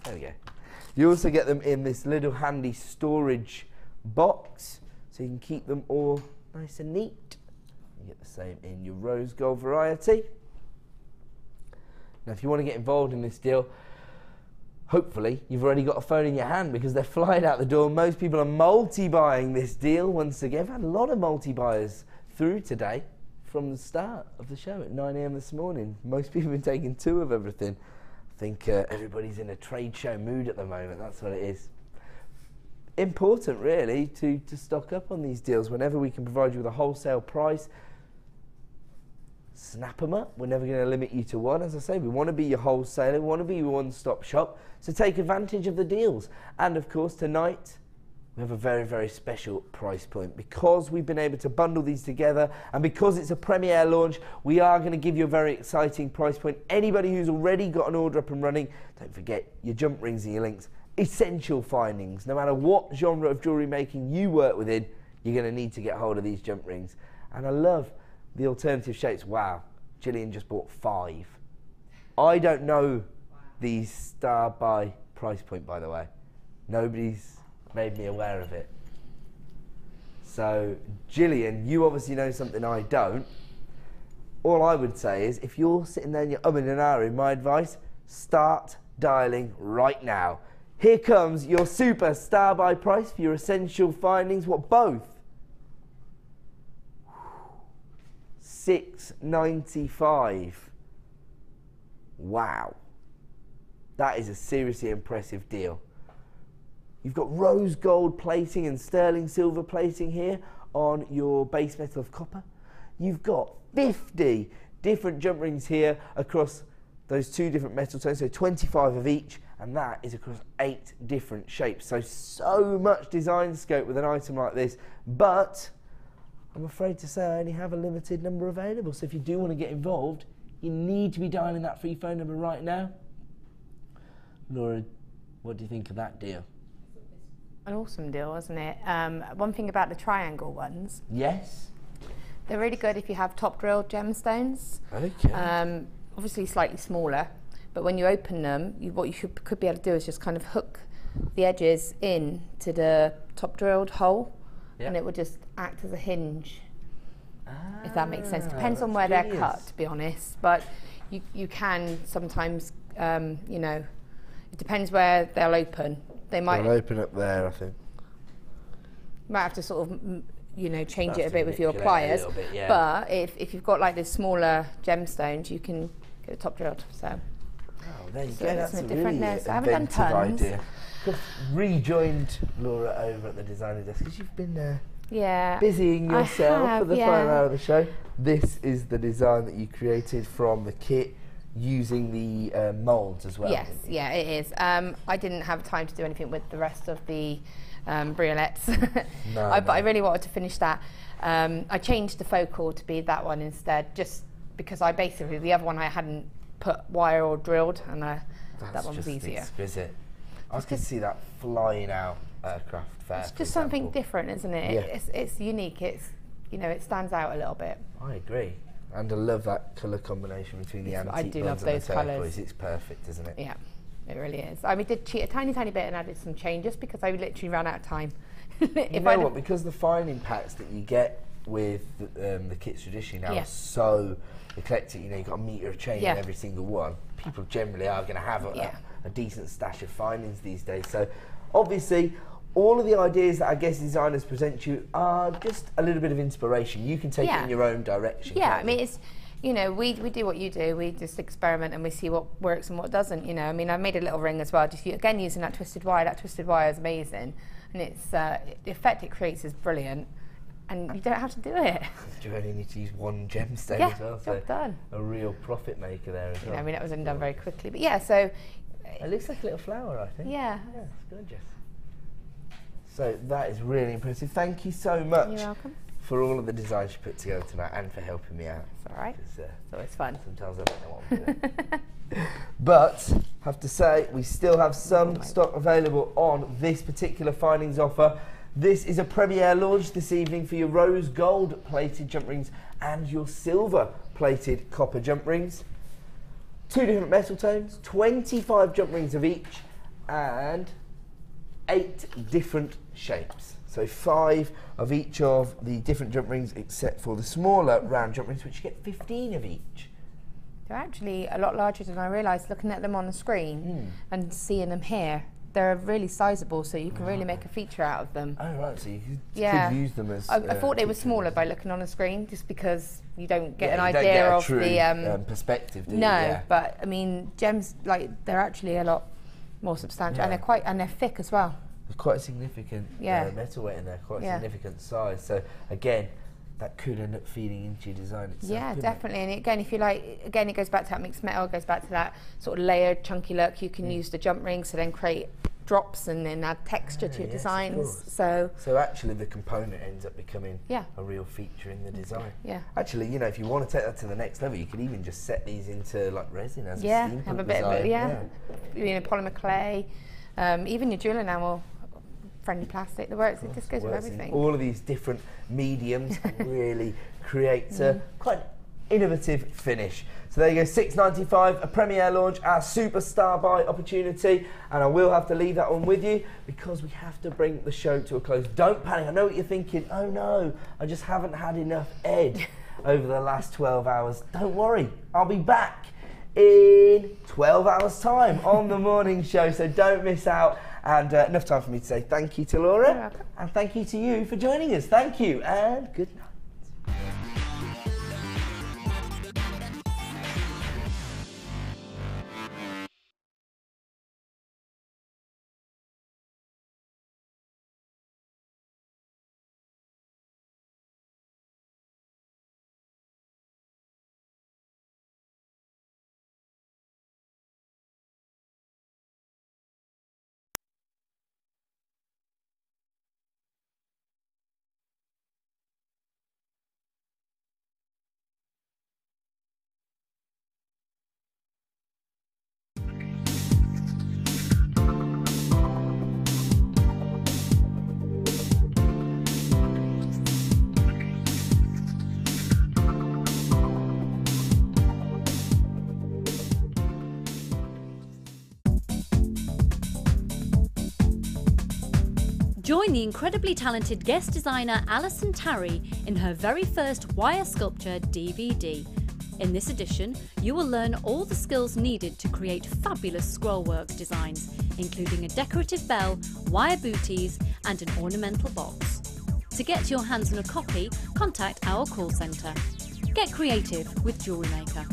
There we go. You also get them in this little handy storage box, so you can keep them all nice and neat. You get the same in your rose gold variety. Now, if you want to get involved in this deal, hopefully you've already got a phone in your hand because they're flying out the door. Most people are multi-buying this deal once again. We've had a lot of multi-buyers through today from the start of the show at 9 AM this morning. Most people have been taking 2 of everything. I think everybody's in a trade show mood at the moment. That's what it is. Important, really, to stock up on these deals. Whenever we can provide you with a wholesale price, snap them up. We're never going to limit you to one. As I say, we want to be your wholesaler. We want to be your one-stop shop. So take advantage of the deals. And of course, tonight, we have a very, very special price point. Because we've been able to bundle these together and because it's a premiere launch, we are going to give you a very exciting price point. Anybody who's already got an order up and running, don't forget your jump rings and your links. Essential findings. No matter what genre of jewellery making you work within, you're going to need to get hold of these jump rings. And I love the alternative shapes. Wow, Gillian just bought 5. I don't know these star by price point, by the way. Nobody's made me aware of it. So, Gillian, you obviously know something I don't. All I would say is, if you're sitting there and you're umming and ahhing, my advice, start dialing right now. Here comes your super star by price for your essential findings. What, both? $6.95. Wow. That is a seriously impressive deal. You've got rose gold plating and sterling silver plating here on your base metal of copper. You've got 50 different jump rings here across those 2 different metal tones, so 25 of each, and that is across 8 different shapes. So much design scope with an item like this, but I'm afraid to say I only have a limited number available. So if you do want to get involved, you need to be dialing that free phone number right now. Laura, what do you think of that deal? An awesome deal, isn't it? One thing about the triangle ones. Yes. They're really good if you have top drilled gemstones. Okay. Obviously slightly smaller, but when you open them, what you could be able to do is just kind of hook the edges in to the top drilled hole, and it would just act as a hinge, if that makes sense. Depends on where they're cut, to be honest, but you can sometimes, you know, it depends where they'll open. They'll open up there, I think. You might have to sort of, you know, change it a bit with your pliers, but if you've got like the smaller gemstones, you can get it top drilled. So, there you go. That's a really I haven't done tons. Idea. I've rejoined Laura over at the designer desk because you've been busying yourself for the final hour of the show. This is the design that you created from the kit using the moulds as well. Yes, yeah, it is. I didn't have time to do anything with the rest of the briolettes, but I really wanted to finish that. I changed the focal to be that one instead, just because the other one I hadn't put wire or drilled, and that one was easier. Exquisite. I can see that flying out craft fair. It's just something different, isn't it? Yeah. It's unique. It's, you know, it stands out a little bit. I agree. And I love that colour combination between the antique I do bronze love and those the turquoise. colours. It's perfect, isn't it? Yeah, it really is. I did cheat a tiny bit and added some changes because I literally ran out of time. You know what? Because the finding packs that you get with the kits traditionally now are so eclectic. You know, you've got a metre of chain in every single one. People generally are going to have a decent stash of findings these days. So, obviously, all of the ideas that I guess designers present you are just a little bit of inspiration. You can take it in your own direction. Yeah, I mean, it's, you know, we do what you do. We just experiment and we see what works and what doesn't, you know. I mean, I made a little ring as well, just again using that twisted wire. That twisted wire is amazing. And it's the effect it creates is brilliant. And you don't have to do it. You only need to use one gemstone as well. So done. A real profit maker there as well. I mean, that was done very quickly. But yeah, so... It looks like a little flower, I think. Yeah. Yeah, it's gorgeous. So that is really impressive. Thank you so much. You're welcome. For all of the designs you put together tonight and for helping me out. It's all right. It's always fun. Sometimes I don't know what I'm doing. But, I have to say, we still have some stock available on this particular findings offer. This is a premiere launch this evening for your rose gold plated jump rings and your silver plated copper jump rings. 2 different metal tones, 25 jump rings of each, and 8 different shapes. So 5 of each of the different jump rings except for the smaller round jump rings, which you get 15 of each. They're actually a lot larger than I realised looking at them on the screen and seeing them here. They're really sizable, so you can really make a feature out of them. Oh right, so you could use them as... I thought they were smaller by looking on the screen, just because you don't get an you idea don't get a of true, the perspective, do you? No, Yeah. but I mean, gems, like, they're actually a lot more substantial, and they're thick as well. There's quite a significant metal weight in there, quite a significant size. So again, that could end up feeding into your design itself. Yeah, definitely. And again, if you like, again, it goes back to that mixed metal, it goes back to that sort of layered, chunky look. You can use the jump rings to then create drops and then add texture to your designs. So actually the component ends up becoming a real feature in the design. Yeah. Actually, you know, if you want to take that to the next level, you could even just set these into like resin as a steampunk have a bit design. of it, you know, polymer clay. Even your jewel enamel, friendly plastic, the works, it just goes with everything. All of these different mediums really create a quite innovative finish. So there you go, $6.95, a premiere launch, our superstar buy opportunity, and I will have to leave that one with you because we have to bring the show to a close. Don't panic, I know what you're thinking, oh no, I just haven't had enough Ed over the last 12 hours. Don't worry, I'll be back in 12 hours time on the morning show, so don't miss out. And enough time for me to say thank you to Laura, and thank you to you for joining us. Thank you, and good night. Join the incredibly talented guest designer Alison Tarry in her very first wire sculpture DVD. In this edition, you will learn all the skills needed to create fabulous scrollwork designs, including a decorative bell, wire booties and an ornamental box. To get your hands on a copy, contact our call centre. Get creative with Jewellery Maker.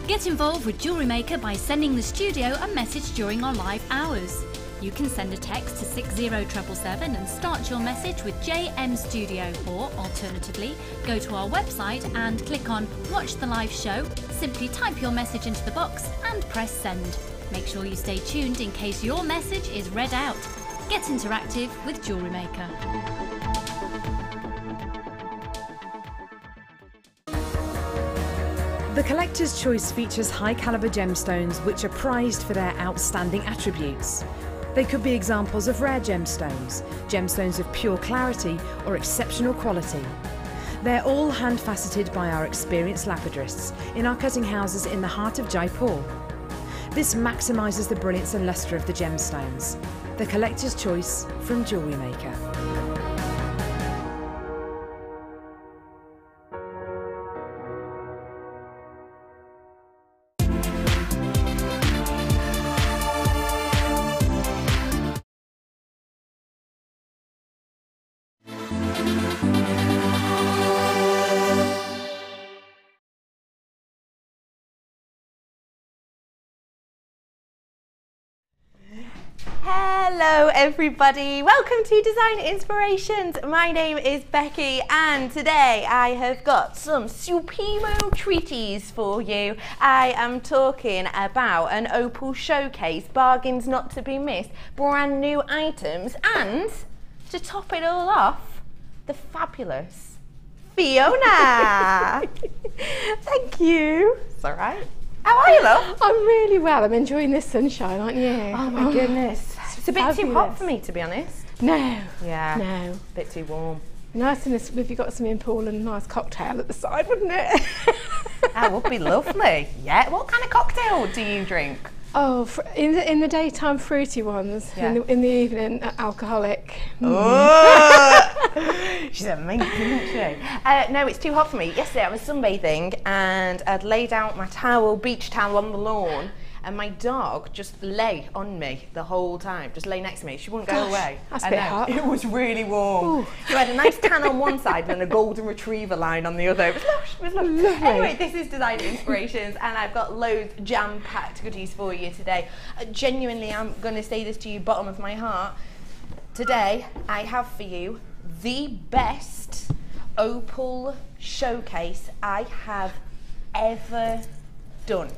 Get involved with Jewellery Maker by sending the studio a message during our live hours. You can send a text to 60777 and start your message with JM Studio, or alternatively, go to our website and click on Watch the Live Show, simply type your message into the box and press send. Make sure you stay tuned in case your message is read out. Get interactive with Jewellery Maker. The Collector's Choice features high-caliber gemstones which are prized for their outstanding attributes. They could be examples of rare gemstones, gemstones of pure clarity or exceptional quality. They're all hand-faceted by our experienced lapidarists in our cutting houses in the heart of Jaipur. This maximises the brilliance and lustre of the gemstones. The Collector's Choice from Jewellery Maker. Hello everybody, welcome to Design Inspirations. My name is Becky and today I have got some Supremo treaties for you. I am talking about an Opal showcase, bargains not to be missed, brand new items, and to top it all off, the fabulous Fiona. Thank you. It's all right. How are you, love? I'm really well. I'm enjoying this sunshine, aren't you? Oh my goodness. It's a bit too hot for me, to be honest. No. Yeah. No. Bit too warm. Nice if you got some Opal and a nice cocktail at the side, wouldn't it? That would be lovely. Yeah. What kind of cocktail do you drink? Oh, in the daytime, fruity ones. Yeah. In the evening, alcoholic. Oh, she's amazing, isn't she? No, it's too hot for me. Yesterday I was sunbathing and I'd laid out my towel, beach towel on the lawn, and my dog just lay on me the whole time, just lay next to me. She wouldn't go away. That's a bit hot. It was really warm. Ooh. You had a nice tan on one side and a golden retriever line on the other. It was lush, it was lovely. Anyway, this is Design Inspirations and I've got loads jam-packed goodies for you today. Genuinely, I'm going to say this to you, bottom of my heart. Today, I have for you the best Opal showcase I have ever done.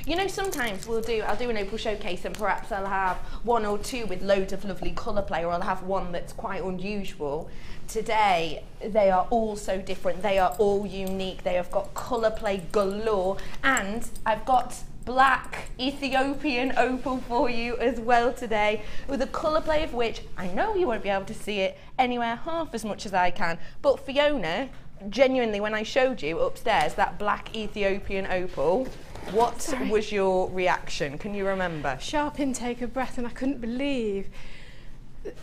You know, sometimes I'll do an Opal showcase and perhaps I'll have one or two with loads of lovely colour play, or I'll have one that's quite unusual. Today, they are all so different. They are all unique. They have got colour play galore, and I've got black Ethiopian opal for you as well today, with a colour play of which I know you won't be able to see it anywhere half as much as I can. But Fiona, genuinely, when I showed you upstairs that black Ethiopian opal, what was your reaction? Can you remember? Sharp intake of breath, and I couldn't believe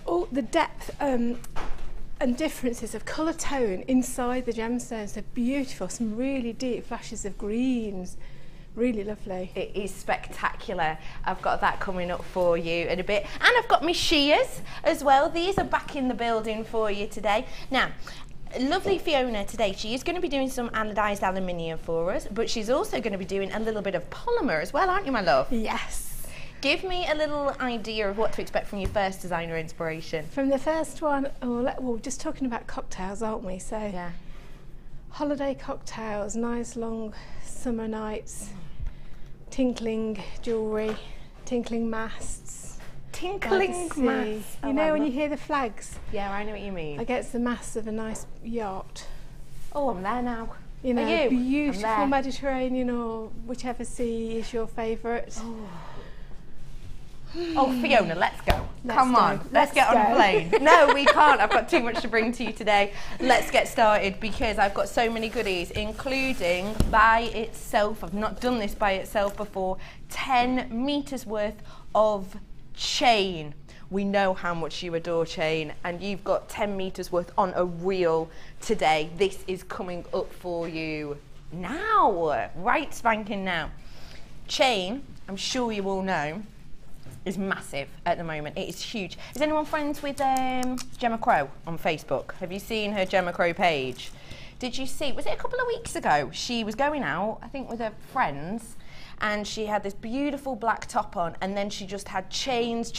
all the depth and differences of colour tone inside the gemstones. They're beautiful, some really deep flashes of greens. Really lovely. It is spectacular. I've got that coming up for you in a bit. And I've got my shears as well. These are back in the building for you today. Now, lovely Fiona today, she is going to be doing some anodised aluminium for us, but she's also going to be doing a little bit of polymer as well, aren't you, my love? Yes. Give me a little idea of what to expect from your first designer inspiration. From the first one, we're just talking about cocktails, aren't we? So, yeah. Holiday cocktails, nice long summer nights, tinkling jewellery, tinkling masts. Tinkling masts. You know when you hear the flags? Yeah, I know what you mean. Against the masts of a nice yacht. Oh, I'm there now. You know, Are you? beautiful Mediterranean or whichever sea is your favourite. Oh, Fiona, let's go. Come on, let's get go. on a plane. No, we can't. I've got too much to bring to you today. Let's get started because I've got so many goodies, including by itself, I've not done this by itself before, 10 metres worth of chain. We know how much you adore chain, and you've got 10 metres worth on a reel today. This is coming up for you now, right spanking now. Chain, I'm sure you all know, is massive at the moment. It is huge. Is anyone friends with Gemma Crow on Facebook? Have you seen her Gemma Crow page? Did you see, was it a couple of weeks ago? She was going out, I think with her friends, and she had this beautiful black top on, and then she just had chains.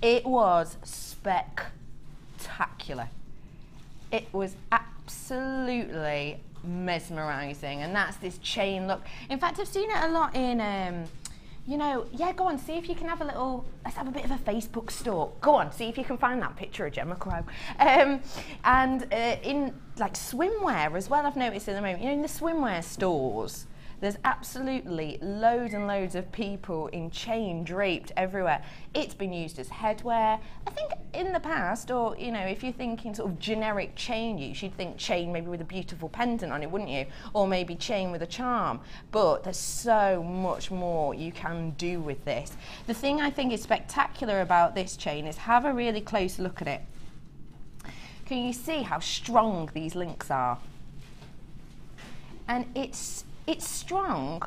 It was spectacular. It was absolutely mesmerising, and that's this chain look. In fact, I've seen it a lot in you know, yeah, go on, see if you can have a little, let's have a bit of a Facebook stalk. Go on, see if you can find that picture of Gemma Crow. And in like swimwear as well, I've noticed at the moment, you know, in the swimwear stores, there's absolutely loads and loads of people in chain draped everywhere. It's been used as headwear. I think in the past, or, you know, if you're thinking sort of generic chain use, you'd think chain maybe with a beautiful pendant on it, wouldn't you? Or maybe chain with a charm. But there's so much more you can do with this. The thing I think is spectacular about this chain is have a really close look at it. Can you see how strong these links are? And it's strong,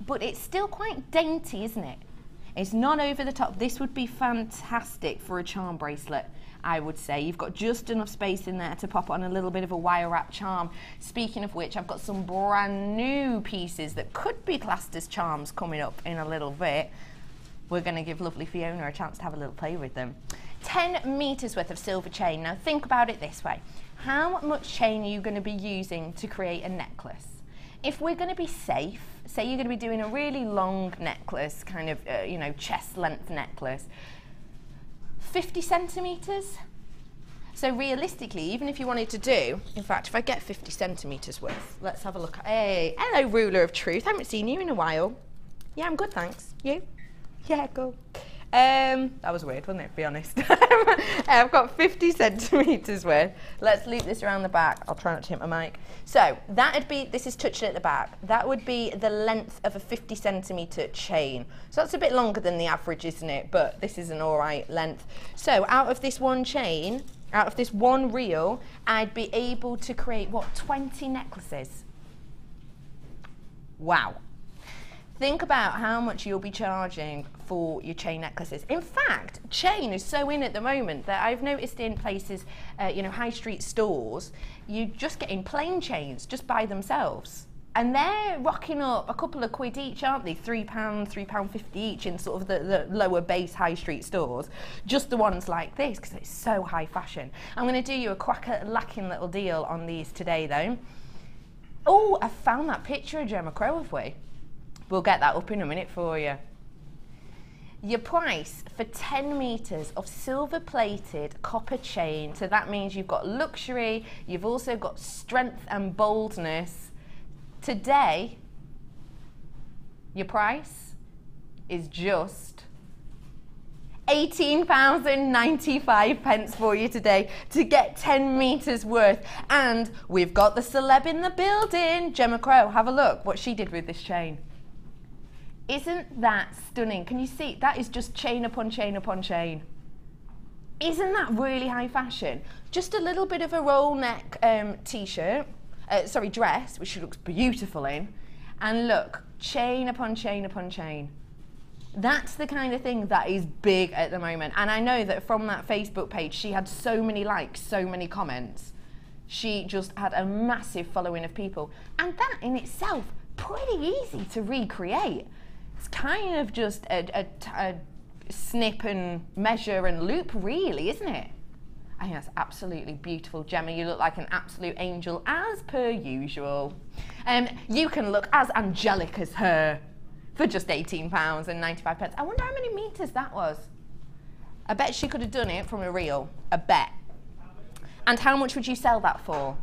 but it's still quite dainty, isn't it? It's not over the top. This would be fantastic for a charm bracelet, I would say. You've got just enough space in there to pop on a little bit of a wire wrap charm. Speaking of which, I've got some brand new pieces that could be classed as charms coming up in a little bit. We're going to give lovely Fiona a chance to have a little play with them. 10 metres worth of silver chain. Now think about it this way. How much chain are you going to be using to create a necklace? If we're going to be safe, say you're going to be doing a really long necklace, kind of, you know, chest length necklace, 50 centimetres. So realistically, even if you wanted to do, in fact, if I get 50 centimetres worth, let's have a look. Hey, hello, ruler of truth. I haven't seen you in a while. Yeah, I'm good, thanks. You? Yeah, cool. That was weird, wasn't it, to be honest? I've got 50 centimetres worth. Let's loop this around the back. I'll try not to hit my mic. So that'd be, this is touched at the back. That would be the length of a 50 centimetre chain. So that's a bit longer than the average, isn't it? But this is an all right length. So out of this one chain, out of this one reel, I'd be able to create, what, 20 necklaces? Wow. Think about how much you'll be charging for your chain necklaces. In fact, chain is so in at the moment that I've noticed in places, you know, high street stores, you're just getting plain chains just by themselves. And they're rocking up a couple of quid each, aren't they? £3, £3.50 each in sort of the lower base high street stores. Just the ones like this, because it's so high fashion. I'm going to do you a quack-a-lacking little deal on these today, though. Oh, I found that picture of Gemma Crow, have we? We'll get that up in a minute for you. Your price for 10 metres of silver-plated copper chain, so that means you've got luxury, you've also got strength and boldness. Today, your price is just £18.95 for you today to get 10 metres worth. And we've got the celeb in the building. Gemma Crow, have a look what she did with this chain. Isn't that stunning? Can you see? That is just chain upon chain upon chain. Isn't that really high fashion? Just a little bit of a roll neck t-shirt, sorry, dress, which she looks beautiful in. And look, chain upon chain upon chain. That's the kind of thing that is big at the moment. And I know that from that Facebook page, she had so many likes, so many comments. She just had a massive following of people. And that in itself, pretty easy to recreate. It's kind of just a snip and measure and loop, really, isn't it? I think that's absolutely beautiful. Gemma, you look like an absolute angel, as per usual. You can look as angelic as her for just £18.95. I wonder how many metres that was. I bet she could have done it from a reel. I bet. And how much would you sell that for?